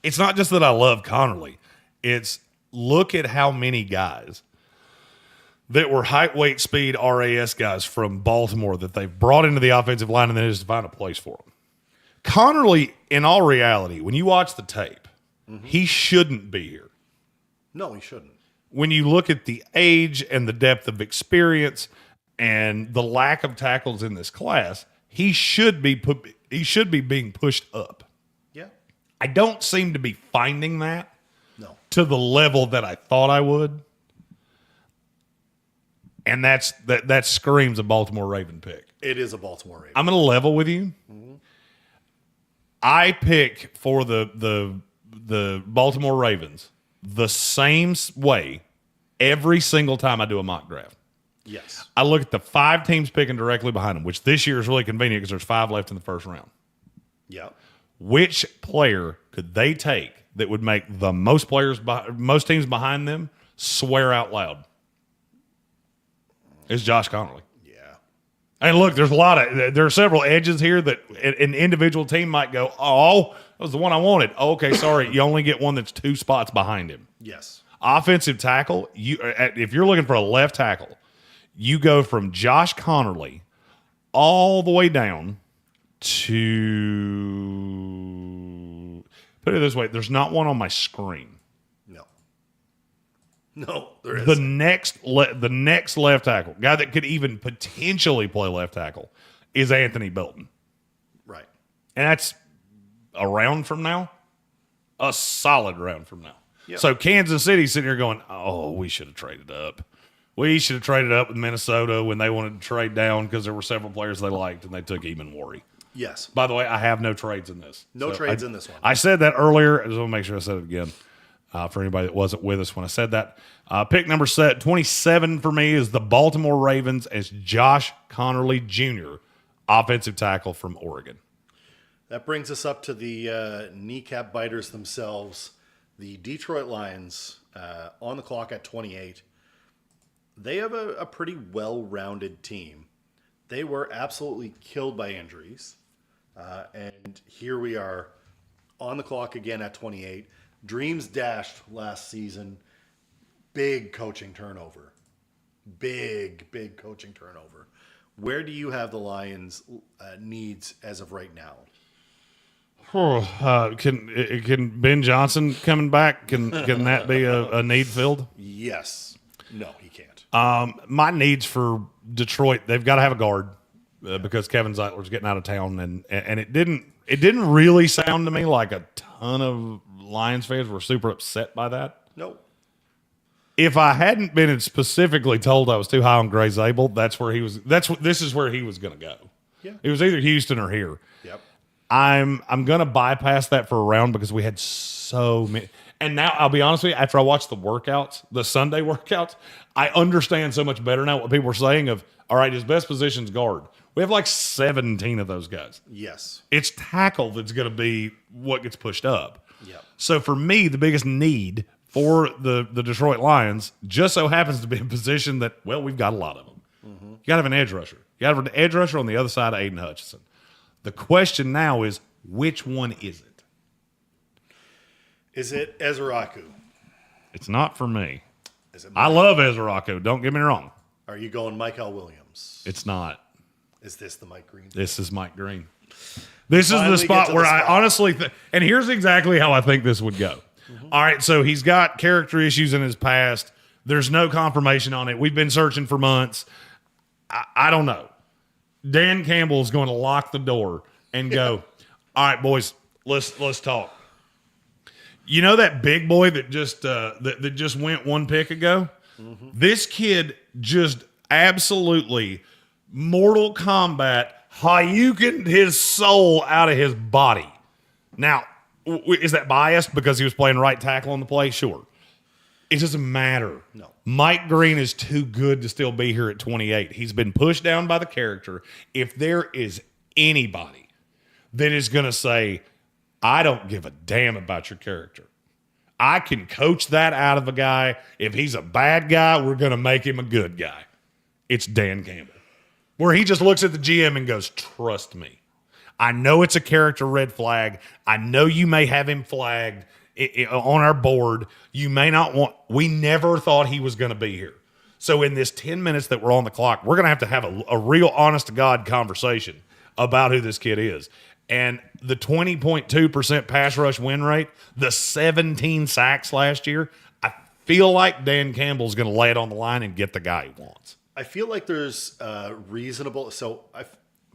It's not just that I love Connerly. It's look at how many guys that were height, weight, speed, RAS guys from Baltimore that they've brought into the offensive line and then just find a place for them. Connerly, in all reality, when you watch the tape, he shouldn't be here. No, he shouldn't. When you look at the age and the depth of experience and the lack of tackles in this class, he should be being pushed up. Yeah. I don't seem to be finding that to the level that I thought I would. And that screams a Baltimore Raven pick. It is a Baltimore Raven. I'm going to level with you. I pick for the Baltimore Ravens the same way every single time I do a mock draft. Yes. I look at the 5 teams picking directly behind them, which this year is really convenient because there's 5 left in the first round. Yeah. Which player could they take that would make the most teams behind them swear out loud? It's Josh Connerly. Yeah. And look, there are several edges here that an individual team might go, oh, that was the one I wanted. Oh, okay, sorry, you only get one that's 2 spots behind him. Yes. Offensive tackle, if you're looking for a left tackle, you go from Josh Connerly all the way down to, put it this way, there's not one on my screen. No, there is. The next left tackle, guy that could even potentially play left tackle, is Anthony Belton. Right. And that's a round from now, a solid round from now. Yep. So Kansas City sitting here going, oh, we should have traded up. We should have traded up with Minnesota when they wanted to trade down because there were several players they liked and they took Eamon Worry. Yes. By the way, I have no trades in this. No trades in this one. I said that earlier. I just want to make sure I said it again. For anybody that wasn't with us when I said that. Pick number 27 for me is the Baltimore Ravens as Josh Connerly Jr., offensive tackle from Oregon. That brings us up to the kneecap biters themselves, the Detroit Lions, on the clock at 28. They have a pretty well-rounded team. They were absolutely killed by injuries. And here we are on the clock again at 28. Dreams dashed last season. Big coaching turnover. Big coaching turnover. Where do you have the Lions' needs as of right now? Can Ben Johnson coming back? Can that be a need filled? Yes. No, he can't. My needs for Detroit, they've got to have a guard because Kevin Zeitler's getting out of town, and it didn't really sound to me like a ton of Lions fans were super upset by that. Nope. If I hadn't been specifically told I was too high on Gray Zabel, this is where he was going to go. Yeah. It was either Houston or here. Yep. I'm going to bypass that for a round because we had so many. And now I'll be honest with you, after I watched the Sunday workouts, I understand so much better now what people were saying of, all right, his best position's guard. We have like 17 of those guys. Yes. It's tackle that's going to be what gets pushed up. Yep. So for me, the biggest need for the Detroit Lions just so happens to be a position that, well, we've got a lot of them. You got to have an edge rusher. You got to have an edge rusher on the other side of Aiden Hutchinson. The question now is, which one is it? Is it Ezraku? It's not for me. Is it I love Ezraku. Don't get me wrong. Are you going Michael Williams? It's not. Is this the Mike Green? This is Mike Green. This is Finally the get spot to where the I spot. honestly and here's exactly how I think this would go. All right, so he's got character issues in his past. There's no confirmation on it. We've been searching for months. I don't know. Dan Campbell is going to lock the door and go, all right, boys, let's talk. You know that big boy that just that just went one pick ago? This kid just absolutely Mortal Kombat Hayukened his soul out of his body. Now, is that biased because he was playing right tackle on the play? Sure. It doesn't matter. No. Mike Green is too good to still be here at 28. He's been pushed down by the character. If there is anybody that is going to say, I don't give a damn about your character, I can coach that out of a guy. If he's a bad guy, we're going to make him a good guy. It's Dan Campbell. Where he just looks at the GM and goes, trust me. I know it's a character red flag. I know you may have him flagged on our board. You may not want, we never thought he was going to be here. So in this 10 minutes that we're on the clock, we're going to have a real honest to God conversation about who this kid is. And the 20.2% pass rush win rate, the 17 sacks last year, I feel like Dan Campbell's going to lay it on the line and get the guy he wants. I feel like there's reasonable. So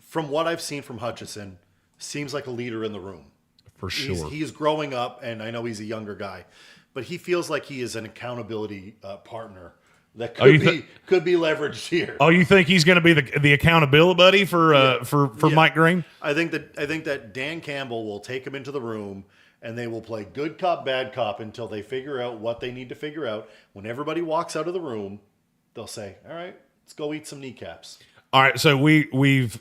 from what I've seen from Hutchinson, seems like a leader in the room. For sure. He's growing up, and I know he's a younger guy, but he feels like he is an accountability partner that could be leveraged here. Oh, you think he's going to be the accountability buddy for Mike Green? I think that Dan Campbell will take him into the room, and they will play good cop, bad cop until they figure out what they need to figure out. When everybody walks out of the room, they'll say, "All right, let's go eat some kneecaps." All right, so we've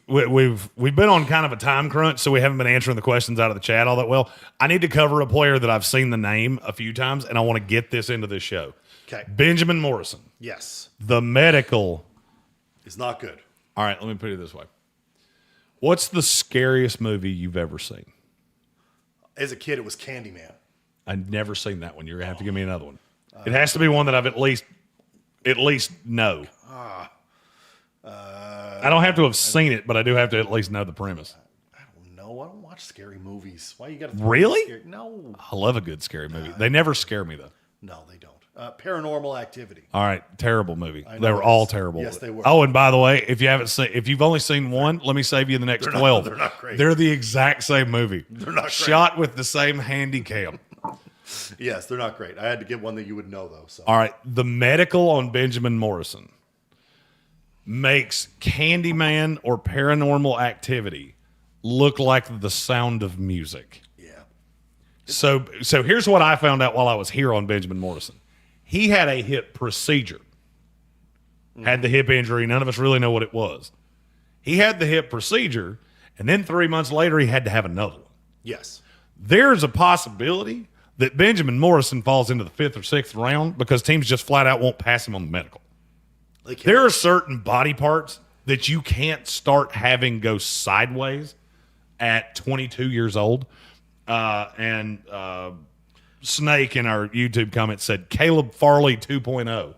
been on kind of a time crunch, so we haven't been answering the questions out of the chat all that well. I need to cover a player that I've seen the name a few times, and I want to get this into this show. Okay. Benjamin Morrison. Yes. The medical. It's not good. All right, let me put it this way. What's the scariest movie you've ever seen? As a kid, it was Candyman. I've never seen that one. You're going to have to give me another one. It has to be one that I've at least know. I don't have to have seen it, but I do have to at least know the premise. I don't know. I don't watch scary movies. Why you got to Really? No. I love a good scary movie. They never scare me, though. No, they don't. Paranormal Activity. All right, terrible movie. know They were it all is. terrible. Yes, they were. Oh, and by the way, if you've only seen one, let me save you the next 12. They're not great. They're the exact same movie. They're not great. Shot with the same handy cam. Yes, they're not great. I had to get one that you would know, though. So. All right, the medical on Benjamin Morrison makes Candyman or Paranormal Activity look like The Sound of Music. Yeah. So here's what I found out while I was here on Benjamin Morrison. He had a hip procedure. Had the hip injury. None of us really know what it was. He had the hip procedure, and then 3 months later, he had to have another one. Yes. There's a possibility that Benjamin Morrison falls into the 5th or 6th round because teams just flat out won't pass him on the medical. There are certain body parts that you can't start having go sideways at 22 years old. And Snake in our YouTube comment said, Caleb Farley 2.0.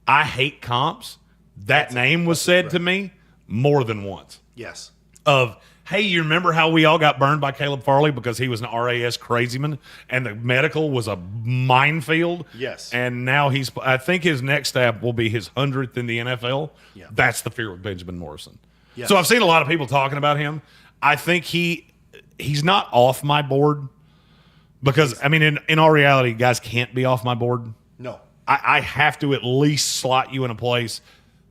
I hate comps. That name was said to me more than once. Yes. Of, hey, you remember how we all got burned by Caleb Farley because he was an RAS crazyman and the medical was a minefield? Yes. And now I think his next step will be his 100th in the NFL. Yeah. That's the fear with Benjamin Morrison. Yes. So I've seen a lot of people talking about him. I think he's not off my board because, I mean, in all reality, guys can't be off my board. No. I have to at least slot you in a place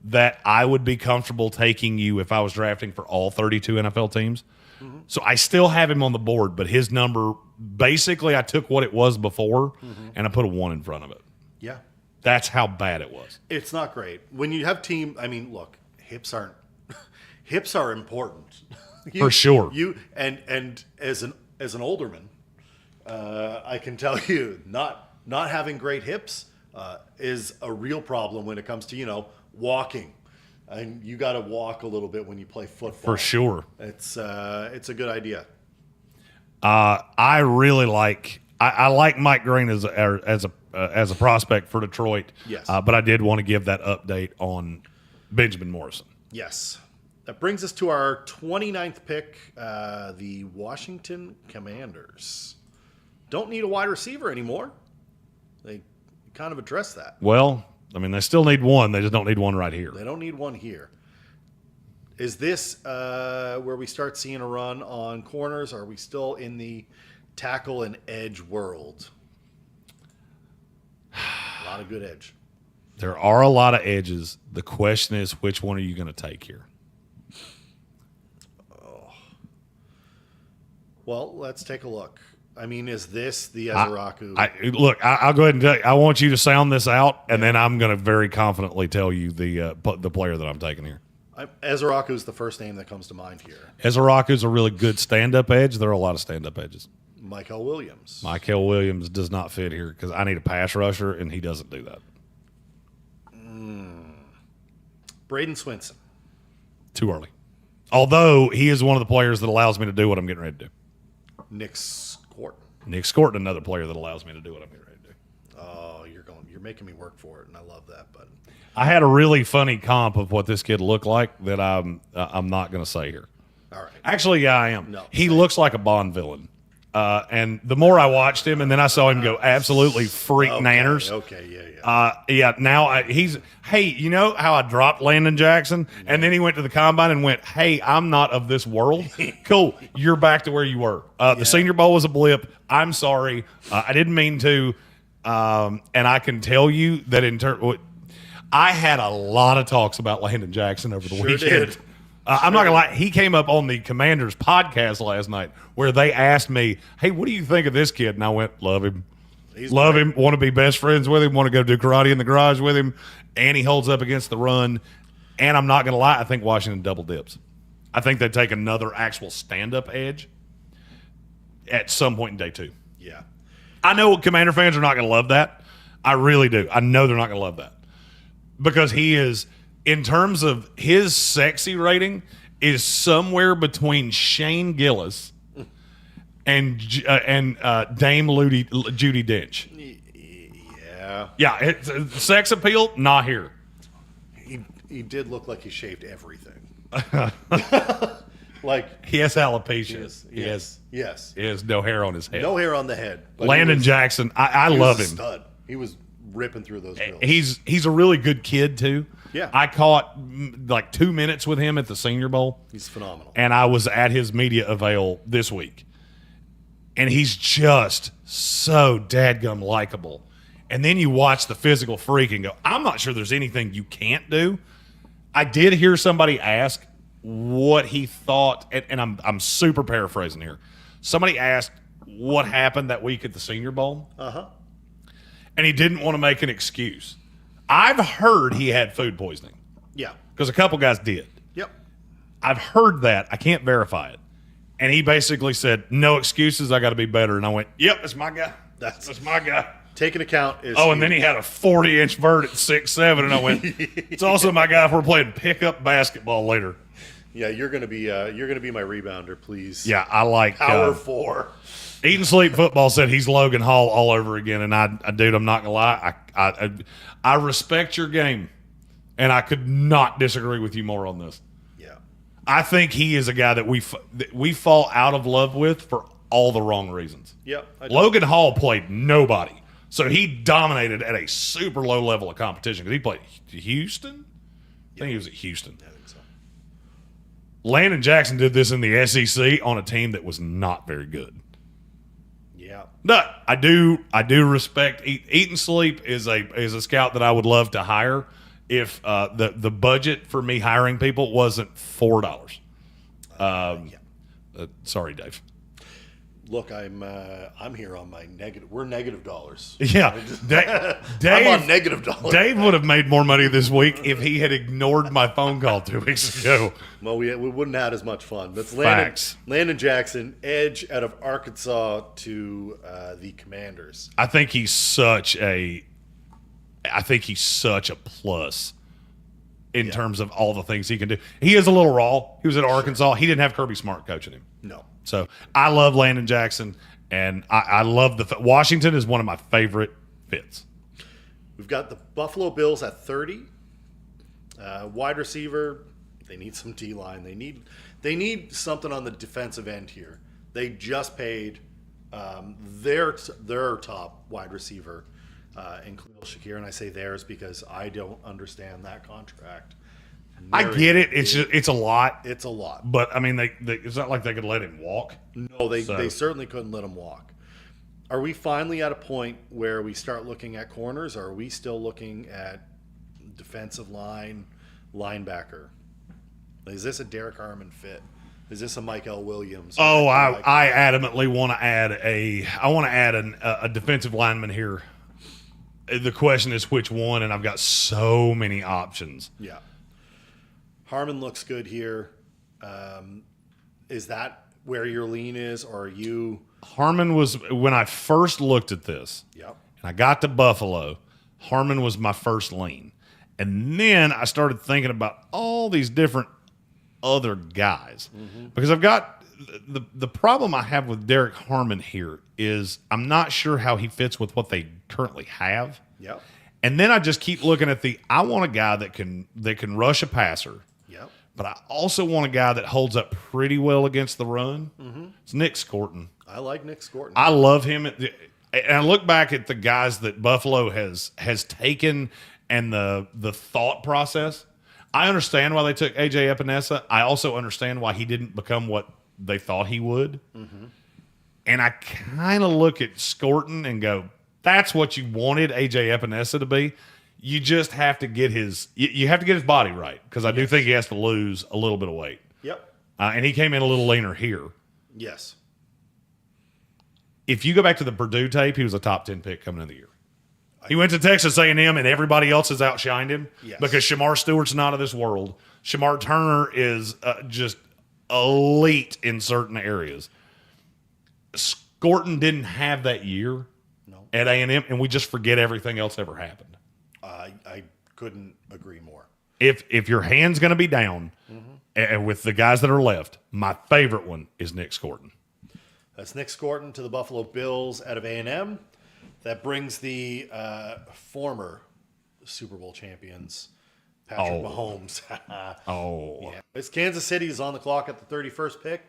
that I would be comfortable taking you if I was drafting for all 32 NFL teams. Mm-hmm. So I still have him on the board, but his number, basically I took what it was before and I put a 1 in front of it. Yeah. That's how bad it was. It's not great. When you have look, hips aren't hips are important. For sure. You and as an alderman, I can tell you not having great hips is a real problem when it comes to walking. And you got to walk a little bit when you play football. For sure. It's a good idea. I really like Mike Green as a prospect for Detroit. Yes. But I did want to give that update on Benjamin Morrison. Yes. That brings us to our 29th pick, the Washington Commanders. Don't need a wide receiver anymore. They kind of addressed that. Well, I mean, they still need one. They just don't need one right here. They don't need one here. Is this where we start seeing a run on corners? Are we still in the tackle and edge world? A lot of good edge. There are a lot of edges. The question is, which one are you going to take here? Well, let's take a look. I mean, is this the Ezeraku? I'll go ahead and tell you. I want you to sound this out, and then I'm going to very confidently tell you the player that I'm taking here. Ezeraku is the first name that comes to mind here. Ezeraku is a really good stand-up edge. There are a lot of stand-up edges. Michael Williams. Michael Williams does not fit here because I need a pass rusher, and he doesn't do that. Braden Swinson. Too early. Although he is one of the players that allows me to do what I'm getting ready to do. Nick Scort. Nick Scort, another player that allows me to do what I'm getting ready to do. Oh, you're making me work for it, and I love that. But I had a really funny comp of what this kid looked like that I'm not going to say here. all right. Actually, yeah, I am. No. He looks like a Bond villain. And the more I watched him, and then I saw him go absolutely freak nanners. Okay, yeah. Hey, you know how I dropped Landon Jackson? And then he went to the combine and went, hey, I'm not of this world. Cool. You're back to where you were. The Senior Bowl was a blip. I'm sorry. I didn't mean to. And I can tell you that I had a lot of talks about Landon Jackson over the weekend. Did. I'm not going to lie. He came up on the Commanders podcast last night where they asked me, hey, what do you think of this kid? And I went, love him. Love him. Want to be best friends with him. Want to go do karate in the garage with him. And he holds up against the run. And I'm not going to lie. I think Washington double dips. I think they take another actual stand-up edge at some point in day two. Yeah. I know Commander fans are not going to love that. I really do. I know they're not going to love that. Because he is, in terms of his sexy rating, is somewhere between Shane Gillis and Dame Judi Dench. Yeah. Yeah, it's sex appeal, not here. He did look like he shaved everything. Like he has alopecia. Yes. He has no hair on his head. No hair on the head. But Landon Jackson, I love him. Stud. He was ripping through those drills. He's a really good kid too. Yeah. I caught like 2 minutes with him at the Senior Bowl. He's phenomenal. And I was at his media avail this week. And he's just so dadgum likable. And then you watch the physical freak and go, I'm not sure there's anything you can't do. I did hear somebody ask what he thought, and I'm super paraphrasing here. Somebody asked what happened that week at the Senior Bowl. Uh-huh. And he didn't want to make an excuse. I've heard he had food poisoning. Yeah. Because a couple guys did. Yep. I've heard that. I can't verify it. And he basically said, no excuses. I got to be better. And I went, yep, that's my guy. That's my guy. Taking account is. Oh, and then he had a 40-inch vert at 6'7", and I went, it's also my guy if we're playing pickup basketball later. Yeah, you're gonna be my rebounder, please. Yeah, I like Power 4. Eat and Sleep Football said he's Logan Hall all over again, and dude, I'm not gonna lie, I respect your game, and I could not disagree with you more on this. Yeah, I think he is a guy that we fall out of love with for all the wrong reasons. Yep. Logan Hall played nobody, so he dominated at a super low level of competition because he played Houston. I think he was at Houston. I think so. Landon Jackson did this in the SEC on a team that was not very good. Yeah. No, I do respect Eat and Sleep is a scout that I would love to hire if the budget for me hiring people wasn't $4. Sorry, Dave. Look, I'm here on my negative. We're negative dollars. Yeah. Dave, I'm on negative dollars. Dave would have made more money this week if he had ignored my phone call 2 weeks ago. Well, we wouldn't have had as much fun. That's Facts. Landon Jackson, edge out of Arkansas to the Commanders. I think he's such a plus in terms of all the things he can do. He is a little raw. He was at Arkansas. He didn't have Kirby Smart coaching him. No. So I love Landon Jackson, and I love Washington is one of my favorite fits. We've got the Buffalo Bills at 30. Wide receiver, they need some D-line. They need something on the defensive end here. They just paid their top wide receiver in Khalil Shakir, and I say theirs because I don't understand that contract. I get it. It's a lot. It's a lot. But I mean, it's not like they could let him walk. No, they certainly couldn't let him walk. Are we finally at a point where we start looking at corners, or are we still looking at defensive line, linebacker? Is this a Derek Harmon fit? Is this a Mike L. Williams? Oh, I adamantly want to add a defensive lineman here. The question is which one, and I've got so many options. Yeah. Harmon looks good here. Is that where your lean is, or are you? Harmon was, when I first looked at this, Yep. and I got to Buffalo, Harmon was my first lean. And then I started thinking about all these different other guys. Because I've got the problem I have with Derek Harmon here is I'm not sure how he fits with what they currently have. Yep. And then I just keep looking at I want a guy that can rush a passer. Yep. But I also want a guy that holds up pretty well against the run. It's Nick Scorton. I like Nick Scorton. I love him. And I look back at the guys that Buffalo has taken and the thought process. I understand why they took A.J. Epinesa. I also understand why he didn't become what they thought he would. And I kind of look at Scorton and go, that's what you wanted A.J. Epinesa to be. You just have to get his body right, because I do think he has to lose a little bit of weight. Yep. And he came in a little leaner here. Yes. If you go back to the Purdue tape, he was a top 10 pick coming into the year. He went to Texas A&M, and everybody else has outshined him because Shamar Stewart's not of this world. Shamar Turner is just elite in certain areas. Scorton didn't have that year at A&M, and we just forget everything else ever happened. I couldn't agree more. If your hand's going to be down, and with the guys that are left, my favorite one is Nick Scorton. That's Nick Scorton to the Buffalo Bills out of A&M. That brings the former Super Bowl champions, Patrick Mahomes. Yeah. It's Kansas City is on the clock at the 31st pick.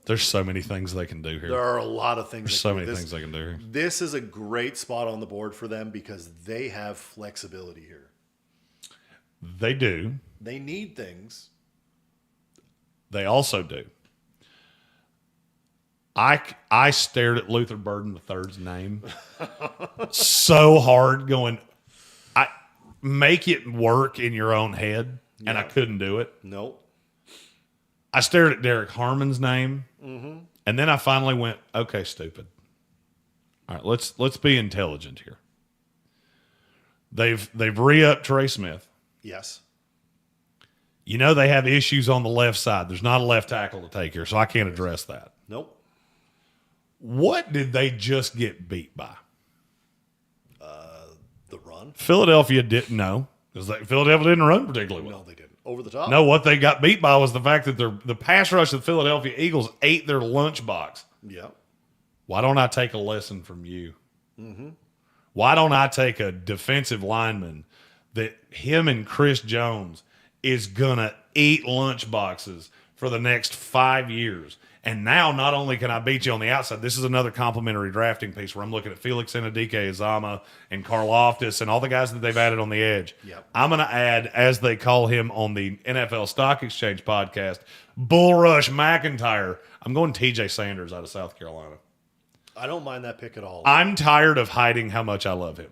There's so many things they can do here. There are a lot of things. There's so many things they can do here. This is a great spot on the board for them because they have flexibility here. They do. They need things. They also do. I stared at Luther Burden III's name so hard, going, I make it work in your own head, and I couldn't do it. Nope. I stared at Derek Harmon's name, and then I finally went, okay, stupid. All right, let's be intelligent here. They've re-upped Trey Smith. Yes. You know they have issues on the left side. There's not a left tackle to take here, so I can't address that. Nope. What did they just get beat by? The run? Philadelphia didn't know, because Philadelphia didn't run particularly well. No, they didn't. Over the top? No, what they got beat by was the fact that the pass rush of the Philadelphia Eagles ate their lunchbox. Yeah. Why don't I take a lesson from you? Why don't I take a defensive lineman that him and Chris Jones is going to eat lunchboxes for the next 5 years? And now not only can I beat you on the outside, this is another complimentary drafting piece where I'm looking at Felix Enadike-Azama and Karlaftis and all the guys that they've added on the edge. Yep. I'm going to add, as they call him on the NFL Stock Exchange podcast, Bull Rush McIntyre. I'm going TJ Sanders out of South Carolina. I don't mind that pick at all. I'm tired of hiding how much I love him.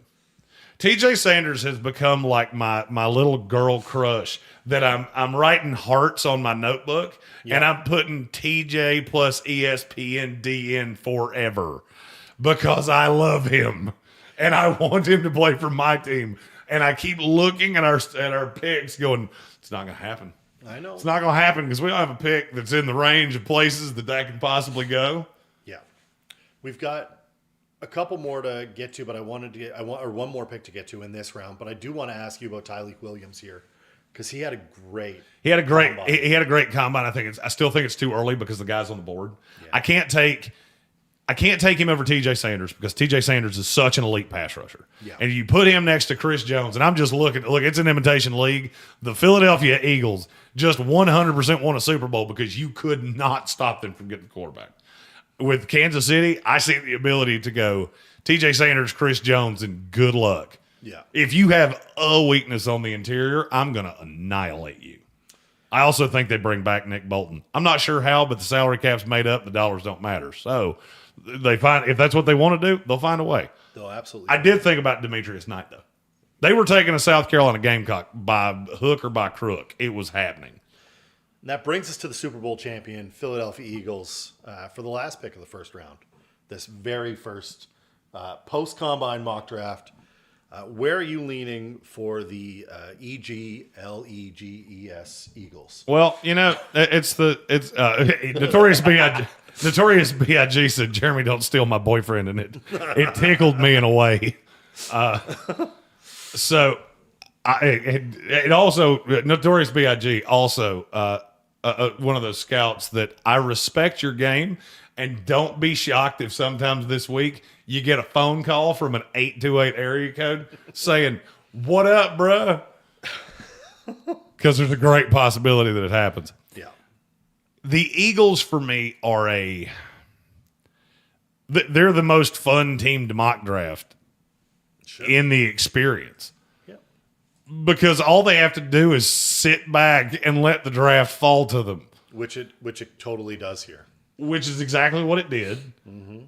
TJ Sanders has become like my little girl crush that I'm writing hearts on my notebook and I'm putting TJ plus ESPN DN forever because I love him and I want him to play for my team. And I keep looking at our picks going, it's not going to happen. I know. It's not going to happen because we don't have a pick that's in the range of places that can possibly go. Yeah. We've got a couple more to get to, but I want one more pick to get to in this round. But I do want to ask you about Tyleek Williams here because he had a great combine. I still think it's too early because the guy's on the board. Yeah. I can't take him over TJ Sanders because TJ Sanders is such an elite pass rusher. Yeah. And you put him next to Chris Jones, and I'm just look, it's an imitation league. The Philadelphia Eagles just 100% won a Super Bowl because you could not stop them from getting the quarterback. With Kansas City, I see the ability to go TJ Sanders, Chris Jones, and good luck. Yeah. If you have a weakness on the interior, I'm going to annihilate you. I also think they bring back Nick Bolton. I'm not sure how, but the salary cap's made up. The dollars don't matter. So if that's what they want to do, they'll find a way. They'll absolutely. I did think about Demetrius Knight, though. They were taking a South Carolina Gamecock by hook or by crook. It was happening. And that brings us to the Super Bowl champion, Philadelphia Eagles, for the last pick of the first round. This very first post-combine mock draft. Where are you leaning for the EGLEGES Eagles? Well, it's Notorious B.I.G. Notorious B.I.G. said, "Jeremy, don't steal my boyfriend," and it tickled me in a way. So it also Notorious B.I.G. also one of those scouts that I respect your game, and don't be shocked if sometimes this week you get a phone call from an 828 area code saying, "What up, bruh?" Because there's a great possibility that it happens. Yeah. The Eagles, for me, they're the most fun team to mock draft in the experience. Yeah. Because all they have to do is sit back and let the draft fall to them. Which it totally does here. Which is exactly what it did. Mm-hmm.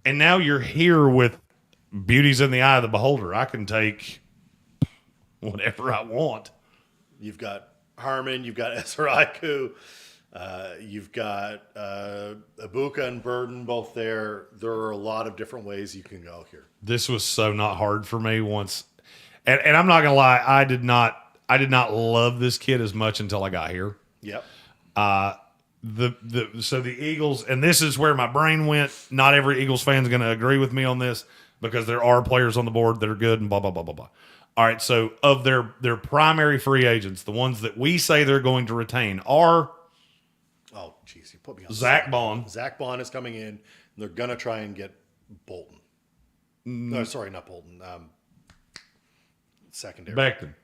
And now you're here with beauties in the eye of the beholder. I can take whatever I want. You've got Harmon, you've got Esaraiku, you've got Ibuka and Burden both there. There are a lot of different ways you can go here. This was so not hard for me once. And I'm not going to lie, I did not love this kid as much until I got here. Yep. So the Eagles, and this is where my brain went. Not every Eagles fan is going to agree with me on this because there are players on the board that are good and blah, blah, blah, blah, blah. All right, so of their primary free agents, the ones that we say they're going to retain are... Oh, jeez, you put me on... Zach Bond. Zach Bond is coming in, and they're going to try and get Bolton. No, sorry, not Bolton. Secondary. Becton,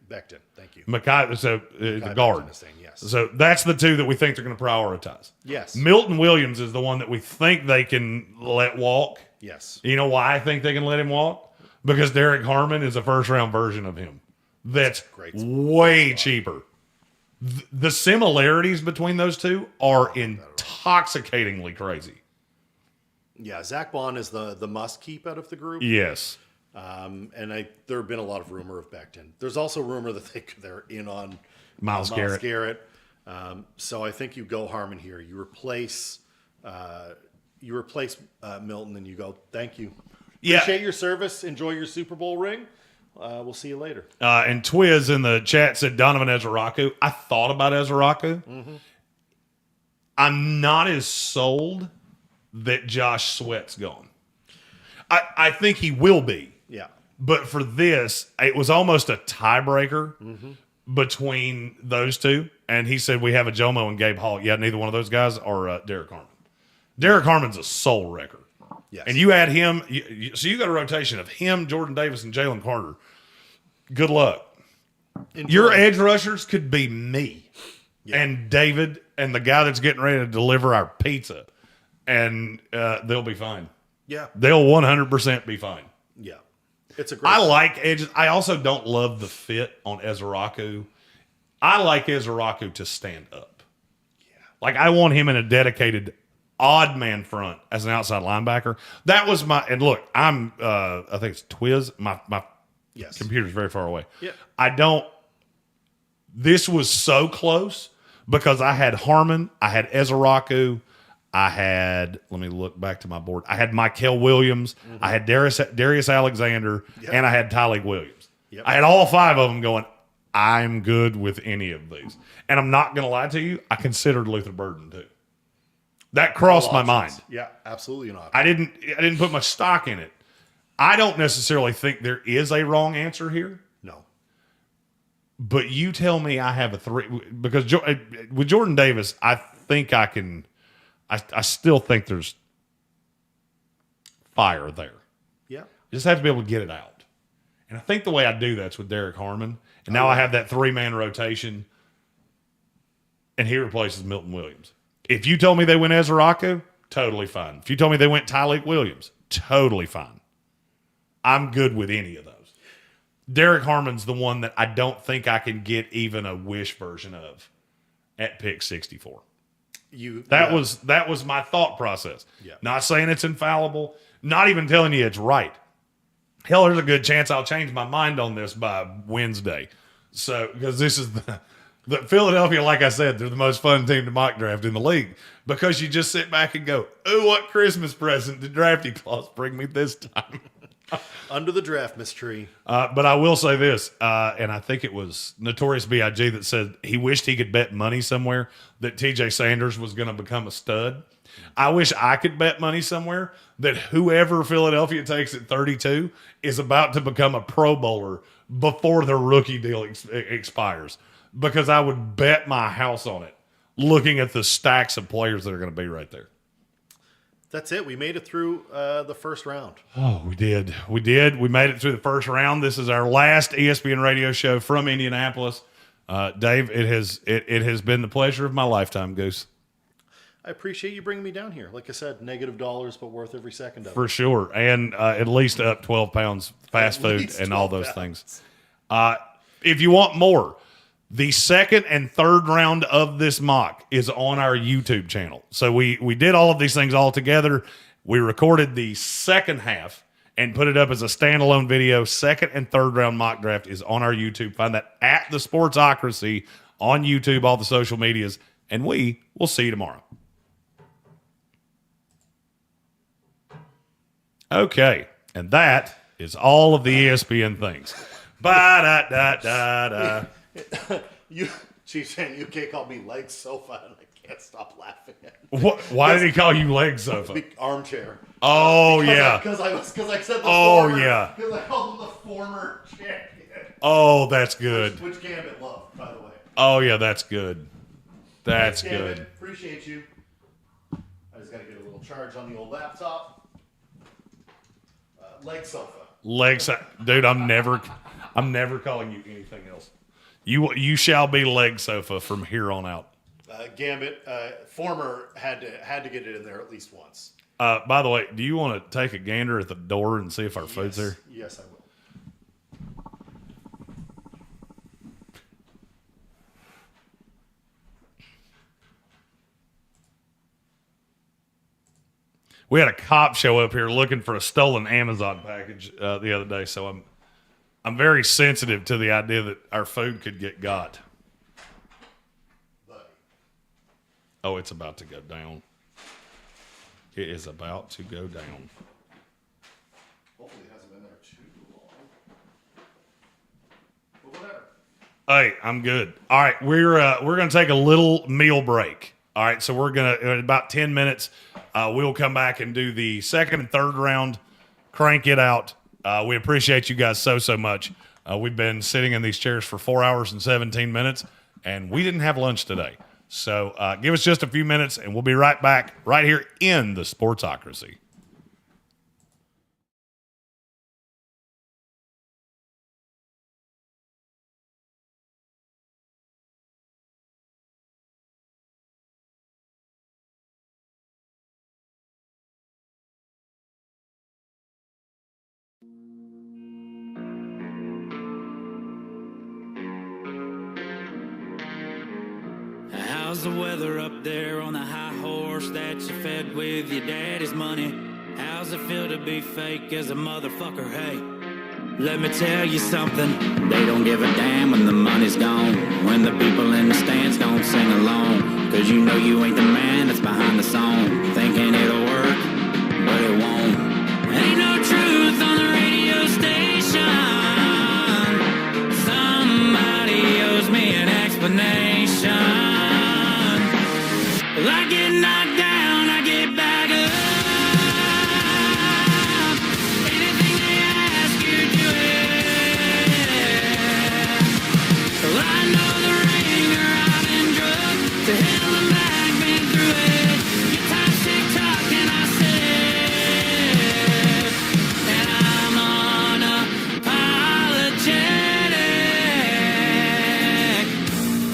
thank you. Mackay, so the guard. Yes. So that's the two that we think they're going to prioritize. Yes. Milton Williams is the one that we think they can let walk. Yes. You know why I think they can let him walk? Because Derek Harmon is a first-round version of him. That's way cheaper. The similarities between those two are intoxicatingly crazy. Yeah, Zach Bond is the must-keep out of the group. Yes. And there have been a lot of rumor of Becton. There's also rumor that they're in on Myles Garrett. So I think you go Harmon here. You replace Milton, and you go, thank you. Yeah. Appreciate your service. Enjoy your Super Bowl ring. We'll see you later. And Twiz in the chat said Donovan Ezeraku. I thought about Ezeraku. Mm-hmm. I'm not as sold that Josh Sweat's gone. I think he will be. Yeah. But for this, it was almost a tiebreaker between those two. And he said we have a Jomo and Gabe Hall. Yeah, neither one of those guys are Derek Harmon. Derek Harmon's a soul wrecker. Yes. And you add him, so you got a rotation of him, Jordan Davis, and Jalen Carter. Good luck. Your edge rushers could be me and David and the guy that's getting ready to deliver our pizza. And they'll be fine. Yeah. They'll 100% be fine. Yeah. It's a great I like edges. I also don't love the fit on Ezeraku. I like Ezeraku to stand up. Yeah. Like I want him in a dedicated odd man front as an outside linebacker. That was my, and look, I think it's Twiz. My Yes. computer's very far away. Yeah. This was so close because I had Harmon, I had Ezeraku, let me look back to my board. I had Michael Williams, I had Darius Alexander, and I had Tyleek Williams. Yep. I had all five of them going, I'm good with any of these. And I'm not going to lie to you, I considered Luther Burden too. That crossed my mind. Yeah, absolutely not. I didn't put much stock in it. I don't necessarily think there is a wrong answer here. No. But you tell me I have a three, because with Jordan Davis, I think I can. I still think there's fire there. Yeah. I just have to be able to get it out. And I think the way I do that's with Derek Harmon. And now I have that 3-man rotation, and he replaces Milton Williams. If you told me they went Ezeraku, totally fine. If you told me they went Tyleek Williams, totally fine. I'm good with any of those. Derek Harmon's the one that I don't think I can get even a wish version of at pick 64. That was my thought process. Yeah. Not saying it's infallible, not even telling you it's right. Hell, there's a good chance I'll change my mind on this by Wednesday. So, because this is the Philadelphia, like I said, they're the most fun team to mock draft in the league because you just sit back and go, "Ooh, what Christmas present did Drafty Claus bring me this time?" Under the draft mystery. But I will say this, and I think it was Notorious B.I.G. that said he wished he could bet money somewhere that T.J. Sanders was going to become a stud. I wish I could bet money somewhere that whoever Philadelphia takes at 32 is about to become a Pro Bowler before their rookie deal expires, because I would bet my house on it looking at the stacks of players that are going to be right there. That's it. We made it through the first round. Oh, we did. We made it through the first round. This is our last ESPN radio show from Indianapolis. Dave, it has been the pleasure of my lifetime, Goose. I appreciate you bringing me down here. Like I said, $- but worth every second of it. For sure. And at least up 12 pounds fast food and all those things. If you want more, the second and third round of this mock is on our YouTube channel. So we did all of these things all together. We recorded the second half and put it up as a standalone video. Second and third round mock draft is on our YouTube. Find that at the Sportsocracy on YouTube, all the social medias, and we will see you tomorrow. Okay, and that is all of the ESPN things. Ba-da-da-da-da. You, Chief San UK called me leg sofa, and I can't stop laughing at it. What? Why did he call you leg sofa? Armchair. Oh, yeah. Because I said the Oh, former. yeah. Because I called him the former champion. Oh, that's good. Which Gambit loved, by the way. Oh, yeah, that's good. That's Thanks, Gambit. good. Appreciate you. I just got to get a little charge on the old laptop. Leg sofa. Dude, I'm never calling you anything else. You shall be leg sofa from here on out. Gambit, former had to get it in there at least once. By the way, do you want to take a gander at the door and see if our food's there? Yes, I will. We had a cop show up here looking for a stolen Amazon package the other day, so I'm very sensitive to the idea that our food could get got. Oh, it's about to go down. It is about to go down. Hopefully it hasn't been there too long. But whatever. Hey, I'm good. All right, we're gonna take a little meal break. All right, so we're gonna in about 10 minutes. We'll come back and do the second and third round. Crank it out. We appreciate you guys so much. We've been sitting in these chairs for 4 hours and 17 minutes, and we didn't have lunch today. So give us just a few minutes, and we'll be right back right here in the Sportsocracy. How's the weather up there on the high horse that you fed with your daddy's money? How's it feel to be fake as a motherfucker? Hey, let me tell you something. They don't give a damn when the money's gone, when the people in the stands don't sing along. Cause you know you ain't the man that's behind the song, thinking it'll work, but it won't. Ain't no truth on the radio station. Somebody owes me an explanation. Well, I get knocked down, I get back up. Anything they ask you, do it. Well, I know the ringer, I've been drugged to hell and back, been through it. Your time's tick-tock and I said, and I'm unapologetic.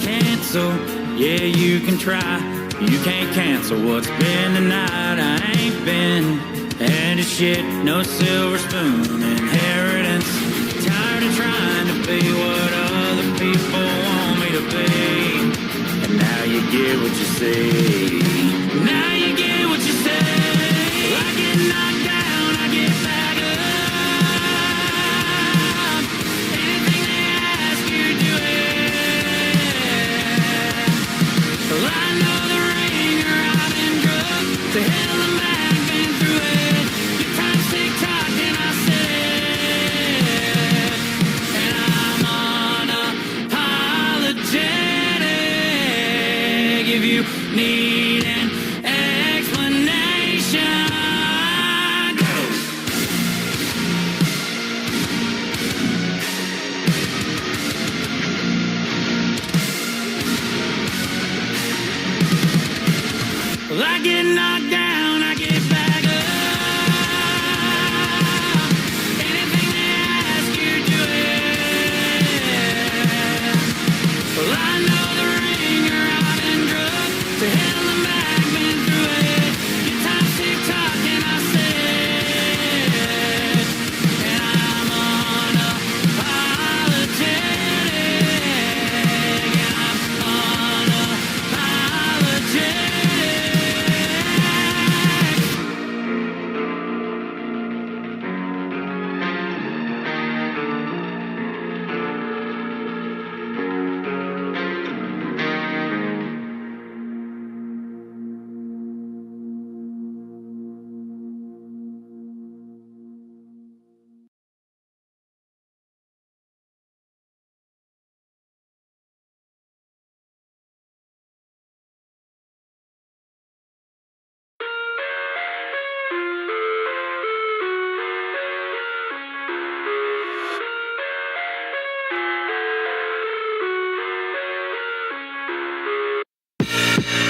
Cancel, yeah, you can try. You can't cancel what's been tonight. I ain't been handed shit, no silver spoon inheritance. Tired of trying to be what other people want me to be. And now you get what you see. Now you get what you say. I get knocked down, I get back up. Anything they ask you, do it. Well, I know the ringer, I've been drugged to hell and back, been through it. Your time's tick-tock and I said, and I'm unapologetic. If you need an explanation, go. Well, I get knocked down, I get back up. Anything they ask you, do it. Well, I know the ringer, I've been drugged to hell and back, been through it. Your time's tick-tock and I said, and I'm unapologetic. And I'm unapologetic.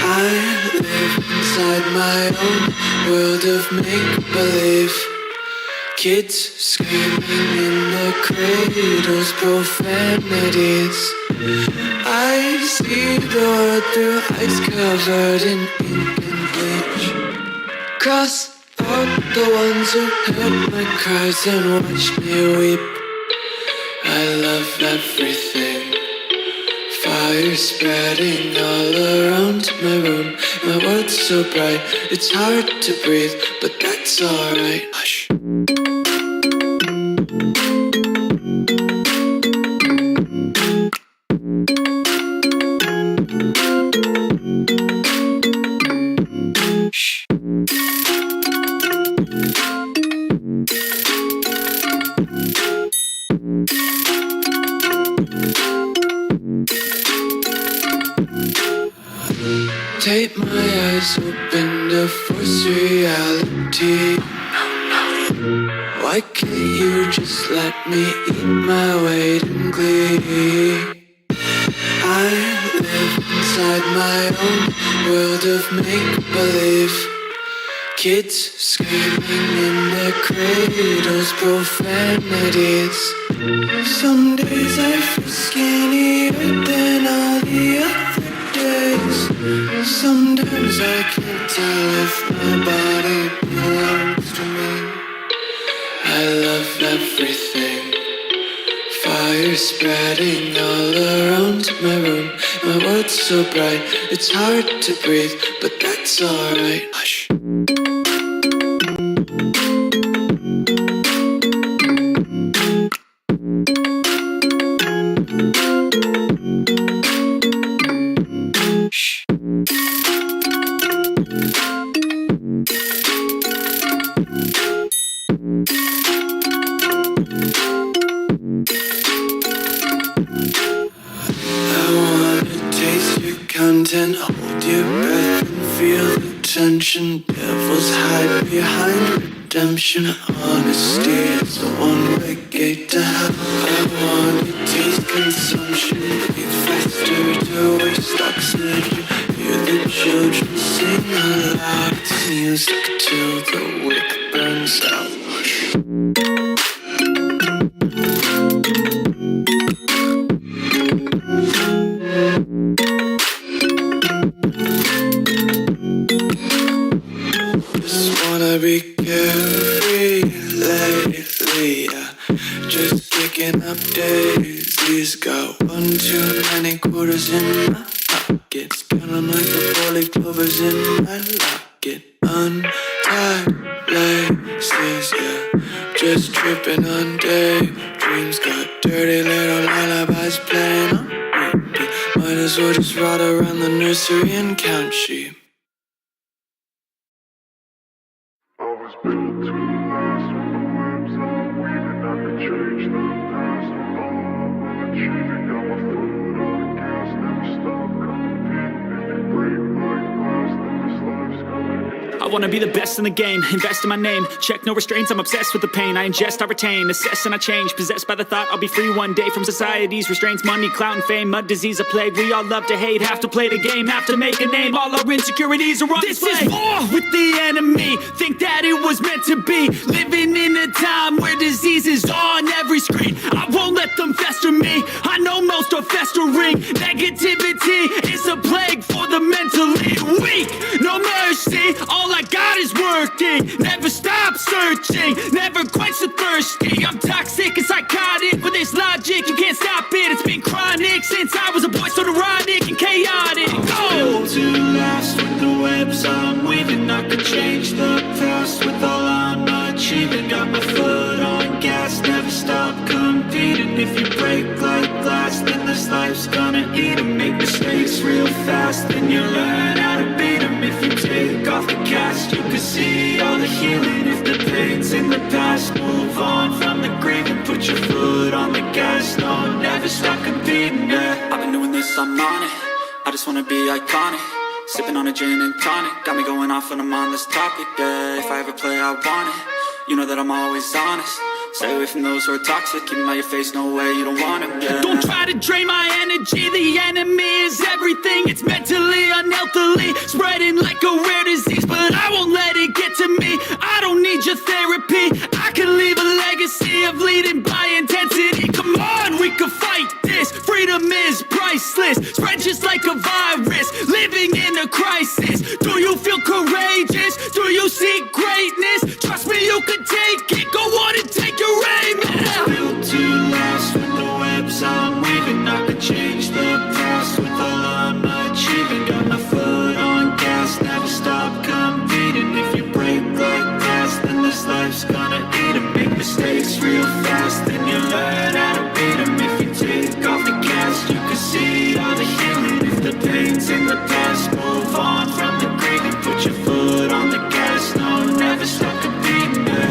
I live inside my own world of make-believe. Kids screaming in their cradles, profanities. I see the world through eyes covered in ink and bleach. Cross out the ones who heard my cries and watched me weep. I love everything. Fire spreading all around my room. My world's so bright, it's hard to breathe, but that's alright. Hush. Shh. Tape my eyes open to force reality. Why can't you just let me eat my weight in glee? I live inside my own world of make-believe. Kids screaming in their cradles, profanities. Some days I feel skinnier than all the other days. Sometimes I can't tell if my body belongs to me. I love everything. Fire fire spreading all around my room. My world's so bright, it's hard to breathe, but that's alright. Hush. Content, hold your breath and feel the tension. Devils hide behind redemption. Honesty is the one-way gate to hell. I wanna taste consumption. Breathe faster to waste oxygen. Hear the children sing aloud. It's music till the wick burns out. Be carefree lately, yeah. Just kicking up daisies. Got one too many quarters in my pockets. Count 'em like the four-leaf clovers in my locket. Untied laces, yeah. Just tripping on daydreams. Got dirty little lullabies playing on repeat. Might as well just ride around the nursery and count sheep. Built to last with the webs I'm weaving. I could change the past with all I'm achieving. Got my foot on the gas, never stop competing. If you break like glass, then this life's gonna end. I wanna be the best in the game, invest in my name. Check no restraints, I'm obsessed with the pain. I ingest, I retain, assess and I change. Possessed by the thought I'll be free one day from society's restraints. Money, clout and fame, mud, disease, a plague. We all love to hate, have to play the game, have to make a name. All our insecurities are on display. This is war with the enemy, think that it was meant to be. Living in a time where disease is on every screen. I won't let them fester me, I know most are festering. Negativity is a plague for the mentally weak. No mercy, all I got is working. Never stop searching, never quench the thirsty. I'm toxic and psychotic with this logic, you can't stop it. It's been chronic since I was a boy, so neurotic and chaotic. Go! To last with the webs I'm weaving. I could change the past with all I'm achieving. Got my foot on gas, never stop competing. If you break like glass, then this life's gonna eat 'em. Make mistakes real fast, then you learn how to beat 'em. If you take off the cast, you can see all the healing. If the pain's in the past, move on from the grieving. Put your foot on the gas, no, never stop competing, yeah. I've been doing this, I'm on it. I just wanna be iconic. Sipping on a gin and tonic, got me going off when I'm on this topic, yeah. If I ever play, I want it. You know that I'm always honest. Stay away from those who are toxic. Keep 'em out your face, no way, you don't want it, yeah. Don't try to drain my energy. The enemy is everything. It's mentally, unhealthily, spreading like a rare disease. But I won't let it get to me. I don't need your therapy. I can leave a legacy of leading by intensity. Come on, we can fight this. Freedom is priceless. Spread just like a virus. Living in a crisis. Do you feel courageous? Do you seek greatness? Trust me, you can take it. Go on and take your aim. Yeah. Built to last with the webs I'm weaving. I could change the past with all I'm achieving. Got my foot on gas, never stop competing. If you break like glass, then this life's gonna eat 'em. Make mistakes real fast, then you learn how to beat 'em. If you take off the cast, you can see all the healing. If the pain's in the past, move on from the grieving. Put your foot on the gas, no, never stop competing, yeah.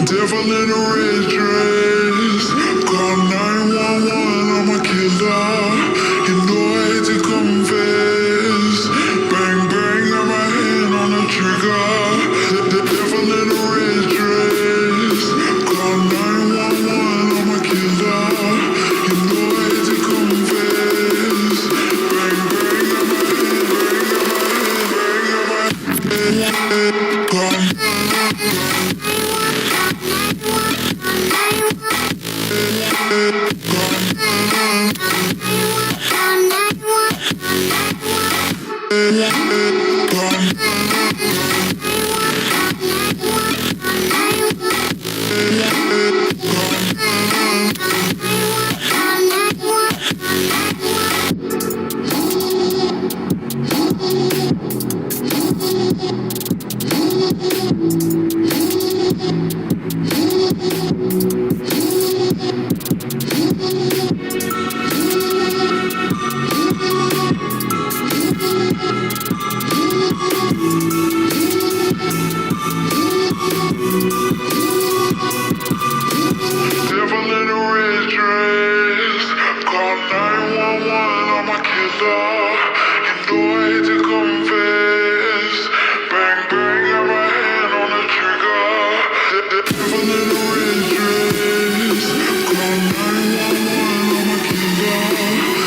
Devil in a red dress, call 911, I'm a killer. You know Devil in a red dress. Call 911, I'm a killer. You know I hate to confess. Bang, bang, got my hand on the trigger. Devil in a red dress. Call 911, I'm a killer. You know I hate to confess.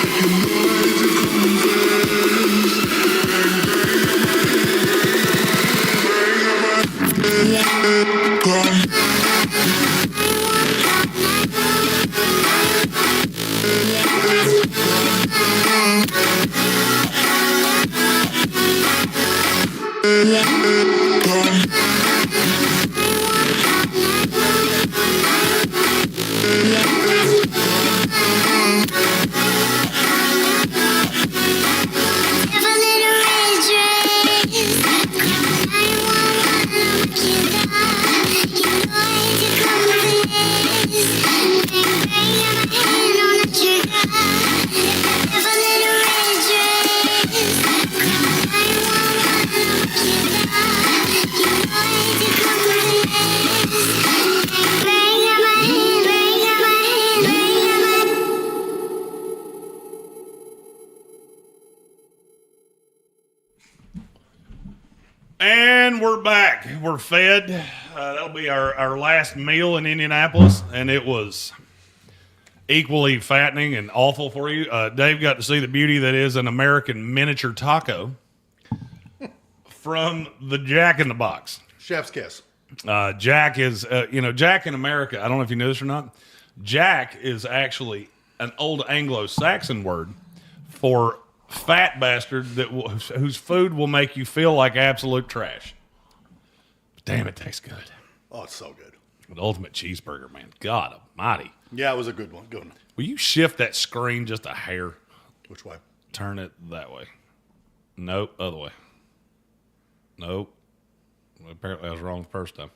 Bang, bang, got my hand. Call And we're back. We're fed. That'll be our last meal in Indianapolis, and it was equally fattening and awful for you. Dave got to see the beauty that is an American miniature taco from the Jack in the Box. Chef's kiss. Jack is, Jack in America, I don't know if you know this or not, Jack is actually an old Anglo-Saxon word for fat bastard whose food will make you feel like absolute trash. Damn, it tastes good. Oh, it's so good. The ultimate cheeseburger, man. God almighty. Yeah, it was a good one. Good one. Will you shift that screen just a hair? Which way? Turn it that way. Nope, other way. Nope. Apparently I was wrong the first time.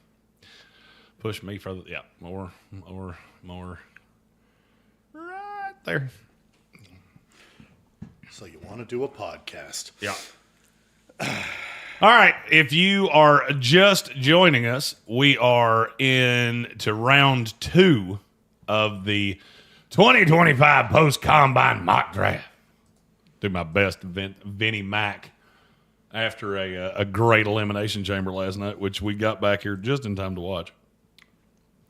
Push me further. Yeah, more. Right there. So you want to do a podcast? Yeah. All right. If you are just joining us, we are into round 2 of the 2025 post-combine mock draft. Do my best, Vinnie Mac, after a great elimination chamber last night, which we got back here just in time to watch.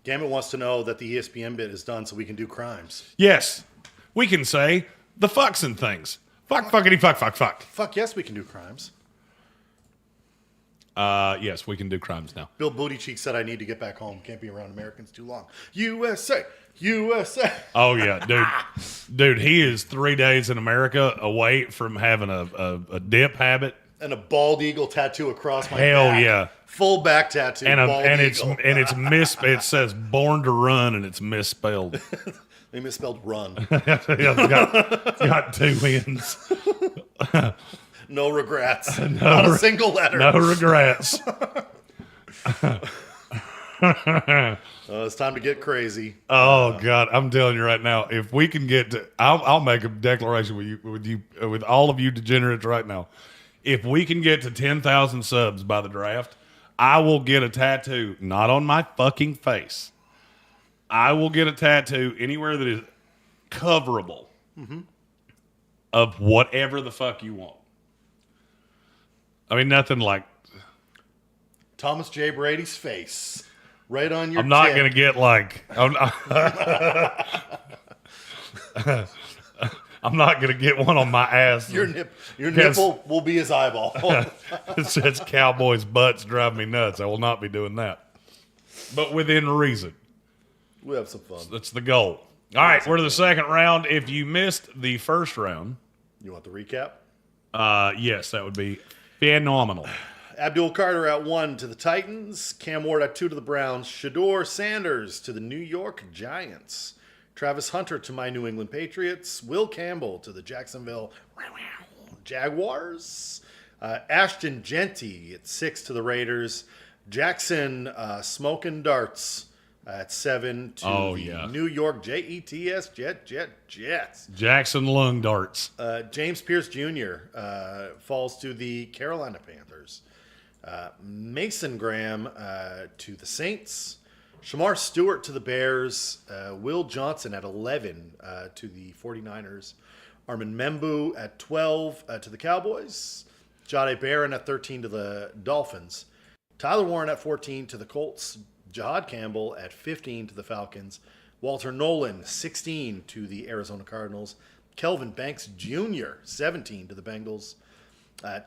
Gambit wants to know that the ESPN bit is done so we can do crimes. Yes. We can say the fucks and things. Fuck, fuckity, fuck, fuck, fuck. Fuck yes, we can do crimes. Yes, we can do crimes now. Bill Bootycheek said I need to get back home. Can't be around Americans too long. USA, USA. Oh, yeah, dude. Dude, he is 3 days in America away from having a dip habit. And a bald eagle tattoo across my Hell back. yeah. Full back tattoo. It says born to run and it's misspelled. They misspelled run. It's got 2 ends. No regrets. Not a single letter. No regrets. It's time to get crazy. Oh God, I'm telling you right now, if we can get to, I'll make a declaration with all of you degenerates right now. If we can get to 10,000 subs by the draft, I will get a tattoo, not on my fucking face. I will get a tattoo anywhere that is coverable of whatever the fuck you want. I mean, nothing like. Thomas J. Brady's face. Right on your I'm not tip. going to get like. I'm not going to get one on my ass. Your nipple will be his eyeball. It says Cowboys' butts drive me nuts. I will not be doing that. But within reason. We'll have some fun. That's the goal. All right, we're to the second round. If you missed the first round, You want the recap? yes, that would be phenomenal. Abdul Carter at 1 to the Titans. Cam Ward at 2 to the Browns. Shador Sanders to the New York Giants. Travis Hunter to my New England Patriots. Will Campbell to the Jacksonville Jaguars. Ashton Genty at 6 to the Raiders. Jackson Smoking Darts at 7 to New York Jets. Jackson Lung Darts. James Pierce Jr. Falls to the Carolina Panthers. Mason Graham to the Saints. Shamar Stewart to the Bears. Will Johnson at 11 to the 49ers. Armin Membu at 12 to the Cowboys. Jahdae Barron at 13 to the Dolphins. Tyler Warren at 14 to the Colts. Jahad Campbell at 15 to the Falcons. Walter Nolan, 16 to the Arizona Cardinals. Kelvin Banks Jr., 17 to the Bengals.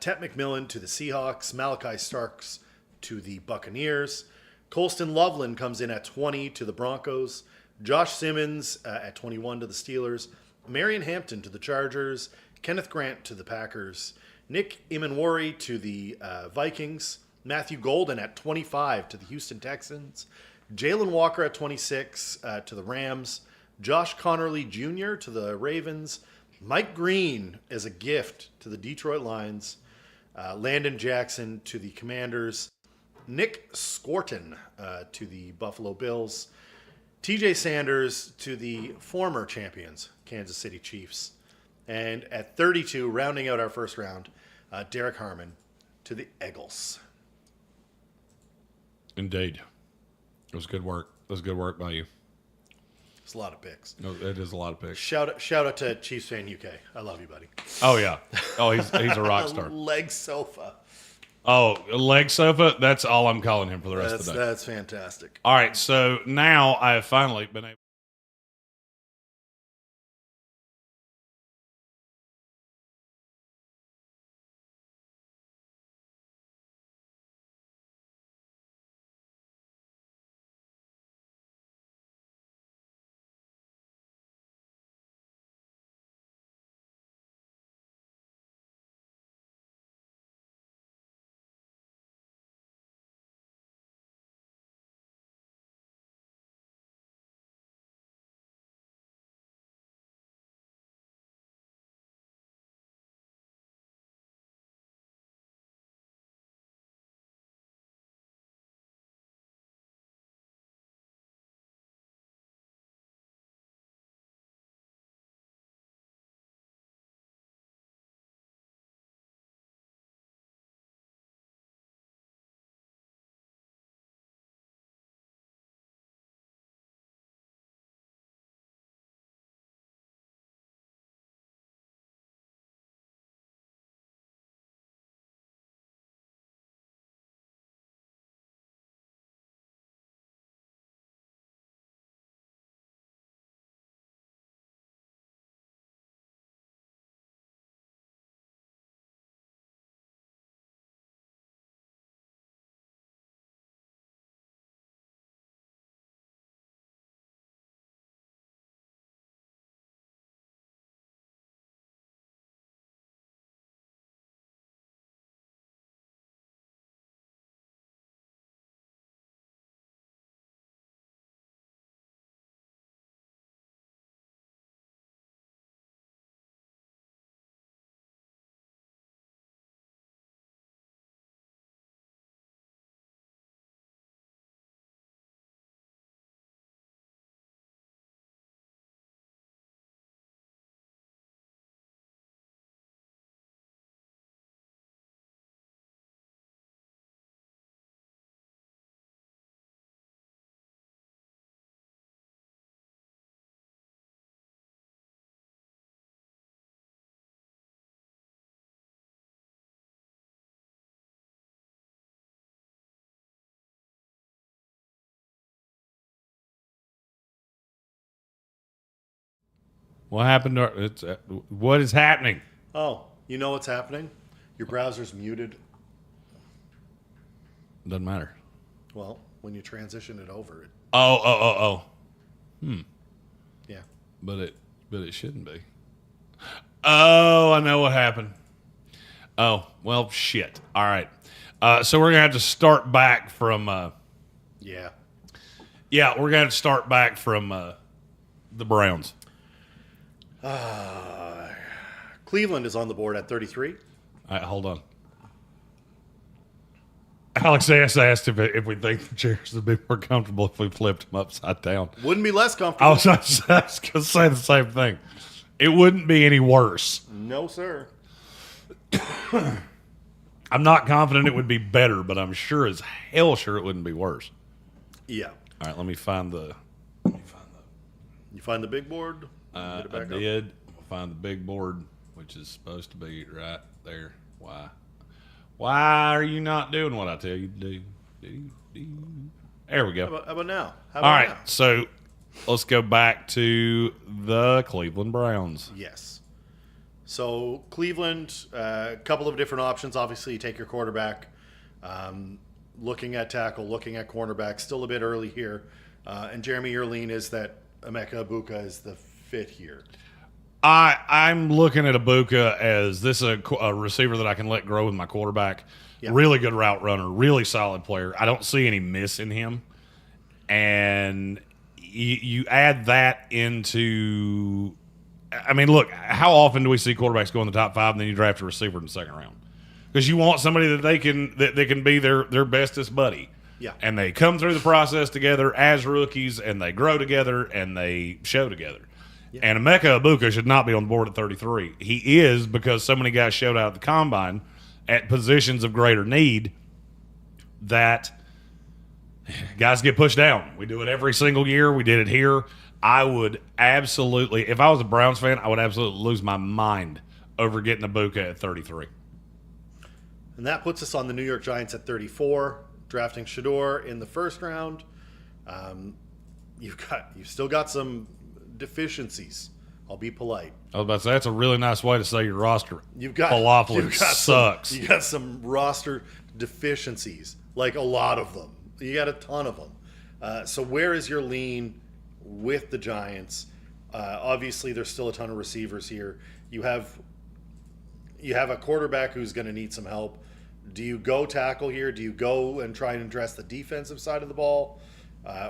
Tet McMillan to the Seahawks. Malachi Starks to the Buccaneers. Colston Loveland comes in at 20 to the Broncos. Josh Simmons at 21 to the Steelers. Marion Hampton to the Chargers. Kenneth Grant to the Packers. Nick Imanwari to the Vikings. Matthew Golden at 25 to the Houston Texans. Jalen Walker at 26 to the Rams. Josh Connerly Jr. to the Ravens. Mike Green as a gift to the Detroit Lions. Landon Jackson to the Commanders. Nick Scorton to the Buffalo Bills. TJ Sanders to the former champions, Kansas City Chiefs. And at 32, rounding out our first round, Derek Harmon to the Eagles. Indeed. It was good work. It was good work by you. It's a lot of picks. No, it is a lot of picks. Shout out to Chiefs fan UK. I love you, buddy. Oh, yeah. Oh, he's a rock star. Leg sofa. Oh, leg sofa? That's all I'm calling him for the rest of the day. That's fantastic. All right, so now I have finally been able. What happened? What is happening? Oh, you know what's happening? Your browser's muted. Doesn't matter. Well, when you transition it over, it. Oh. Yeah. But it shouldn't be. Oh, I know what happened. Oh, well, shit. All right. So we're gonna have to start back from. Yeah. Yeah, we're gonna have to start back from the Browns. Cleveland is on the board at 33. All right, hold on. Alex S. asked if we think the chairs would be more comfortable if we flipped them upside down. Wouldn't be less comfortable. I was going to say the same thing. It wouldn't be any worse. No, sir. I'm not confident it would be better, but I'm sure as hell sure it wouldn't be worse. Yeah. All right, let me find the. You find the big board? I did find the big board, which is supposed to be right there. Why? Why are you not doing what I tell you to do? There we go. How about now? How All about right, now? so let's go back to the Cleveland Browns. Yes. So Cleveland, a couple of different options. Obviously, you take your quarterback. Looking at tackle, looking at cornerback. Still a bit early here. And Jeremy, your lean is that Emeka Egbuka is the fit here. I'm looking at Egbuka as this is a receiver that I can let grow with my quarterback. Yeah. Really good route runner, really solid player. I don't see any miss in him. And you add that into, I mean, look, how often do we see quarterbacks go in the top 5 and then you draft a receiver in the second round? Because you want somebody that they can be their bestest buddy. Yeah. And they come through the process together as rookies and they grow together and they show together. Yeah. And Emeka Egbuka should not be on the board at 33. He is because so many guys showed out at the combine at positions of greater need that guys get pushed down. We do it every single year. We did it here. I would absolutely, if I was a Browns fan, I would absolutely lose my mind over getting Egbuka at 33. And that puts us on the New York Giants at 34, drafting Shador in the first round. You've still got some deficiencies. I'll be polite. I was about to say, that's a really nice way to say your roster. You've got sucks. You got some roster deficiencies, like a lot of them. You got a ton of them. So where is your lean with the Giants? Obviously, there's still a ton of receivers here. You have a quarterback who's going to need some help. Do you go tackle here? Do you go and try and address the defensive side of the ball?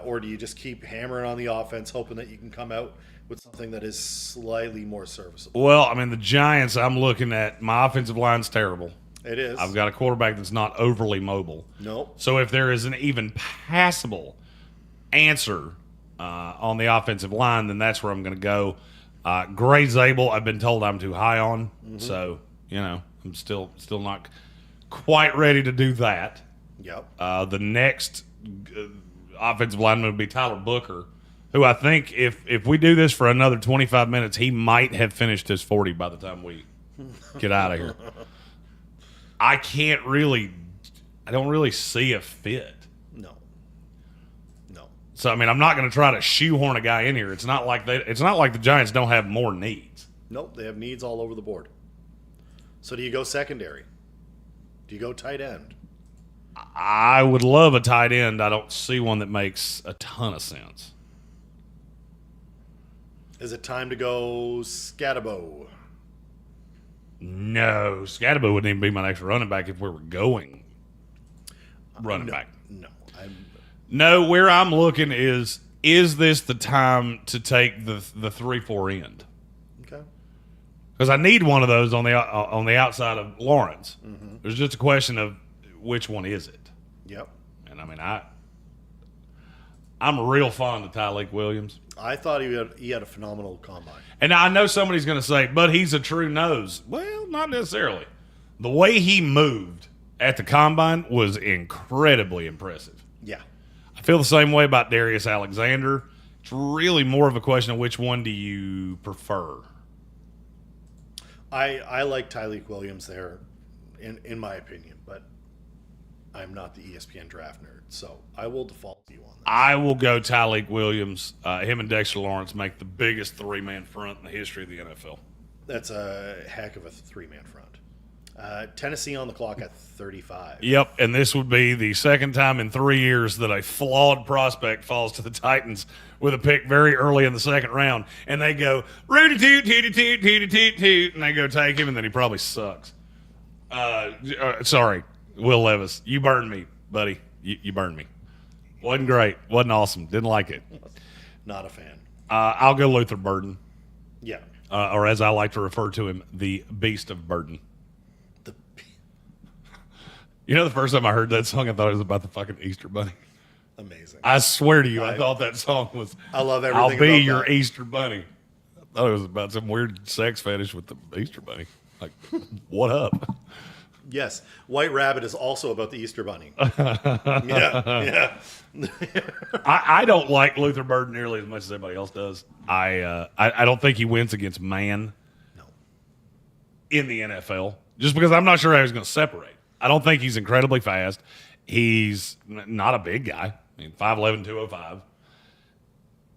Or do you just keep hammering on the offense, hoping that you can come out with something that is slightly more serviceable? Well, I mean, the Giants, I'm looking at, my offensive line's terrible. It is. I've got a quarterback that's not overly mobile. Nope. So if there is an even passable answer on the offensive line, then that's where I'm going to go. Gray Zabel, I've been told I'm too high on. Mm-hmm. So, I'm still not quite ready to do that. Yep. The next offensive lineman would be Tyler Booker, who I think if we do this for another 25 minutes, he might have finished his 40 by the time we get out of here. I don't really see a fit. No. So I mean, I'm not going to try to shoehorn a guy in here. It's not like the Giants don't have more needs. Nope, they have needs all over the board. So do you go secondary? Do you go tight end? I would love a tight end. I don't see one that makes a ton of sense. Is it time to go Scatabo? No, Scatabo wouldn't even be my next running back if we were going running back. No, where I'm looking is this the time to take the 3-4 end? Okay. Because I need one of those on the outside of Lawrence. Mm-hmm. There's just a question of which one is it. Yep. And I mean, I'm real fond of Tyleik Williams. I thought he had a phenomenal combine. And I know somebody's going to say, but he's a true nose. Well, not necessarily. The way he moved at the combine was incredibly impressive. Yeah. I feel the same way about Darius Alexander. It's really more of a question of which one do you prefer. I like Tyleik Williams there, in my opinion, but I'm not the ESPN draft nerd, so I will default to you on that. I will go Tyleik Williams. Him and Dexter Lawrence make the biggest 3-man front in the history of the NFL. That's a heck of a 3-man front. Tennessee on the clock at 35. Yep, and this would be the second time in 3 years that a flawed prospect falls to the Titans with a pick very early in the second round, and they go, Rudy toot, tooty toot, tooty toot, toot, and they go take him, and then he probably sucks. Sorry, Will Levis. You burned me, buddy. You burned me. Wasn't great. Wasn't awesome. Didn't like it. Not a fan. I'll go Luther Burden, Yeah. or as I like to refer to him, the Beast of Burden. The You know, the first time I heard that song, I thought it was about the fucking Easter Bunny. Amazing. I swear to you, I thought that song was. I love everything I'll be about your that. Easter Bunny. I thought it was about some weird sex fetish with the Easter Bunny. Like, what up? Yes. White Rabbit is also about the Easter Bunny. Yeah. I don't like Luther Burden nearly as much as everybody else does. I don't think he wins against man. No. In the NFL, just because I'm not sure how he's going to separate. I don't think he's incredibly fast. He's not a big guy. I mean, 5'11", 205.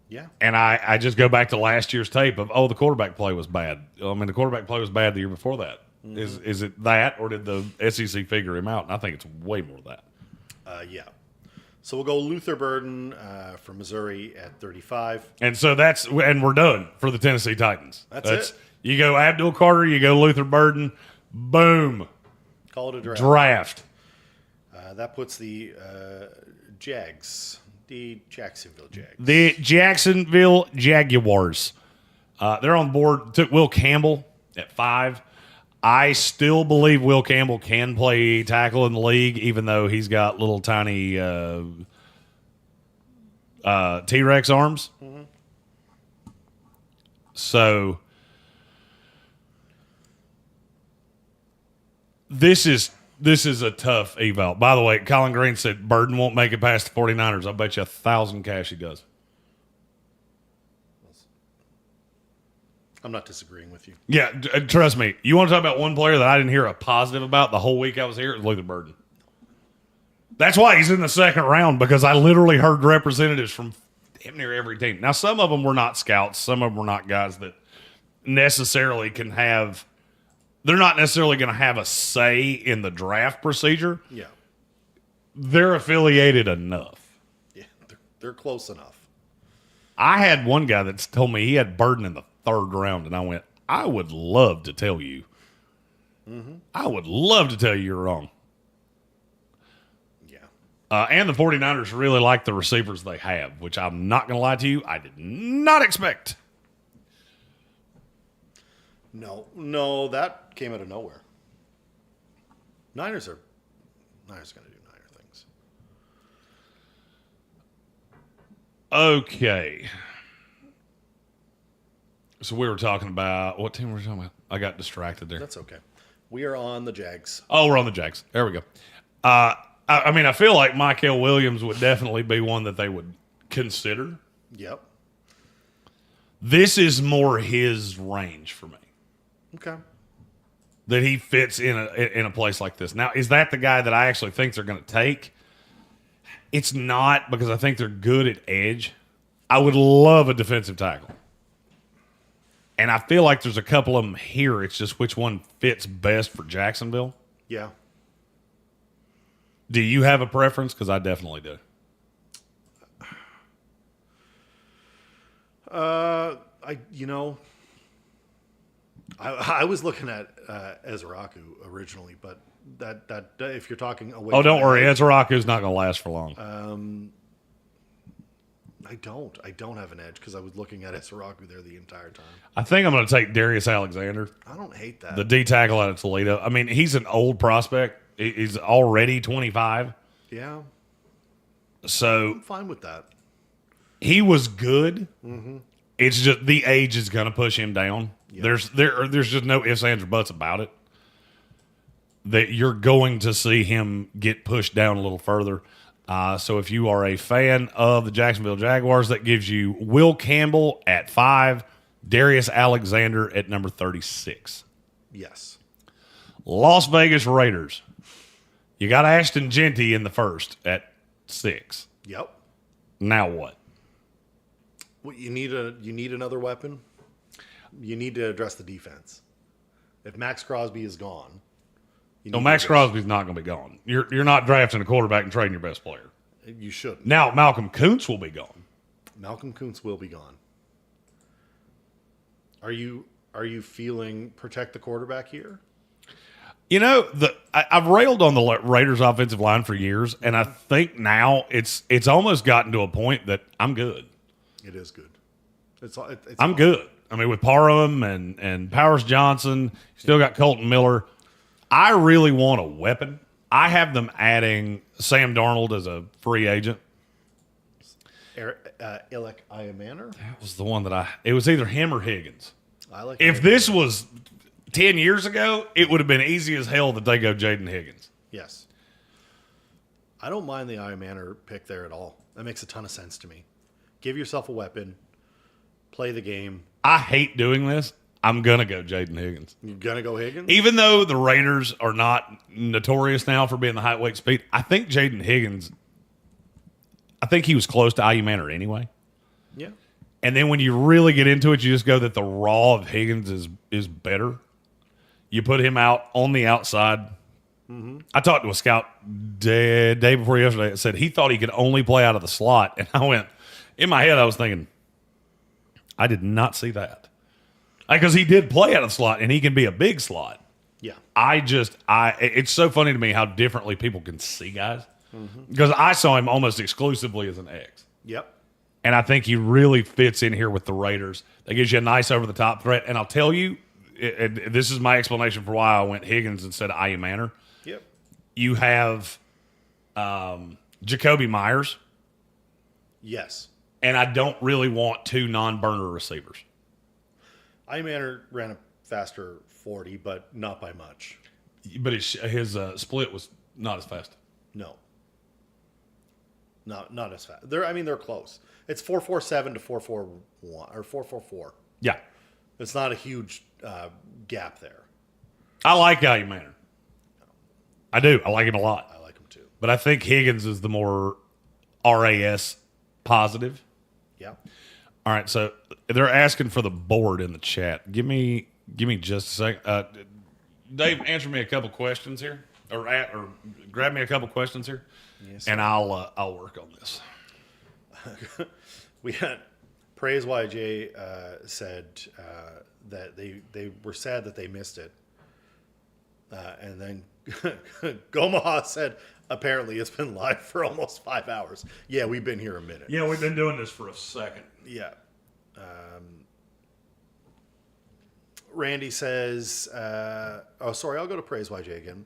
Yeah. And I just go back to last year's tape of, the quarterback play was bad. I mean, the quarterback play was bad the year before that. Mm-hmm. Is it that, or did the SEC figure him out? And I think it's way more that. Yeah. So we'll go Luther Burden from Missouri at 35. And so and we're done for the Tennessee Titans. That's it. You go Abdul Carter, you go Luther Burden, boom, Call it a draft. draft. That puts the Jags, the Jacksonville Jags. The Jacksonville Jaguars. They're on board. Took Will Campbell at 5. I still believe Will Campbell can play tackle in the league, even though he's got little tiny T-Rex arms. Mm-hmm. So this is a tough eval. By the way, Colin Green said Burden won't make it past the 49ers. I'll bet you 1,000 cash he does. I'm not disagreeing with you. Yeah, trust me. You want to talk about one player that I didn't hear a positive about the whole week I was here? It was Luther Burden. That's why he's in the second round, because I literally heard representatives from damn near every team. Now, some of them were not scouts. Some of them were not guys that necessarily can have – they're not necessarily going to have a say in the draft procedure. Yeah. They're affiliated enough. Yeah, they're close enough. I had one guy that told me he had Burden in the third round, and I went, I would love to tell you. Mm-hmm. I would love to tell you you're wrong. Yeah. And the 49ers really like the receivers they have, which I'm not going to lie to you, I did not expect. No, that came out of nowhere. Niners are going to do Niner things. Okay. So we were talking about, what team were we talking about? I got distracted there. That's okay. We are on the Jags. Oh, we're on the Jags. There we go. I mean, I feel like Michael Williams would definitely be one that they would consider. Yep. This is more his range for me. Okay. That he fits in a place like this. Now, is that the guy that I actually think they're going to take? It's not, because I think they're good at edge. I would love a defensive tackle. And I feel like there's a couple of them here. It's just which one fits best for Jacksonville. Yeah. Do you have a preference? Because I definitely do. I was looking at Ezraku originally, but that if you're talking away. Oh, don't from worry. that, Ezraku's not going to last for long. I don't have an edge because I was looking at Ezraku there the entire time. I think I'm going to take Darius Alexander, I don't hate that. the D tackle out of Toledo. I mean, he's an old prospect. He's already 25. Yeah, So I'm fine with that. he was good. Mm-hmm. It's just the age is going to push him down. Yep. There's just no ifs, ands, or buts about it. That you're going to see him get pushed down a little further. So if you are a fan of the Jacksonville Jaguars, that gives you Will Campbell at 5, Darius Alexander at number 36. Yes. Las Vegas Raiders. You got Ashton Genty in the first at 6. Yep. Now what? Well, you need another weapon. You need to address the defense. If Max Crosby is gone, No, Max Crosby's not going to be gone. You're not drafting a quarterback and trading your best player. You shouldn't. Now, Malcolm Kuntz will be gone. Malcolm Kuntz will be gone. Are you feeling protect the quarterback here? You know, I've railed on the Raiders' offensive line for years, and I think now it's almost gotten to a point that I'm good. It is good. It's I'm fine. good. I mean, with Parham and Powers Johnson, still got Colton Miller. I really want a weapon. I have them adding Sam Darnold as a free agent. Ilek Iamaner? That was the one that it was either him or Higgins. I like. If this was 10 years ago, it would have been easy as hell that they go Jaden Higgins. Yes. I don't mind the Iamaner pick there at all. That makes a ton of sense to me. Give yourself a weapon. Play the game. I hate doing this. I'm going to go Jaden Higgins. You're going to go Higgins? Even though the Raiders are not notorious now for being the height, weight, speed, I think Jaden Higgins, I think he was close to Iamaner anyway. Yeah. And then when you really get into it, you just go that the raw of Higgins is better. You put him out on the outside. Mm-hmm. I talked to a scout day before yesterday that said he thought he could only play out of the slot. And I went, in my head, I was thinking, I did not see that. Because he did play out of the slot, and he can be a big slot. Yeah. It's so funny to me how differently people can see guys. Because I saw him almost exclusively as an X. Yep. And I think he really fits in here with the Raiders. That gives you a nice over-the-top threat. And I'll tell you, this is my explanation for why I went Higgins instead of Iamaner. Yep. You have Jacoby Myers. Yes. And I don't really want two non-burner receivers. Iamaner ran a faster 40, but not by much. But his split was not as fast. No. Not as fast. They're close. It's 4.47 to 4.41 or 4.44. Yeah. It's not a huge gap there. I like Iamaner. I do. I like him a lot. I like him too. But I think Higgins is the more RAS positive. Yeah. All right, so they're asking for the board in the chat. Give me just a second. Dave, answer me a couple questions here, or grab me a couple questions here, yes, and I'll work on this. We had Praise YJ said that they were sad that they missed it, and then Gomaha said apparently it's been live for almost 5 hours. Yeah, we've been here a minute. Yeah, we've been doing this for a second. Yeah. Randy says, I'll go to Praise YJ again.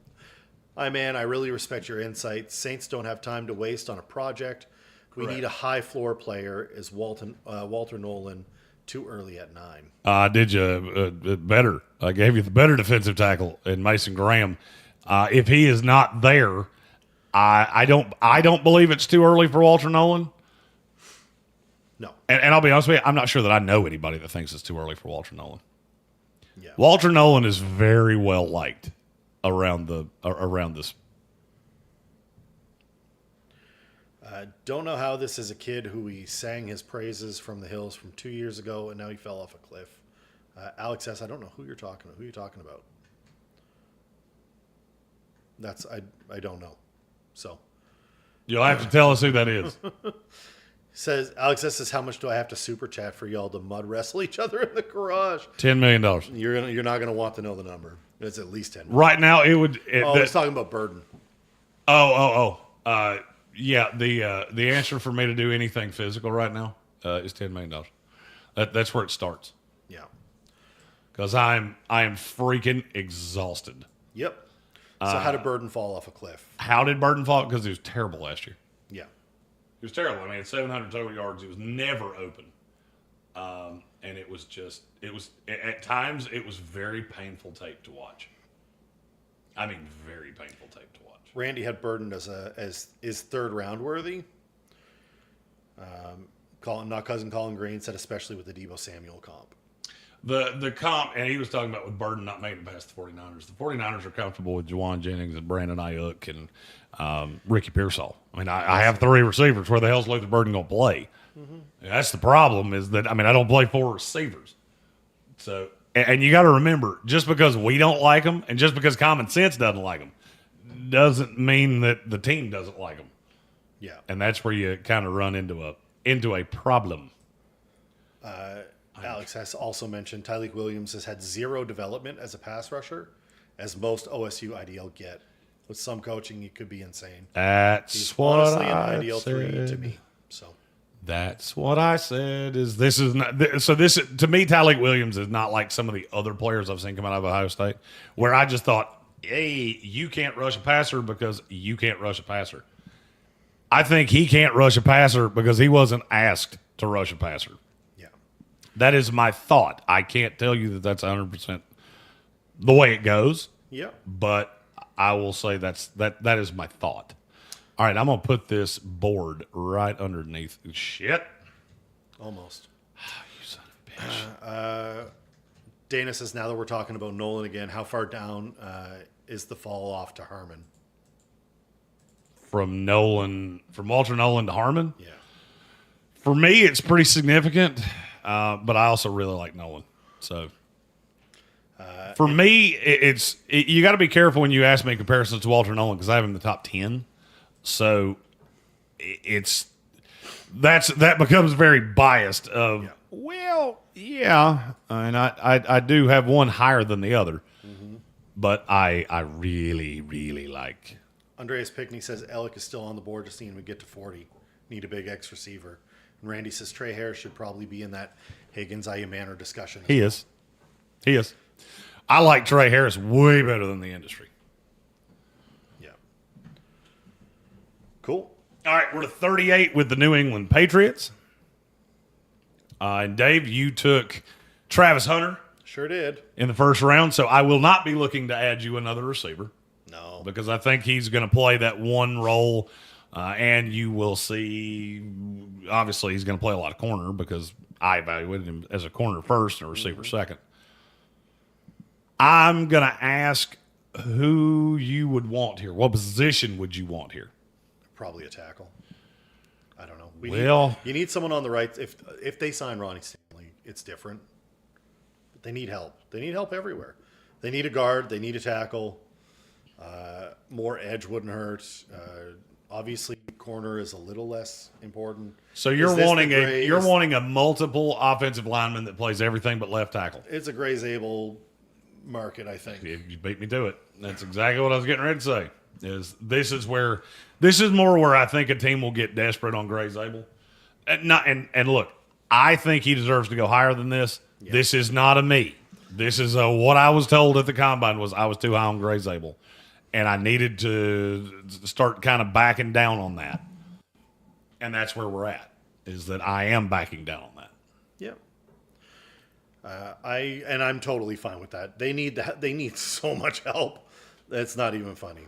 Hi, man, I really respect your insight. Saints don't have time to waste on a project. We need a high floor player. Is Walter Nolan too early at 9? I did you better. I gave you the better defensive tackle in Mason Graham. If he is not there, I don't believe it's too early for Walter Nolan. No. And I'll be honest with you, I'm not sure that I know anybody that thinks it's too early for Walter Nolan. Yeah. Walter Nolan is very well liked around this. Don't know how this is a kid who we sang his praises from the hills from 2 years ago, and now he fell off a cliff. Alex S., I don't know who you're talking about. Who are you talking about? I don't know. So You'll have to tell us who that is. says Alex S. says, how much do I have to super chat for y'all to mud wrestle each other in the garage? $10 million. You're not gonna want to know the number. It's at least 10 million. Right now, it would. He's talking about Burden. Yeah. The answer for me to do anything physical right now is $10 million. That's where it starts. Yeah. Because I am freaking exhausted. Yep. So how did Burden fall off a cliff? How did Burden fall? Because he was terrible last year. Yeah. He was terrible. I mean, 700 total yards. He was never open. And it was at times, it was very painful tape to watch. I mean, very painful tape to watch. Randy had Burden as is third round worthy. Cousin Colin Green said, especially with the Deebo Samuel comp. The comp, and he was talking about with Burden not making it past the 49ers. The 49ers are comfortable with Juwan Jennings and Brandon Ayuk and Ricky Pearsall. I mean, I have three receivers. Where the hell's Luther Burden going to play? Mm-hmm. That's the problem is that, I mean, I don't play four receivers. So, And you got to remember, just because we don't like them and just because common sense doesn't like them doesn't mean that the team doesn't like them. Yeah. And that's where you kind of run into a problem. Alex has also mentioned Tyleik Williams has had 0 development as a pass rusher, as most OSU IDL get. With some coaching, he could be insane. That's He's what honestly I an IDL 3 to said. me. So That's what I said. This is not so. This to me, Tyleik Williams is not like some of the other players I've seen come out of Ohio State, where I just thought, hey, you can't rush a passer because you can't rush a passer. I think he can't rush a passer because he wasn't asked to rush a passer. yeah. That is my thought. I can't tell you that that's 100% the way it goes, Yeah. but I will say that is my thought. All right, I'm gonna put this board right underneath. Shit, Almost. you son of a bitch. Dana says, now that we're talking about Nolan again, how far down is the fall off to Harmon? From Walter Nolan to Harmon. Yeah. For me, it's pretty significant, but I also really like Nolan. So, for me, you got to be careful when you ask me comparisons to Walter Nolan because I have him in the top 10. So, that becomes very biased. Well, yeah, and I do have one higher than the other, but I really really like. Andreas Pickney says Alec is still on the board, just seeing we get to 40. Need a big X receiver. And Randy says Trey Harris should probably be in that Higgins-Ayumanor discussion. He is. I like Trey Harris way better than the industry. Yeah. Cool. All right, we're to 38 with the New England Patriots. And Dave, you took Travis Hunter Sure did. in the first round, so I will not be looking to add you another receiver No. because I think he's going to play that one role, and you will see, obviously, he's going to play a lot of corner because I evaluated him as a corner first and a receiver second. I'm going to ask who you would want here. What position would you want here? Probably a tackle. I don't know. You need someone on the right. If they sign Ronnie Stanley, it's different. But they need help. They need help everywhere. They need a guard. They need a tackle. More edge wouldn't hurt. Obviously, corner is a little less important. So you're Is this wanting the Gray- you're wanting a multiple offensive lineman that plays everything but left tackle. It's a Gray Zabel market, I think. You beat me to it. That's exactly what I was getting ready to say. This is more where I think a team will get desperate on Gray Zabel. And look, I think he deserves to go higher than this. Yeah. This is not a me. This is what I was told at the combine was I was too high on Gray Zabel. And I needed to start kind of backing down on that. And that's where we're at, is that I am backing down on that. Yeah. I'm totally fine with that. They need so much help. That's not even funny.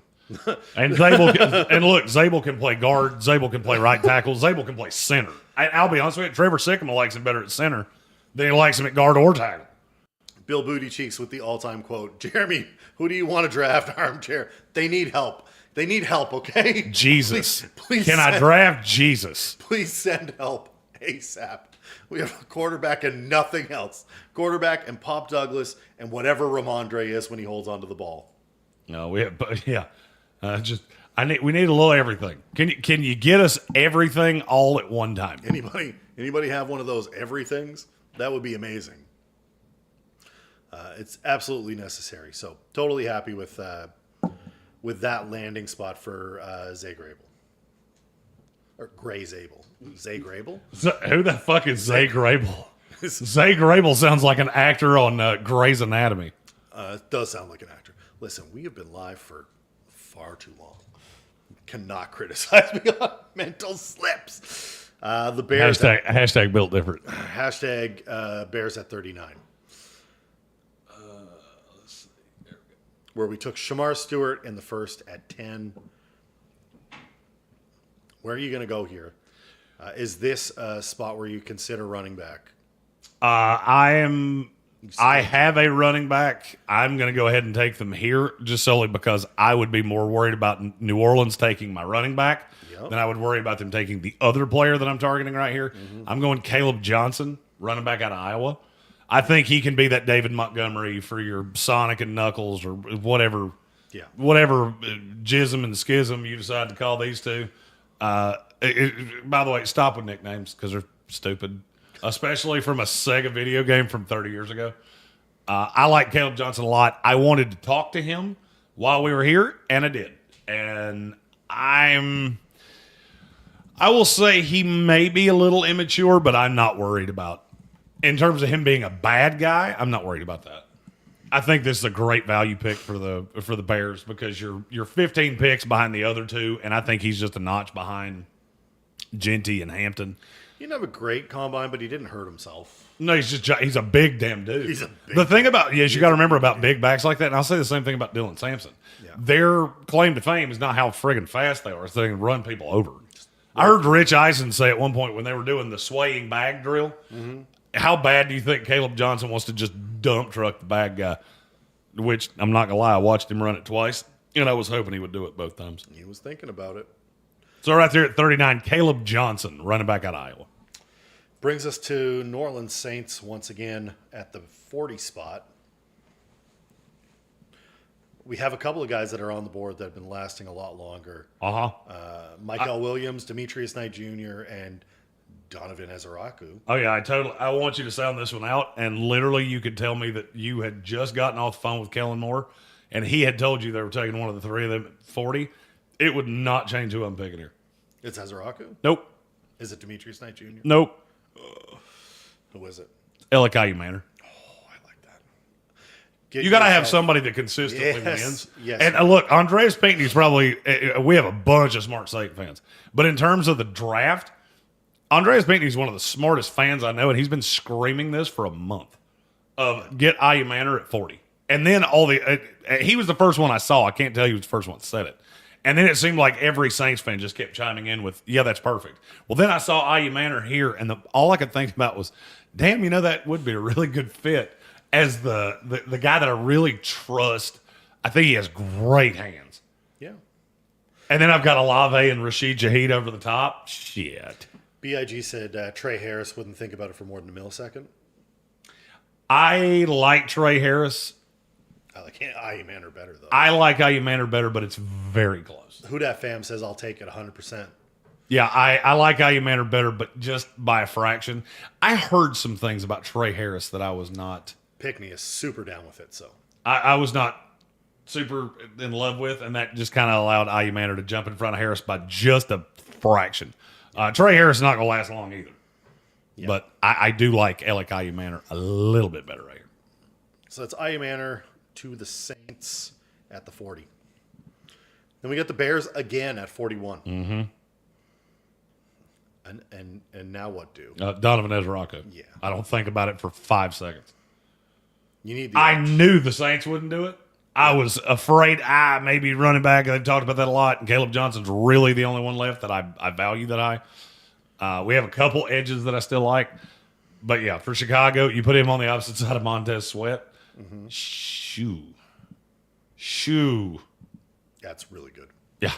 And Zabel can play guard. Zabel can play right tackle. Zabel can play center. I'll be honest with you, Trevor Sycamore likes him better at center than he likes him at guard or tackle. Bill Booty Cheeks with the all-time quote: Jeremy, who do you want to draft? Armchair. They need help. They need help, okay? Jesus. Please can I draft Jesus? Please send help ASAP. We have a quarterback and nothing else. Quarterback and Pop Douglas and whatever Ramondre is when he holds onto the ball. No, we need a little everything. Can you get us everything all at one time? Anybody have one of those everythings? That would be amazing. It's absolutely necessary. So totally happy with that landing spot for Zay Grable. Or Gray Zabel. Zay Grable? Who the fuck is Zay Grable? Zay Grable sounds like an actor on Grey's Anatomy. It does sound like an actor. Listen, we have been live for far too long. Cannot criticize me on mental slips. The Bears. Hashtag built different. Hashtag Bears at 39. Let's see. There we go. Where we took Shamar Stewart in the first at 10. Where are you going to go here? Is this a spot where you consider running back? I have a running back. I'm going to go ahead and take them here just solely because I would be more worried about New Orleans taking my running back than I would worry about them taking the other player that I'm targeting right here. Mm-hmm. I'm going Caleb Johnson, running back out of Iowa. I think he can be that David Montgomery for your Sonic and Knuckles or whatever. Yeah. Whatever jism and schism you decide to call these two. By the way, stop with nicknames because they're stupid, especially from a Sega video game from 30 years ago. I like Caleb Johnson a lot. I wanted to talk to him while we were here, and I did. And I will say he may be a little immature, but I'm not worried about. In terms of him being a bad guy, I'm not worried about that. I think this is a great value pick for the Bears because you're 15 picks behind the other two, and I think he's just a notch behind Genty and Hampton. He didn't have a great combine, but he didn't hurt himself. No, he's a big damn dude. He's a big the thing about you got to remember about big backs like that, and I'll say the same thing about Dylan Sampson. Yeah. Their claim to fame is not how friggin' fast they are; it's they can run people over. I heard Rich Eisen say at one point when they were doing the swaying bag drill, how bad do you think Caleb Johnson wants to just dump truck the bag guy? Which I'm not gonna lie, I watched him run it twice, and I was hoping he would do it both times. He was thinking about it. So right there at 39, Caleb Johnson, running back out of Iowa. Brings us to New Orleans Saints once again at the 40 spot. We have a couple of guys that are on the board that have been lasting a lot longer. Michael Williams, Demetrius Knight Jr., and Donovan Ezeraku. Oh yeah, I want you to sound this one out, and literally you could tell me that you had just gotten off the phone with Kellen Moore, and he had told you they were taking one of the three of them at 40. It would not change who I'm picking here. It's Ezeraku? Nope. Is it Demetrius Knight Jr.? Nope. Who is it? Elikai Manor. Oh, I like that. You got to have somebody that consistently wins. Yes. And look, Andreas Pinckney's probably, we have a bunch of smart Saint fans. But in terms of the draft, Andreas Pinckney's one of the smartest fans I know, and he's been screaming this for a month of get Ayumanor Manor at 40. And then he was the first one I saw. I can't tell you he was the first one that said it. And then it seemed like every Saints fan just kept chiming in with, yeah, that's perfect. Well, then I saw Ayumanor Manor here, and all I could think about was, damn, that would be a really good fit as the guy that I really trust. I think he has great hands. Yeah. And then I've got Olave and Rashid Shaheed over the top. Shit. BIG said Trey Harris wouldn't think about it for more than a millisecond. I like Trey Harris. I like Ayumanor better, though. I like Ayumanor better, but it's very close. Who Dat Fam says I'll take it 100%. Yeah, I like Ayumanor better, but just by a fraction. I heard some things about Trey Harris that I was not... Pickney is super down with it, so... I was not super in love with, and that just kind of allowed Ayumanor to jump in front of Harris by just a fraction. Trey Harris is not going to last long either. Yeah. But I do like Elikai Manor a little bit better right here. So it's Ayumanor to the Saints at the 40. Then we got the Bears again at 41. Mm-hmm. And now what do? Donovan Ezeraku. Yeah. I don't think about it for 5 seconds. You need. I knew the Saints wouldn't do it. I was afraid maybe running back. They've talked about that a lot. And Caleb Johnson's really the only one left that I value that high. We have a couple edges that I still like. But yeah, for Chicago, you put him on the opposite side of Montez Sweat. Mm-hmm. Shoo. That's really good. Yeah.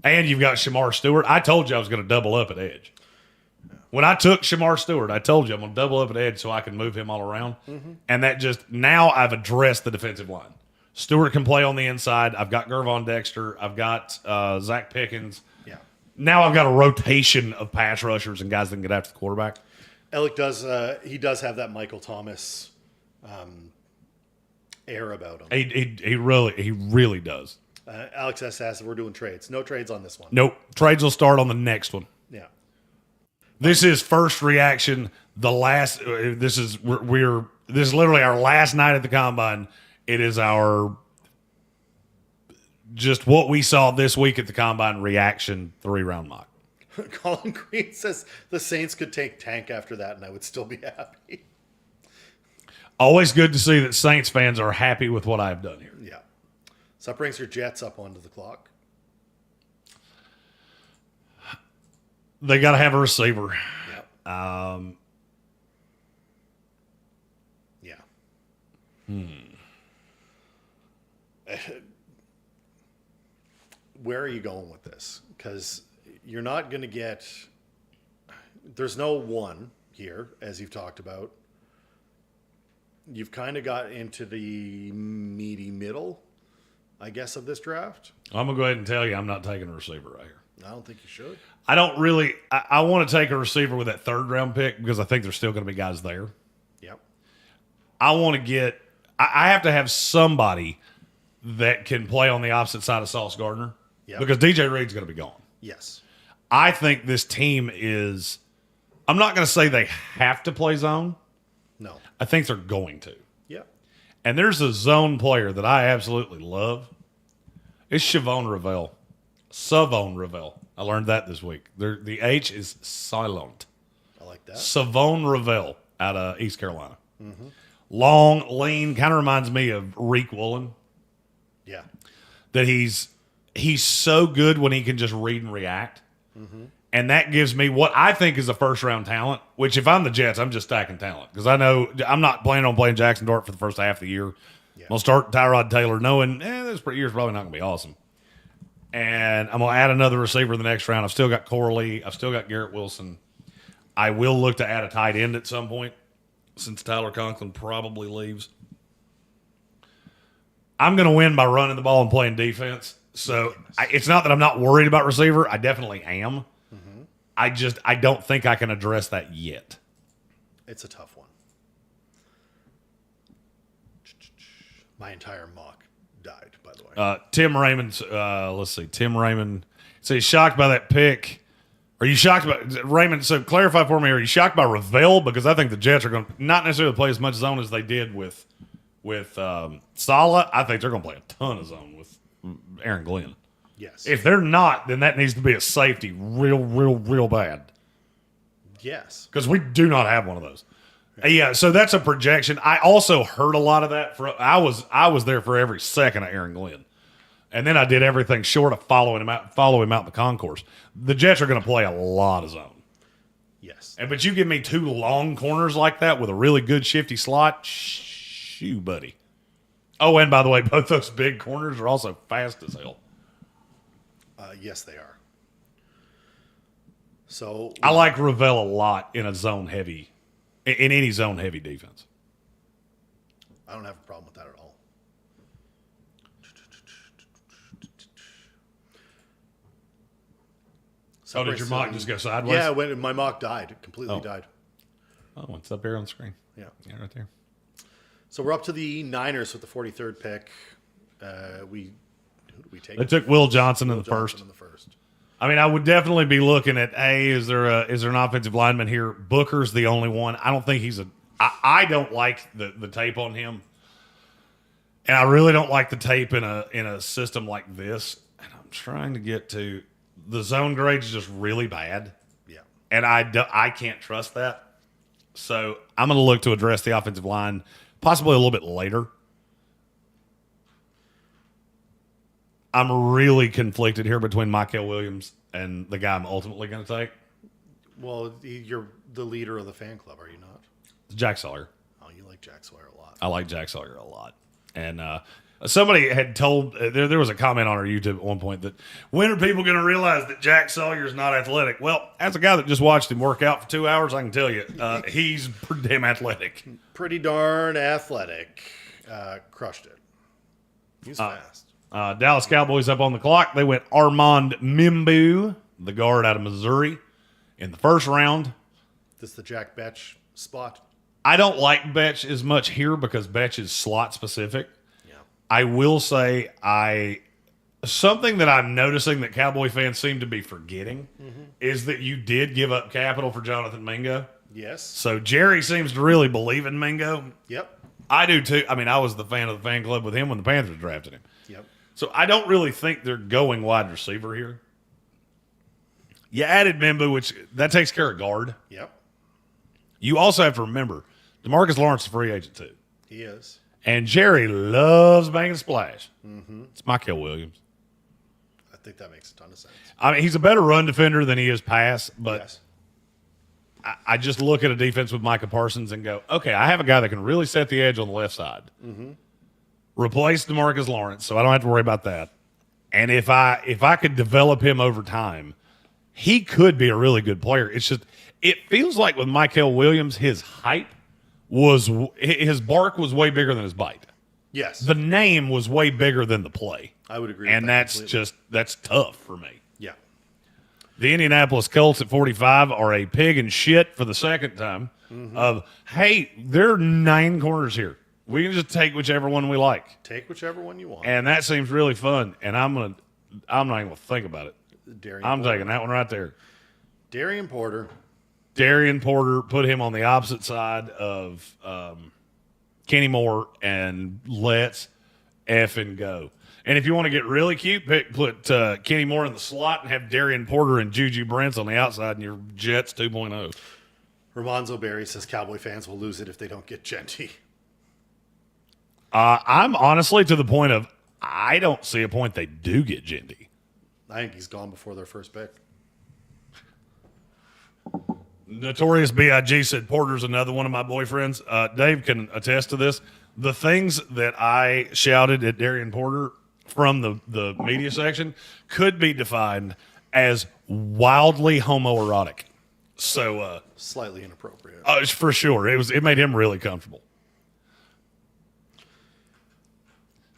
And you've got Shamar Stewart. I told you I was going to double up at edge. When I took Shamar Stewart, I told you I'm going to double up at edge so I can move him all around. Mm-hmm. And that just, now I've addressed the defensive line. Stewart can play on the inside. I've got Gervon Dexter. I've got Zach Pickens. Yeah. Now I've got a rotation of pass rushers and guys that can get after the quarterback. Alec does, he does have that Michael Thomas air about him. He really does. Alex S. asks if we're doing trades. No trades on this one. Nope. Trades will start on the next one. Yeah. This is first reaction. The last. This is literally our last night at the combine. It is our just what we saw this week at the combine reaction 3-round mock. Colin Green says the Saints could take Tank after that, and I would still be happy. Always good to see that Saints fans are happy with what I've done here. Yeah. So that brings your Jets up onto the clock. They got to have a receiver. Yep. Yeah. Where are you going with this? Because you're not going to get... There's no one here, as you've talked about. you've kind of got into the meaty middle, I guess, of this draft. I'm going to go ahead and tell you I'm not taking a receiver right here. I don't think you should. I don't really – I want to take a receiver with that third-round pick because I think there's still going to be guys there. Yep. I want to get – I have to have somebody that can play on the opposite side of Sauce Gardner because DJ Reed's going to be gone. Yes. I think this team is – I'm not going to say they have to play zone. No. I think they're going to. Yep. And there's a zone player that I absolutely love. It's Siobhan Ravel. Savon Ravel. I learned that this week. The H is silent. I like that. Savon Ravel out of East Carolina. Mm-hmm. Long, lean, kind of reminds me of Reek Woolen. Yeah. That he's so good when he can just read and react. Mm-hmm. And that gives me what I think is a first-round talent, which if I'm the Jets, I'm just stacking talent. Because I know I'm not planning on playing Jackson Dart for the first half of the year. Yeah. I'll start Tyrod Taylor knowing this year's probably not going to be awesome. And I'm going to add another receiver in the next round. I've still got Corley. I've still got Garrett Wilson. I will look to add a tight end at some point since Tyler Conklin probably leaves. I'm going to win by running the ball and playing defense. So it's not that I'm not worried about receiver. I definitely am. Mm-hmm. I don't think I can address that yet. It's a tough one. My entire mock died, by the way. Tim Raymond's, let's see. Tim Raymond says, shocked by that pick. Are you shocked by Raymond? So clarify for me, are you shocked by Ravel? Because I think the Jets are going to not necessarily play as much zone as they did with Saleh. I think they're going to play a ton of zone with Aaron Glenn. Yes. If they're not, then that needs to be a safety real bad. Yes. Because we do not have one of those. Yeah, so that's a projection. I also heard a lot of that. I was there for every second of Aaron Glenn. And then I did everything short of follow him out in the concourse. The Jets are going to play a lot of zone. Yes. But you give me two long corners like that with a really good shifty slot, shoo, buddy. Oh, and by the way, both those big corners are also fast as hell. Yes, they are. So I like Ravel a lot in a zone heavy, in any zone heavy defense. I don't have a problem with that at all. So did your mock just go sideways? Yeah, when my mock died, it completely died. Oh, it's up here on the screen. Yeah, right there. So we're up to the Niners with the 43rd pick. Who do we take? They took Will Johnson in the first. I mean, I would definitely be looking at, hey, is there an offensive lineman here? Booker's the only one. I don't think he's I don't like the tape on him. And I really don't like the tape in a system like this. And I'm trying to get to the zone grade is just really bad. Yeah. And I can't trust that. So I'm going to look to address the offensive line possibly a little bit later. I'm really conflicted here between Michael Williams and the guy I'm ultimately going to take. Well, you're the leader of the fan club, are you not? Jack Sawyer. Oh, you like Jack Sawyer a lot. I like Jack Sawyer a lot. And somebody had told, there was a comment on our YouTube at one point that when are people going to realize that Jack Sawyer's not athletic? Well, as a guy that just watched him work out for 2 hours, I can tell you, he's pretty damn athletic. Pretty darn athletic. Crushed it. He's fast. Dallas Cowboys up on the clock. They went Armand Mimbu, the guard out of Missouri, in the first round. This is the Jack Betch spot. I don't like Betch as much here because Betch is slot specific. Yeah. I will say something that I'm noticing that Cowboy fans seem to be forgetting is that you did give up capital for Jonathan Mingo. Yes. So Jerry seems to really believe in Mingo. Yep. I do too. I mean, I was the fan of the fan club with him when the Panthers drafted him. Yep. So I don't really think they're going wide receiver here. You added Mimbu, which that takes care of guard. Yep. You also have to remember, DeMarcus Lawrence is a free agent too. He is. And Jerry loves making a splash. Mm-hmm. It's Michael Williams. I think that makes a ton of sense. I mean, he's a better run defender than he is pass, but yes. I just look at a defense with Micah Parsons and go, okay, I have a guy that can really set the edge on the left side. Mm-hmm. Replace DeMarcus Lawrence, so I don't have to worry about that. And if I could develop him over time, he could be a really good player. It's just it feels like with Michael Williams, his hype his bark was way bigger than his bite. Yes. The name was way bigger than the play. I would agree And with that that's completely. that's tough for me. Yeah. The Indianapolis Colts at 45 are a pig and shit for the second time. Of, hey, there are 9 corners here. We can just take whichever one we like. Take whichever one you want. And that seems really fun. And I'm not even gonna think about it. I'm taking that one right there. Darian Porter. Darian Porter, put him on the opposite side of Kenny Moore, and let's effing go. And if you want to get really cute, put Kenny Moore in the slot and have Darian Porter and Juju Brents on the outside, and your Jets 2.0. Ramonzo Berry says Cowboy fans will lose it if they don't get Genty. I'm honestly to the point of I don't see a point they do get Jindy. I think he's gone before their first pick. Notorious B.I.G. said Porter's another one of my boyfriends. Dave can attest to this. The things that I shouted at Darian Porter from the media section could be defined as wildly homoerotic. So Slightly inappropriate. for sure, it made him really comfortable.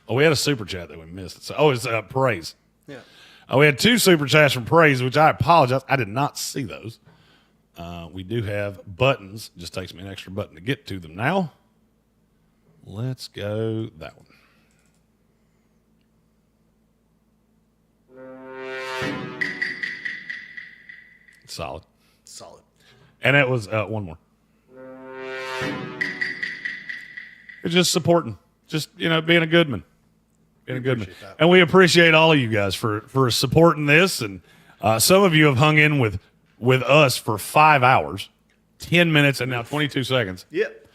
Oh, we had a super chat that we missed. So, it's praise. Yeah. We had 2 super chats from praise, which I apologize. I did not see those. We do have buttons. Just takes me an extra button to get to them now. Let's go that one. Solid. Solid. And it was one more. It's just supporting. Just, being a good man. Being a good man. appreciate that. And we appreciate all of you guys for supporting this. And some of you have hung in with us for 5 hours, 10 minutes, and now 22 seconds. Yep.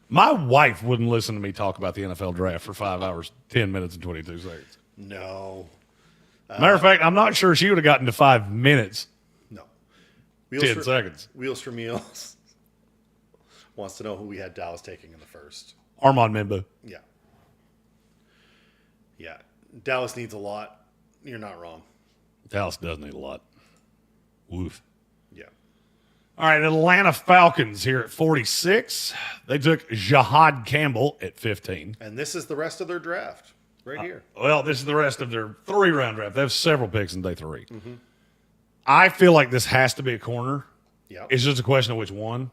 My wife wouldn't listen to me talk about the NFL draft for 5 hours, 10 minutes, and 22 seconds. No. Matter of fact, I'm not sure she would have gotten to 5 minutes, No. 10 seconds. Wheels for Meals wants to know who we had Dallas taking in the first. Armand Membo. Yeah. Yeah. Dallas needs a lot. You're not wrong. Dallas does need a lot. Woof. Yeah. All right, Atlanta Falcons here at 46. They took Jahad Campbell at 15. And this is the rest of their draft right here. Well, this is the rest of their 3-round draft. They have several picks in day 3. I feel like this has to be a corner. Yeah. It's just a question of which one.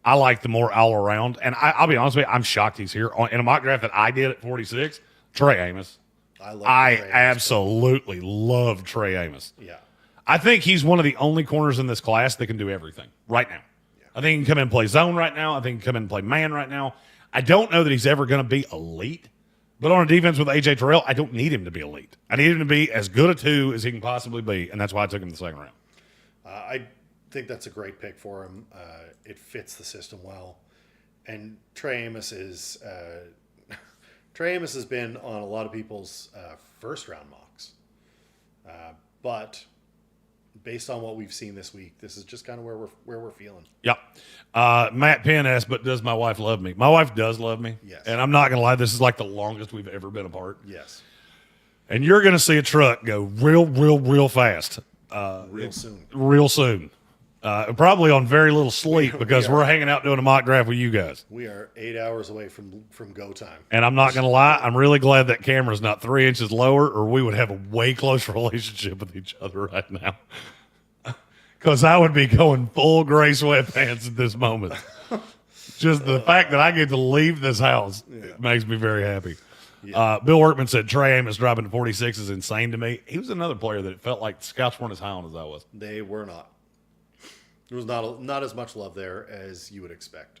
I like the more all around. And I'll be honest with you, I'm shocked he's here. In a mock draft that I did at 46, Trey Amos. I absolutely love Trey Amos. Yeah. I think he's one of the only corners in this class that can do everything right now. Yeah. I think he can come in and play zone right now. I think he can come in and play man right now. I don't know that he's ever going to be elite, but on a defense with A.J. Terrell, I don't need him to be elite. I need him to be as good a 2 as he can possibly be, and that's why I took him in the second round. I think that's a great pick for him. It fits the system well. And Trey Amos is Trey Amos has been on a lot of people's first-round mocks. But based on what we've seen this week, this is just kind of where we're feeling. Yep. Matt Penn asked, but does my wife love me? My wife does love me. Yes. And I'm not going to lie, this is like the longest we've ever been apart. Yes. And you're going to see a truck go real fast. Real soon. Probably on very little sleep because we're hanging out doing a mock draft with you guys. We are 8 hours away from go time. And I'm not going to lie, I'm really glad that camera's not 3 inches lower, or we would have a way closer relationship with each other right now. Because I would be going full gray sweatpants at this moment. Just the fact that I get to leave this house makes me very happy. Yeah. Bill Workman said Trey Amos dropping to 46 is insane to me. He was another player that it felt like the scouts weren't as high on as I was. They were not. There was not as much love there as you would expect.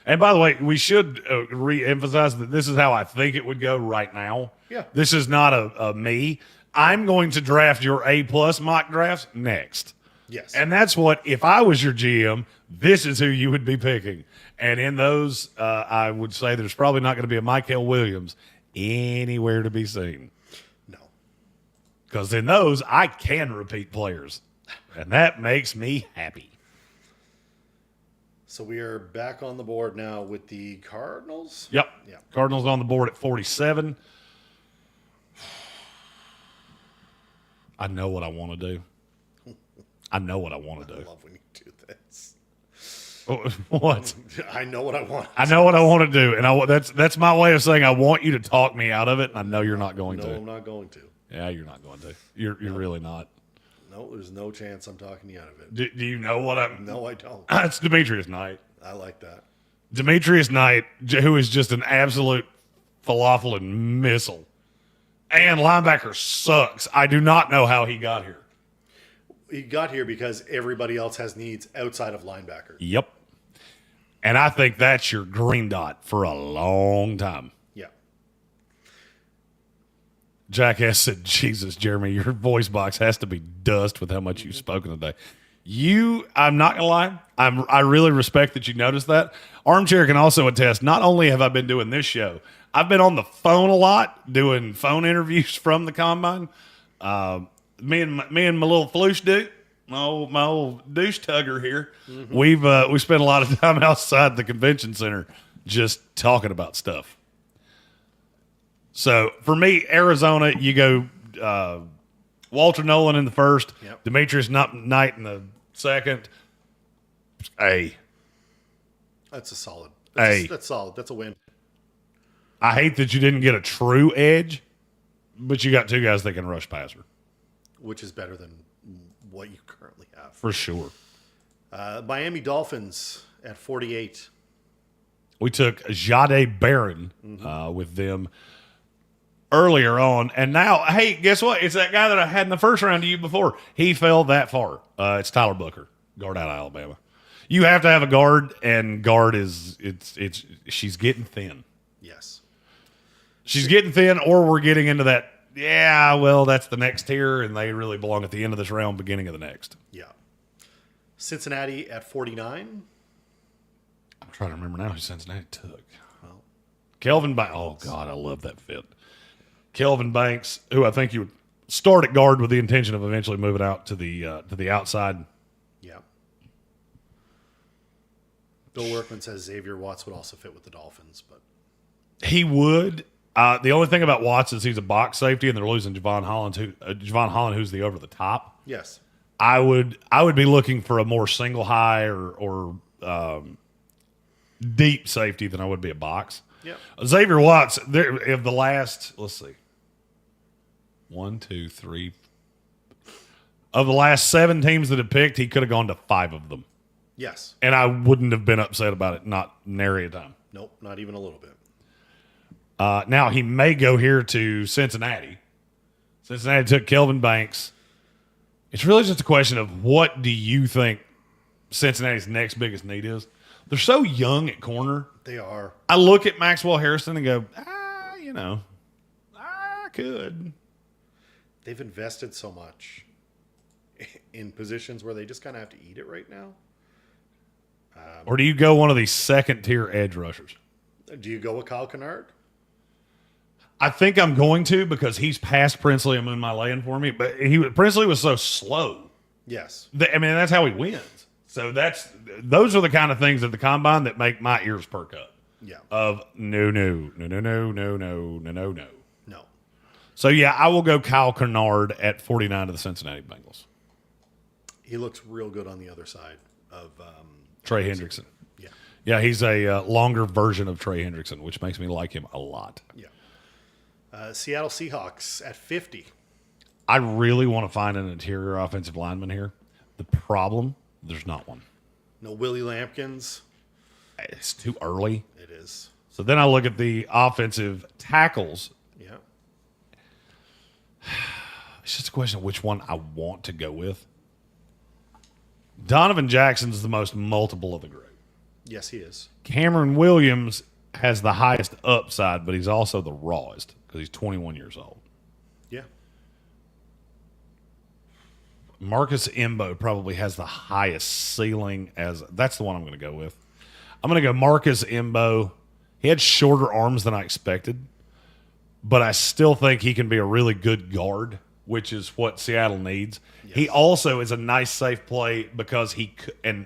And by the way, we should re-emphasize that this is how I think it would go right now. Yeah. This is not a me. I'm going to draft your A-plus mock drafts next. Yes. And that's what, if I was your GM, this is who you would be picking. And in those, I would say there's probably not going to be a Michael Williams anywhere to be seen. No. Because in those, I can repeat players. And that makes me happy. So we are back on the board now with the Cardinals. Yep. Yeah. Cardinals on the board at 47. I know what I want to do. I know what I want to I do. love when you do this. What? I know what I want. I know what I want to do, and that's my way of saying I want you to talk me out of it, and I know you're not going No, to. I'm not going to. Yeah, you're not going to. You're really not. No, there's no chance I'm talking you out of it. Do you know what I'm? No, I don't. It's Demetrius Knight. I like that. Demetrius Knight, who is just an absolute falafel and missile. And linebacker sucks. I do not know how he got here. He got here because everybody else has needs outside of linebacker. Yep. And I think that's your green dot for a long time. Yeah. Jackass said, Jesus, Jeremy, your voice box has to be dust with how much you've spoken today. I'm not going to lie, I really respect that you noticed that. Armchair can also attest, not only have I been doing this show, I've been on the phone a lot, doing phone interviews from the Combine. Me and my little floosh dude, my old douche tugger here, we spent a lot of time outside the convention center just talking about stuff. So for me, Arizona, you go Walter Nolan in the first, Yep. Demetrius Knight in the second. Hey, That's a solid. Hey. That's solid. That's a win. I hate that you didn't get a true edge, but you got two guys that can rush passer. Which is better than what you currently have. For sure. Miami Dolphins at 48. We took Jade Barron with them earlier on. And now, hey, guess what? It's that guy that I had in the first round to you before. He fell that far. It's Tyler Booker, guard out of Alabama. You have to have a guard, and guard she's getting thin. Yes. She's getting thin, or we're getting into that, yeah, well, that's the next tier, and they really belong at the end of this round, beginning of the next. Yeah. Cincinnati at 49. I'm trying to remember now who Cincinnati took. Well, Kelvin Banks. Oh, God, I love that fit. Kelvin Banks, who I think you would start at guard with the intention of eventually moving out to the outside. Yeah. Bill Workman says Xavier Watts would also fit with the Dolphins, but He would. The only thing about Watts is he's a box safety, and they're losing Javon Holland, who's the over the top. yes. I would be looking for a more single high or deep safety than I would be a box. Yep. Xavier Watts, of the last, let's see, 1, 2, 3. Of the last 7 teams that have picked, he could have gone to 5 of them. Yes. And I wouldn't have been upset about it, not nary a time. Nope, not even a little bit. Now, he may go here to Cincinnati. Cincinnati took Kelvin Banks. It's really just a question of what do you think Cincinnati's next biggest need is? They're so young at corner. They are. I look at Maxwell Harrison and go, I could. They've invested so much in positions where they just kind of have to eat it right now. Or do you go one of these second-tier edge rushers? Do you go with Kyle Kennard? I think I'm going to because he's past Princely. I'm in my lane for me. But Princely was so slow. Yes. That's how he wins. So those are the kind of things at the Combine that make my ears perk up. Yeah. Of no. No. So, yeah, I will go Kyle Kennard at 49 to the Cincinnati Bengals. He looks real good on the other side of Trey Hendrickson. Yeah. Yeah, he's a longer version of Trey Hendrickson, which makes me like him a lot. Yeah. Seattle Seahawks at 50. I really want to find an interior offensive lineman here. The problem, there's not one. No Willie Lampkins. It's too early. It is. So then I look at the offensive tackles. Yeah. It's just a question of which one I want to go with. Donovan Jackson's the most multiple of the group. Yes, he is. Cameron Williams has the highest upside, but he's also the rawest because he's 21 years old. Yeah. Marcus Imbo probably has the highest ceiling that's the one I'm going to go with. I'm going to go Marcus Imbo. He had shorter arms than I expected, but I still think he can be a really good guard, which is what Seattle needs. Yes. He also is a nice, safe play because and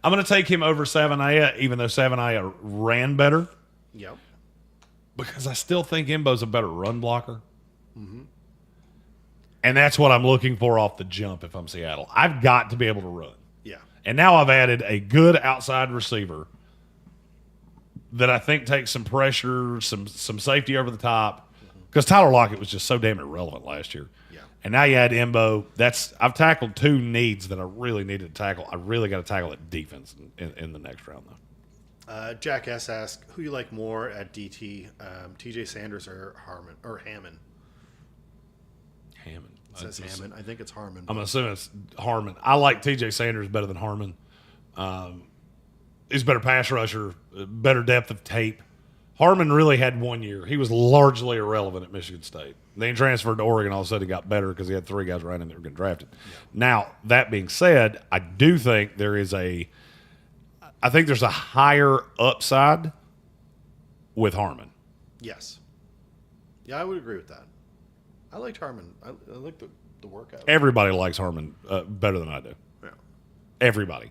I'm going to take him over Savanaya, even though Savanaya ran better. Yep. Because I still think Imbo's a better run blocker. Mm-hmm. And that's what I'm looking for off the jump if I'm Seattle. I've got to be able to run. Yeah. And now I've added a good outside receiver that I think takes some pressure, some safety over the top. Because Tyler Lockett was just so damn irrelevant last year. Yeah. And now you add Embo. I've tackled two needs that I really needed to tackle. I really got to tackle that defense in the next round, though. Jack S. asked, who you like more at DT, TJ Sanders or Hammond? Hammond. It says Hammond. I think it's Harmon. I'm assuming it's Harmon. I like TJ Sanders better than Harmon. He's a better pass rusher, better depth of tape. Harmon really had 1 year. He was largely irrelevant at Michigan State. Then he transferred to Oregon. All of a sudden, he got better because he had three guys around him that were getting drafted. Yeah. Now, that being said, I do think there's a higher upside with Harmon. Yes. Yeah, I would agree with that. I liked Harmon. I like the workout. Everybody likes Harmon better than I do. Yeah. Everybody.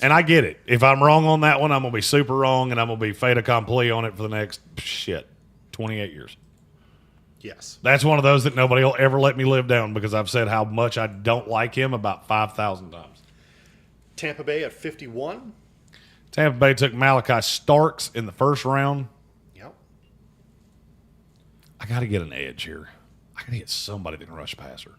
And I get it. If I'm wrong on that one, I'm going to be super wrong, and I'm going to be fait accompli on it for the next, 28 years. Yes. That's one of those that nobody will ever let me live down because I've said how much I don't like him about 5,000 times. Tampa Bay at 51. Tampa Bay took Malachi Starks in the first round. Yep. I got to get an edge here. I got to get somebody that can rush passer.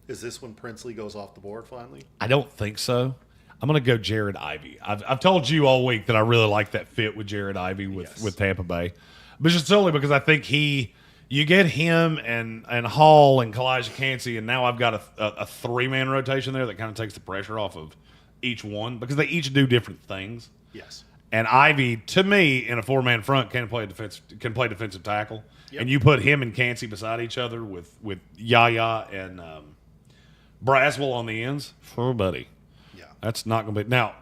Is this when Princely goes off the board finally? I don't think so. I'm going to go Jared Ivey. I've told you all week that I really like that fit with Jared Ivey with Tampa Bay. But just solely because I think you get him and Hall and Kalijah Cansey, and now I've got a three-man rotation there that kind of takes the pressure off of each one because they each do different things. Yes. And Ivey, to me, in a four-man front, can play defensive tackle. Yep. And you put him and Cansey beside each other with Yaya and Braswell on the ends. Oh, buddy. That's not going to be. Now,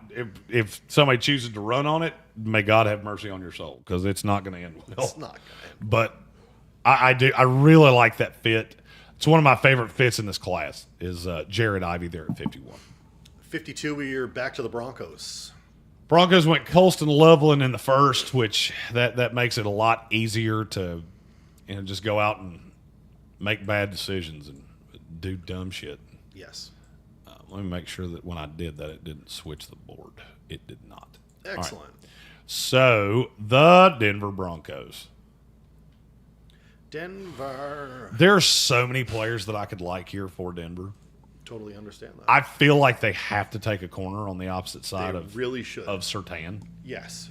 if somebody chooses to run on it, may God have mercy on your soul because it's not going to end well. It's not going to end well. But I do. I really like that fit. It's one of my favorite fits in this class is Jared Ivey there at 51. 52, we're back to the Broncos. Broncos went Colston Loveland in the first, which that makes it a lot easier to just go out and make bad decisions and do dumb shit. Yes. Let me make sure that when I did that, it didn't switch the board. It did not. Excellent. Right. So, the Denver Broncos. Denver. There's so many players that I could like here for Denver. Totally understand that. I feel like they have to take a corner on the opposite side of Surtain. Yes.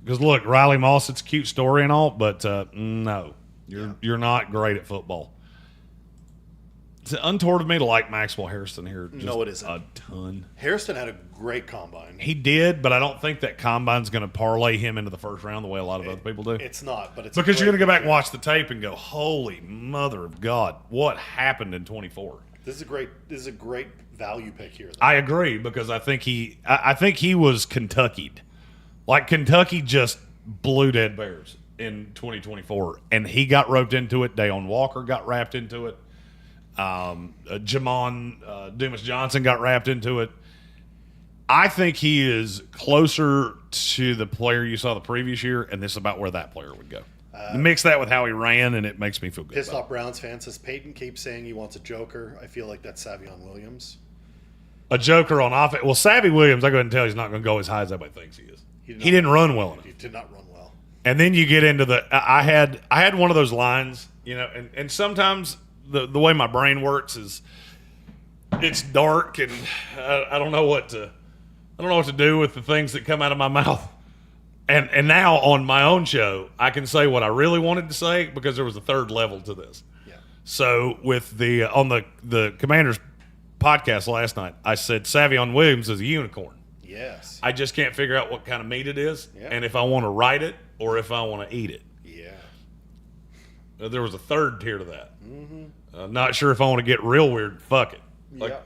Because, look, Riley Moss, it's a cute story and all, but no. You're not great at football. It's untoward of me to like Maxwell Hairston here. No, it isn't. A ton. Hairston had a great combine. He did, but I don't think that combine's going to parlay him into the first round the way a lot of other people do. It's not, but it's because you're going to go back and watch the tape and go, "Holy mother of God, what happened in 24?" This is a great value pick here. Though. I agree because I think he was Kentuckied. Like Kentucky just blew dead bears in 2024, and he got roped into it. Dayon Walker got wrapped into it. Jamon Dumas Johnson got wrapped into it. I think he is closer to the player you saw the previous year, and this is about where that player would go. Mix that with how he ran, and it makes me feel good. Pissed off Browns fan says Peyton keeps saying he wants a joker. I feel like that's Savion Williams. A joker on offense. Well, Savvy Williams, I go ahead and tell you, he's not going to go as high as everybody thinks he is. He didn't run well enough. He did not run well. And then you get into the. I had one of those lines, and sometimes. The way my brain works is it's dark and I don't know what to do with the things that come out of my mouth. And now on my own show, I can say what I really wanted to say because there was a third level to this. Yeah. So with on the Commanders podcast last night, I said Savion Williams is a unicorn. Yes. I just can't figure out what kind of meat it is, yeah. And if I want to write it or if I want to eat it. Yeah. There was a third tier to that. Mm-hmm. Not sure if I want to get real weird. Fuck it. Yeah.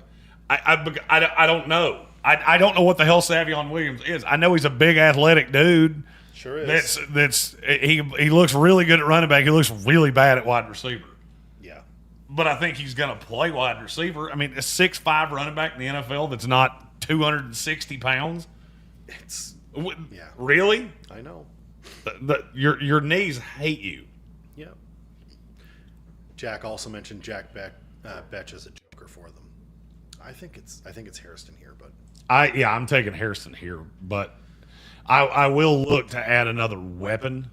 I don't know. I don't know what the hell Savion Williams is. I know he's a big athletic dude. Sure is. He looks really good at running back. He looks really bad at wide receiver. Yeah. But I think he's going to play wide receiver. I mean, a 6'5" running back in the NFL that's not 260 pounds. It's Really? I know. Your knees hate you. Yeah. Jack also mentioned Jack Betch as a joker for them. I think it's Hairston here, but I'm taking Hairston here, but I will look to add another weapon.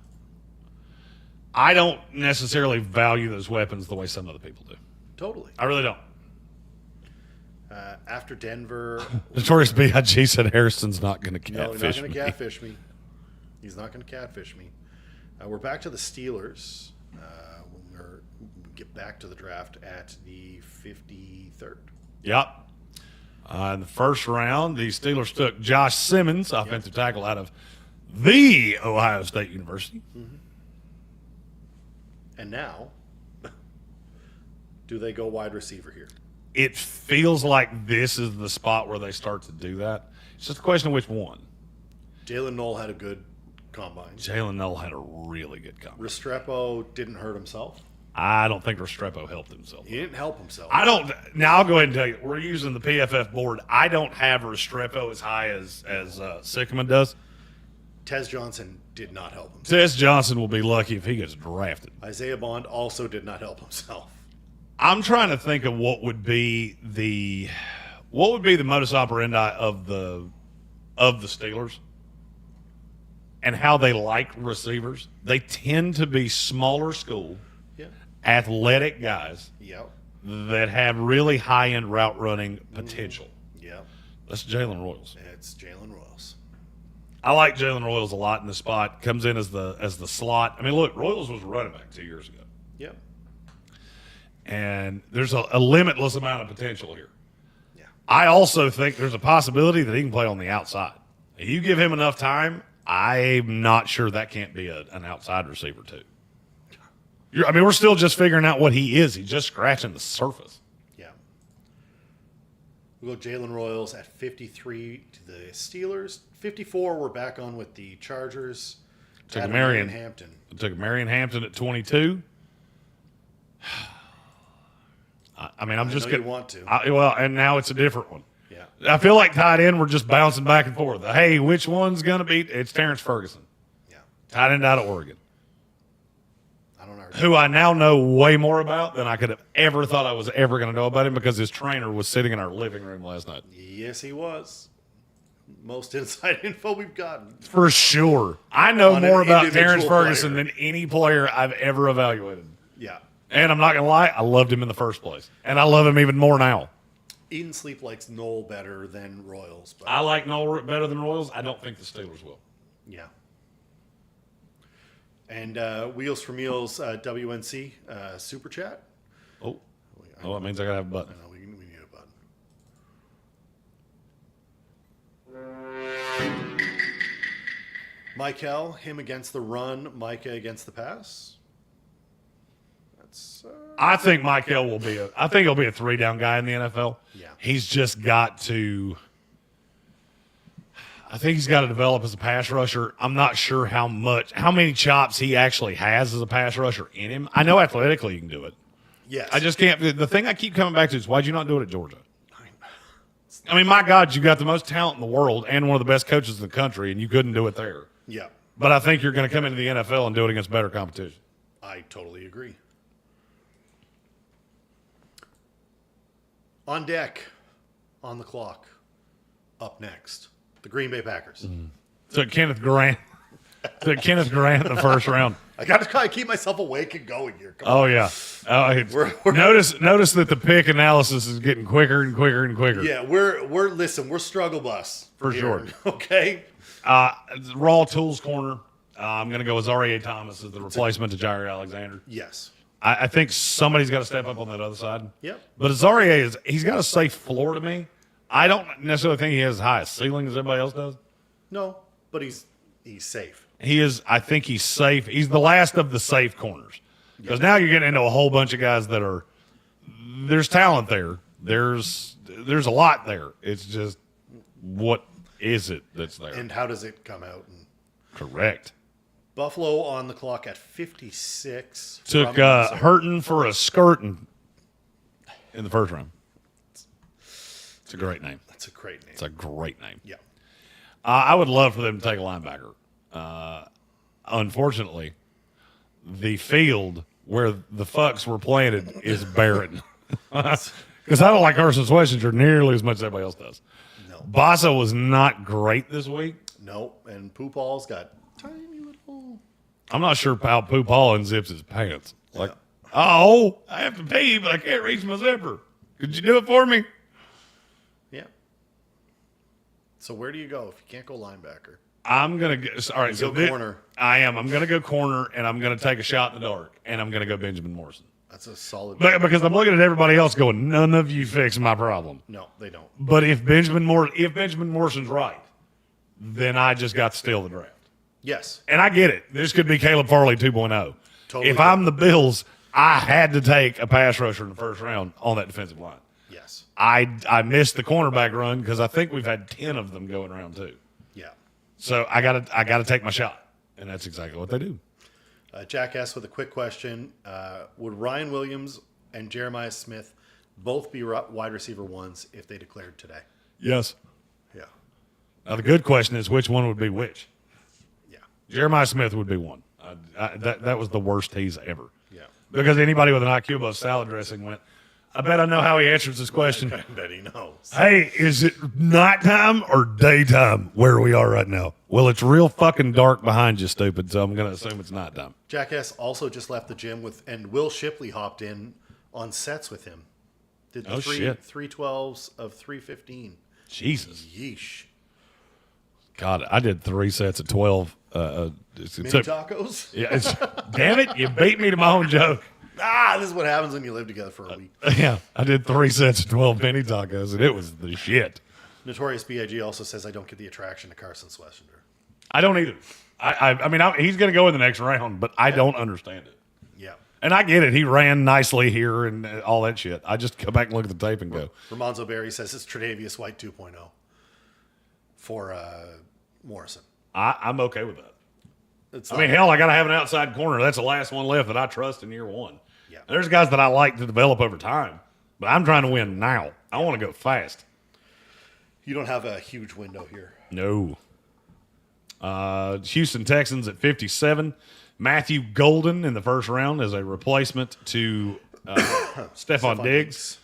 I don't necessarily value those weapons the way some other people do. totally. I really don't. After Denver, Notorious B.I.G. said Hairston's not going to no, he's not catfish going me. to catfish me. He's not going to catfish me. We're back to the Steelers. We get back to the draft at the 53rd. Yep. In the first round, the Steelers took Josh Simmons, offensive tackle out of the Ohio State University. And now, do they go wide receiver here? It feels like this is the spot where they start to do that. It's just a question of which one. Jalen Knoll had a good combine. Jalen Knoll had a really good combine. Restrepo didn't hurt himself. I don't think Restrepo helped himself. He didn't help himself. Now I'll go ahead and tell you, we're using the PFF board. I don't have Restrepo as high as Sycamore does. Tez Johnson did not help himself. Tess Johnson will be lucky if he gets drafted. Isaiah Bond also did not help himself. I'm trying to think of what would be the modus operandi of the Steelers and how they like receivers. They tend to be smaller school, Yeah. athletic guys Yep. that have really high end route running potential. Yep. That's Jalen Royals. It's Jalen Royals. I like Jalen Royals a lot in the spot. Comes in as the slot. I mean, look, Royals was a running back 2 years ago. Yep. And there's a limitless amount of potential here. Yeah. I also think there's a possibility that he can play on the outside. You give him enough time, I'm not sure that can't be an outside receiver too. We're still just figuring out what he is. He's just scratching the surface. Yeah. We'll go Jalen Royals at 53 to the Steelers. 54, we're back on with the Chargers. Took Adam Marion Hampton. Took Marion Hampton at 22. I'm just know going you want to. and now it's a different one. Yeah. I feel like tight end, we're just bouncing back and forth. Hey, which one's going to be? It's Terrence Ferguson, Yeah. tight end out of Oregon, I don't know. who I now know way more about than I could have ever thought I was ever going to know about him because his trainer was sitting in our living room last night. Yes, he was. Most inside info we've gotten. For sure. I know On an more about individual Terrence Ferguson player. than any player I've ever evaluated. Yeah. And I'm not going to lie, I loved him in the first place. And I love him even more now. Eden Sleep likes Knoll better than Royals. But I like Noel better than Royals. I don't think the Steelers will. yeah. And Wheels for Meals WNC Super Chat. Oh, that means I got to have a button. No, we need a button. Michael, him against the run, Micah against the pass. That's I think Michael will be I think he'll be a 3-down guy in the NFL. Yeah. He's just got to I think he's got to develop as a pass rusher. I'm not sure how many chops he actually has as a pass rusher in him. I know athletically you can do it. yes. I just can't. The thing I keep coming back to is why'd you not do it at Georgia? I mean, my God, you got the most talent in the world and one of the best coaches in the country, and you couldn't do it there. Yeah, But I think you're going to come into the NFL and do it against better competition. I totally agree. On deck, on the clock, up next, the Green Bay Packers. Took Kenneth Grant. Took Kenneth Grant in the first round. I got to try to keep myself awake and going here. Come on. Oh yeah. Notice that the pick analysis is getting quicker and quicker and quicker. Yeah, we're struggle bus For here, sure. Okay. Raw tools corner. I'm going to go with Zaria Thomas as the replacement to Jair Alexander. Yes. I think somebody's got to step up on that other side. Yep. But Zaria he's got a safe floor to me. I don't necessarily think he has as high a ceiling as everybody else does. No, but he's safe. He is. I think he's safe. He's the last of the safe corners because now you're getting into a whole bunch of guys that are. There's talent there. There's a lot there. It's just what is it that's there? And how does it come out? And Correct. Buffalo on the clock at 56. Took from Minnesota. Hurton for a skirting in the first round. It's a great name. That's a great name. It's a great name. Yeah. I would love for them to take a linebacker. Unfortunately, the field where the fucks were planted is barren. Because I don't like Carson Schlesinger nearly as much as everybody else does. No. Bassa was not great this week. No, and Poopall's got tiny little. I'm not sure how Poopall unzips his pants. Like, oh, I have to pee, but I can't reach my zipper. Could you do it for me? Yeah. So where do you go if you can't go linebacker? I'm going to go. All right, so go corner. I am. I'm going to go corner, and I'm going to take a shot in the dark, and I'm going to go Benjamin Morrison. That's a solid. Because I'm looking at everybody else going, none of you fix my problem. No, they don't. But if Benjamin Morrison's right, then I just got to steal the draft. Yes. And I get it. This could be Caleb Farley 2.0. Totally If I'm the Bills, I had to take a pass rusher in the first round on that defensive line. Yes. I missed the cornerback run because I think we've had 10 of them going round 2. Yeah. So I gotta take my shot, and that's exactly what they do. Jack asks with a quick question: would Ryan Williams and Jeremiah Smith both be wide receiver ones if they declared today? Yes. Yeah. Now the good question is which one would be which. Yeah. Jeremiah Smith would be one. That was the worst tease ever. Yeah. Because anybody with an IQ above salad dressing went, I bet I know how he answers this question. I bet he knows. Hey, is it nighttime or daytime where we are right now? Well, it's real fucking dark behind you, stupid, so I'm going to assume it's nighttime. Jackass also just left the gym and Will Shipley hopped in on sets with him. Did the shit. 312s of 315. Jesus. Yeesh. God, I did 3 sets of 12. Mini tacos? Yeah, damn it, you beat me to my own joke. This is what happens when you live together for a week. Yeah, I did 3 sets of 12 mini tacos, and it was the shit. Notorious B.I.G. also says, I don't get the attraction to Carson Schlesinger. I don't either. I mean, he's going to go in the next round, but I don't understand it. Yeah. And I get it. He ran nicely here and all that shit. I just go back and look at the tape and go. Ramonzo Berry says it's Tre'Davious White 2.0 for Morrison. I'm okay with that. It's I mean, hell, I got to have an outside corner. That's the last one left that I trust in year one. Yeah. There's guys that I like to develop over time, but I'm trying to win now. I want to go fast. You don't have a huge window here. No. Houston Texans at 57. Matthew Golden in the first round as a replacement to Stephon Diggs.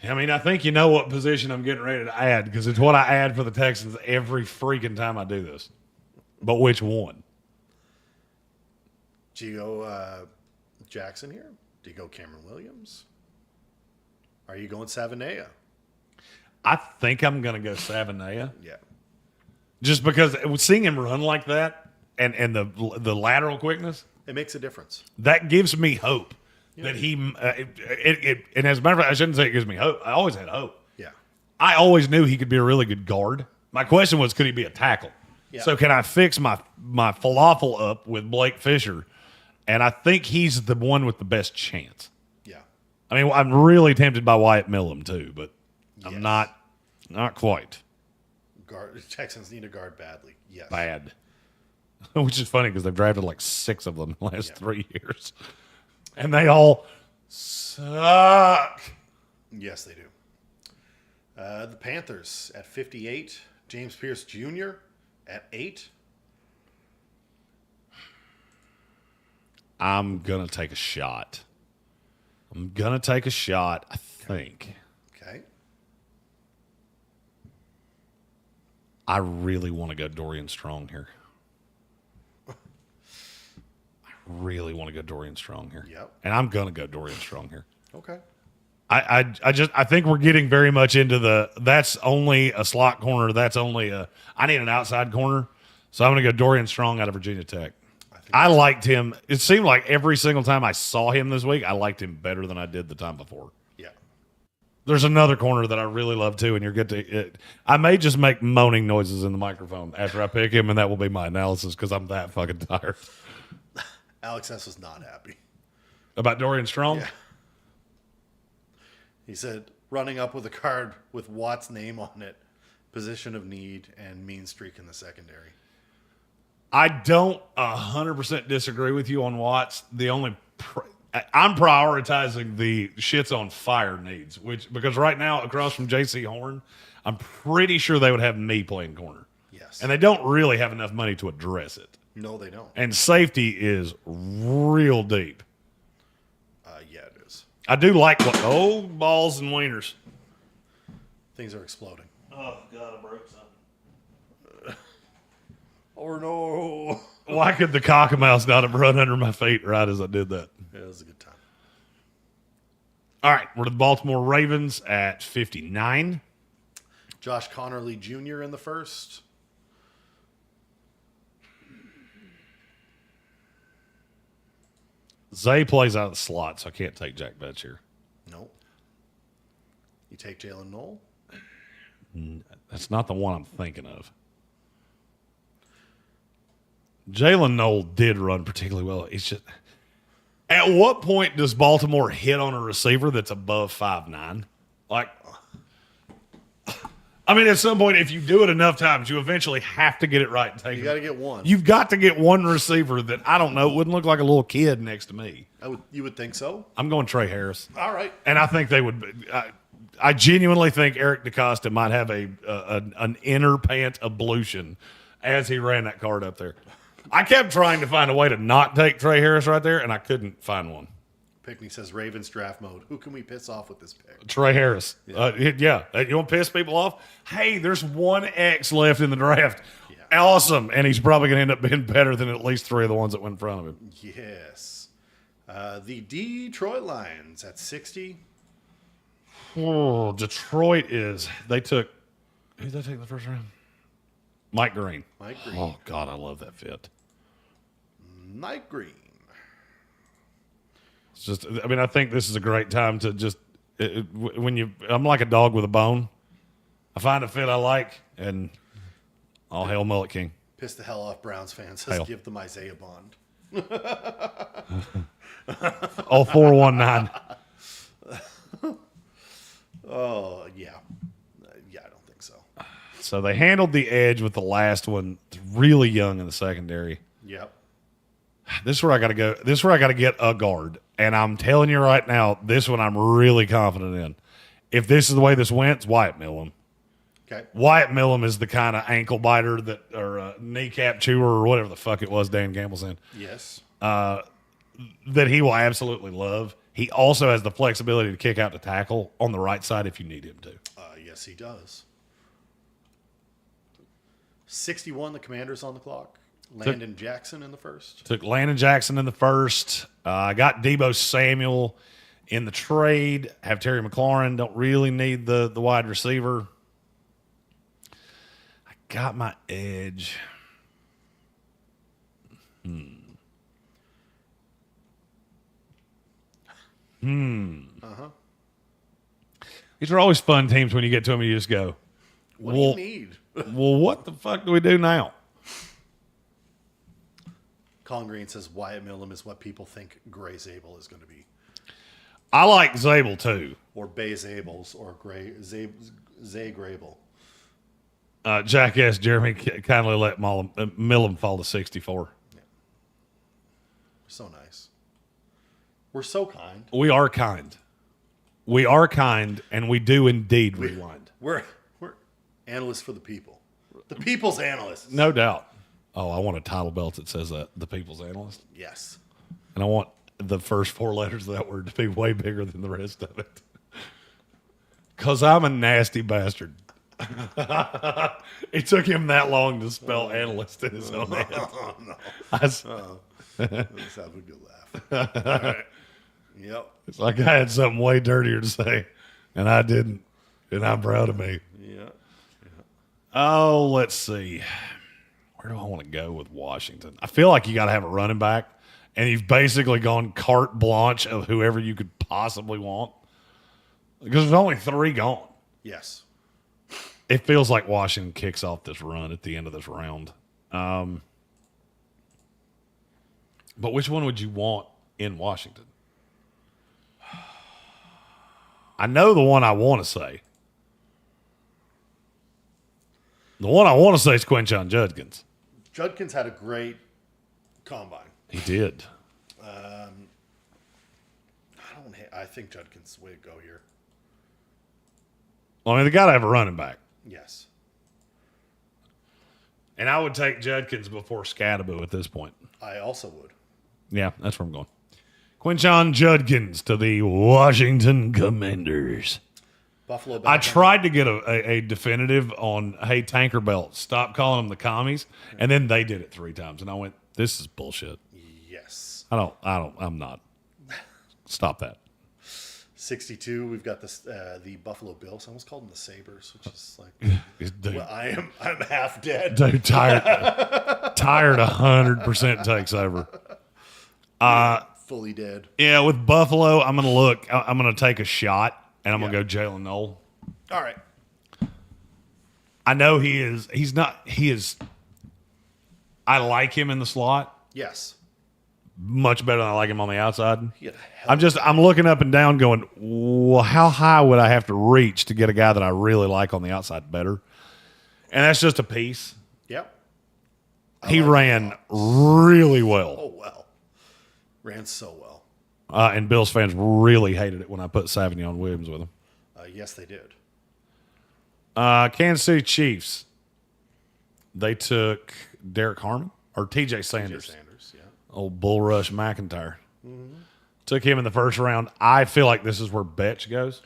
I mean, I think you know what position I'm getting ready to add because it's what I add for the Texans every freaking time I do this. But which one? Do you go Jackson here? Do you go Cameron Williams? Are you going Savanea? I think I'm going to go Savanea. Yeah. Just because seeing him run like that and the lateral quickness, It makes a difference. that gives me hope that he and as a matter of fact, I shouldn't say it gives me hope. I always had hope. Yeah. I always knew he could be a really good guard. My question was, could he be a tackle? Yeah. So can I fix my falafel up with Blake Fisher? And I think he's the one with the best chance. Yeah. I mean, I'm really tempted by Wyatt Millum too, but Yes. I'm not quite. Texans need a guard badly. Yes. Bad. Which is funny because they've drafted like 6 of them in the last 3 years. And they all suck. Yes, they do. The Panthers at 58. James Pierce Jr. at 8. I'm going to take a shot. I think. Okay. I really want to go Dorian Strong here. Yep. And I'm going to go Dorian Strong here. Okay. I think we're getting very much into that's only a slot corner. That's only I need an outside corner. So I'm going to go Dorian Strong out of Virginia Tech. I liked him. It seemed like every single time I saw him this week, I liked him better than I did the time before. Yeah. There's another corner that I really love too, and you're good to it. I may just make moaning noises in the microphone after I pick him, and that will be my analysis because I'm that fucking tired. Alex S. was not happy. About Dorian Strong? Yeah. He said, running up with a card with Watt's name on it, position of need, and mean streak in the secondary. I don't 100% disagree with you on Watts. The only I'm prioritizing the shits on fire needs, because right now across from J.C. Horn, I'm pretty sure they would have me playing corner. Yes. And they don't really have enough money to address it. No, they don't. And safety is real deep. Yeah, it is. I do like what balls and wieners. Things are exploding. Oh God, I broke something. Oh no! Why could the cockamouse not have run under my feet right as I did that? Yeah, it was a good time. All right, we're the Baltimore Ravens at 59. Josh Connerly Jr. in the first. Zay plays out of the slot, so I can't take Jack Betts here. Nope. You take Jalen Knoll. That's not the one I'm thinking of. Jalen Knoll did run particularly well. It's just, at what point does Baltimore hit on a receiver that's above 5'9"? Like, I mean, at some point, if you do it enough times, you eventually have to get it right and take You it. got to get one. You've got to get one receiver that, I don't know, wouldn't look like a little kid next to me. You would think so. I'm going Trey Harris. All right. And I think they would. I genuinely think Eric DeCosta might have an inner pant ablution as he ran that card up there. I kept trying to find a way to not take Trey Harris right there, and I couldn't find one. Pickney says Ravens draft mode. Who can we piss off with this pick? Trey Harris. Yeah. You want to piss people off? Hey, there's one X left in the draft. Yeah. Awesome. And he's probably going to end up being better than at least three of the ones that went in front of him. Yes. The Detroit Lions at 60. Oh, Detroit is. Who did they take in the first round? Mike Green. Mike Green. Oh, God, I love that fit. Mike Green. It's just, I mean, I think this is a great time to just, I'm like a dog with a bone. I find a fit I like, and all hail Mullet King. Piss the hell off Browns fans. Says give them Isaiah Bond. 0419. Oh, yeah. Yeah, I don't think so. So they handled the edge with the last one really young in the secondary. Yep. This is where I got to go. This is where I got to get a guard. And I'm telling you right now, this one I'm really confident in. If this is the way this went, it's Wyatt Millum. Okay. Wyatt Millum is the kind of ankle biter or kneecap chewer or whatever the fuck it was Dan Gamble's in. Yes. That he will absolutely love. He also has the flexibility to kick out the tackle on the right side if you need him to. Yes, he does. 61, the Commanders on the clock. Landon Jackson in the first. Took Landon Jackson in the first. I got Deebo Samuel in the trade. Have Terry McLaurin. Don't really need the wide receiver. I got my edge. These are always fun teams when you get to them and you just go, What do you need? well, what the fuck do we do now? Colin Green says Wyatt Millum is what people think Gray Zabel is going to be. I like Zabel too. Or Bay Zabels or Zay Grable. Jackass Jeremy kindly let Millum fall to 64. Yeah. So nice. We're so kind. We are kind. We are kind, and we do indeed rewind. We're analysts for the people. The people's analysts. No doubt. Oh, I want a title belt that says that, the people's analyst. Yes. And I want the first four letters of that word to be way bigger than the rest of it. Because I'm a nasty bastard. It took him that long to spell analyst in his own head. Oh, no. Let's have a good laugh. All right. Yep. It's like I had something way dirtier to say, and I didn't. And I'm proud of me. Yeah. Oh, let's see. Where do I want to go with Washington? I feel like you got to have a running back, and you've basically gone carte blanche of whoever you could possibly want. Because there's only three gone. Yes. It feels like Washington kicks off this run at the end of this round. But which one would you want in Washington? I know the one I want to say. The one I want to say is Quinshon Judkins. Judkins had a great combine. He did. I think Judkins is the way to go here. Well, I mean, they got to have a running back. Yes. And I would take Judkins before Scadaboo at this point. I also would. Yeah, that's where I'm going. Quinshon Judkins to the Washington Commanders. Buffalo. I back on- tried to get a definitive on, hey, Tanker Belt, stop calling them the commies. And then they did it 3 times. And I went, this is bullshit. Yes. I'm not. Stop that. 62. We've got this the Buffalo Bills. I almost called them the Sabres, which is like, Dude, well, I'm half dead. dude, tired 100% takes over. Fully dead. Yeah, with Buffalo, I'm going to take a shot, and I'm going to go Jalen Knoll. All right. I know I like him in the slot Yes. much better than I like him on the outside. He had a hell I'm looking up and down going, well, how high would I have to reach to get a guy that I really like on the outside better? And that's just a piece. Yep. He ran really well. Oh, well. Ran so well. And Bills fans really hated it when I put Savion Williams with him. Yes, they did. Kansas City Chiefs. They took Derek Harmon or TJ Sanders. Sanders, yeah. Old Bull Rush McIntyre. Took him in the first round. I feel like this is where Betch goes.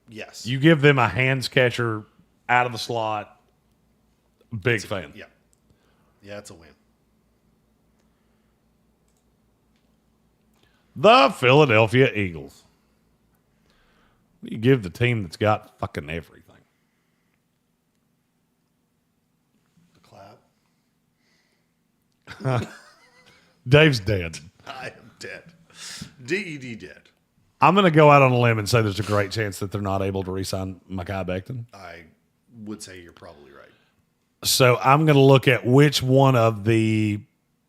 Yes. You give them a hands catcher out of the slot. Big fan. Yeah. Yeah, it's a win. The Philadelphia Eagles. You give the team that's got fucking everything. The clap. Dave's dead. I am dead. DED dead. I'm going to go out on a limb and say there's a great chance that they're not able to re-sign Mekhi Becton. I would say you're probably right. So I'm going to look at which one of the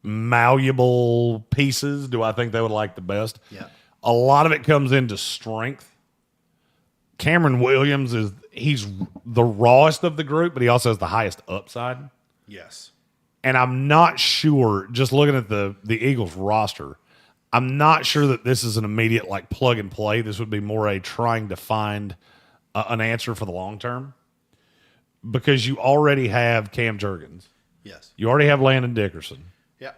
malleable pieces do I think they would like the best. Yeah. A lot of it comes into strength. Cameron Williams he's the rawest of the group, but he also has the highest upside. Yes. And I'm not sure, just looking at the Eagles roster, I'm not sure that this is an immediate like plug and play. This would be more a trying to find an answer for the long term, because you already have Cam Jurgens. Yes. You already have Landon Dickerson. Yeah.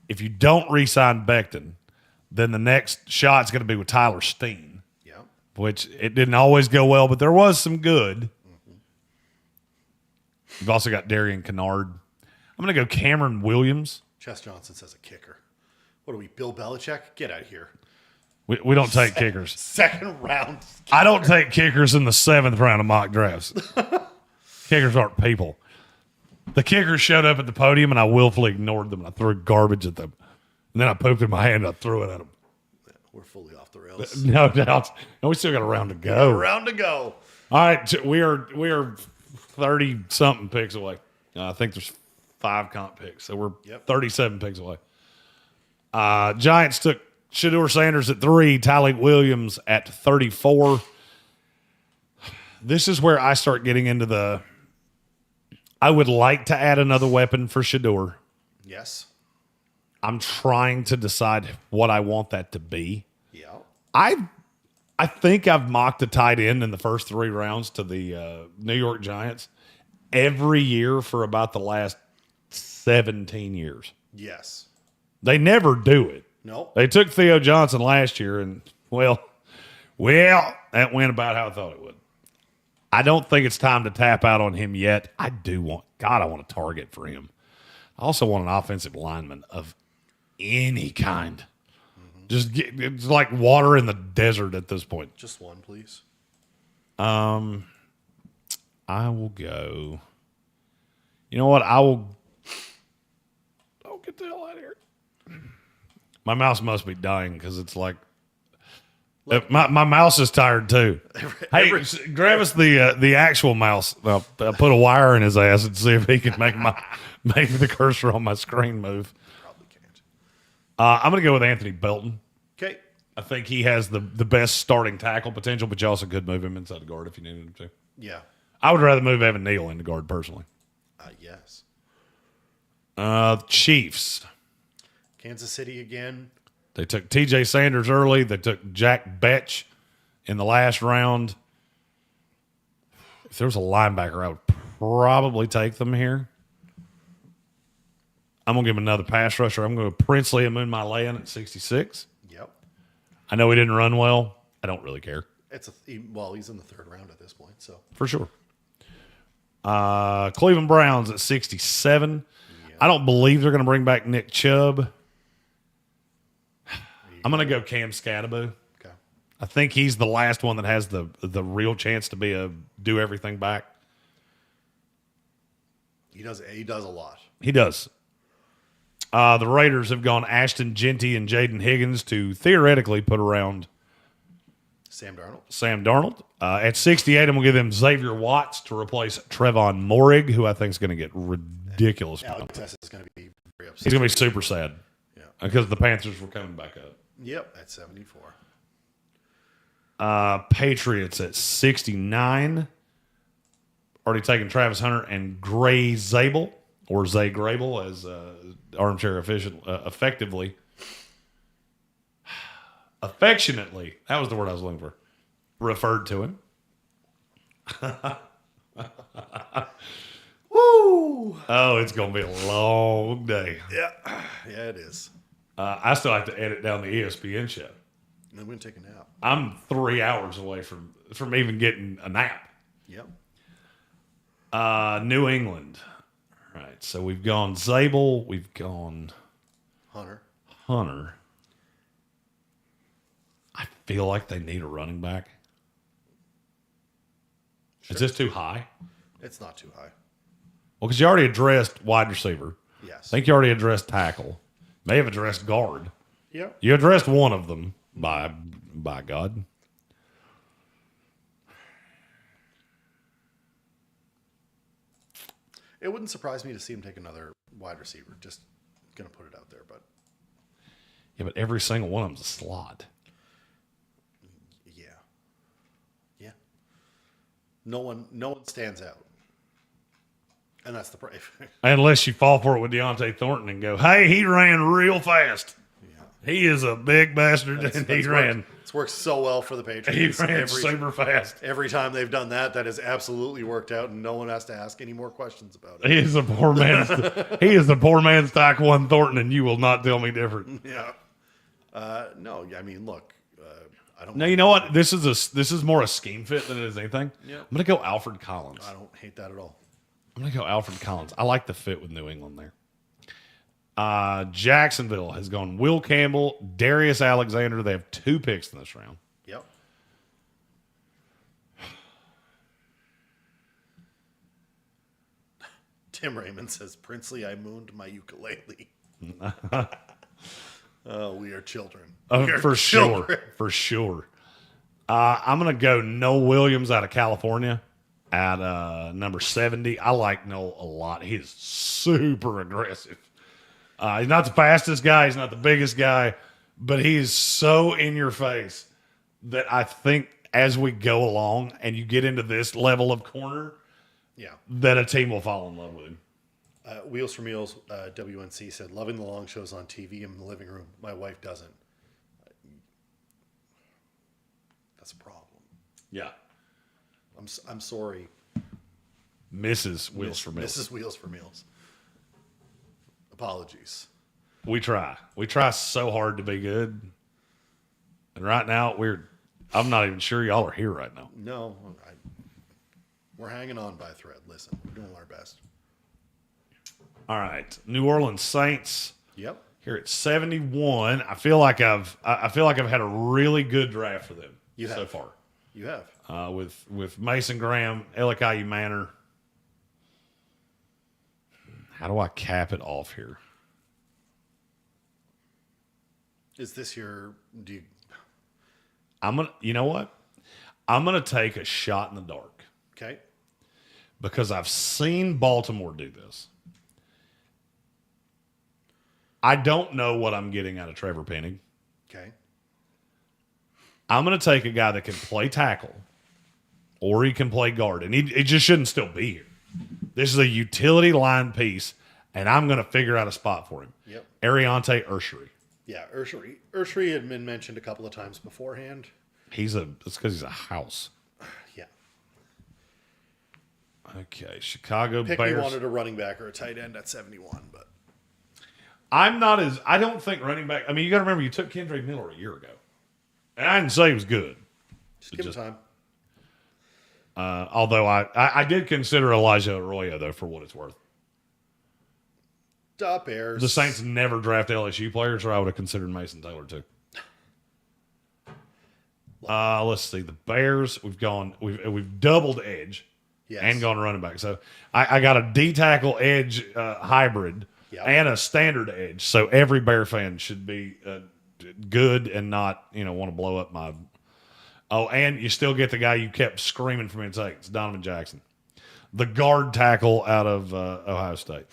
If you don't re-sign Becton, then the next shot's going to be with Tyler Steen, Yeah. which it didn't always go well, but there was some good. You've also got Darian Kennard. I'm going to go Cameron Williams. Chess Johnson says a kicker. What are we, Bill Belichick? Get out of here. We don't take kickers. Second round. I don't take kickers in the 7th round of mock drafts. Kickers aren't people. The kickers showed up at the podium, and I willfully ignored them, and I threw garbage at them. And then I pooped in my hand, and I threw it at them. We're fully off the rails. No doubt. And we still got a round to go. Round to go. All right, we are 30-something picks away. I think there's 5 comp picks, so we're 37 picks away. Giants took Shedeur Sanders at 3, Tyleik Williams at 34. This is where I start getting into I would like to add another weapon for Shedeur. Yes. I'm trying to decide what I want that to be. Yeah. I think I've mocked a tight end in the first 3 rounds to the New York Giants every year for about the last 17 years. Yes. They never do it. No. They took Theo Johnson last year, and, well, that went about how I thought it would. I don't think it's time to tap out on him yet. I want a target for him. I also want an offensive lineman of any kind. Mm-hmm. It's like water in the desert at this point. Just one, please. I will go. You know what? I'll get the hell out of here. My mouse must be dying because it's like my mouse is tired too. Hey, grab us the actual mouse. I'll put a wire in his ass and see if he can make the cursor on my screen move. Probably can't. I'm going to go with Anthony Belton. Okay. I think he has the best starting tackle potential, but you also could move him inside the guard if you needed him to. Yeah. I would rather move Evan Neal into guard personally. Yes. Chiefs. Kansas City again. They took TJ Sanders early. They took Jack Betch in the last round. If there was a linebacker, I would probably take them here. I'm going to give him another pass rusher. I'm going to Princely and Moon Malayan at 66. Yep. I know he didn't run well. I don't really care. He's in the third round at this point, so For sure. Cleveland Browns at 67. Yeah. I don't believe they're going to bring back Nick Chubb. I'm going to go Cam Scatterbo. Okay. I think he's the last one that has the real chance to do everything back. He does a lot. He does. The Raiders have gone Ashton Genty and Jaden Higgins to theoretically put around Sam Darnold. At 68, I'm going to give them Xavier Watts to replace Trevon Moehrig, who I think is going to get ridiculous. Alex S is going to be very upset. He's going to be super sad. Yeah. Because the Panthers were coming back up. Yep, at 74. Patriots at 69. Already taken Travis Hunter and Gray Zabel, or Zay Grable, as armchair official, affectively. Affectionately, that was the word I was looking for, referred to him. Woo! Oh, it's going to be a long day. Yeah, it is. I still have to edit down the ESPN show. And I'm going to take a nap. I'm 3 hours away from even getting a nap. Yep. New England. All right, so we've gone Zabel. We've gone Hunter. I feel like they need a running back. Sure. Is this too high? It's not too high. Well, because you already addressed wide receiver. Yes. I think you already addressed tackle. May have addressed guard. Yep. You addressed one of them, by God. It wouldn't surprise me to see him take another wide receiver. Just going to put it out there, but Yeah, but every single one of them's a slot. yeah. No one stands out, and that's the brave. Unless you fall for it with Deontay Thornton and go, hey, he ran real fast. Yeah. He is a big bastard, and he ran. It's worked so well for the Patriots. He ran super fast. Every time they've done that, that has absolutely worked out, and no one has to ask any more questions about it. He is a poor man's. He is the poor man's Taekwondo Thornton, and you will not tell me different. Yeah. No, I mean, look, I don't. No, you know what? This is more a scheme fit than it is anything. Yeah. I'm gonna go Alfred Collins. I don't hate that at all. I'm gonna go Alfred Collins. I like the fit with New England there. Jacksonville has gone Will Campbell, Darius Alexander. They have 2 picks in this round. Yep. Tim Raymond says, Princely, I mooned my ukulele. Oh, we are children. We are For children. sure. For sure. I'm going to go Noel Williams out of California at number 70. I like Noel a lot. He is super aggressive. He's not the fastest guy. He's not the biggest guy. But he is so in your face that I think as we go along and you get into this level of corner, Yeah. that a team will fall in love with him. Wheels for Meals, WNC said, loving the long shows on TV in the living room. My wife doesn't. That's a problem. Yeah. I'm sorry. Mrs. Wheels for Meals. Mrs. Wheels for Meals. Apologies. We try. We try so hard to be good. And right now, I'm not even sure y'all are here right now. No, we're hanging on by a thread. Listen, we're doing our best. All right. New Orleans Saints. Yep. Here at 71. I feel like I've had a really good draft for them so far. You have. With Mason Graham, Elikai Manor. How do I cap it off here? Is this your? You know what? I'm gonna take a shot in the dark. Okay. Because I've seen Baltimore do this. I don't know what I'm getting out of Trevor Penning. Okay. I'm going to take a guy that can play tackle or he can play guard, and he just shouldn't still be here. This is a utility line piece, and I'm going to figure out a spot for him. Yep. Ariante Urshri. Yeah, Urshri had been mentioned a couple of times beforehand. It's because he's a house. Yeah. Okay, Chicago Pickney Bears. wanted a running back or a tight end at 71, but I don't think running back. I mean, you got to remember, you took Kendrick Miller a year ago. And I didn't say he was good. Just give him time. Although I did consider Elijah Arroyo, though, for what it's worth. Duh, Bears. The Saints never draft LSU players, or I would have considered Mason Taylor, too. Let's see. The Bears, we've doubled edge and gone running back. So I got a D-tackle edge hybrid and a standard edge. So every Bear fan should be good and not, want to blow up my... Oh, and you still get the guy you kept screaming for me to take. It's Donovan Jackson. The guard tackle out of Ohio State.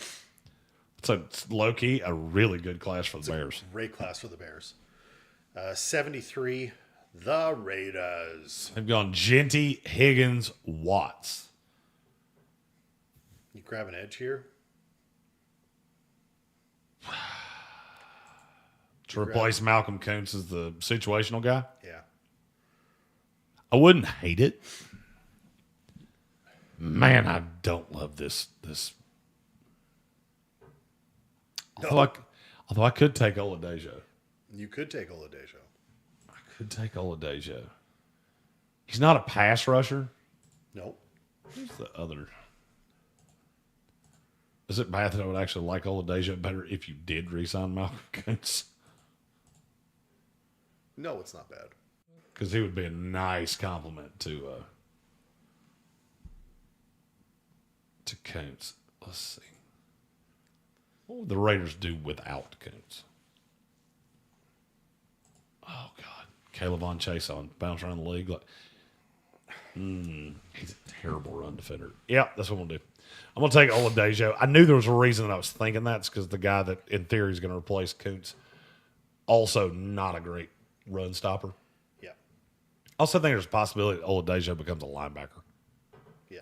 It's low-key a really good class for the Bears. Great class for the Bears. 73, the Raiders. They've gone Genty, Higgins, Watts. You grab an edge here. To replace Malcolm Kuntz as the situational guy? Yeah. I wouldn't hate it. Man, I don't love this. Although I could take Oladejo. You could take Oladejo. I could take Oladejo. He's not a pass rusher. Nope. Who's the other? Is it bad that I would actually like Oladejo better if you did re-sign Malcolm Kuntz? No, it's not bad. Because he would be a nice compliment to Kuntz. Let's see. What would the Raiders do without Kuntz? Oh, God. Caleb Chase on bounce around the league. He's a terrible run defender. Yeah, that's what I'm going to do. I'm going to take Oladejo. I knew there was a reason that I was thinking that. It's because the guy that, in theory, is going to replace Kuntz, also not a great run stopper. Yeah. I also think there's a possibility that Oladejo becomes a linebacker. Yeah.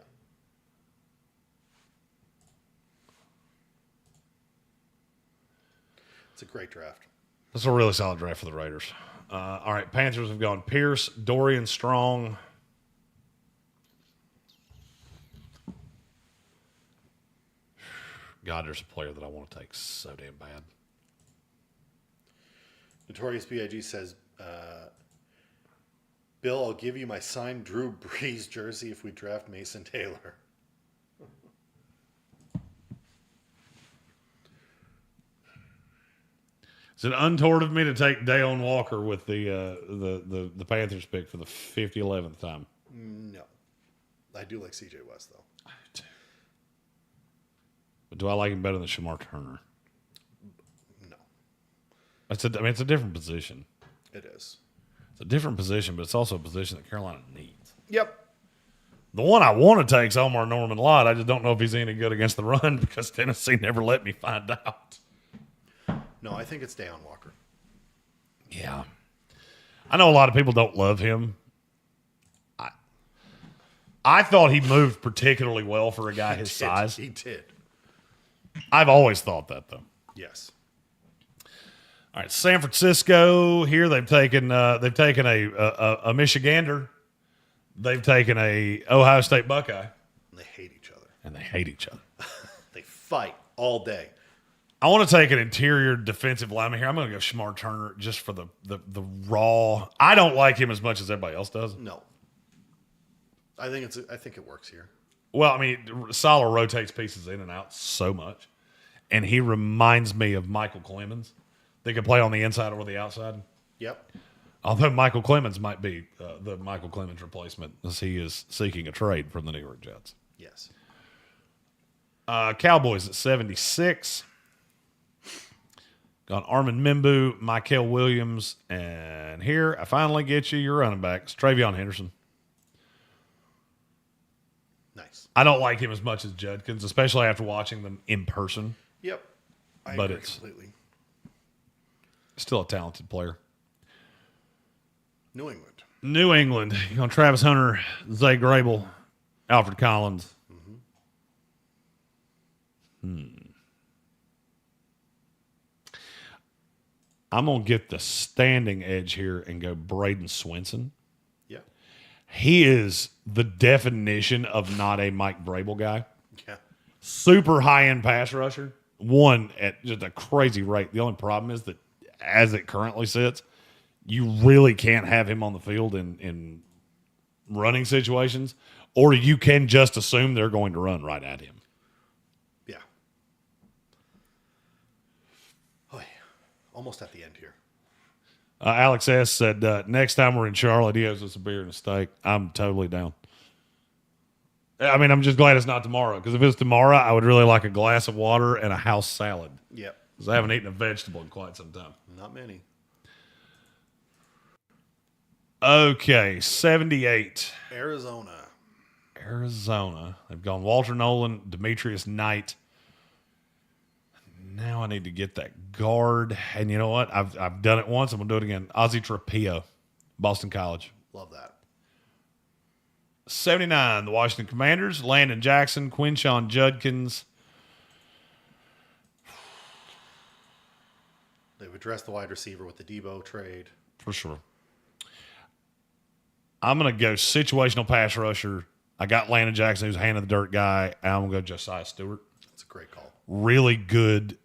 It's a great draft. That's a really solid draft for the Raiders. All right, Panthers have gone Pierce, Dorian Strong. God, there's a player that I want to take so damn bad. Notorious B.I.G. says, Bill, I'll give you my signed Drew Brees jersey if we draft Mason Taylor. Is it untoward of me to take Dayon Walker with the Panthers pick for the 11th time? No. I do like C.J. West, though. I do. But do I like him better than Shamar Turner? No. It's a different position. It is. It's a different position, but it's also a position that Carolina needs. Yep. The one I want to take is Omar Norman Lott. I just don't know if he's any good against the run because Tennessee never let me find out. No, I think it's Dayon Walker. Yeah. I know a lot of people don't love him. I thought he moved particularly well for a guy his size. He did. I've always thought that, though. Yes. All right, San Francisco here. They've taken a Michigander. They've taken a Ohio State Buckeye. They hate each other. And they hate each other. They fight all day. I want to take an interior defensive lineman here. I'm going to go Shamar Turner just for the raw. I don't like him as much as everybody else does. No. I think it works here. Well, I mean, Sala rotates pieces in and out so much, and he reminds me of Michael Clemens. They can play on the inside or the outside. Yep. Although Michael Clemens might be the Michael Clemens replacement, as he is seeking a trade from the New York Jets. Yes. Cowboys at 76. Got Armin Mimbu, Michael Williams, and here I finally get you your running backs, Travion Henderson. Nice. I don't like him as much as Judkins, especially after watching them in person. Yep. I But agree it's completely. still a talented player. New England. New England. You got Travis Hunter, Zay Grable, Alfred Collins. I'm going to get the standing edge here and go Braden Swinson. Yeah. He is the definition of not a Mike Vrabel guy. Yeah. Super high-end pass rusher. One at just a crazy rate. The only problem is that as it currently sits, you really can't have him on the field in running situations, or you can just assume they're going to run right at him. Yeah. Oh, yeah. Almost at the end here. Alex S. said, next time we're in Charlotte, he owes us a beer and a steak. I'm totally down. I mean, I'm just glad it's not tomorrow, because if it's tomorrow, I would really like a glass of water and a house salad. Yep. Because I haven't eaten a vegetable in quite some time. Not many. Okay, 78. Arizona. They've gone Walter Nolan, Demetrius Knight. Now I need to get that guard. And you know what? I've done it once. I'm going to do it again. Ozzie Trapillo, Boston College. Love that. 79, the Washington Commanders, Landon Jackson, Quinshawn Judkins. They've addressed the wide receiver with the Debo trade. For sure. I'm going to go situational pass rusher. I got Landon Jackson, who's a hand of the dirt guy, and I'm going to go Josiah Stewart. That's a great call. Really good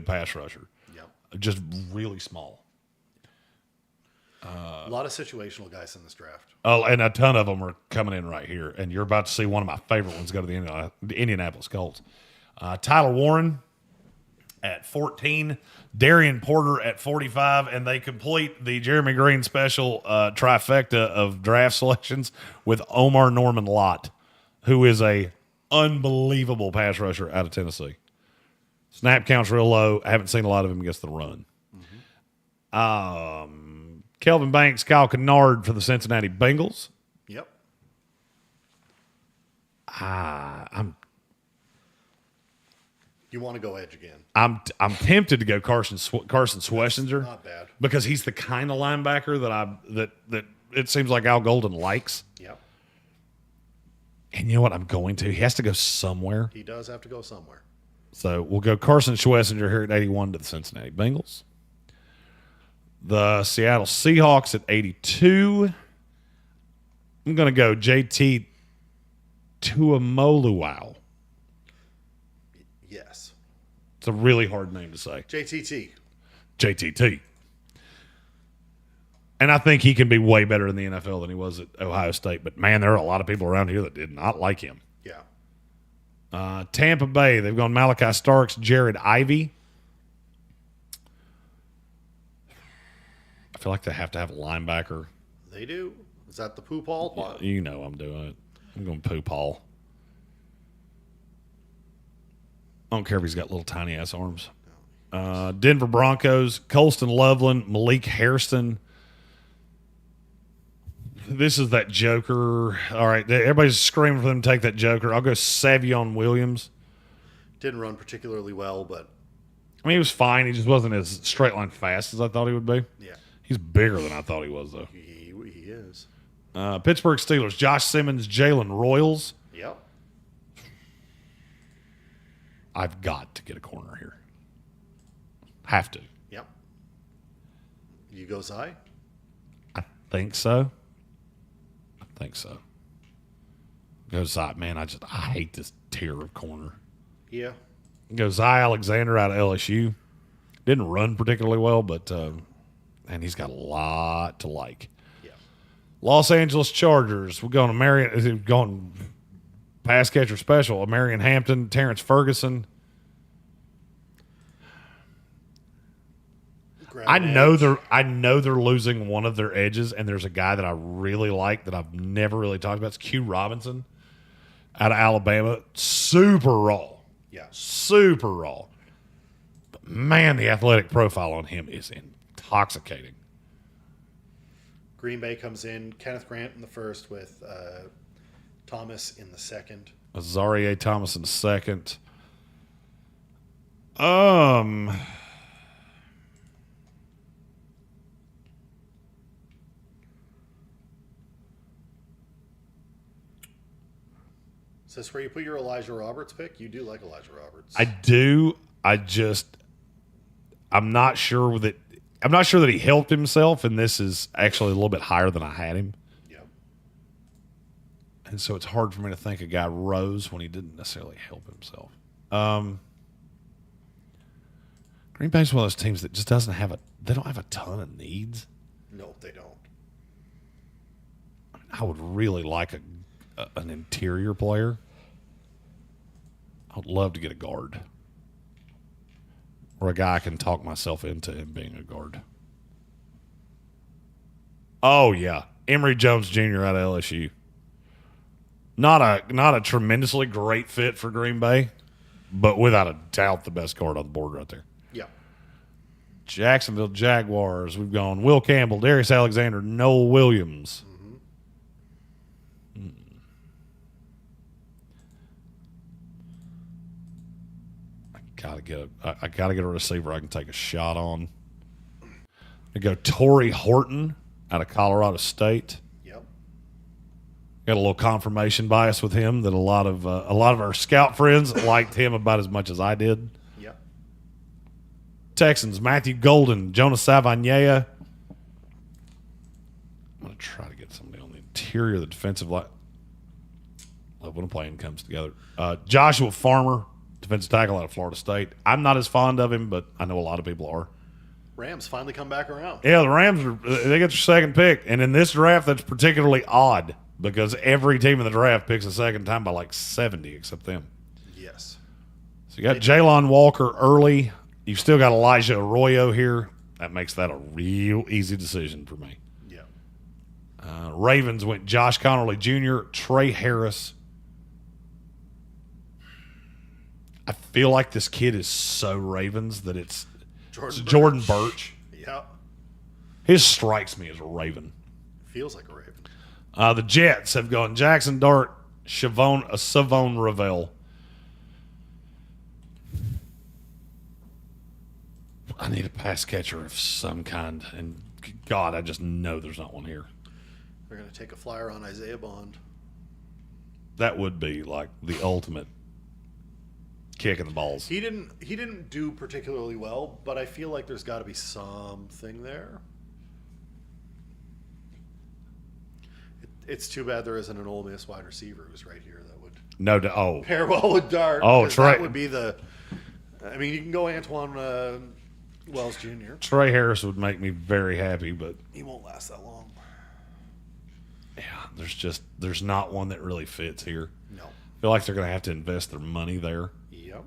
pass rusher. Yep. Just really small. A lot of situational guys in this draft. Oh, and a ton of them are coming in right here. And you're about to see one of my favorite ones go to the Indianapolis Colts. Tyler Warren at 14, Darian Porter at 45, and they complete the Jeremy Green special trifecta of draft selections with Omar Norman Lott, who is a unbelievable pass rusher out of Tennessee. Snap count's real low. I haven't seen a lot of him against the run. Kelvin Banks, Kyle Kennard for the Cincinnati Bengals. Yep. You want to go edge again. I'm tempted to go Carson Schwessinger. Not bad. Because he's the kind of linebacker that it seems like Al Golden likes. Yep. And you know what? I'm going to. He has to go somewhere. He does have to go somewhere. So we'll go Carson Schwessinger here at 81 to the Cincinnati Bengals. The Seattle Seahawks at 82. I'm going to go JT Tuimoloau. Yes. It's a really hard name to say. JTT. JTT. And I think he can be way better in the NFL than he was at Ohio State. But, man, there are a lot of people around here that did not like him. Yeah. Tampa Bay, they've gone Malachi Starks, Jared Ivey. I feel like they have to have a linebacker. They do. Is that the poo Paul? Yeah, you know I'm doing it. I'm going poo Paul. I don't care if he's got little tiny ass arms. Denver Broncos, Colston Loveland, Malik Hairston. This is that Joker. All right, everybody's screaming for them to take that Joker. I'll go Savion Williams. Didn't run particularly well, but I mean, he was fine. He just wasn't as straight line fast as I thought he would be. yeah, He's bigger than I thought he was, though. he is. Pittsburgh Steelers, Josh Simmons, Jalen Royals. Yep. I've got to get a corner here. Have to. Yep. You go Zy? I think so. Goes man. I hate this tier of corner. Yeah. Goes Alexander out of LSU. Didn't run particularly well, but and he's got a lot to like. Yeah. Los Angeles Chargers. We're going pass catcher special. Marion Hampton, Terrence Ferguson. I know they're losing one of their edges, and there's a guy that I really like that I've never really talked about. It's Q Robinson out of Alabama. Super raw. Yeah. Super raw. But man, the athletic profile on him is intoxicating. Green Bay comes in. Kenneth Grant in the first with Thomas in the second. Azarie Thomas in the second. Is this where you put your Elijah Roberts pick? You do like Elijah Roberts. I do. I'm not sure that he helped himself, and this is actually a little bit higher than I had him. Yeah. And so it's hard for me to think a guy rose when he didn't necessarily help himself. Green Bay's one of those teams that just doesn't have they don't have a ton of needs. No, they don't. I would really like an interior player. I would love to get a guard. Or a guy I can talk myself into him being a guard. Oh, yeah. Emory Jones Jr. out of LSU. Not a tremendously great fit for Green Bay, but without a doubt the best guard on the board right there. Yeah. Jacksonville Jaguars. We've gone Will Campbell, Darius Alexander, Noel Williams. I gotta get a receiver I can take a shot on. I go Torrey Horton out of Colorado State. Yep. Got a little confirmation bias with him that a lot of our scout friends liked him about as much as I did. Yep. Texans Matthew Golden, Jonas Savagnia. I'm gonna try to get somebody on the interior of the defensive line. Love when a plan comes together. Joshua Farmer, defensive tackle out of Florida State. I'm not as fond of him, but I know a lot of people are. Rams finally come back around. Yeah, the Rams, they get their second pick. And in this draft, that's particularly odd because every team in the draft picks a second time by like 70 except them. Yes. So you got Jalon Walker early. You've still got Elijah Arroyo here. That makes that a real easy decision for me. Yeah. Ravens went Josh Connerly Jr., Trey Harris. I feel like this kid is so Ravens that it's Jordan Birch. Yeah. His strikes me as a Raven. Feels like a Raven. The Jets have gone Jackson Dart, Savon Ravel. I need a pass catcher of some kind, and God, I just know there's not one here. They're going to take a flyer on Isaiah Bond. That would be like the ultimate kick in the balls. He didn't do particularly well, but I feel like there's got to be something there. It's too bad there isn't an Ole Miss wide receiver who's right here that would pair well with Dart. Oh, Trey. That would be I mean, you can go Antoine Wells Jr. Trey Harris would make me very happy, but He won't last that long. yeah, there's not one that really fits here. No. I feel like they're going to have to invest their money there. Yep.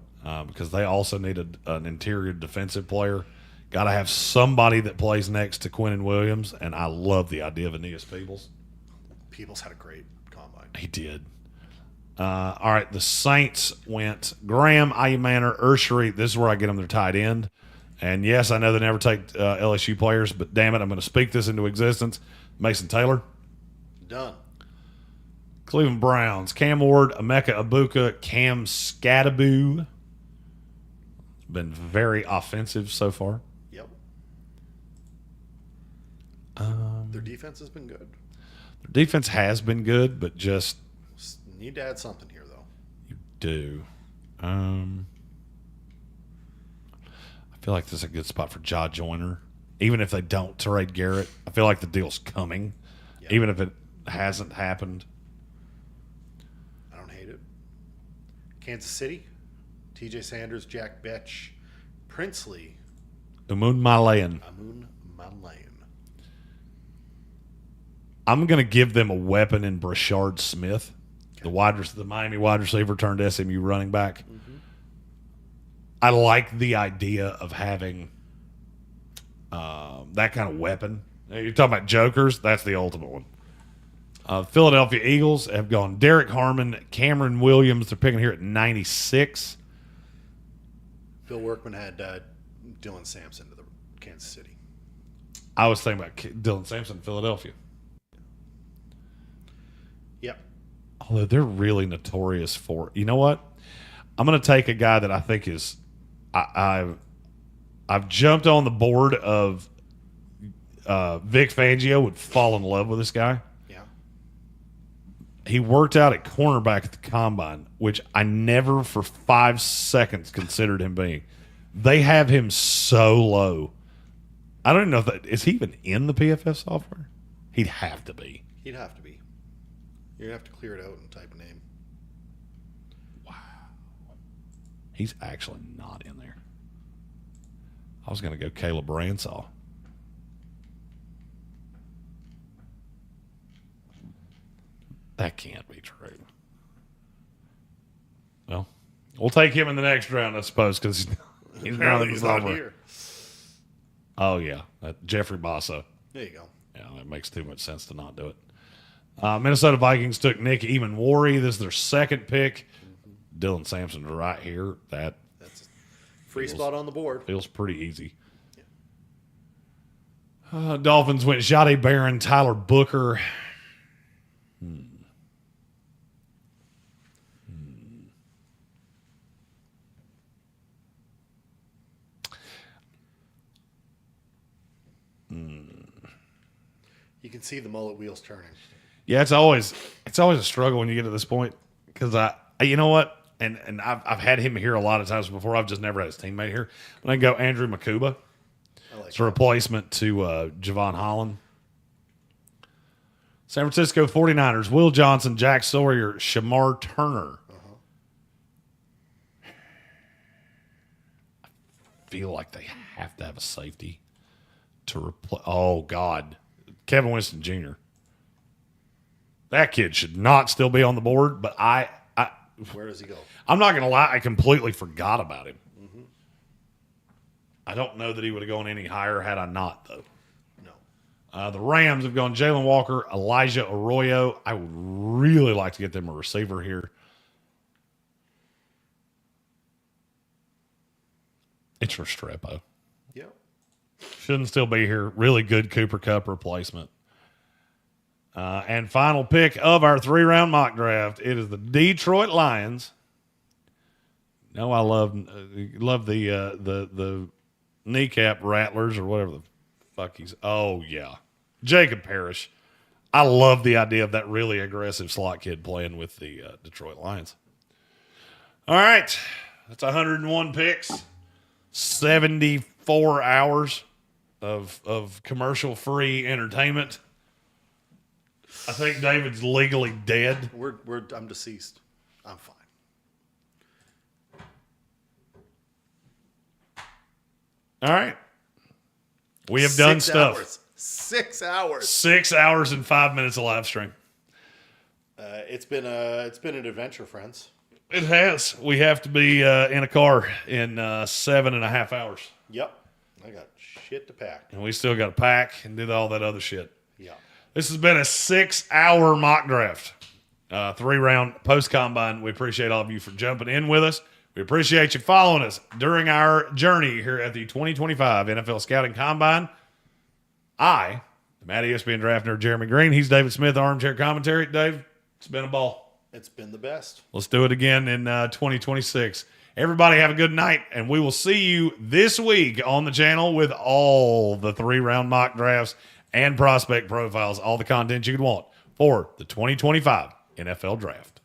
Because they also need an interior defensive player. Got to have somebody that plays next to Quinnen Williams, and I love the idea of Aeneas Peebles. Peebles had a great combine. He did. All right, the Saints went Graham, Ayumanner, Urshery. This is where I get them their tight end. And yes, I know they never take LSU players, but damn it, I'm going to speak this into existence. Mason Taylor. Done. Cleveland Browns, Cam Ward, Emeka Ibuka, Cam Scadaboo. Been very offensive so far. Yep. Their defense has been good. Their defense has been good, but just need to add something here, though. You do. I feel like this is a good spot for Ja Joyner. Even if they don't trade Garrett, I feel like the deal's coming. Yep. Even if it hasn't happened. I don't hate it. Kansas City, TJ Sanders, Jack Betch, Princely, Amun Malayan. I'm going to give them a weapon in Brashard Smith, the Miami wide receiver turned SMU running back. Mm-hmm. I like the idea of having that kind of weapon. You're talking about jokers? That's the ultimate one. Philadelphia Eagles have gone Derek Harmon, Cameron Williams. They're picking here at 96. Bill Workman had Dylan Sampson to the Kansas City. I was thinking about Dylan Sampson, Philadelphia. Yep. Although they're really notorious for, you know what? I'm going to take a guy that I think is, I've jumped on the board of Vic Fangio, would fall in love with this guy. Yeah. He worked out at cornerback at the combine, which I never for 5 seconds considered him being. They have him so low. I don't even know is he even in the PFF software? He'd have to be. He'd have to be. You're going to have to clear it out and type a name. Wow. He's actually not in there. I was going to go Caleb Branshaw. That can't be true. Well, we'll take him in the next round, I suppose, because he's not over. here. Oh, yeah. Jeffrey Basso. There you go. Yeah, it makes too much sense to not do it. Minnesota Vikings took Nick Eamon-Worry. This is their second pick. Dylan Sampson's right here. That's a free spot on the board. Feels pretty easy. Dolphins went Jahdae Barron, Tyler Booker. You can see the mullet wheels turning. Yeah, it's always a struggle when you get to this point because you know what, and I've had him here a lot of times before. I've just never had his teammate here. But I go Andrew Makuba. It's a replacement to Javon Holland. San Francisco 49ers, Will Johnson, Jack Sawyer, Shamar Turner. I feel like they have to have a safety to replace. Oh, God. Kevin Winston Jr. That kid should not still be on the board, but where does he go? I'm not going to lie. I completely forgot about him. I don't know that he would have gone any higher had I not, though. No. The Rams have gone Jalen Walker, Elijah Arroyo. I would really like to get them a receiver here. It's Restrepo. Yep. Shouldn't still be here. Really good Cooper Kupp replacement. And final pick of our 3-round mock draft. It is the Detroit Lions. No, I love the kneecap rattlers or whatever the fuck he's. Oh yeah, Jacob Parrish. I love the idea of that really aggressive slot kid playing with the Detroit Lions. All right, that's 101 picks, 74 hours of commercial-free entertainment. I think David's legally dead. I'm deceased. I'm fine. All right. We have done stuff. 6 hours. 6 hours and 5 minutes of live stream. It's been an adventure, friends. It has. We have to be in a car in 7.5 hours. Yep. I got shit to pack. And we still got to pack and do all that other shit. Yeah. This has been a 6-hour mock draft. 3-round post-combine. We appreciate all of you for jumping in with us. We appreciate you following us during our journey here at the 2025 NFL Scouting Combine. The Mad ESPN Draft Nerd Jeremy Green. He's David Smith, Armchair Commentary. Dave, it's been a ball. It's been the best. Let's do it again in 2026. Everybody have a good night, and we will see you this week on the channel with all the 3-round mock drafts and prospect profiles, all the content you could want for the 2025 NFL Draft.